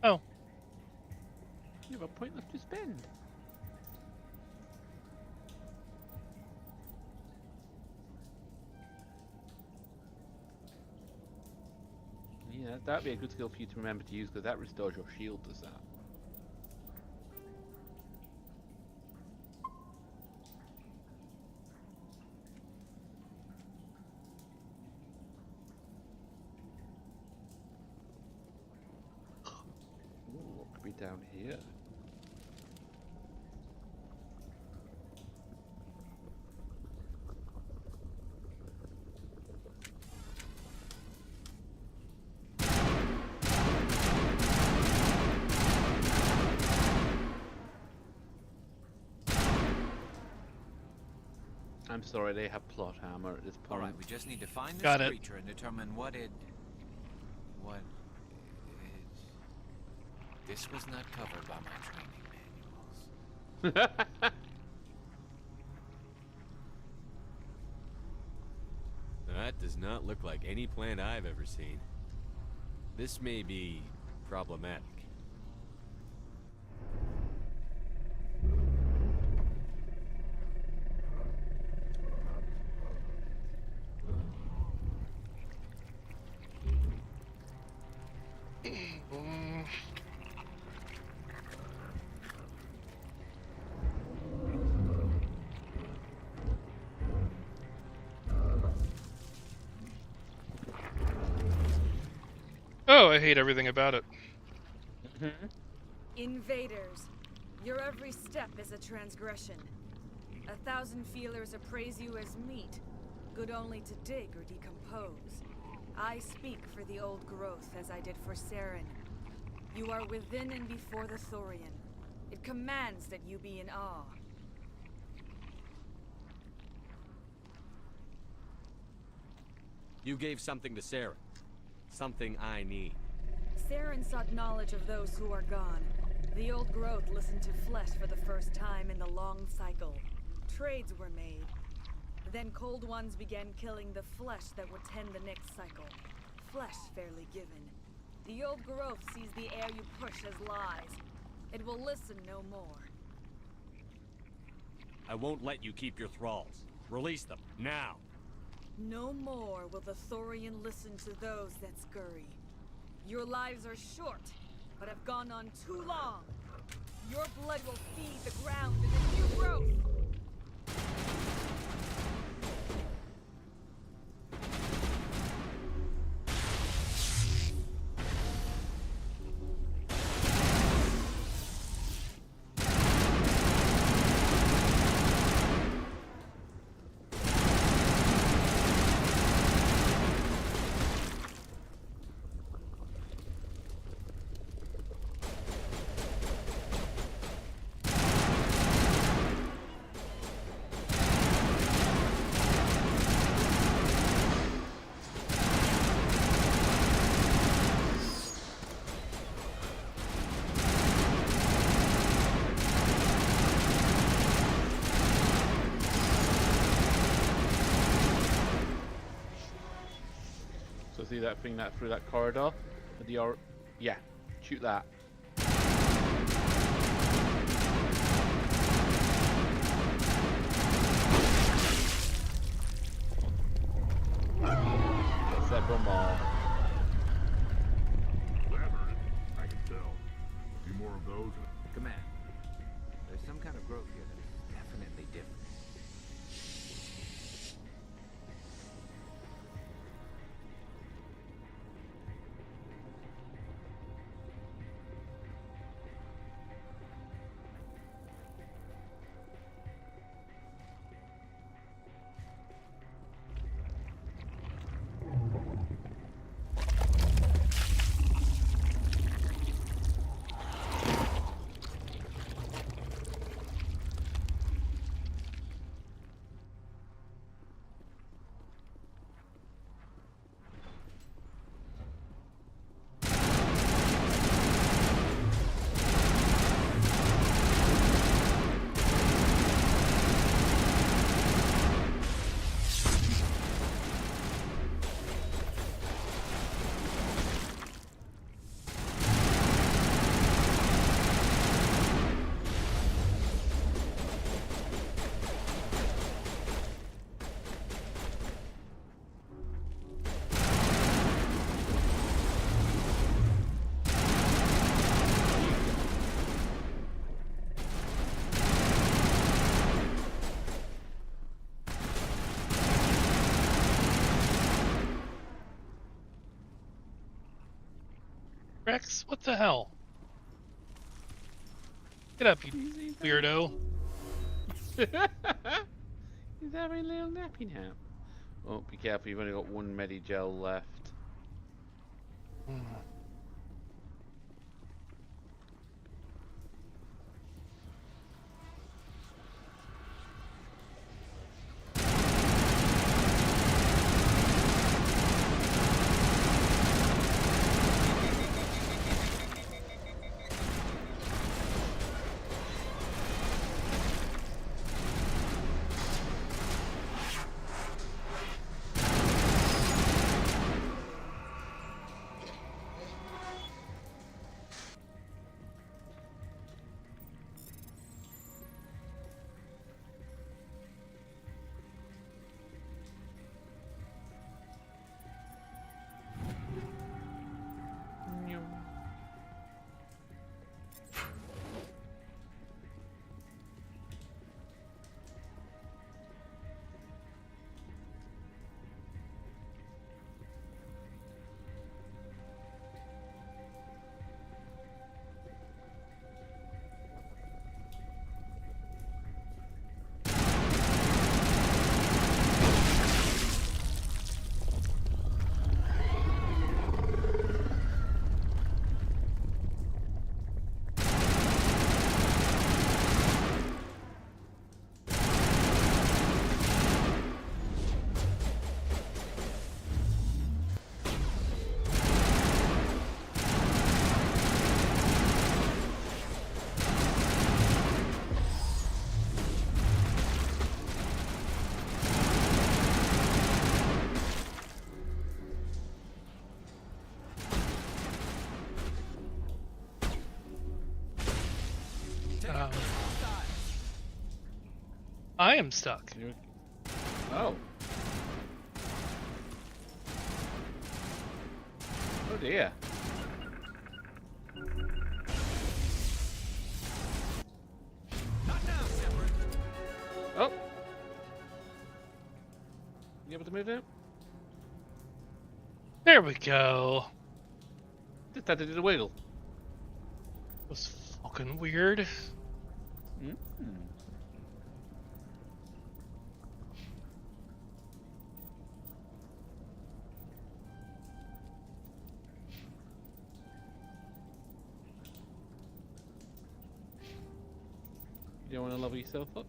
Oh. You have a point left to spend. Yeah, that'd be a good skill for you to remember to use because that restores your shield, does that? Ooh, what could be down here? I'm sorry, they have plot armor at this point. All right, we just need to find this Got it. creature and determine what it is. This was not covered by my training manuals. That does not look like any plant I've ever seen. This may be problematic. Oh, I hate everything about it. Invaders, your every step is a transgression. 1,000 feelers appraise you as meat, good only to dig or decompose. I speak for the old growth as I did for Saren. You are within and before the Thorian. It commands that you be in awe. You gave something to Sarah. Something I need. Saren sought knowledge of those who are gone. The old growth listened to flesh for the first time in the long cycle. Trades were made. Then cold ones began killing the flesh that would tend the next cycle. Flesh fairly given. The old growth sees the air you push as lies. It will listen no more. I won't let you keep your thralls. Release them, now! No more will the Thorian listen to those that scurry. Your lives are short, but have gone on too long. Your blood will feed the ground in the new growth. See that thing that through that corridor? With the yeah, shoot that. Several more. I can tell. A few more of those. Command. There's some kind of growth here that is definitely different. Rex, what the hell? Get up, you weirdo. He's having a little nappy nap. Oh, be careful, you've only got one Medigel left. I am stuck. Oh. Oh dear. Not now, Shepard. Oh. You able to move now? There we go. Just had to do the wiggle. It was fucking weird. You don't want to level yourself up?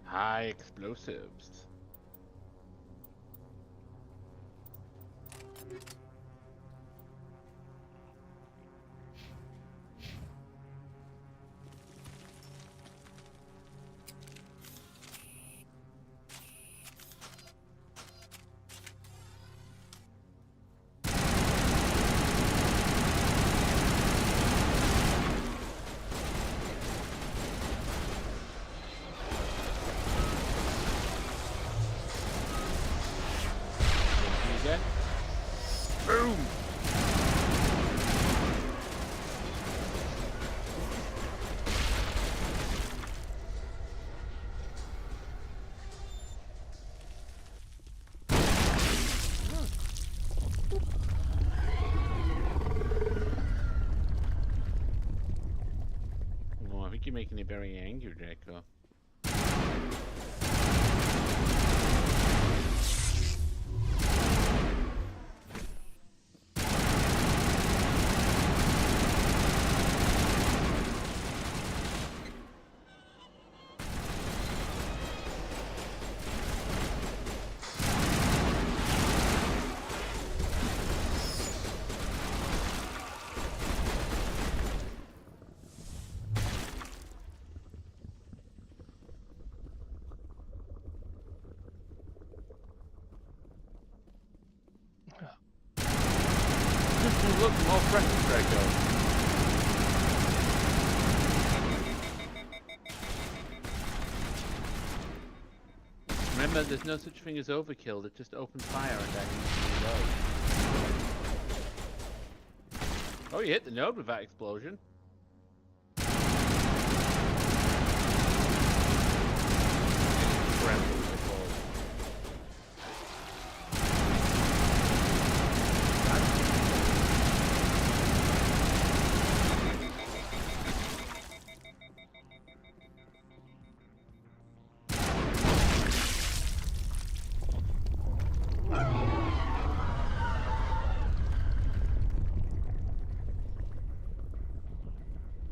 High explosives. Boom! Oh, I think you're making it very angry, Draco. Look, more precious, Draco. Remember, there's no such thing as overkill. It just opens fire and then you reload. Oh, you hit the node with that explosion.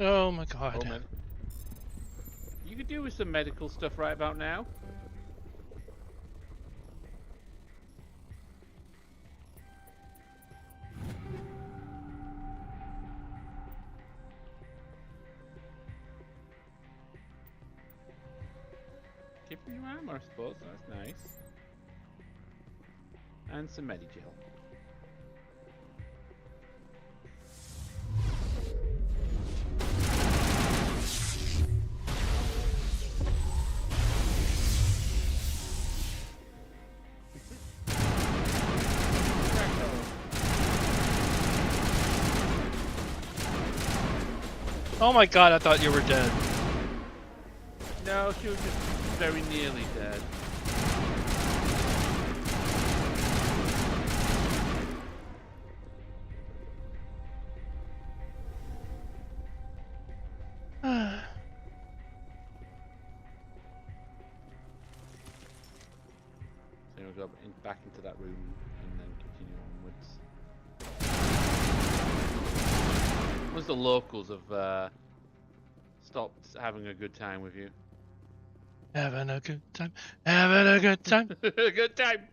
Oh my god. Oh, man. You could do with some medical stuff right about now. Give me your armor, I suppose. That's nice. And some Medigel. Oh my god, I thought you were dead. No, she was just very nearly dead. So we'll go back into that room and then continue onwards. Once the locals have stopped having a good time with you. Having a good time. Having a good time. Good time.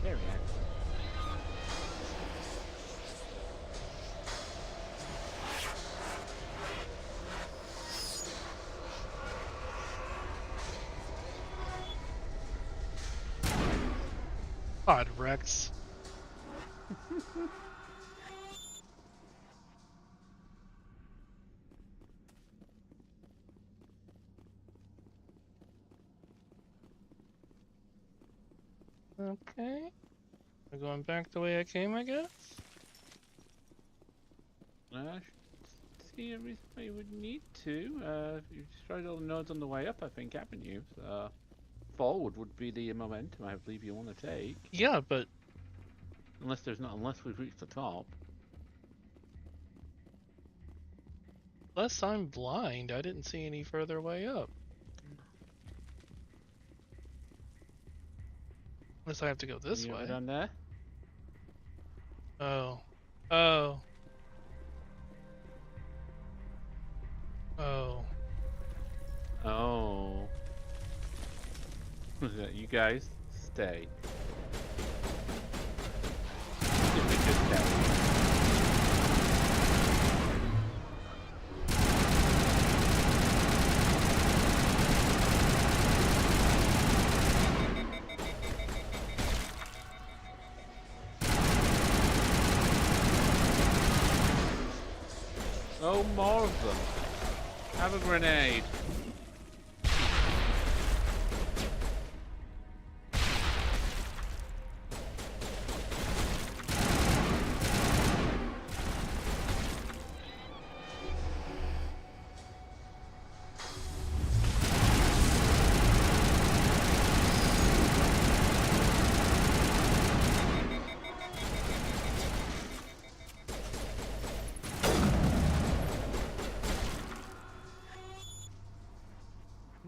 Very nice. God, Rex. Okay. We're going back the way I came, I guess? See a reason why you would need to. You've destroyed all the nodes on the way up, I think, haven't you? So forward would be the momentum I believe you want to take. Yeah, but unless we've reached the top. unless I'm blind, I didn't see any further way up. Unless I have to go this way. Down there? Oh. Oh. Oh. Oh. You guys stay. Oh, more of them. Have a grenade.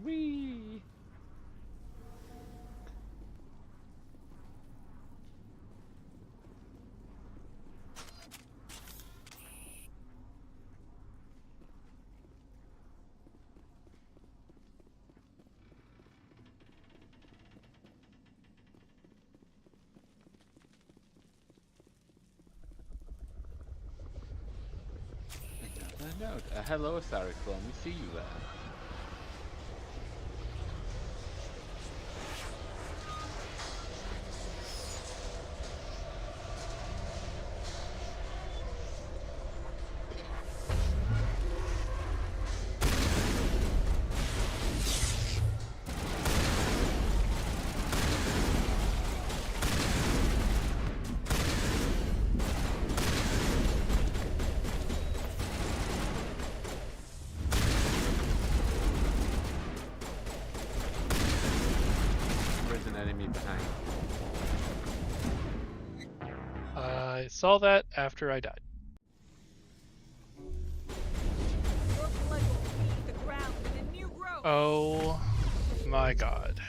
Whee! Another note. Hello, Sariclone. We see you there. I saw that after I died. Oh my god.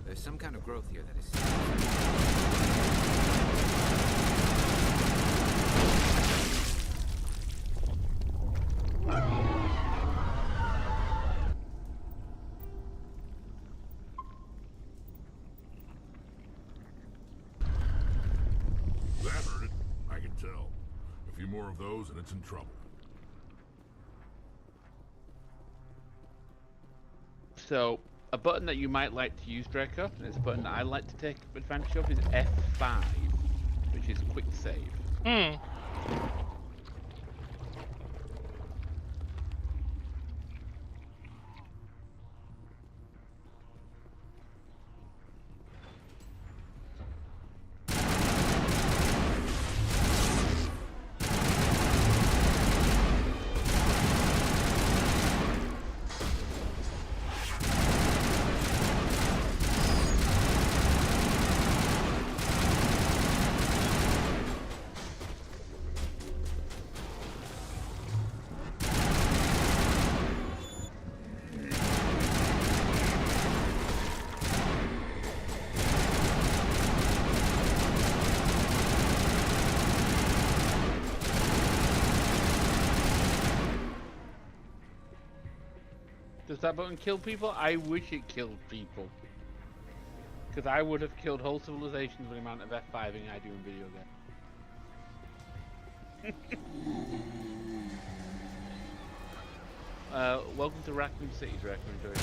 There's some kind of growth here that is... few more of those and it's in trouble. So, a button that you might like to use, Draco, and it's a button that I like to take advantage of, is F5, which is quick save. Hmm. Does that button kill people? I wish it killed people. Because I would have killed whole civilizations with the amount of F5ing I do in video games. Welcome to Raccoon City, Draco. Enjoy it.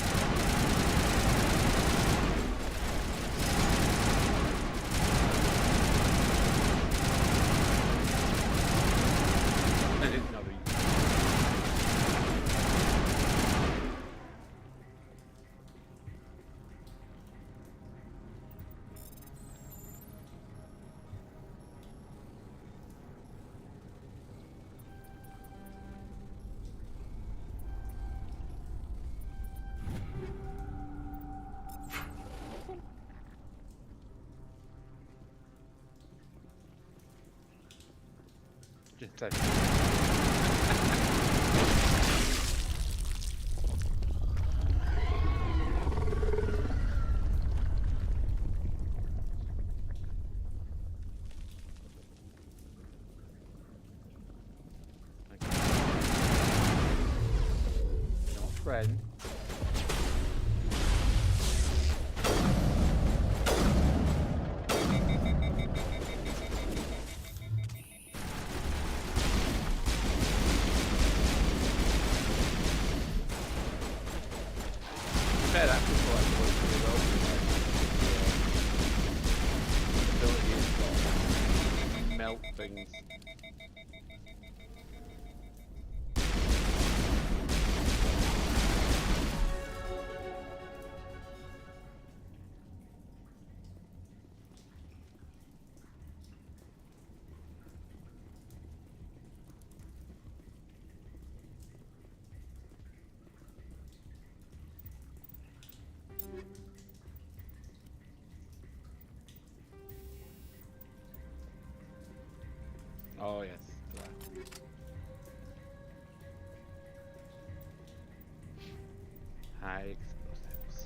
It's not easy. Just touch it. Not friend. Melt things. Oh yes. High explosives.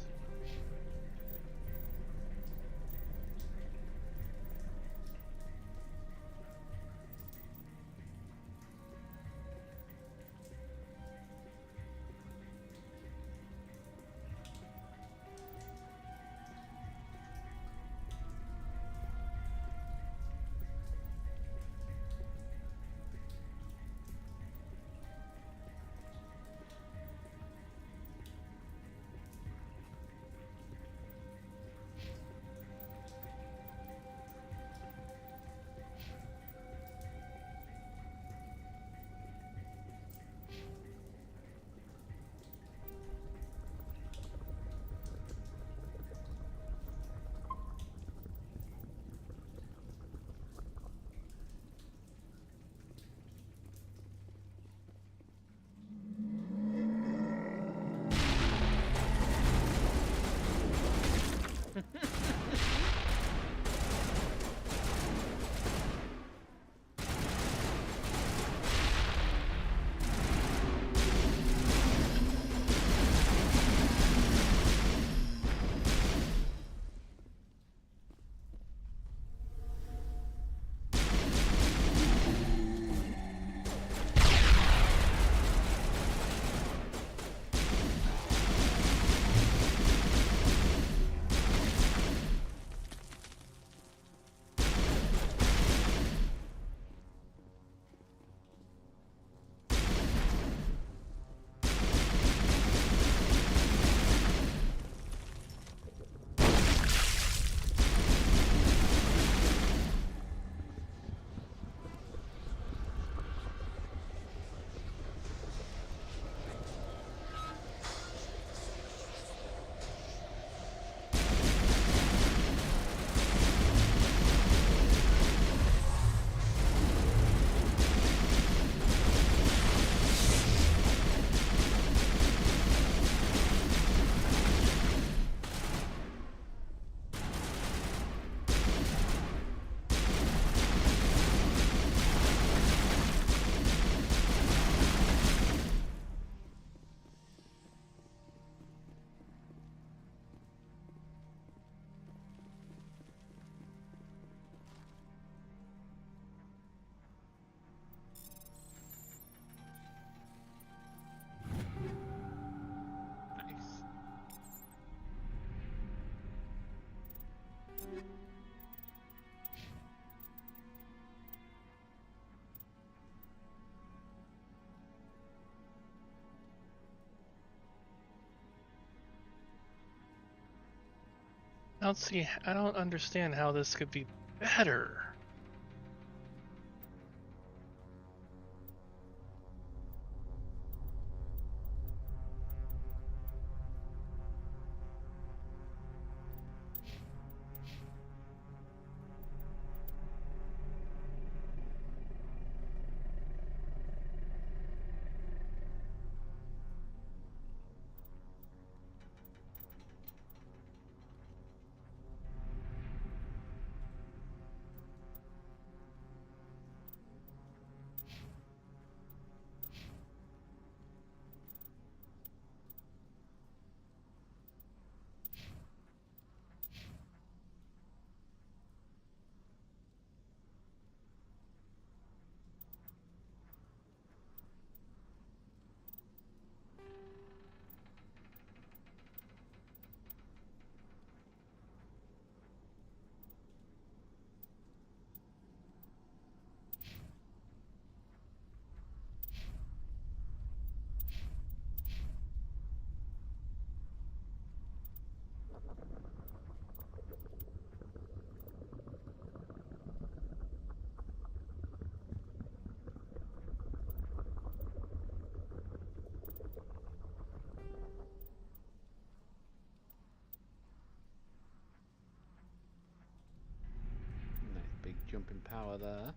I don't understand how this could be better. Nice big jump in power there.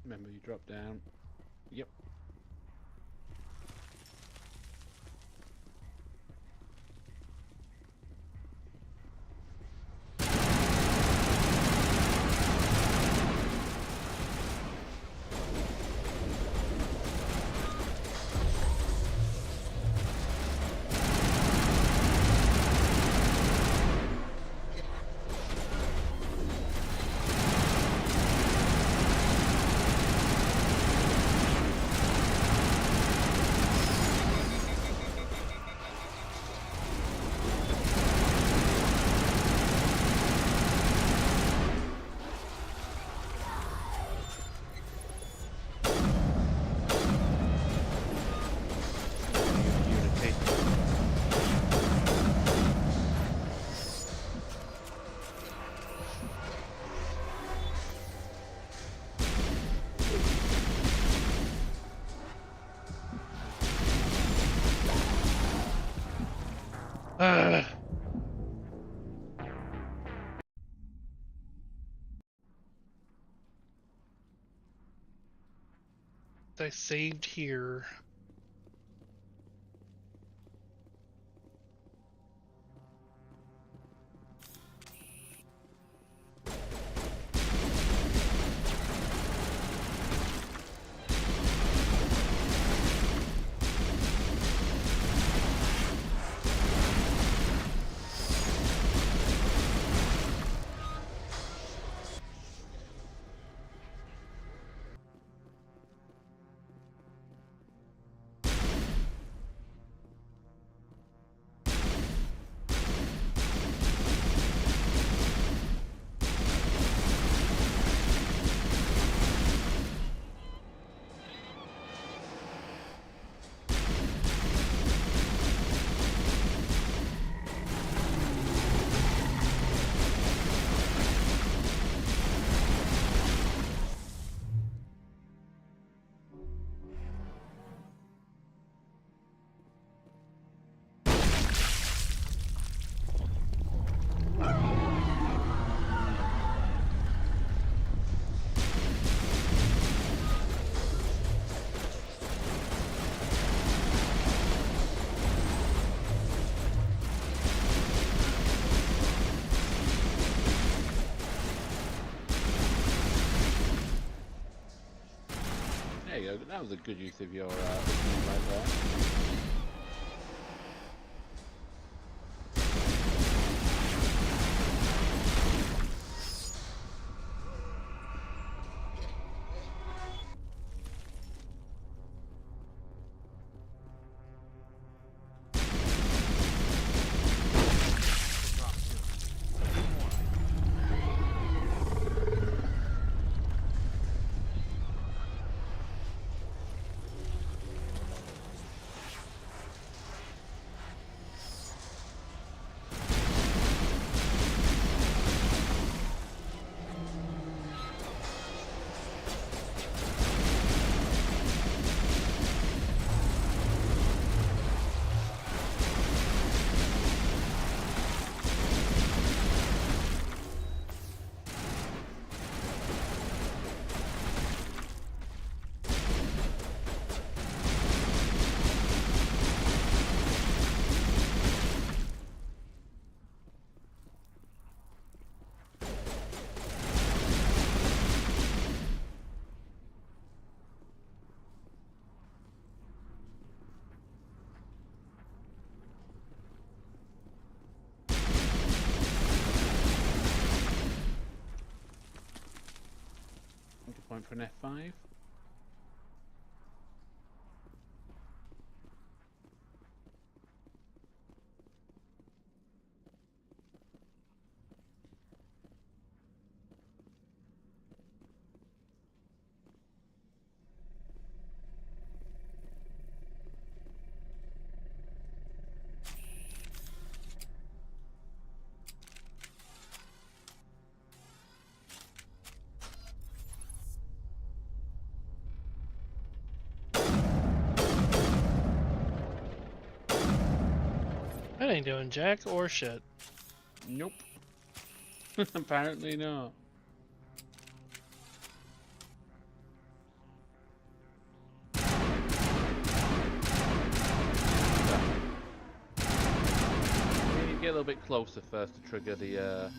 Remember, you drop down. Yep. I saved here. There you go. That was a good use of your right there. Point for an F5. That ain't doing jack or shit. Nope. Apparently not. Get a little bit closer first to trigger the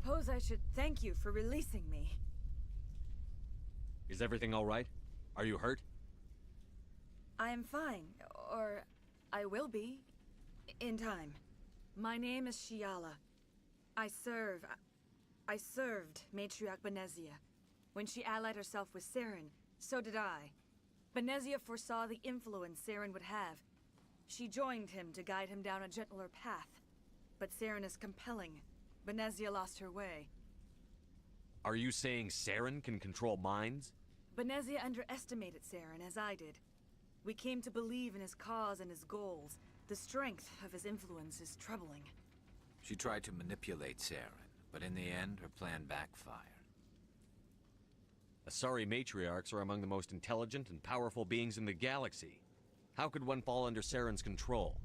suppose I should thank you for releasing me. Is everything all right? Are you hurt? I am fine, or I will be, in time. My name is Shiala. I served Matriarch Benezia. When she allied herself with Saren, so did I. Benezia foresaw the influence Saren would have. She joined him to guide him down a gentler path. But Saren is compelling. Benezia lost her way. Are you saying Saren can control minds? Benezia underestimated Saren, as I did. We came to believe in his cause and his goals. The strength of his influence is troubling. She tried to manipulate Saren, but in the end, her plan backfired. Asari matriarchs are among the most intelligent and powerful beings in the galaxy. How could one fall under Saren's control?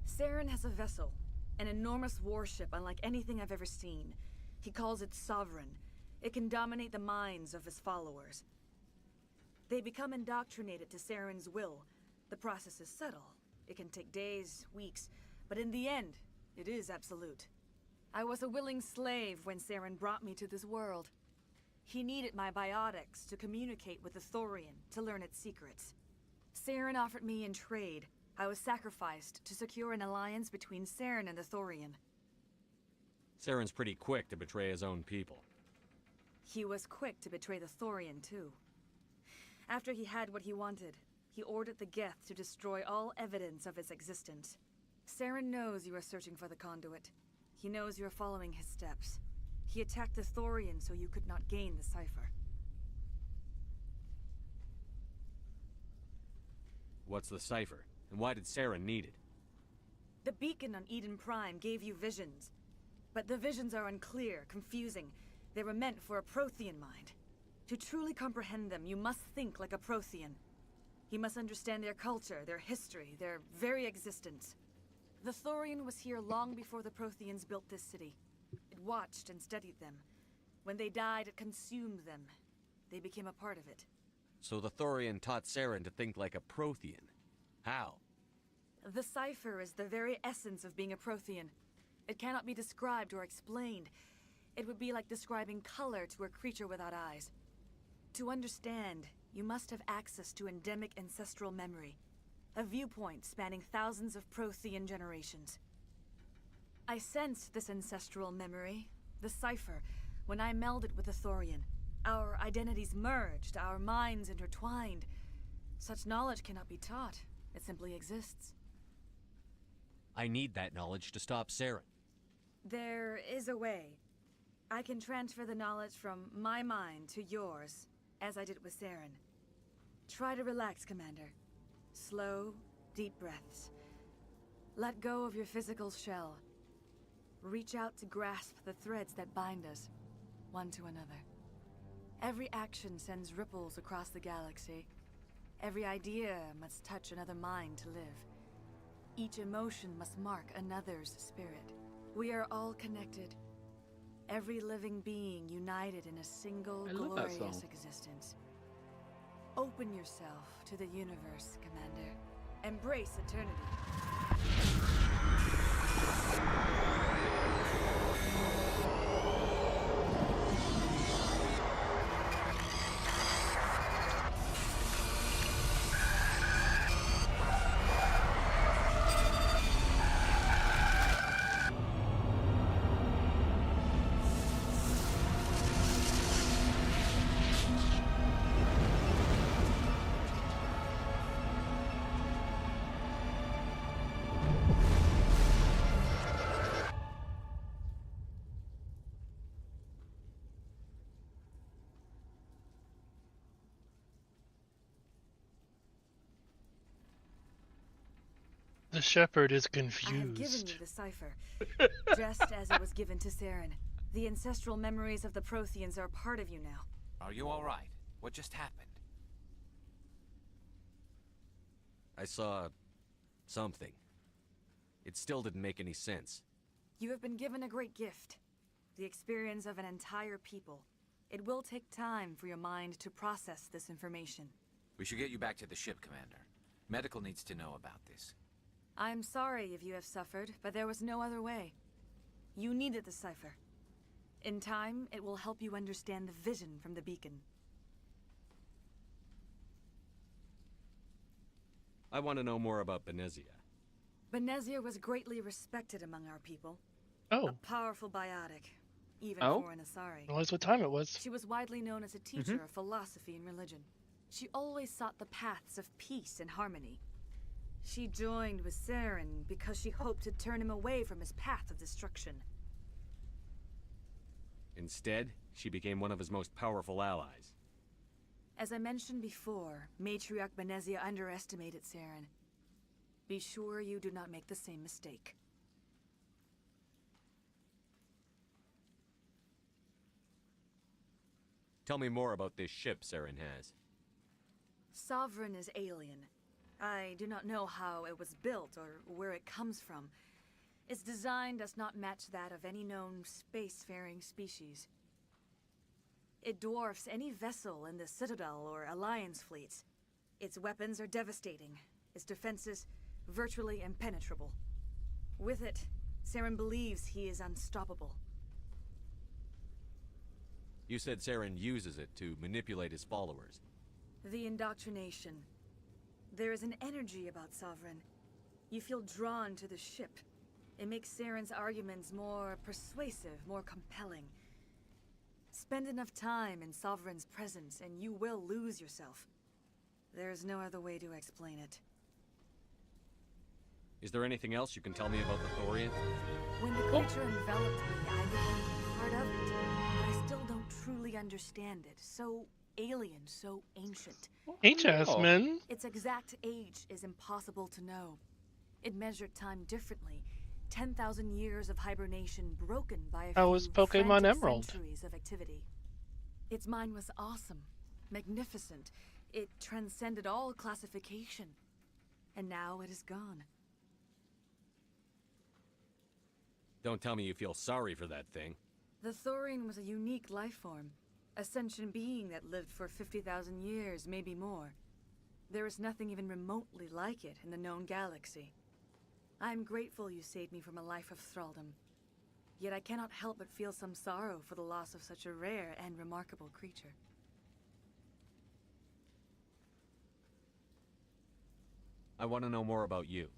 Saren has a vessel, an enormous warship unlike anything I've ever seen. He calls it Sovereign. It can dominate the minds of his followers. They become indoctrinated to Saren's will. The process is subtle. It can take days, weeks, but in the end, it is absolute. I was a willing slave when Saren brought me to this world. He needed my biotics to communicate with the Thorian, to learn its secrets. Saren offered me in trade. I was sacrificed to secure an alliance between Saren and the Thorian. Saren's pretty quick to betray his own people. He was quick to betray the Thorian, too. After he had what he wanted, he ordered the Geth to destroy all evidence of its existence. Saren knows you are searching for the conduit. He knows you are following his steps. He attacked the Thorian so you could not gain the cipher. What's the cipher? And why did Saren need it? The beacon on Eden Prime gave you visions. But the visions are unclear, confusing. They were meant for a Prothean mind. To truly comprehend them, you must think like a Prothean. You must understand their culture, their history, their very existence. The Thorian was here long before the Protheans built this city. It watched and studied them. When they died, it consumed them. They became a part of it. So the Thorian taught Saren to think like a Prothean. How? The cipher is the very essence of being a Prothean. It cannot be described or explained. It would be like describing color to a creature without eyes. To understand, you must have access to endemic ancestral memory. A viewpoint spanning thousands of Prothean generations. I sensed this ancestral memory, the cipher, when I melded with the Thorian. Our identities merged, our minds intertwined. Such knowledge cannot be taught. It simply exists. I need that knowledge to stop Saren. There is a way. I can transfer the knowledge from my mind to yours, as I did with Saren. Try to relax, Commander. Slow, deep breaths. Let go of your physical shell. Reach out to grasp the threads that bind us, one to another. Every action sends ripples across the galaxy. Every idea must touch another mind to live. Each emotion must mark another's spirit. We are all connected. Every living being united in a single glorious existence. Open yourself to the universe, Commander. Embrace eternity. The Shepherd is I have given confused. you the cipher, just as it was given to Saren. The ancestral memories of the Protheans are a part of you now. Are you all right? What just happened? I saw... something. It still didn't make any sense. You have been given a great gift. The experience of an entire people. It will take time for your mind to process this information. We should get you back to the ship, Commander. Medical needs to know about this. I'm sorry if you have suffered, but there was no other way. You needed the cipher. In time, it will help you understand the vision from the beacon. I want to know more about Benezia. Benezia was greatly respected among our people. Oh. A powerful biotic, even Oh? for an Asari. Realize what time it was. She was widely known as a teacher of philosophy and religion. She always sought the paths of peace and harmony. She joined with Saren because she hoped to turn him away from his path of destruction. Instead, she became one of his most powerful allies. As I mentioned before, Matriarch Benezia underestimated Saren. Be sure you do not make the same mistake. Tell me more about this ship Saren has. Sovereign is alien. I do not know how it was built or where it comes from. Its design does not match that of any known spacefaring species. It dwarfs any vessel in the Citadel or Alliance fleets. Its weapons are devastating, its defenses virtually impenetrable. With it, Saren believes he is unstoppable. You said Saren uses it to manipulate his followers. The indoctrination. There is an energy about Sovereign. You feel drawn to the ship. It makes Saren's arguments more persuasive, more compelling. Spend enough time in Sovereign's presence and you will lose yourself. There's no other way to explain it. Is there anything else you can tell me about the Thorian? When the creature enveloped me, I became part of it. I still don't truly understand it. So alien, so ancient. Hey, Jasmine. Its exact age is impossible to know. It measured time differently. 10,000 years of hibernation broken by a How few was Pokemon frantic Emerald? centuries of activity. Its mind was awesome, magnificent. It transcended all classification. And now it is gone. Don't tell me you feel sorry for that thing. The Thorian was a unique life form. A sentient being that lived for 50,000 years, maybe more. There is nothing even remotely like it in the known galaxy. I am grateful you saved me from a life of thraldom. Yet I cannot help but feel some sorrow for the loss of such a rare and remarkable creature. I want to know more about you.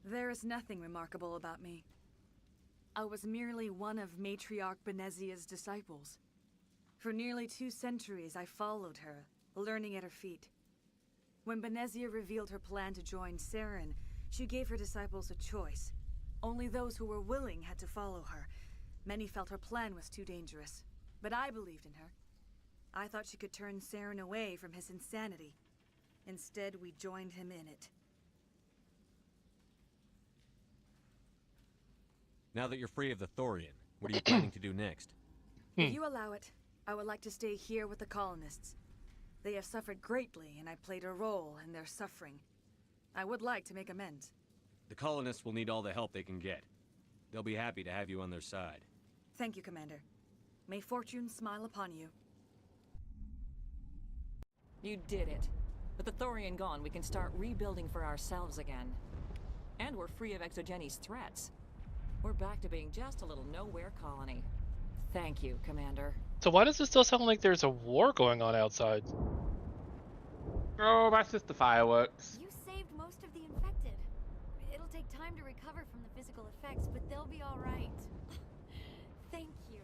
There is nothing remarkable about me. I was merely one of Matriarch Benezia's disciples. For nearly 2 centuries I followed her, learning at her feet. When Benezia revealed her plan to join Saren, she gave her disciples a choice. Only those who were willing had to follow her. Many felt her plan was too dangerous, but I believed in her. I thought she could turn Saren away from his insanity. Instead, we joined him in it. Now that you're free of the Thorian, what are you planning to do next? If you allow it, I would like to stay here with the colonists. They have suffered greatly, and I played a role in their suffering. I would like to make amends. The colonists will need all the help they can get. They'll be happy to have you on their side. Thank you, Commander. May fortune smile upon you. You did it. With the Thorian gone, we can start rebuilding for ourselves again. And we're free of Exogeni's threats. We're back to being just a little nowhere colony. Thank you, Commander. So why does it still sound like there's a war going on outside? Oh, that's just the fireworks. You saved most of the infected. It'll take time to recover from the physical effects, but they'll be all right. Thank you.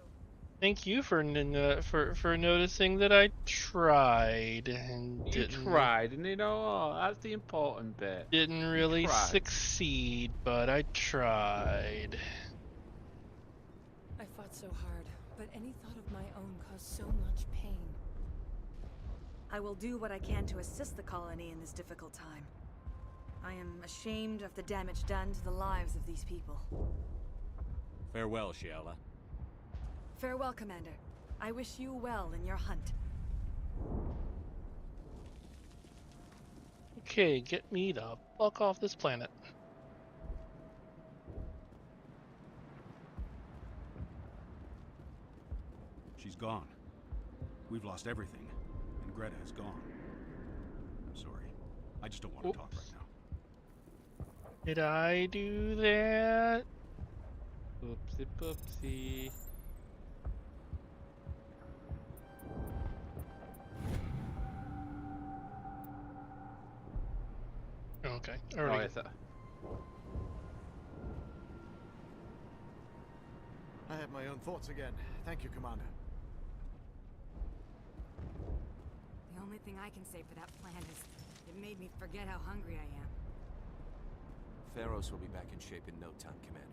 Thank you for noticing that I tried and You didn't. tried, and that's the important bit. Didn't really succeed, but I tried. I fought so hard, but any thought of my own caused so much pain. I will do what I can to assist the colony in this difficult time. I am ashamed of the damage done to the lives of these people. Farewell, Shiala. Farewell, Commander. I wish you well in your hunt. Okay, get me the fuck off this planet. She's gone. We've lost everything, and Greta is gone. I'm sorry. I just don't want to talk right now. Did I do that? Oopsie poopsie. Okay. Oh, Already. yes, I have my own thoughts again. Thank you, Commander. The only thing I can say for that plan is it made me forget how hungry I am. Pharaohs will be back in shape in no time, Commander.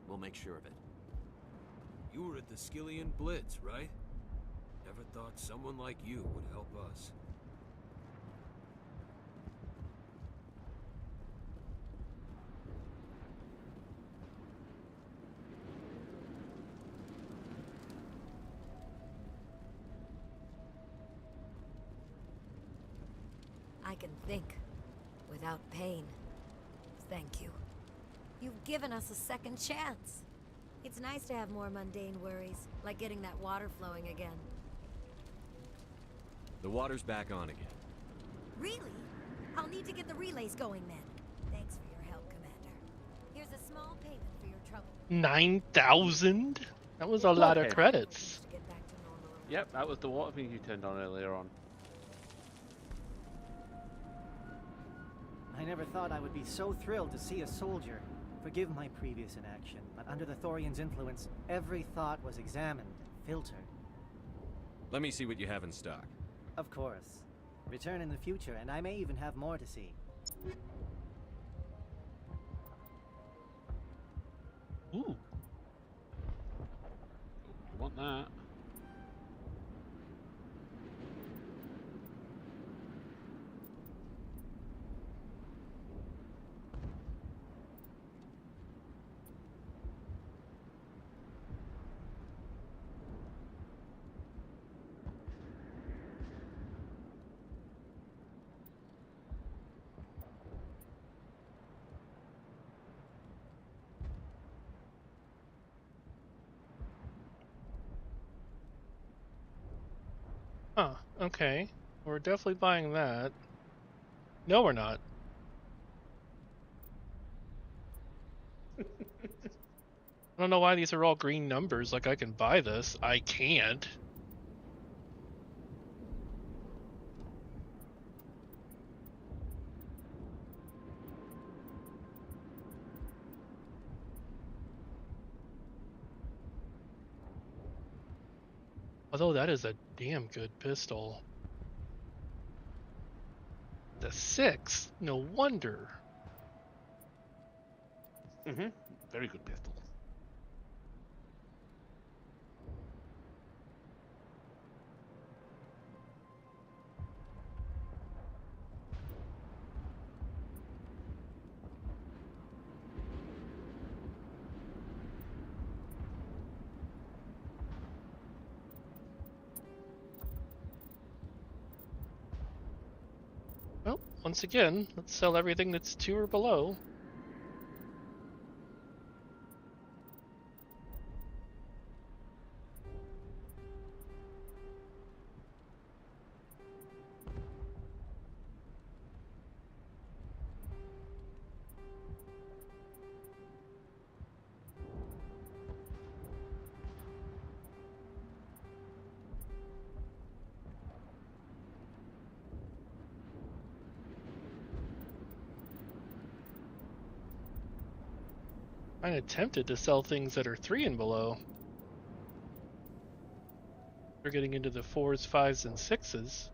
We'll make sure of it. You were at the Skillian Blitz, right? Never thought someone like you would help us. I can think without pain. Thank you. You've given us a second chance. It's nice to have more mundane worries, like getting that water flowing again. The water's back on again. Really? I'll need to get the relays going then. Thanks for your help, Commander. Here's a small payment for your trouble. 9,000? That was a lot of Okay. credits. Yep, that was the water thing you turned on earlier on. I never thought I would be so thrilled to see a soldier. Forgive my previous inaction, but under the Thorian's influence, every thought was examined, filtered. Let me see what you have in stock. Of course. Return in the future, and I may even have more to see. Ooh. You want that? Huh, okay. We're definitely buying that. No, we're not. I don't know why these are all green numbers, like I can buy this. I can't. Although that is a damn good pistol. The 6? No wonder. Very good pistol. Well, once again, let's sell everything that's 2 or below. I'm tempted to sell things that are 3 and below. We're getting into the 4s, 5s, and 6s.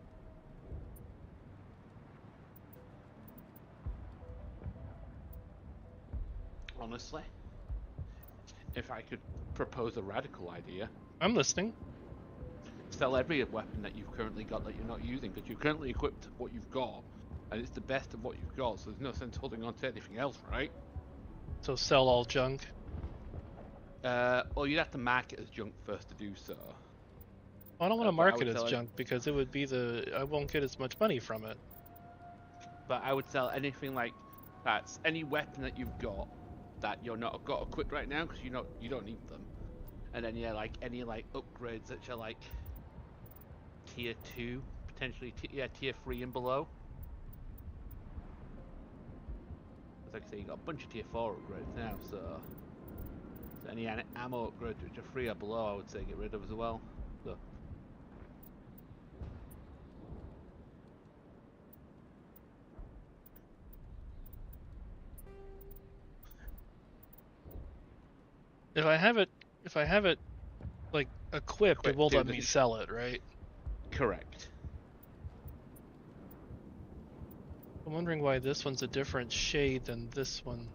Honestly, if I could propose a radical idea, I'm listening. sell every weapon that you've currently got that you're not using, because you've currently equipped what you've got, and it's the best of what you've got, so there's no sense holding on to anything else, right? So sell all junk. Well, you'd have to mark it as junk first to do so. I don't want to but I mark would it as sell junk because it would be I won't get as much money from it. But I would sell anything like that's any weapon that you've got that you're not got equipped right now because you don't need them, and then yeah, like any like upgrades that are like tier 2, potentially tier 3 and below. Because like I say, you got a bunch of tier 4 upgrades now, so So any ammo upgrades which are free or below, I would say get rid of as well. So. If I have it like equipped, it will let me sell it, right? Correct. I'm wondering why this one's a different shade than this one.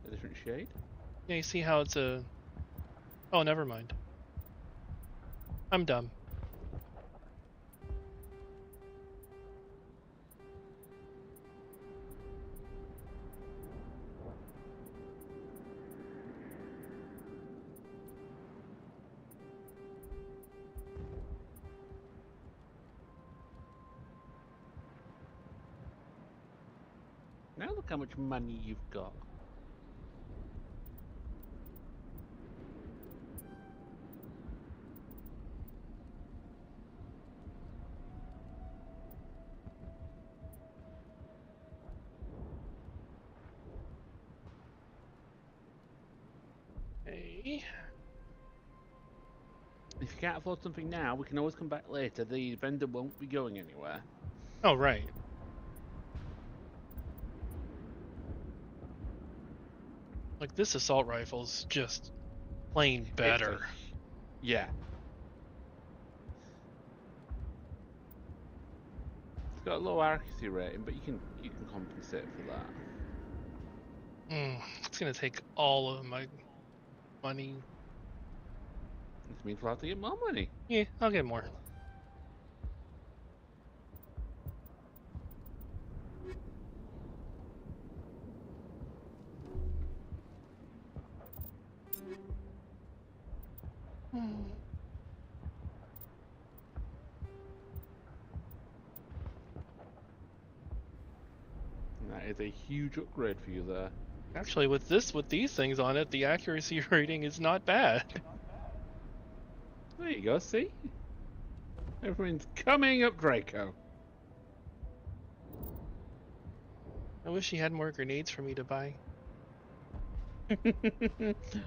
A different shade? Yeah, you see how it's a... Oh, never mind. I'm dumb. Now look how much money you've got. Hey. If you can't afford something now, we can always come back later. The vendor won't be going anywhere. Oh, right. Like, this assault rifle's just plain better. Yeah. It's got a low accuracy rating, but you can compensate for that. It's gonna take all of my money. This means we'll have to get more money. Yeah, I'll get more. That is a huge upgrade for you there. Actually, with these things on it, the accuracy rating is not bad. There you go, see? Everyone's coming up Draco. I wish he had more grenades for me to buy.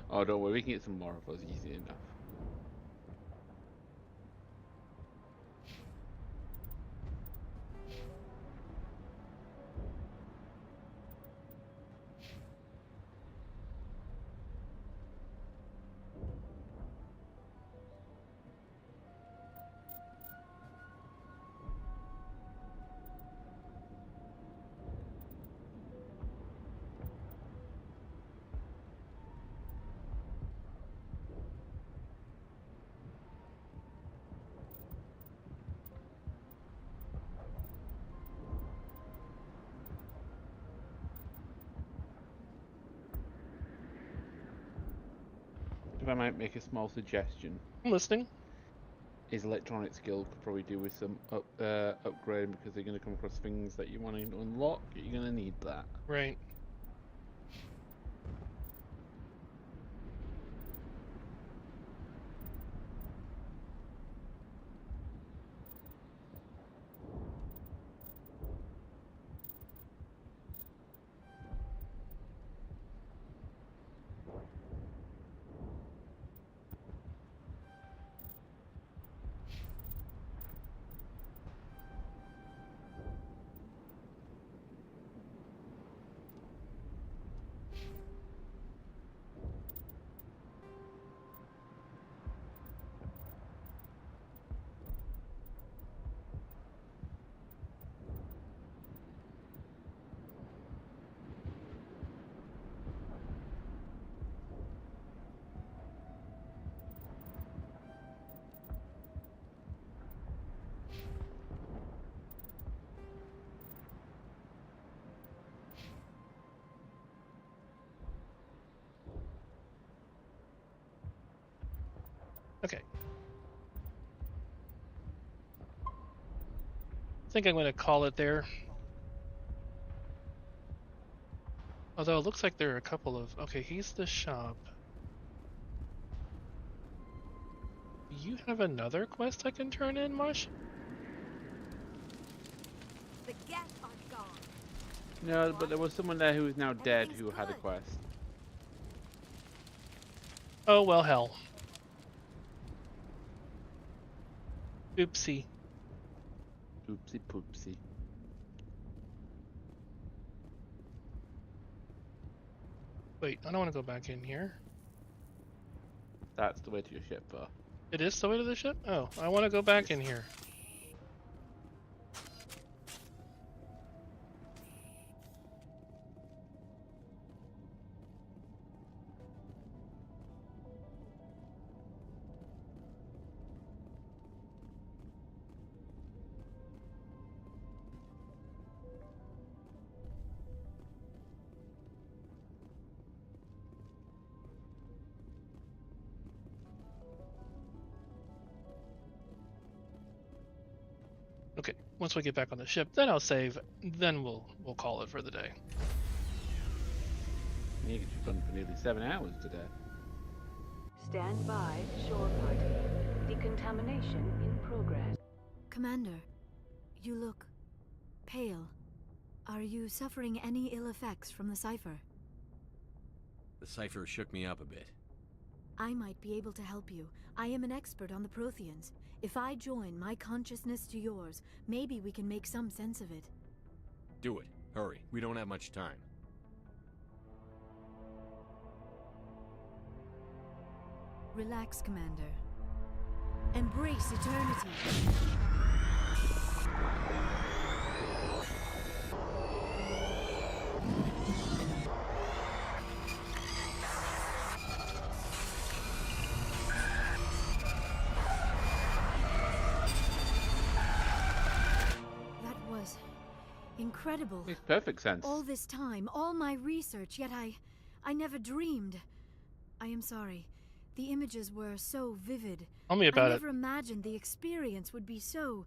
Oh, don't worry, we can get some more of those easy enough. If I might make a small suggestion. I'm listening. His electronic skill could probably do with some upgrade because they're going to come across things that you want to unlock. You're going to need that. Right. Okay. I think I'm going to call it there. Although it looks like there are a couple of... Okay, he's the shop. Do you have another quest I can turn in, Mush? The Geth are gone. No, but there was someone there who is now dead who had a quest. Oh, well, hell. Oopsie. Oopsie poopsie. Wait, I don't want to go back in here. That's the way to your ship, though. It is the way to the ship? Oh, I want to go back in here. Okay, once we get back on the ship, then I'll save. Then we'll call it for the day. You've done for nearly 7 hours today. Stand by, SHEPARD. Decontamination in progress. Commander, you look pale. Are you suffering any ill effects from the cipher? The cipher shook me up a bit. I might be able to help you. I am an expert on the Protheans. If I join my consciousness to yours, maybe we can make some sense of it. Do it. Hurry. We don't have much time. Relax, Commander. Embrace eternity. That was incredible. Makes perfect sense. All this time, all my research, yet I never dreamed. I am sorry. The images were so vivid. Tell me about I it. never imagined the experience would be so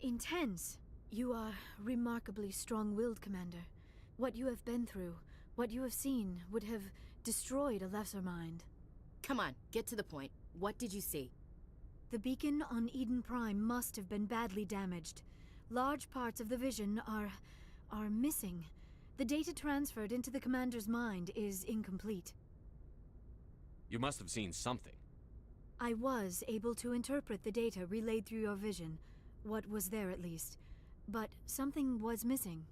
intense. You are remarkably strong-willed, Commander. What you have been through, what you have seen, would have destroyed a lesser mind. Come on, get to the point. What did you see? The beacon on Eden Prime must have been badly damaged. Large parts of the vision are missing. The data transferred into the Commander's mind is incomplete. You must have seen something. I was able to interpret the data relayed through your vision, what was there at least, but something was missing.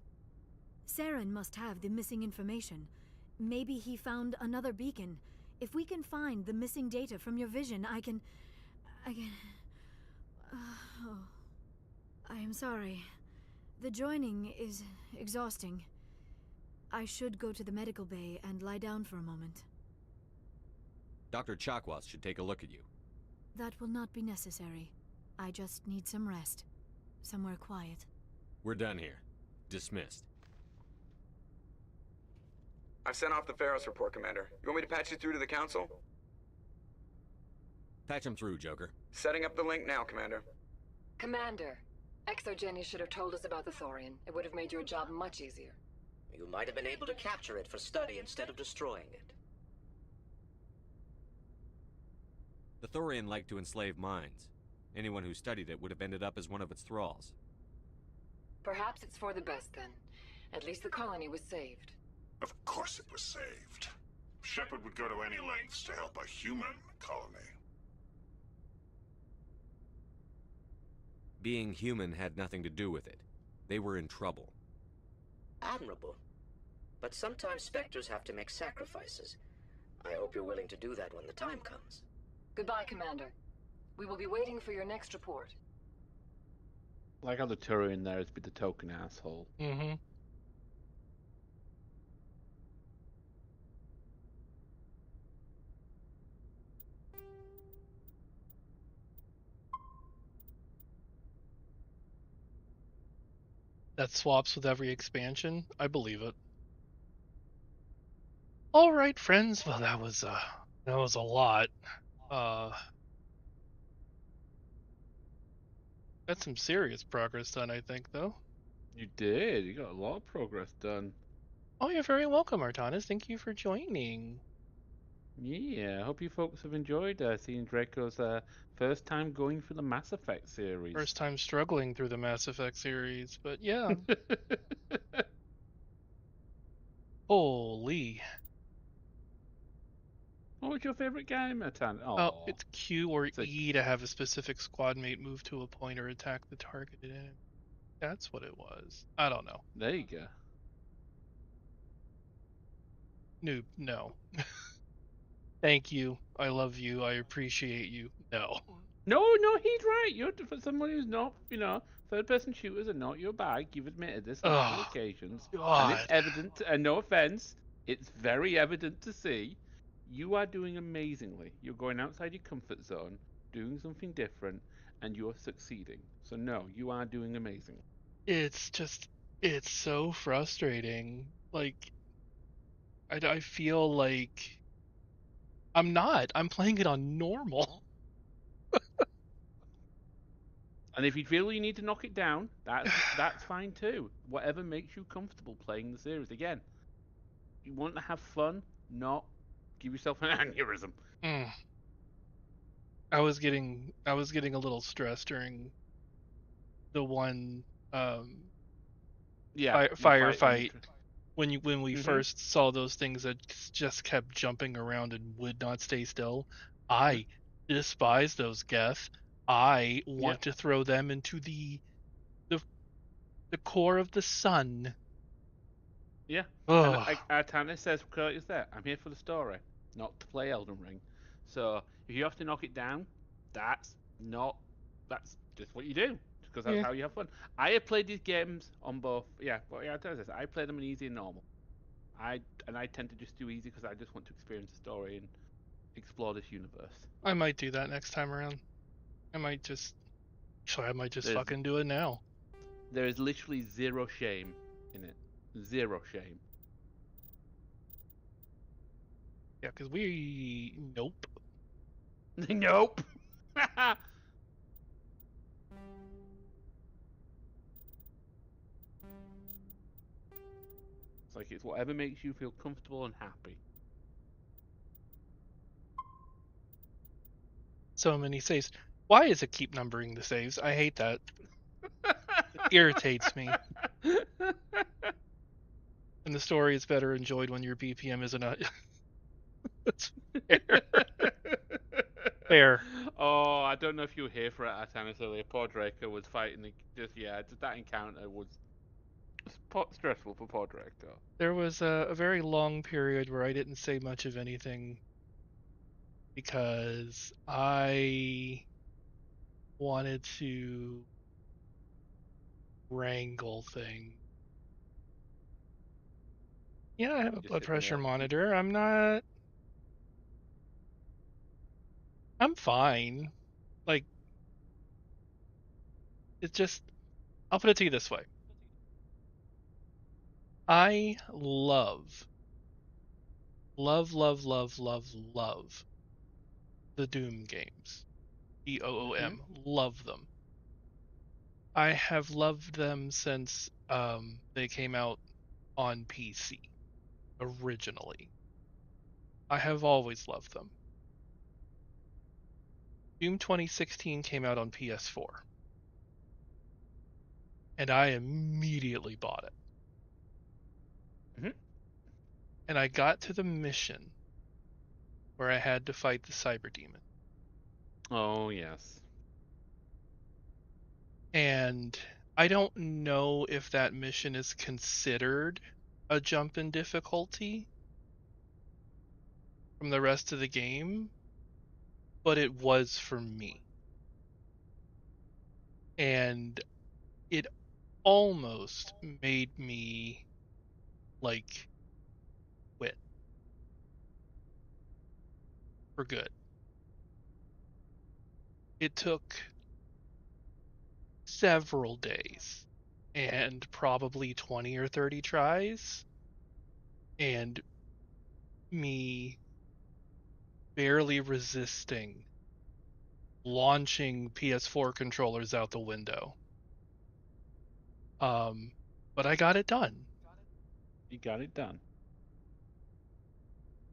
Saren must have the missing information. Maybe he found another beacon. If we can find the missing data from your vision, I can... oh. I am sorry. The joining is exhausting. I should go to the medical bay and lie down for a moment. Dr. Chakwas should take a look at you. That will not be necessary. I just need some rest. Somewhere quiet. We're done here. Dismissed. I've sent off the Pharos report, Commander. You want me to patch you through to the Council? Patch him through, Joker. Setting up the link now, Commander. Commander, ExoGeni should have told us about the Thorian. It would have made your job much easier. You might have been able to capture it for study instead of destroying it. The Thorian liked to enslave minds. Anyone who studied it would have ended up as one of its thralls. Perhaps it's for the best then. At least the colony was saved. Of course it was saved. Shepard would go to any lengths to help a human colony. Being human had nothing to do with it. They were in trouble. Admirable. But sometimes Spectres have to make sacrifices. I hope you're willing to do that when the time comes. Goodbye, Commander. We will be waiting for your next report. Like how the Turian there has been the token asshole. Mm-hmm. That swaps with every expansion. I believe it. All right, friends. Well, that was a lot. Got some serious progress done, I think, though. You did. You got a lot of progress done. Oh, you're very welcome, Artanis. Thank you for joining. Yeah, I hope you folks have enjoyed seeing Draco's first time going through the Mass Effect series. First time struggling through the Mass Effect series, but yeah. Holy. What was your favorite game, Atan? Oh, Oh, it's Q or it's like, E to have a specific squad mate move to a point or attack the targeted enemy. That's what it was. I don't know. there you go. Noob, no. Thank you. I love you. I appreciate you. No. No, he's right. You're for someone who's not, third-person shooters are not your bag. You've admitted this on several Oh, occasions, and it's God. evident. And no offense, it's very evident to see. You are doing amazingly. You're going outside your comfort zone, doing something different, and you're succeeding. So no, you are doing amazing. It's just, it's so frustrating. Like, I feel like I'm not. I'm playing it on normal. And if you feel you need to knock it down, that's fine too. Whatever makes you comfortable playing the series. Again, you want to have fun, not give yourself an aneurysm. Mm. I was getting a little stressed during the one um Yeah, the fight on the. firefight when we Mm-hmm. first saw those things that just kept jumping around and would not stay still. I despise those Geth. I Yep. want to throw them into the the core of the sun. Yeah, and Oh, Artanis says, "Curtis, there. I'm here for the story, not to play Elden Ring. So if you have to knock it down, that's not. That's just what you do, because that's yeah. how you have fun. I have played these games on both. Yeah, well, yeah, Artanis says I play them on easy and normal. I tend to just do easy because I just want to experience the story and explore this universe. I might do that next time around. I might just Actually, I might just There's fucking do it now. there is literally zero shame in it. Zero shame. Yeah, because we nope. Nope. It's like it's whatever makes you feel comfortable and happy. So many saves. Why is it keep numbering the saves? I hate that. It irritates me. And the story is better enjoyed when your BPM isn't a. That's fair. Fair. Oh, I don't know if you were here for it at Atanis earlier. Poor Draco was fighting. Just that encounter was stressful for poor Draco. There was a very long period where I didn't say much of anything because I wanted to wrangle things. Yeah, I have a Just blood sit and pressure watch. monitor. I'm not. I'm fine. Like, it's just. I'll put it to you this way. I love the Doom games. Mm-hmm. DOOM. Love them. I have loved them since they came out on PC originally. I have always loved them. Doom 2016 came out on PS4, and I immediately bought it. Mm-hmm. And I got to the mission where I had to fight the Cyber Demon. Oh yes. And I don't know if that mission is considered a jump in difficulty from the rest of the game, but it was for me. And it almost made me like quit for good. It took several days and probably 20 or 30 tries and me barely resisting launching PS4 controllers out the window. Um, but I got it done. You got it done.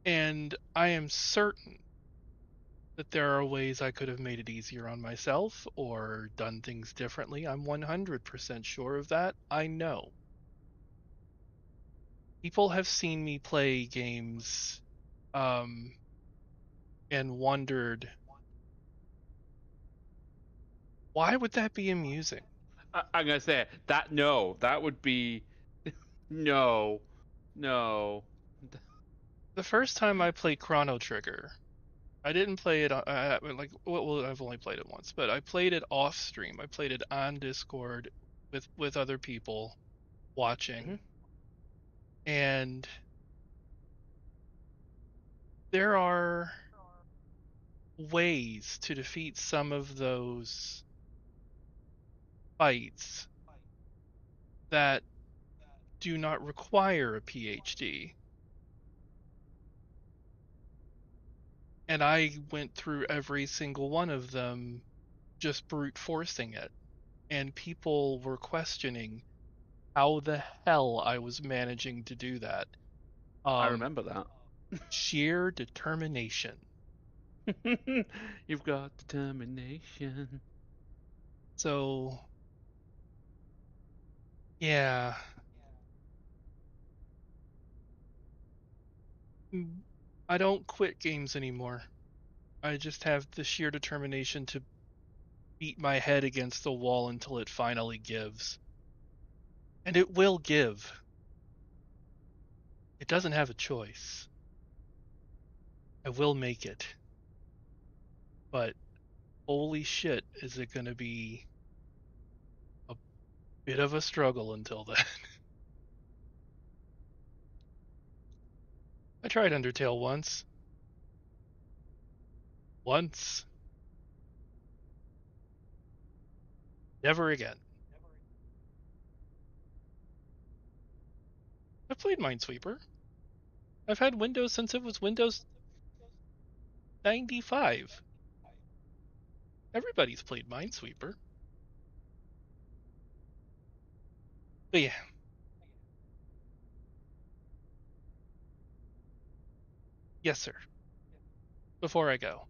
And I am certain that there are ways I could have made it easier on myself or done things differently. I'm 100% sure of that. I know. People have seen me play games um, and wondered, why would that be amusing? I'm gonna say that. No, that would be no, no. The first time I played Chrono Trigger, I didn't play it like well, I've only played it once, but I played it off stream. I played it on Discord with other people watching, and there are ways to defeat some of those fights that do not require a PhD. And I went through every single one of them just brute forcing it. And people were questioning how the hell I was managing to do that. I remember that. Sheer determination. You've got determination. So, yeah. I don't quit games anymore. I just have the sheer determination to beat my head against the wall until it finally gives. And it will give. It doesn't have a choice. I will make it. But holy shit, is it going to be a bit of a struggle until then. I tried Undertale once. Once. Never again. I've played Minesweeper. I've had Windows since it was Windows 95. Everybody's played Minesweeper. But yeah. Yes, sir. Before I go.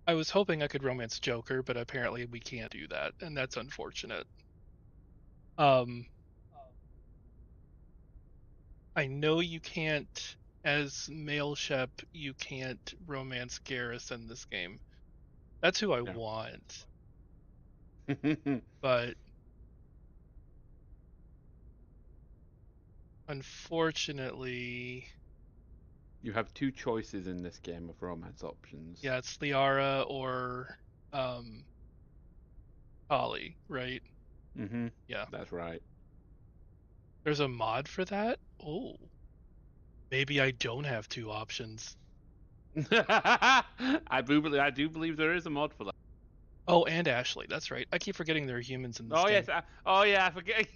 I was hoping I could romance Joker, but apparently we can't do that, and that's unfortunate. I know you can't, as male Shep, you can't romance Garrus in this game. That's who I want. But unfortunately, you have two choices in this game of romance options. Yeah, it's Liara or Holly, right? Yeah. That's right. There's a mod for that? Oh. Maybe I don't have two options. I do believe there is a mod for that. Oh, and Ashley. That's right. I keep forgetting there are humans in this Oh game. yes. I forget.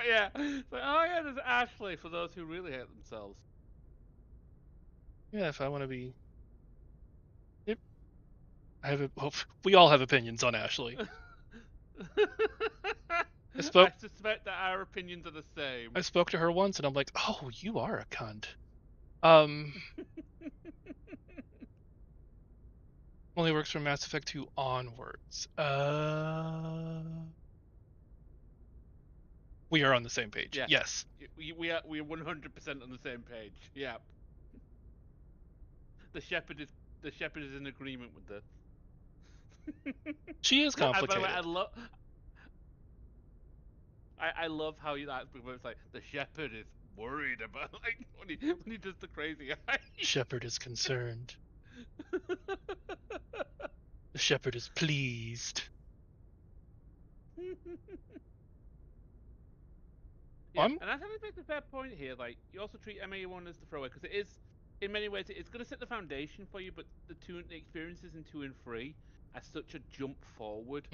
Yeah. Oh yeah, there's Ashley for those who really hate themselves. Yeah, if I want to be. Yep. We all have opinions on Ashley. I suspect that our opinions are the same. I spoke to her once, and I'm like, "Oh, you are a cunt." Only works from Mass Effect 2 onwards. We are on the same page. Yeah. Yes. We are 100% on the same page. Yep. The shepherd is in agreement with this. She is complicated. By the way, I love how that's because it's like the shepherd is worried about like when he does the crazy eye. Shepherd is concerned. The shepherd is pleased. Yeah, and I think it makes a fair point here. Like, you also treat MA1 as the throwaway because it is, in many ways, it's going to set the foundation for you. But the experiences in 2 and 3 are such a jump forward.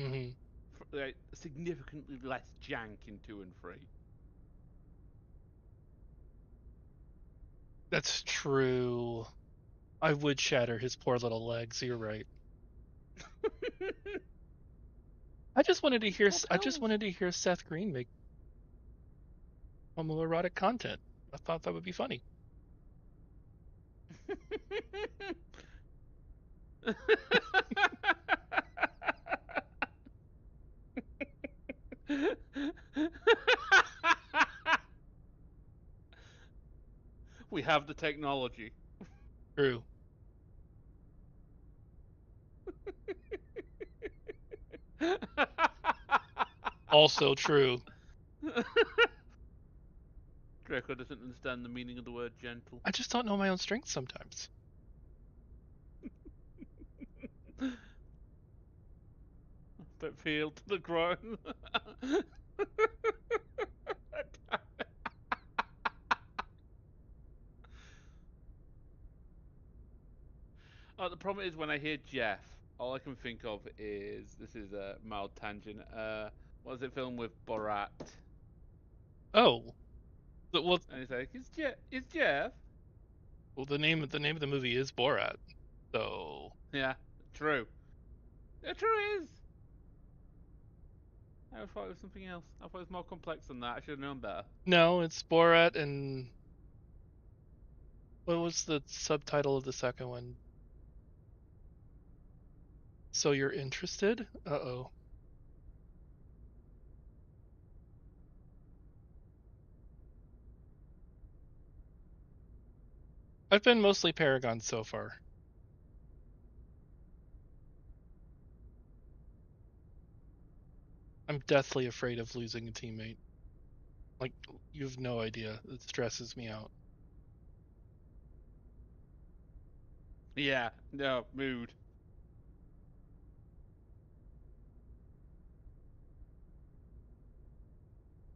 Like, significantly less jank in 2 and 3. That's true. I would shatter his poor little legs. You're right. I just wanted to hear. I just wanted to hear Seth Green make homoerotic content. I thought that would be funny. We have the technology. True. Also true. Draco doesn't understand the meaning of the word gentle. I just don't know my own strengths sometimes. But feel to the ground. The problem is when I hear Jeff, all I can think of is this is a mild tangent. What was it film with Borat? Oh, well, And he's like, it's Jeff. well, the name of the movie is Borat, so Yeah, true. It true is. I thought it was something else. I thought it was more complex than that. I should have known better. no, it's Borat and what was the subtitle of the second one? So you're interested? Uh-oh. I've been mostly Paragon so far. I'm deathly afraid of losing a teammate. Like, you have no idea. It stresses me out. Yeah, no, mood.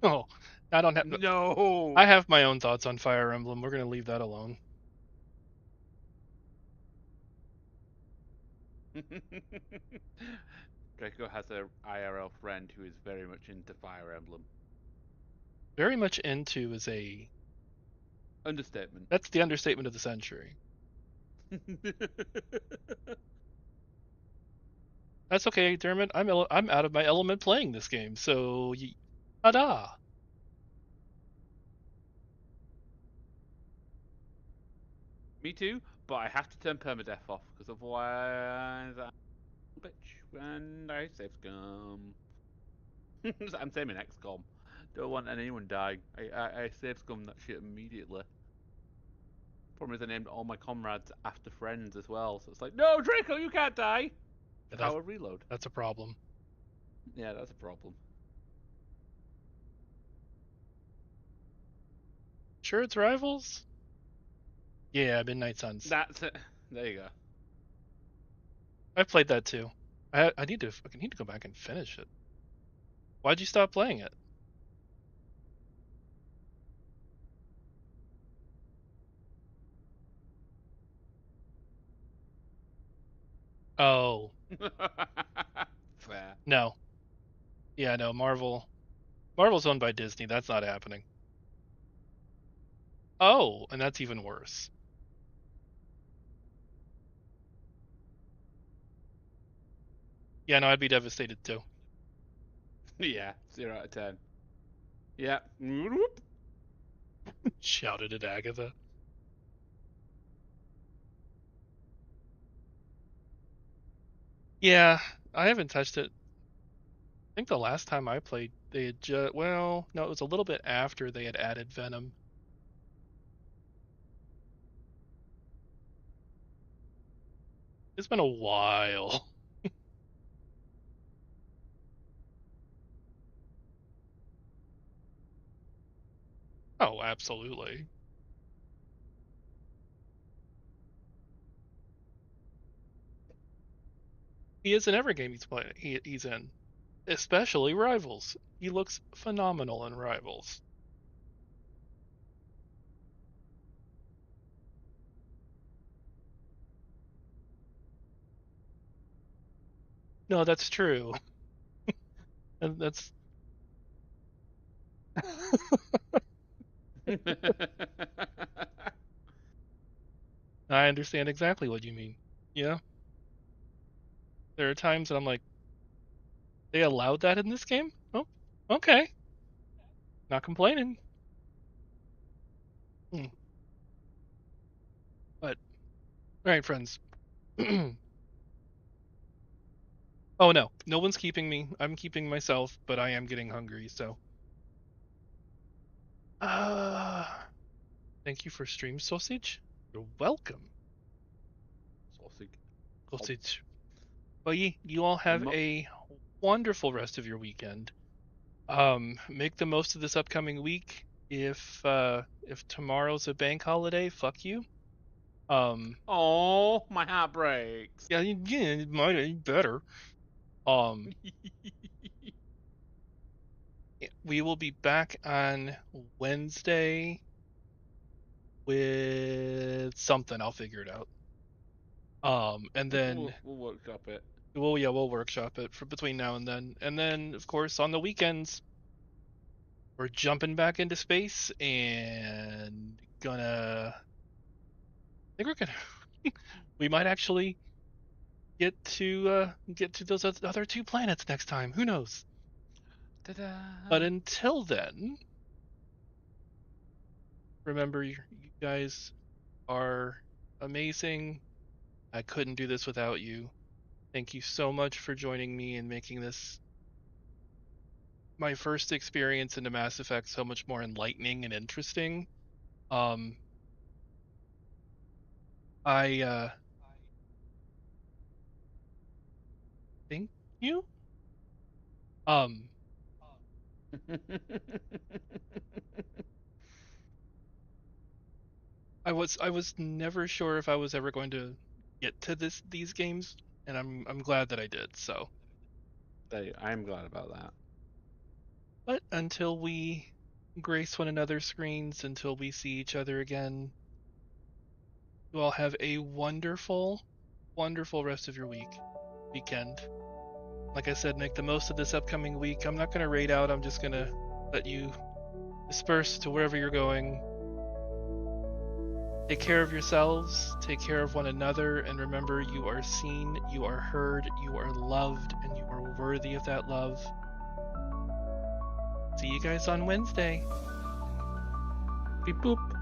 Oh, I don't have. No. I have my own thoughts on Fire Emblem. We're gonna leave that alone. Draco has a IRL friend who is very much into Fire Emblem. Very much into is a Understatement. that's the understatement of the century. That's okay, Dermot. I'm out of my element playing this game, so ta-da! Me too, but I have to turn permadeath off because otherwise I'm a bitch and I save scum. I'm saying in XCOM. Don't want anyone dying. I save scum that shit immediately. Problem is, I named all my comrades after friends as well, so it's like, no, Draco, you can't die. Yeah, Power reload. That's a problem. Yeah, that's a problem. Sure, it's Rivals. Yeah, Midnight Suns. That's it. There you go. I've played that too. I need to go back and finish it. Why'd you stop playing it? Oh. Fair. No. Yeah, no, Marvel's owned by Disney. That's not happening. Oh, and that's even worse. Yeah, no, I'd be devastated too. Yeah, 0 out of 10. Yeah. Shouted at Agatha. Yeah, I haven't touched it. I think the last time I played, they had well, no, it was a little bit after they had added Venom. It's been a while. Oh, absolutely. He is in every game he's in, especially Rivals. He looks phenomenal in Rivals. No, that's true. And that's I understand exactly what you mean. Yeah. There are times that I'm like, they allowed that in this game? Oh, okay. Not complaining. Hmm. But All right, friends. Oh no, no one's keeping me. I'm keeping myself, but I am getting hungry. So, thank you for stream sausage. You're welcome, Sausage. sausage. Well, you all have a wonderful rest of your weekend. Make the most of this upcoming week. If tomorrow's a bank holiday, fuck you. Oh, my heart breaks. Yeah, it might be better. We will be back on Wednesday with something. I'll figure it out. And then we'll workshop it. we'll workshop it for between now and then of course on the weekends we're jumping back into space and I think we're gonna we might actually get to those other 2 planets next time. Who knows? Ta-da. But until then, remember you guys are amazing. I couldn't do this without you. Thank you so much for joining me and making this my first experience into Mass Effect so much more enlightening and interesting. Um, I thank you. Um, I was never sure if I was ever going to get to these games, and I'm glad that I did. So, I'm glad about that. but until we grace one another's screens, until we see each other again, you all have a wonderful, wonderful rest of your weekend. Like I said, make the most of this upcoming week. I'm not going to raid out. I'm just going to let you disperse to wherever you're going. Take care of yourselves, take care of one another, and remember you are seen, you are heard, you are loved, and you are worthy of that love. See you guys on Wednesday. Beep boop.